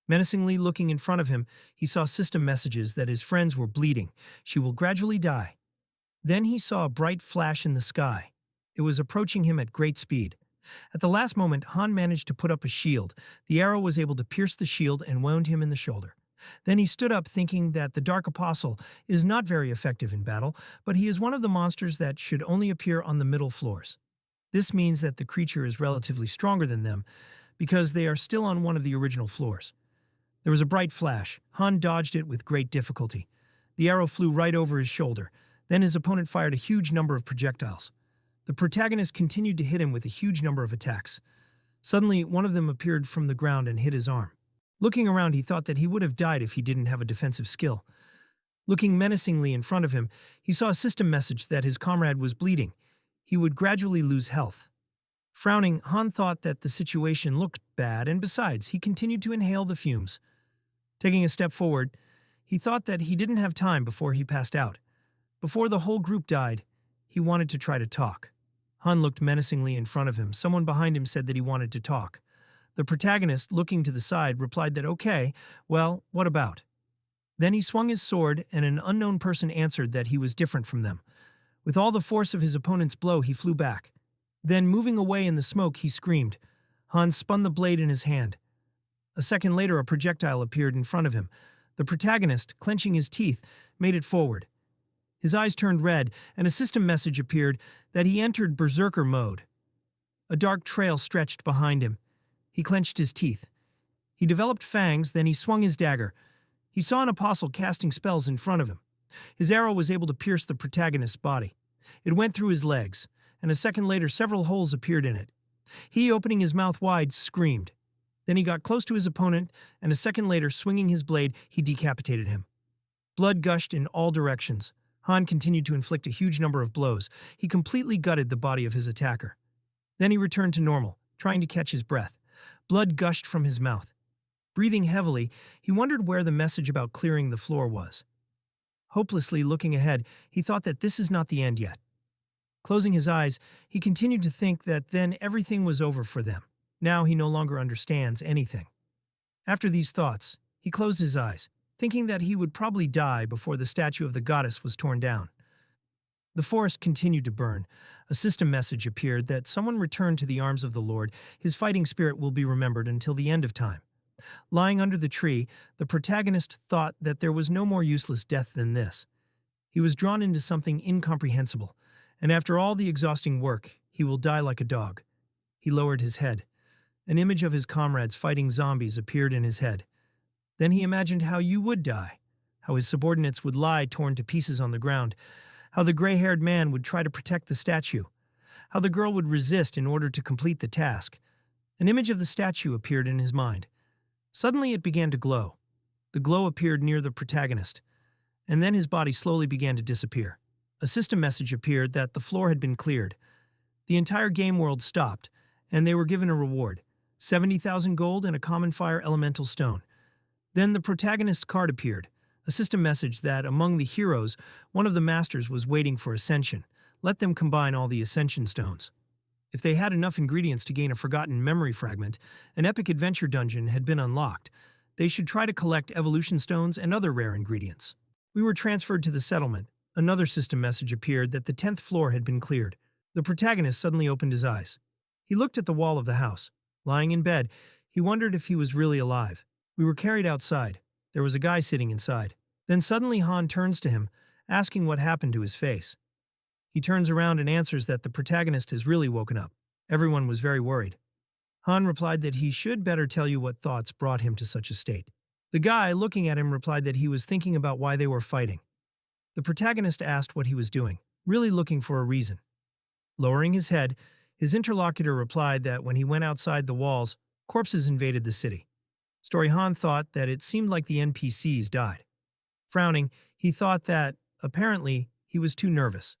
Menacingly looking in front of him, he saw system messages that his friends were bleeding, she will gradually die. Then he saw a bright flash in the sky. It was approaching him at great speed. At the last moment, Han managed to put up a shield. The arrow was able to pierce the shield and wound him in the shoulder. Then he stood up thinking that the Dark Apostle is not very effective in battle, but he is one of the monsters that should only appear on the middle floors. This means that the creature is relatively stronger than them, because they are still on one of the original floors. There was a bright flash. Han dodged it with great difficulty. The arrow flew right over his shoulder. Then his opponent fired a huge number of projectiles. The protagonist continued to hit him with a huge number of attacks. Suddenly, one of them appeared from the ground and hit his arm. Looking around, he thought that he would have died if he didn't have a defensive skill. Looking menacingly in front of him, he saw a system message that his comrade was bleeding. He would gradually lose health. Frowning, Han thought that the situation looked bad, and besides, he continued to inhale the fumes. Taking a step forward, he thought that he didn't have time before he passed out. Before the whole group died, he wanted to try to talk. Han looked menacingly in front of him. Someone behind him said that he wanted to talk. The protagonist, looking to the side, replied that okay, well, what about? Then he swung his sword, and an unknown person answered that he was different from them. With all the force of his opponent's blow, he flew back. Then, moving away in the smoke, he screamed. Han spun the blade in his hand. A second later, a projectile appeared in front of him. The protagonist, clenching his teeth, made it forward. His eyes turned red, and a system message appeared that he entered berserker mode. A dark trail stretched behind him. He clenched his teeth. He developed fangs, then he swung his dagger. He saw an apostle casting spells in front of him. His arrow was able to pierce the protagonist's body. It went through his legs, and a second later several holes appeared in it. He, opening his mouth wide, screamed. Then he got close to his opponent, and a second later, swinging his blade, he decapitated him. Blood gushed in all directions. Han continued to inflict a huge number of blows. He completely gutted the body of his attacker. Then he returned to normal, trying to catch his breath. Blood gushed from his mouth. Breathing heavily, he wondered where the message about clearing the floor was. Hopelessly looking ahead, he thought that this is not the end yet. Closing his eyes, he continued to think that then everything was over for them. Now he no longer understands anything. After these thoughts, he closed his eyes, thinking that he would probably die before the statue of the goddess was torn down. The forest continued to burn. A system message appeared that someone returned to the arms of the Lord. His fighting spirit will be remembered until the end of time. Lying under the tree, the protagonist thought that there was no more useless death than this. He was drawn into something incomprehensible, and after all the exhausting work, he will die like a dog. He lowered his head. An image of his comrades fighting zombies appeared in his head. Then he imagined how you would die, how his subordinates would lie torn to pieces on the ground, how the gray-haired man would try to protect the statue, how the girl would resist in order to complete the task. An image of the statue appeared in his mind. Suddenly it began to glow. The glow appeared near the protagonist, and then his body slowly began to disappear. A system message appeared that the floor had been cleared. The entire game world stopped, and they were given a reward, 70,000 gold and a common fire elemental stone. Then the protagonist's card appeared, a system message that, among the heroes, one of the masters was waiting for ascension. Let them combine all the ascension stones. If they had enough ingredients to gain a forgotten memory fragment, an epic adventure dungeon had been unlocked. They should try to collect evolution stones and other rare ingredients. We were transferred to the settlement. Another system message appeared that the 10th floor had been cleared. The protagonist suddenly opened his eyes. He looked at the wall of the house. Lying in bed, he wondered if he was really alive. We were carried outside. There was a guy sitting inside. Then suddenly Han turns to him, asking what happened to his face. He turns around and answers that the protagonist has really woken up. Everyone was very worried. Han replied that he should better tell you what thoughts brought him to such a state. The guy, looking at him, replied that he was thinking about why they were fighting. The protagonist asked what he was doing, really looking for a reason. Lowering his head, his interlocutor replied that when he went outside the walls, corpses invaded the city. Story Han thought that it seemed like the NPCs died. Frowning, he thought that, apparently, he was too nervous.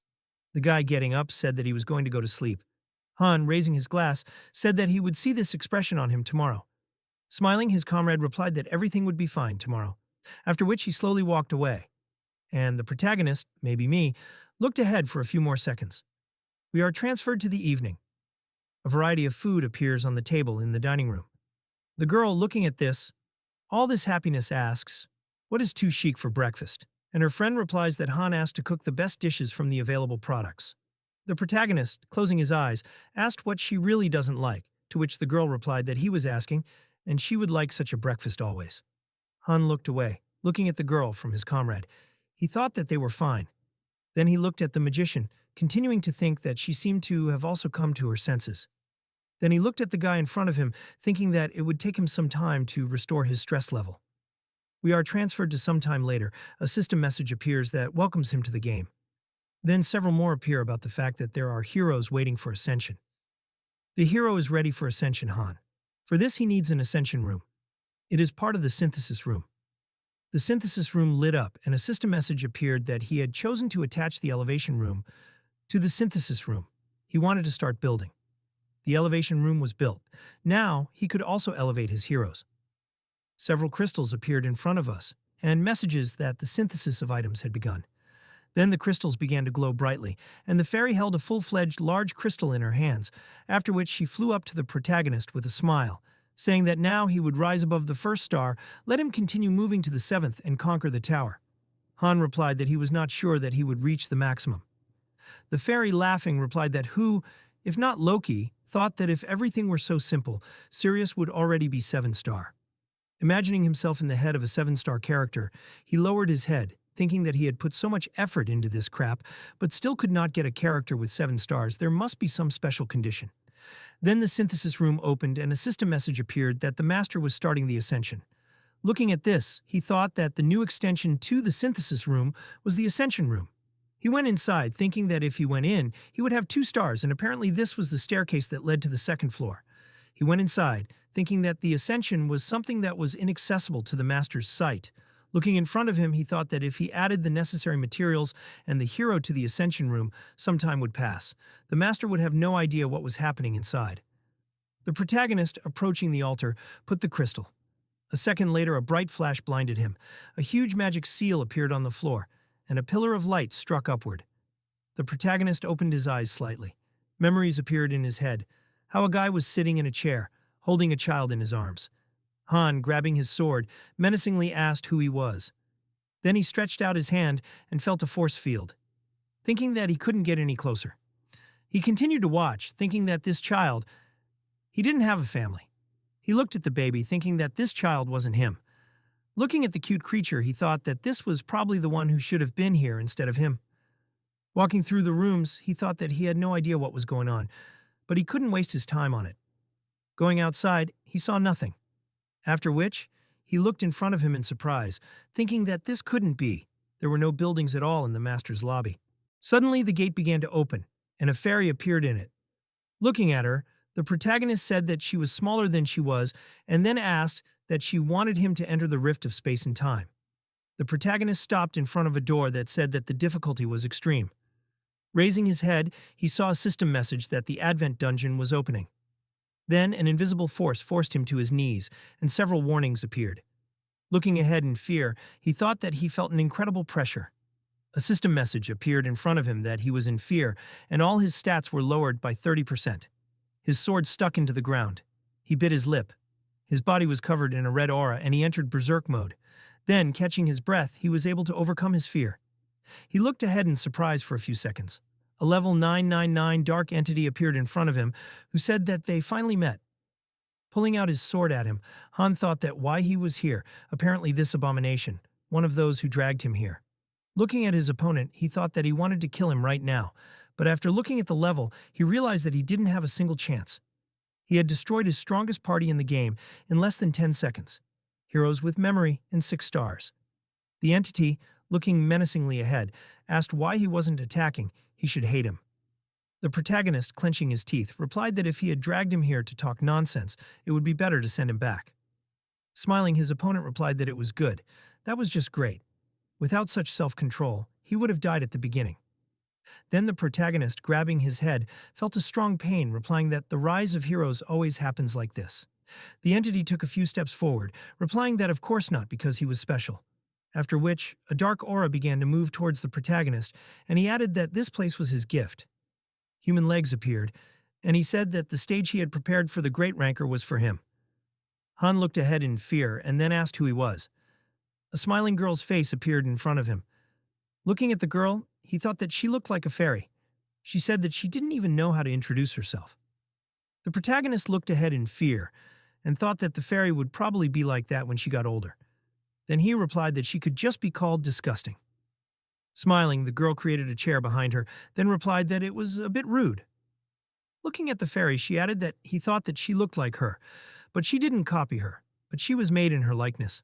The guy getting up said that he was going to go to sleep. Han, raising his glass, said that he would see this expression on him tomorrow. Smiling, his comrade replied that everything would be fine tomorrow, after which he slowly walked away. And the protagonist, maybe me, looked ahead for a few more seconds. We are transferred to the evening. A variety of food appears on the table in the dining room. The girl, looking at all this happiness, asks, "What is too chic for breakfast?" And her friend replies that Han asked to cook the best dishes from the available products. The protagonist, closing his eyes, asked what she really doesn't like, to which the girl replied that he was asking, and she would like such a breakfast always. Han looked away, looking at the girl from his comrade. He thought that they were fine. Then he looked at the magician, continuing to think that she seemed to have also come to her senses. Then he looked at the guy in front of him, thinking that it would take him some time to restore his stress level. We are transferred to some time later. A system message appears that welcomes him to the game. Then several more appear about the fact that there are heroes waiting for ascension. The hero is ready for ascension, Han. For this he needs an ascension room. It is part of the synthesis room. The synthesis room lit up, and a system message appeared that he had chosen to attach the elevation room to the synthesis room. He wanted to start building. The elevation room was built. Now he could also elevate his heroes. Several crystals appeared in front of us, and messages that the synthesis of items had begun. Then the crystals began to glow brightly, and the fairy held a full-fledged large crystal in her hands, after which she flew up to the protagonist with a smile, saying that now he would rise above the first star, let him continue moving to the seventh and conquer the tower. Han replied that he was not sure that he would reach the maximum. The fairy, laughing, replied that who, if not Loki, thought that if everything were so simple, Sirius would already be 7-star. Imagining himself in the head of a 7-star character, he lowered his head, thinking that he had put so much effort into this crap, but still could not get a character with 7 stars. There must be some special condition. Then the synthesis room opened and a system message appeared that the master was starting the ascension. Looking at this, he thought that the new extension to the synthesis room was the ascension room. He went inside, thinking that if he went in, he would have 2 stars, and apparently this was the staircase that led to the second floor. He went inside, thinking that the ascension was something that was inaccessible to the master's sight. Looking in front of him, he thought that if he added the necessary materials and the hero to the ascension room, some time would pass. The master would have no idea what was happening inside. The protagonist, approaching the altar, put the crystal. A second later, a bright flash blinded him. A huge magic seal appeared on the floor, and a pillar of light struck upward. The protagonist opened his eyes slightly. Memories appeared in his head. How a guy was sitting in a chair, holding a child in his arms. Han, grabbing his sword, menacingly asked who he was. Then he stretched out his hand and felt a force field, thinking that he couldn't get any closer. He continued to watch, thinking that this child, he didn't have a family. He looked at the baby, thinking that this child wasn't him. Looking at the cute creature, he thought that this was probably the one who should have been here instead of him. Walking through the rooms, he thought that he had no idea what was going on, but he couldn't waste his time on it. Going outside, he saw nothing. After which, he looked in front of him in surprise, thinking that this couldn't be. There were no buildings at all in the master's lobby. Suddenly, the gate began to open, and a fairy appeared in it. Looking at her, the protagonist said that she was smaller than she was, and then asked that she wanted him to enter the rift of space and time. The protagonist stopped in front of a door that said that the difficulty was extreme. Raising his head, he saw a system message that the Advent dungeon was opening. Then an invisible force forced him to his knees, and several warnings appeared. Looking ahead in fear, he thought that he felt an incredible pressure. A system message appeared in front of him that he was in fear, and all his stats were lowered by 30%. His sword stuck into the ground. He bit his lip. His body was covered in a red aura, and he entered berserk mode. Then, catching his breath, he was able to overcome his fear. He looked ahead in surprise for a few seconds. A level 999 dark entity appeared in front of him, who said that they finally met. Pulling out his sword at him, Han thought that why he was here, apparently this abomination, one of those who dragged him here. Looking at his opponent, he thought that he wanted to kill him right now, but after looking at the level, he realized that he didn't have a single chance. He had destroyed his strongest party in the game in less than 10 seconds. Heroes with memory and 6 stars. The entity, looking menacingly ahead, asked why he wasn't attacking. He should hate him. The protagonist, clenching his teeth, replied that if he had dragged him here to talk nonsense, it would be better to send him back. Smiling, his opponent replied that it was good. That was just great. Without such self-control, he would have died at the beginning. Then the protagonist, grabbing his head, felt a strong pain, replying that the rise of heroes always happens like this. The entity took a few steps forward, replying that of course not, because he was special. After which, a dark aura began to move towards the protagonist, and he added that this place was his gift. Human legs appeared, and he said that the stage he had prepared for the Great Ranker was for him. Han looked ahead in fear and then asked who he was. A smiling girl's face appeared in front of him. Looking at the girl, he thought that she looked like a fairy. She said that she didn't even know how to introduce herself. The protagonist looked ahead in fear and thought that the fairy would probably be like that when she got older. Then he replied that she could just be called disgusting. Smiling, the girl created a chair behind her, then replied that it was a bit rude. Looking at the fairy, she added that he thought that she looked like her, but she didn't copy her, but she was made in her likeness.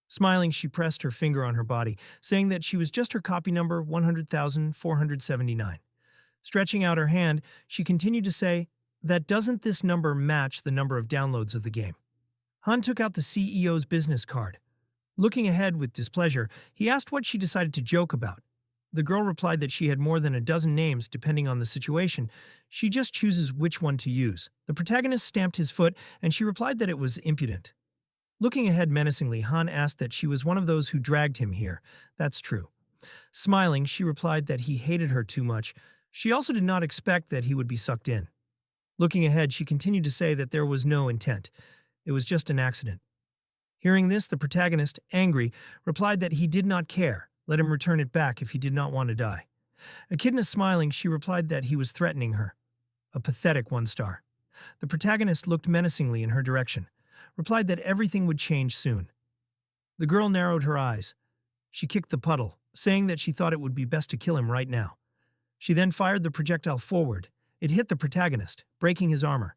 Smiling, she pressed her finger on her body, saying that she was just her copy number 100,479. Stretching out her hand, she continued to say, "That doesn't this number match the number of downloads of the game?" Han took out the CEO's business card. Looking ahead with displeasure, he asked what she decided to joke about. The girl replied that she had more than a dozen names depending on the situation. She just chooses which one to use. The protagonist stamped his foot, and she replied that it was impudent. Looking ahead menacingly, Han asked that she was one of those who dragged him here. That's true. Smiling, she replied that he hated her too much. She also did not expect that he would be sucked in. Looking ahead, she continued to say that there was no intent. It was just an accident. Hearing this, the protagonist, angry, replied that he did not care. Let him return it back if he did not want to die. Echidna smiling, she replied that he was threatening her. A pathetic 1 star. The protagonist looked menacingly in her direction, replied that everything would change soon. The girl narrowed her eyes. She kicked the puddle, saying that she thought it would be best to kill him right now. She then fired the projectile forward. It hit the protagonist, breaking his armor,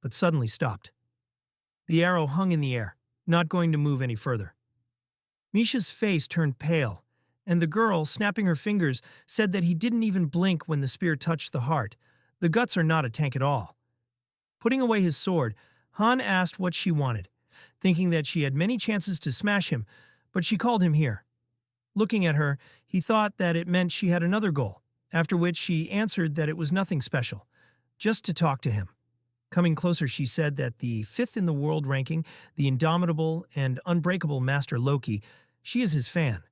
but suddenly stopped. The arrow hung in the air, not going to move any further. Misha's face turned pale, and the girl, snapping her fingers, said that he didn't even blink when the spear touched the heart. The guts are not a tank at all. Putting away his sword, Han asked what she wanted, thinking that she had many chances to smash him, but she called him here. Looking at her, he thought that it meant she had another goal, after which she answered that it was nothing special, just to talk to him. Coming closer, she said that the 5th in the world ranking, the indomitable and unbreakable Master Loki, she is his fan.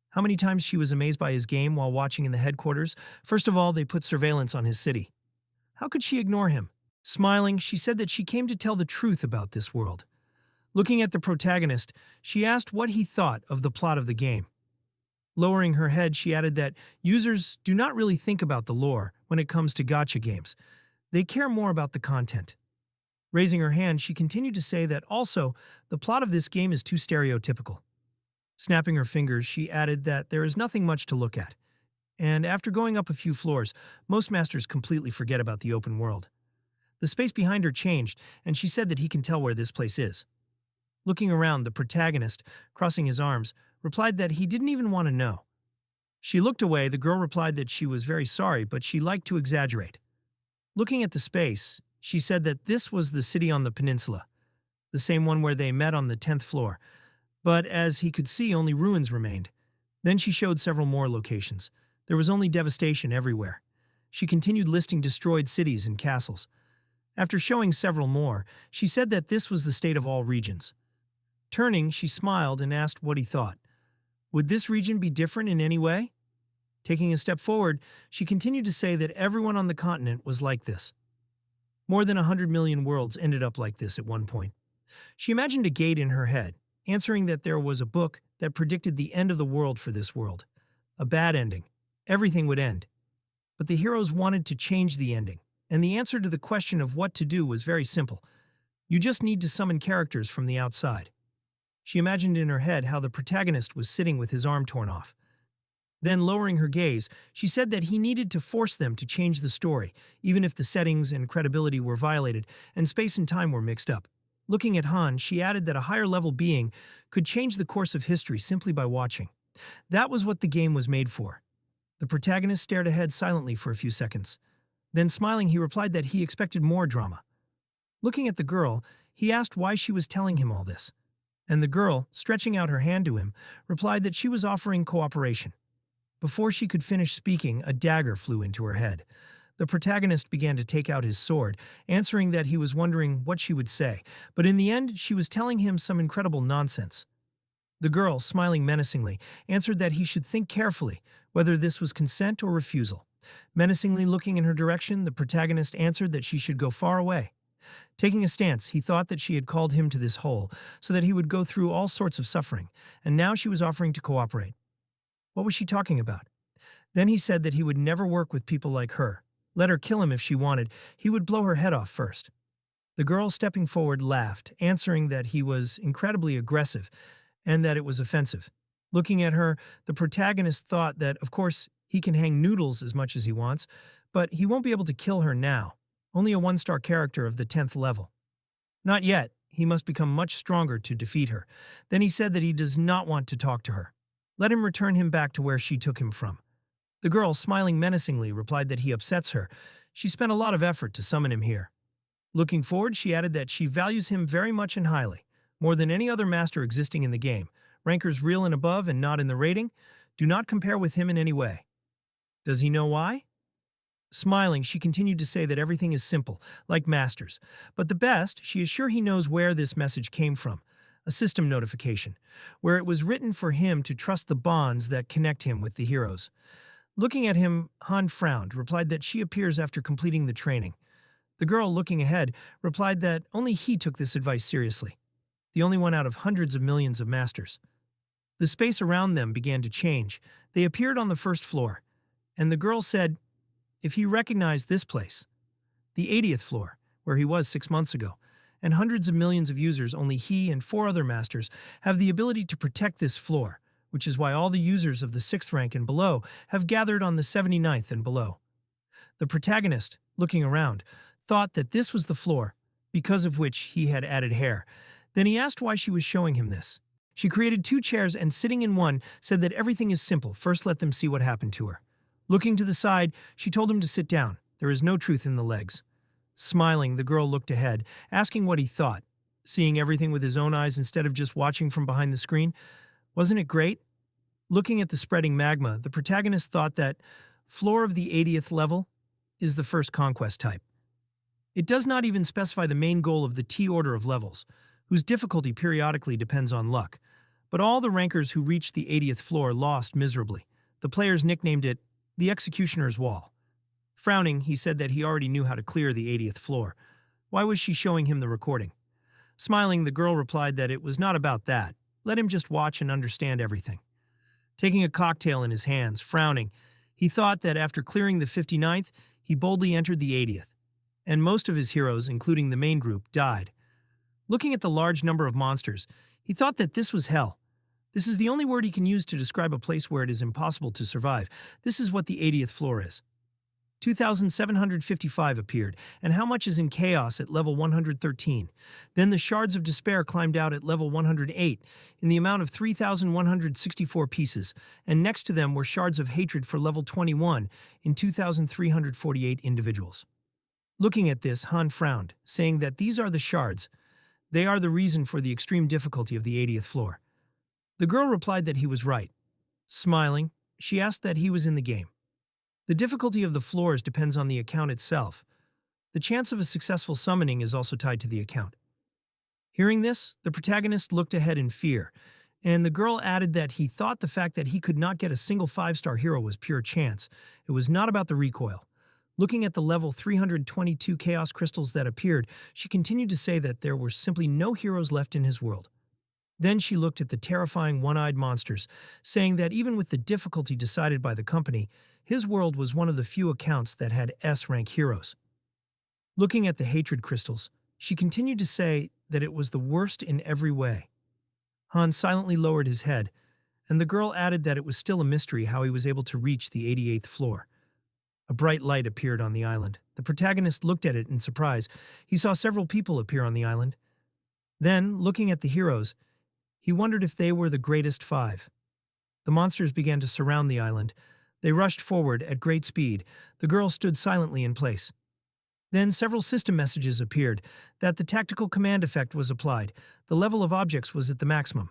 How many times she was amazed by his game while watching in the headquarters. First of all, they put surveillance on his city. How could she ignore him? Smiling, she said that she came to tell the truth about this world. Looking at the protagonist, she asked what he thought of the plot of the game. Lowering her head, she added that users do not really think about the lore when it comes to gacha games. They care more about the content. Raising her hand, she continued to say that also, the plot of this game is too stereotypical. Snapping her fingers, she added that there is nothing much to look at. And after going up a few floors, most masters completely forget about the open world. The space behind her changed, and she said that he can tell where this place is. Looking around, the protagonist, crossing his arms, replied that he didn't even want to know. She looked away. The girl replied that she was very sorry, but she liked to exaggerate. Looking at the space, she said that this was the city on the peninsula, the same one where they met on the 10th floor. But as he could see, only ruins remained. Then she showed several more locations. There was only devastation everywhere. She continued listing destroyed cities and castles. After showing several more, she said that this was the state of all regions. Turning, she smiled and asked what he thought. Would this region be different in any way? Taking a step forward, she continued to say that everyone on the continent was like this. More than 100 million worlds ended up like this at one point. She imagined a gate in her head, answering that there was a book that predicted the end of the world for this world. A bad ending. Everything would end. But the heroes wanted to change the ending, and the answer to the question of what to do was very simple. You just need to summon characters from the outside. She imagined in her head how the protagonist was sitting with his arm torn off. Then, lowering her gaze, she said that he needed to force them to change the story, even if the settings and credibility were violated and space and time were mixed up. Looking at Han, she added that a higher-level being could change the course of history simply by watching. That was what the game was made for. The protagonist stared ahead silently for a few seconds. Then, smiling, he replied that he expected more drama. Looking at the girl, he asked why she was telling him all this. And the girl, stretching out her hand to him, replied that she was offering cooperation. Before she could finish speaking, a dagger flew into her head. The protagonist began to take out his sword, answering that he was wondering what she would say, but in the end, she was telling him some incredible nonsense. The girl, smiling menacingly, answered that he should think carefully, whether this was consent or refusal. Menacingly looking in her direction, the protagonist answered that she should go far away. Taking a stance, he thought that she had called him to this hole so that he would go through all sorts of suffering, and now she was offering to cooperate. What was she talking about? Then he said that he would never work with people like her. Let her kill him if she wanted. He would blow her head off first. The girl, stepping forward, laughed, answering that he was incredibly aggressive and that it was offensive. Looking at her, the protagonist thought that, of course, he can hang noodles as much as he wants, but he won't be able to kill her now. Only a 1-star character of the 10th level. Not yet. He must become much stronger to defeat her. Then he said that he does not want to talk to her. Let him return him back to where she took him from. The girl, smiling menacingly, replied that he upsets her. She spent a lot of effort to summon him here. Looking forward, she added that she values him very much and highly, more than any other master existing in the game. Rankers real and above and not in the rating. Do not compare with him in any way. Does he know why? Smiling, she continued to say that everything is simple, like masters. But the best, she is sure he knows where this message came from. a system notification, where it was written for him to trust the bonds that connect him with the heroes. Looking at him, Han frowned, replied that she appears after completing the training. The girl, looking ahead, replied that only he took this advice seriously, the only one out of hundreds of millions of masters. The space around them began to change. They appeared on the first floor, and the girl said if he recognized this place, the 80th floor, where he was 6 months ago, and hundreds of millions of users, only he and 4 other masters have the ability to protect this floor, which is why all the users of the 6th rank and below have gathered on the 79th and below. The protagonist, looking around, thought that this was the floor, because of which he had added hair. Then he asked why she was showing him this. She created 2 chairs and, sitting in one, said that everything is simple, first let them see what happened to her. Looking to the side, she told him to sit down. There is no truth in the legs. Smiling, the girl looked ahead, asking what he thought, seeing everything with his own eyes instead of just watching from behind the screen. Wasn't it great? Looking at the spreading magma, the protagonist thought that floor of the 80th level is the first conquest type. It does not even specify the main goal of the T order of levels, whose difficulty periodically depends on luck. But all the rankers who reached the 80th floor lost miserably. The players nicknamed it the Executioner's Wall. Frowning, he said that he already knew how to clear the 80th floor. Why was she showing him the recording? Smiling, the girl replied that it was not about that. Let him just watch and understand everything. Taking a cocktail in his hands, frowning, he thought that after clearing the 59th, he boldly entered the 80th. And most of his heroes, including the main group, died. Looking at the large number of monsters, he thought that this was hell. This is the only word he can use to describe a place where it is impossible to survive. This is what the 80th floor is. 2,755 appeared, and how much is in chaos at level 113. Then the shards of despair climbed out at level 108 in the amount of 3,164 pieces, and next to them were shards of hatred for level 21 in 2,348 individuals. Looking at this, Han frowned, saying that these are the shards. They are the reason for the extreme difficulty of the 80th floor. The girl replied that he was right. Smiling, she asked that he was in the game. The difficulty of the floors depends on the account itself. The chance of a successful summoning is also tied to the account. Hearing this, the protagonist looked ahead in fear, and the girl added that he thought the fact that he could not get a single 5-star hero was pure chance. It was not about the recoil. Looking at the level 322 chaos crystals that appeared, she continued to say that there were simply no heroes left in his world. Then she looked at the terrifying one-eyed monsters, saying that even with the difficulty decided by the company, his world was one of the few accounts that had S-rank heroes. Looking at the hatred crystals, she continued to say that it was the worst in every way. Han silently lowered his head, and the girl added that it was still a mystery how he was able to reach the 88th floor. A bright light appeared on the island. The protagonist looked at it in surprise. He saw several people appear on the island. Then, looking at the heroes, he wondered if they were the greatest 5. The monsters began to surround the island. They rushed forward at great speed. The girl stood silently in place. Then several system messages appeared that the tactical command effect was applied. The level of objects was at the maximum.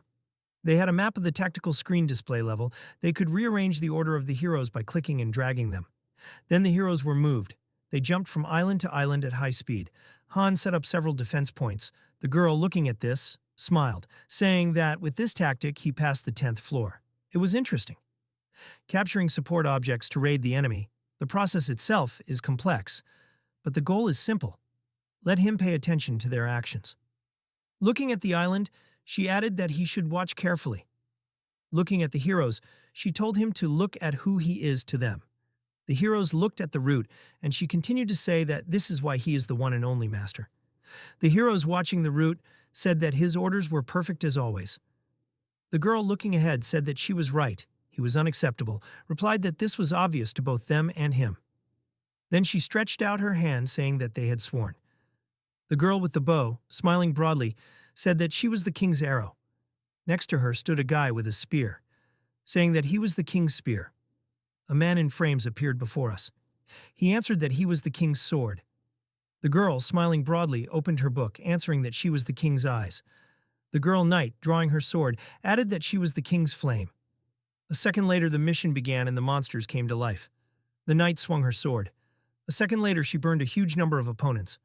They had a map of the tactical screen display level. They could rearrange the order of the heroes by clicking and dragging them. Then the heroes were moved. They jumped from island to island at high speed. Han set up several defense points. The girl, looking at this, smiled, saying that with this tactic he passed the 10th floor. It was interesting. Capturing support objects to raid the enemy, the process itself is complex, but the goal is simple. Let him pay attention to their actions. Looking at the island, she added that he should watch carefully. Looking at the heroes, she told him to look at who he is to them. The heroes looked at the root, and she continued to say that this is why he is the one and only master. The heroes watching the root said that his orders were perfect as always. The girl looking ahead said that she was right, he was unacceptable, replied that this was obvious to both them and him. Then she stretched out her hand, saying that they had sworn. The girl with the bow, smiling broadly, said that she was the king's arrow. Next to her stood a guy with a spear, saying that he was the king's spear. A man in frames appeared before us. He answered that he was the king's sword. The girl, smiling broadly, opened her book, answering that she was the king's eyes. The girl knight, drawing her sword, added that she was the king's flame. A second later, the mission began and the monsters came to life. The knight swung her sword. A second later, she burned a huge number of opponents.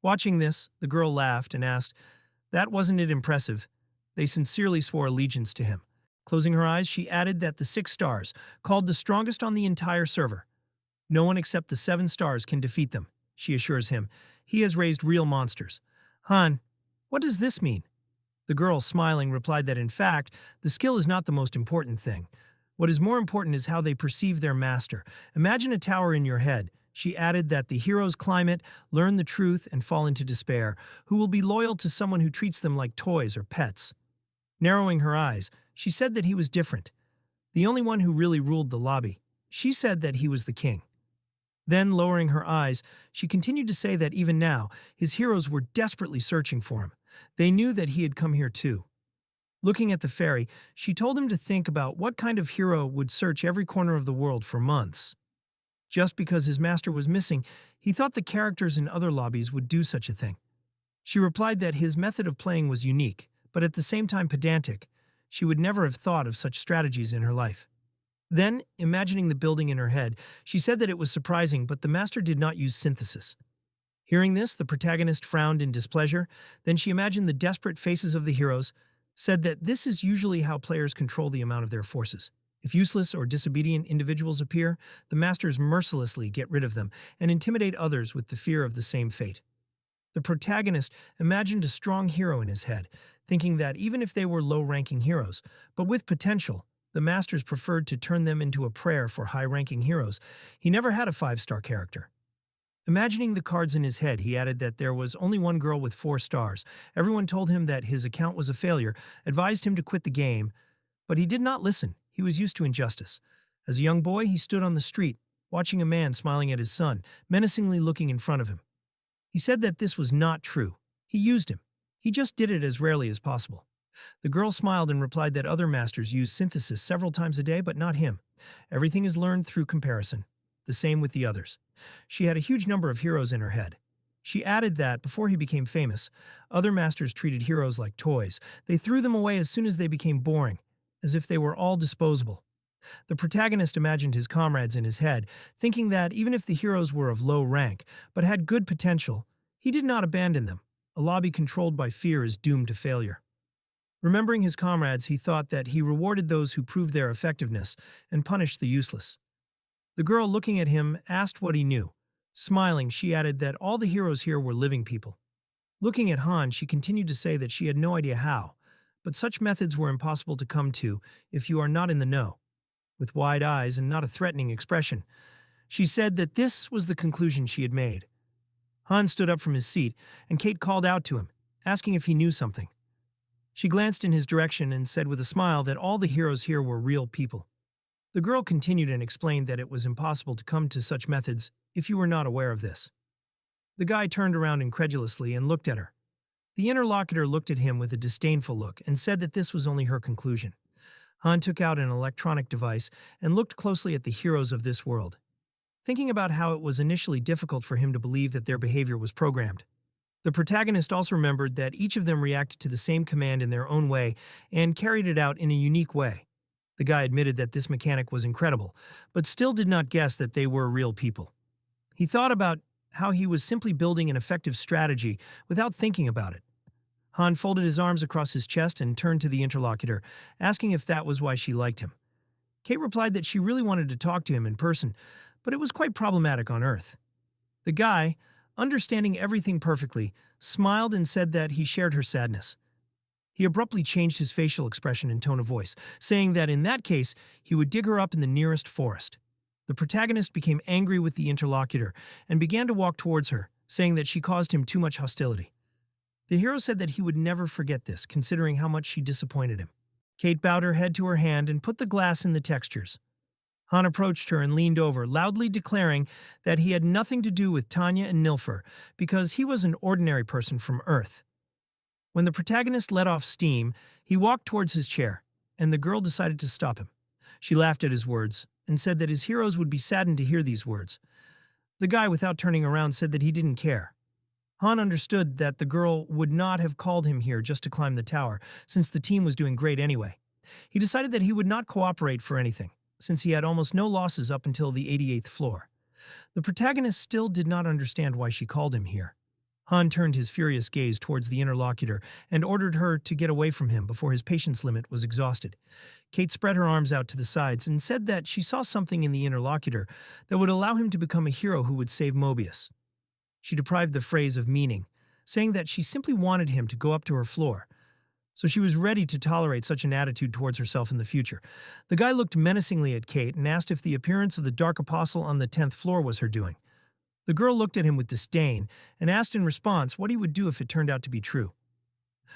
Watching this, the girl laughed and asked, "That wasn't it impressive?" They sincerely swore allegiance to him. Closing her eyes, she added that the 6 stars, called the strongest on the entire server. No one except the 7 stars can defeat them, she assures him. He has raised real monsters. Han, what does this mean? The girl, smiling, replied that in fact, the skill is not the most important thing. What is more important is how they perceive their master. Imagine a tower in your head. She added that the heroes climb it, learn the truth, and fall into despair, who will be loyal to someone who treats them like toys or pets. Narrowing her eyes, she said that he was different. The only one who really ruled the lobby. She said that he was the king. Then, lowering her eyes, she continued to say that even now, his heroes were desperately searching for him. They knew that he had come here too. Looking at the fairy, she told him to think about what kind of hero would search every corner of the world for months. Just because his master was missing, he thought the characters in other lobbies would do such a thing. She replied that his method of playing was unique, but at the same time pedantic. She would never have thought of such strategies in her life. Then, imagining the building in her head, she said that it was surprising, but the master did not use synthesis. Hearing this, the protagonist frowned in displeasure. Then she imagined the desperate faces of the heroes, said that this is usually how players control the amount of their forces. If useless or disobedient individuals appear, the masters mercilessly get rid of them and intimidate others with the fear of the same fate. The protagonist imagined a strong hero in his head, thinking that even if they were low-ranking heroes, but with potential, the masters preferred to turn them into a prayer for high-ranking heroes. He never had a 5-star character. Imagining the cards in his head, he added that there was only one girl with 4 stars. Everyone told him that his account was a failure, advised him to quit the game, but he did not listen. He was used to injustice. As a young boy, he stood on the street, watching a man smiling at his son, menacingly looking in front of him. He said that this was not true. He used him. He just did it as rarely as possible. The girl smiled and replied that other masters use synthesis several times a day, but not him. Everything is learned through comparison. The same with the others. She had a huge number of heroes in her head. She added that, before he became famous, other masters treated heroes like toys. They threw them away as soon as they became boring, as if they were all disposable. The protagonist imagined his comrades in his head, thinking that even if the heroes were of low rank, but had good potential, he did not abandon them. A lobby controlled by fear is doomed to failure. Remembering his comrades, he thought that he rewarded those who proved their effectiveness and punished the useless. The girl, looking at him, asked what he knew. Smiling, she added that all the heroes here were living people. Looking at Han, she continued to say that she had no idea how, but such methods were impossible to come to if you are not in the know. With wide eyes and not a threatening expression, she said that this was the conclusion she had made. Han stood up from his seat, and Kate called out to him, asking if he knew something. She glanced in his direction and said with a smile that all the heroes here were real people. The girl continued and explained that it was impossible to come to such methods if you were not aware of this. The guy turned around incredulously and looked at her. The interlocutor looked at him with a disdainful look and said that this was only her conclusion. Han took out an electronic device and looked closely at the heroes of this world, thinking about how it was initially difficult for him to believe that their behavior was programmed. The protagonist also remembered that each of them reacted to the same command in their own way and carried it out in a unique way. The guy admitted that this mechanic was incredible, but still did not guess that they were real people. He thought about how he was simply building an effective strategy without thinking about it. Han folded his arms across his chest and turned to the interlocutor, asking if that was why she liked him. Kate replied that she really wanted to talk to him in person, but it was quite problematic on Earth. The guy, understanding everything perfectly, smiled and said that he shared her sadness. He abruptly changed his facial expression and tone of voice, saying that in that case, he would dig her up in the nearest forest. The protagonist became angry with the interlocutor and began to walk towards her, saying that she caused him too much hostility. The hero said that he would never forget this, considering how much she disappointed him. Kate bowed her head to her hand and put the glass in the textures. Han approached her and leaned over, loudly declaring that he had nothing to do with Tanya and Nilfer because he was an ordinary person from Earth. When the protagonist let off steam, he walked towards his chair, and the girl decided to stop him. She laughed at his words and said that his heroes would be saddened to hear these words. The guy, without turning around, said that he didn't care. Han understood that the girl would not have called him here just to climb the tower, since the team was doing great anyway. He decided that he would not cooperate for anything, since he had almost no losses up until the 88th floor. The protagonist still did not understand why she called him here. Han turned his furious gaze towards the interlocutor and ordered her to get away from him before his patience limit was exhausted. Kate spread her arms out to the sides and said that she saw something in the interlocutor that would allow him to become a hero who would save Mobius. She deprived the phrase of meaning, saying that she simply wanted him to go up to her floor, so she was ready to tolerate such an attitude towards herself in the future. The guy looked menacingly at Kate and asked if the appearance of the Dark Apostle on the 10th floor was her doing. The girl looked at him with disdain and asked in response what he would do if it turned out to be true.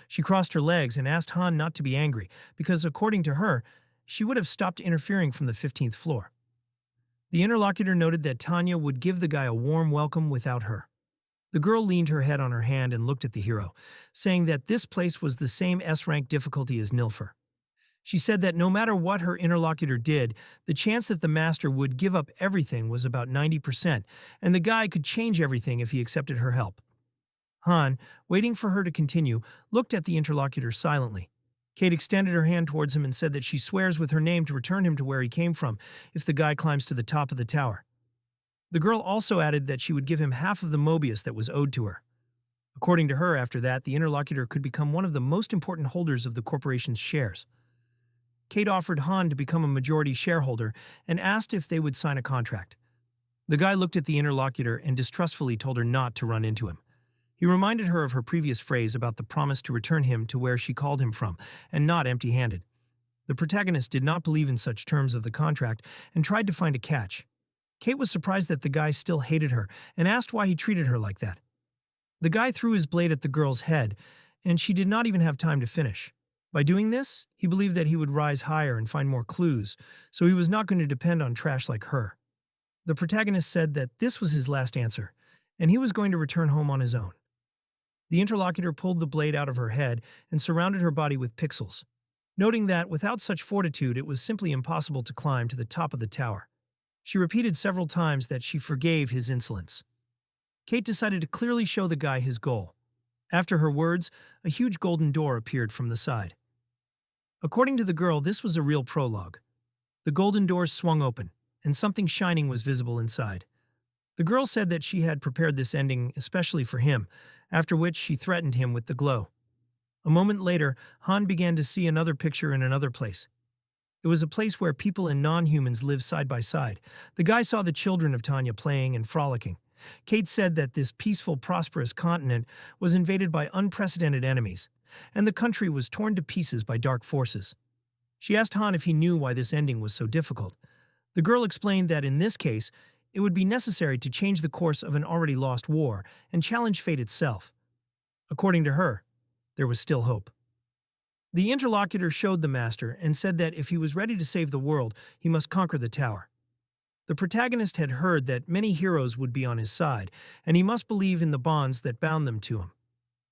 She crossed her legs and asked Han not to be angry, because according to her, she would have stopped interfering from the 15th floor. The interlocutor noted that Tanya would give the guy a warm welcome without her. The girl leaned her head on her hand and looked at the hero, saying that this place was the same S-rank difficulty as Nilfer. She said that no matter what her interlocutor did, the chance that the master would give up everything was about 90%, and the guy could change everything if he accepted her help. Han, waiting for her to continue, looked at the interlocutor silently. Kate extended her hand towards him and said that she swears with her name to return him to where he came from if the guy climbs to the top of the tower. The girl also added that she would give him half of the Mobius that was owed to her. According to her, after that, the interlocutor could become one of the most important holders of the corporation's shares. Kate offered Han to become a majority shareholder and asked if they would sign a contract. The guy looked at the interlocutor and distrustfully told her not to run into him. He reminded her of her previous phrase about the promise to return him to where she called him from, and not empty-handed. The protagonist did not believe in such terms of the contract and tried to find a catch. Kate was surprised that the guy still hated her and asked why he treated her like that. The guy threw his blade at the girl's head, and she did not even have time to finish. By doing this, he believed that he would rise higher and find more clues, so he was not going to depend on trash like her. The protagonist said that this was his last answer, and he was going to return home on his own. The interlocutor pulled the blade out of her head and surrounded her body with pixels, noting that without such fortitude it was simply impossible to climb to the top of the tower. She repeated several times that she forgave his insolence. Kate decided to clearly show the guy his goal. After her words, a huge golden door appeared from the side. According to the girl, this was a real prologue. The golden doors swung open, and something shining was visible inside. The girl said that she had prepared this ending especially for him, after which she threatened him with the glow. A moment later, Han began to see another picture in another place. It was a place where people and non-humans live side by side. The guy saw the children of Tanya playing and frolicking. Kate said that this peaceful, prosperous continent was invaded by unprecedented enemies, and the country was torn to pieces by dark forces. She asked Han if he knew why this ending was so difficult. The girl explained that in this case, it would be necessary to change the course of an already lost war and challenge fate itself. According to her, there was still hope. The interlocutor showed the master and said that if he was ready to save the world, he must conquer the tower. The protagonist had heard that many heroes would be on his side, and he must believe in the bonds that bound them to him.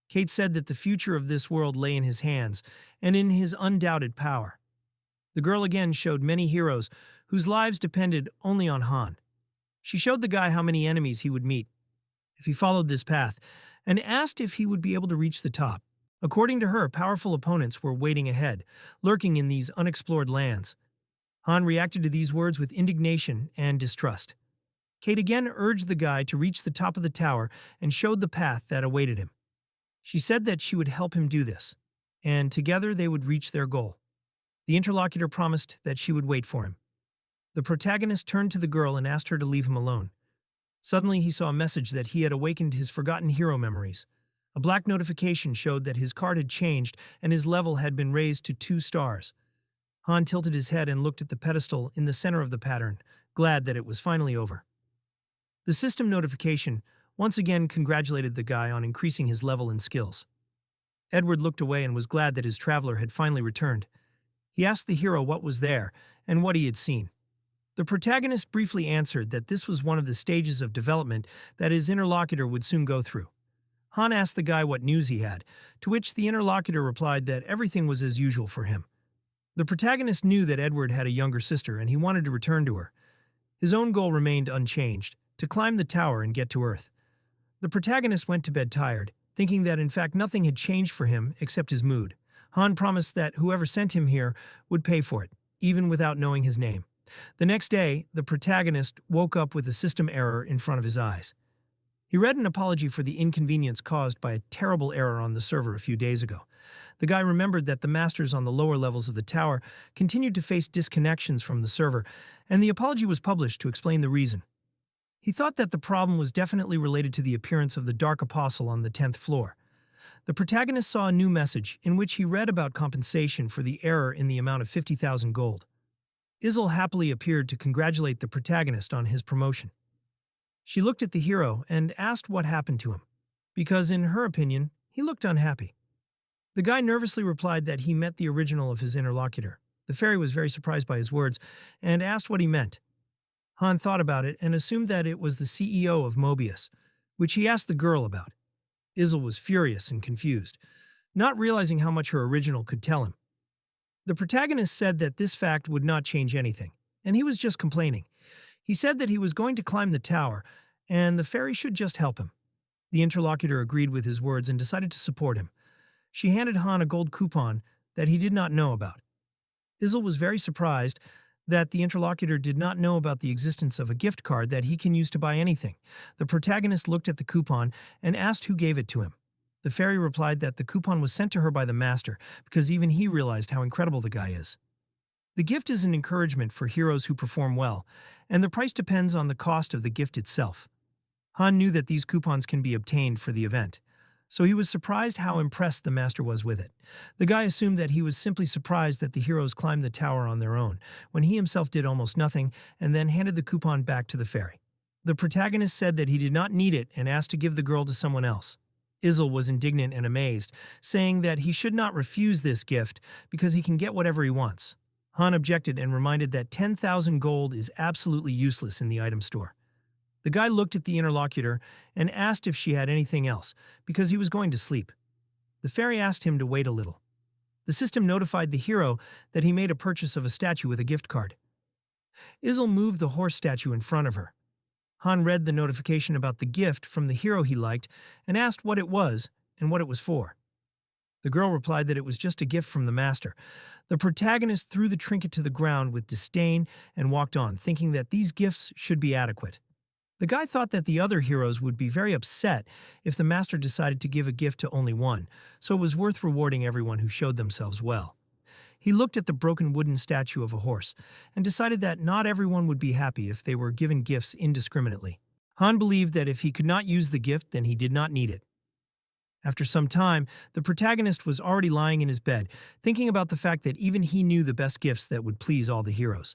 Kate said that the future of this world lay in his hands and in his undoubted power. The girl again showed many heroes whose lives depended only on Han. She showed the guy how many enemies he would meet if he followed this path, and asked if he would be able to reach the top. According to her, powerful opponents were waiting ahead, lurking in these unexplored lands. Han reacted to these words with indignation and distrust. Kate again urged the guy to reach the top of the tower and showed the path that awaited him. She said that she would help him do this, and together they would reach their goal. The interlocutor promised that she would wait for him. The protagonist turned to the girl and asked her to leave him alone. Suddenly he saw a message that he had awakened his forgotten hero memories. A black notification showed that his card had changed and his level had been raised to 2 stars. Han tilted his head and looked at the pedestal in the center of the pattern, glad that it was finally over. The system notification once again congratulated the guy on increasing his level and skills. Edward looked away and was glad that his traveler had finally returned. He asked the hero what was there and what he had seen. The protagonist briefly answered that this was one of the stages of development that his interlocutor would soon go through. Han asked the guy what news he had, to which the interlocutor replied that everything was as usual for him. The protagonist knew that Edward had a younger sister and he wanted to return to her. His own goal remained unchanged, to climb the tower and get to Earth. The protagonist went to bed tired, thinking that in fact nothing had changed for him except his mood. Han promised that whoever sent him here would pay for it, even without knowing his name. The next day, the protagonist woke up with a system error in front of his eyes. He read an apology for the inconvenience caused by a terrible error on the server a few days ago. The guy remembered that the masters on the lower levels of the tower continued to face disconnections from the server, and the apology was published to explain the reason. He thought that the problem was definitely related to the appearance of the Dark Apostle on the 10th floor. The protagonist saw a new message in which he read about compensation for the error in the amount of 50,000 gold. Izel happily appeared to congratulate the protagonist on his promotion. She looked at the hero and asked what happened to him, because in her opinion, he looked unhappy. The guy nervously replied that he met the original of his interlocutor. The fairy was very surprised by his words and asked what he meant. Han thought about it and assumed that it was the CEO of Mobius, which he asked the girl about. Izel was furious and confused, not realizing how much her original could tell him. The protagonist said that this fact would not change anything, and he was just complaining. He said that he was going to climb the tower, and the fairy should just help him. The interlocutor agreed with his words and decided to support him. She handed Han a gold coupon that he did not know about. Izel was very surprised that the interlocutor did not know about the existence of a gift card that he can use to buy anything. The protagonist looked at the coupon and asked who gave it to him. The fairy replied that the coupon was sent to her by the master because even he realized how incredible the guy is. The gift is an encouragement for heroes who perform well, and the price depends on the cost of the gift itself. Han knew that these coupons can be obtained for the event, so he was surprised how impressed the master was with it. The guy assumed that he was simply surprised that the heroes climbed the tower on their own, when he himself did almost nothing, and then handed the coupon back to the fairy. The protagonist said that he did not need it and asked to give the girl to someone else. Izel was indignant and amazed, saying that he should not refuse this gift because he can get whatever he wants. Han objected and reminded that 10,000 gold is absolutely useless in the item store. The guy looked at the interlocutor and asked if she had anything else, because he was going to sleep. The fairy asked him to wait a little. The system notified the hero that he made a purchase of a statue with a gift card. Izel moved the horse statue in front of her. Han read the notification about the gift from the hero he liked and asked what it was and what it was for. The girl replied that it was just a gift from the master. The protagonist threw the trinket to the ground with disdain and walked on, thinking that these gifts should be adequate. The guy thought that the other heroes would be very upset if the master decided to give a gift to only one, so it was worth rewarding everyone who showed themselves well. He looked at the broken wooden statue of a horse and decided that not everyone would be happy if they were given gifts indiscriminately. Han believed that if he could not use the gift, then he did not need it. After some time, the protagonist was already lying in his bed, thinking about the fact that even he knew the best gifts that would please all the heroes.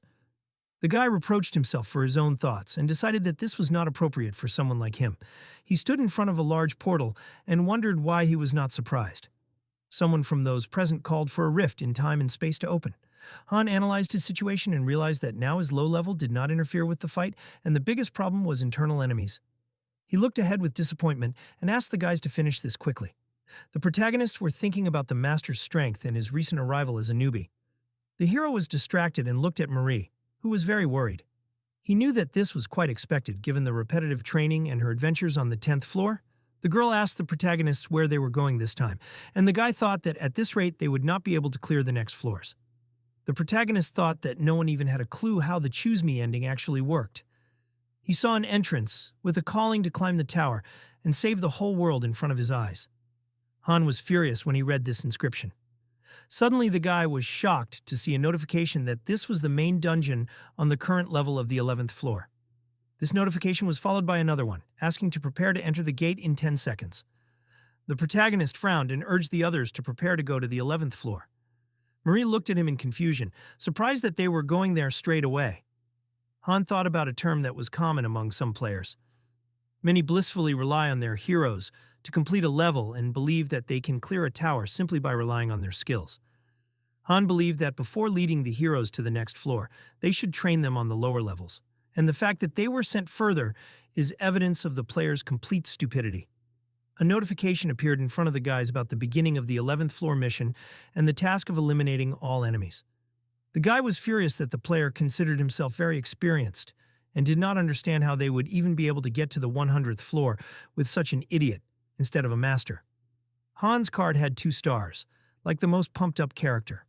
The guy reproached himself for his own thoughts and decided that this was not appropriate for someone like him. He stood in front of a large portal and wondered why he was not surprised. Someone from those present called for a rift in time and space to open. Han analyzed his situation and realized that now his low level did not interfere with the fight, and the biggest problem was internal enemies. He looked ahead with disappointment and asked the guys to finish this quickly. The protagonists were thinking about the master's strength and his recent arrival as a newbie. The hero was distracted and looked at Marie, who was very worried. He knew that this was quite expected given the repetitive training and her adventures on the 10th floor. The girl asked the protagonists where they were going this time, and the guy thought that at this rate they would not be able to clear the next floors. The protagonist thought that no one even had a clue how the Choose Me ending actually worked. He saw an entrance with a calling to climb the tower and save the whole world in front of his eyes. Han was furious when he read this inscription. Suddenly, the guy was shocked to see a notification that this was the main dungeon on the current level of the 11th floor. This notification was followed by another one, asking to prepare to enter the gate in 10 seconds. The protagonist frowned and urged the others to prepare to go to the 11th floor. Marie looked at him in confusion, surprised that they were going there straight away. Han thought about a term that was common among some players. Many blissfully rely on their heroes to complete a level and believe that they can clear a tower simply by relying on their skills. Han believed that before leading the heroes to the next floor, they should train them on the lower levels, and the fact that they were sent further is evidence of the player's complete stupidity. A notification appeared in front of the guys about the beginning of the 11th floor mission and the task of eliminating all enemies. The guy was furious that the player considered himself very experienced and did not understand how they would even be able to get to the 100th floor with such an idiot instead of a master. Han's card had 2 stars, like the most pumped-up character.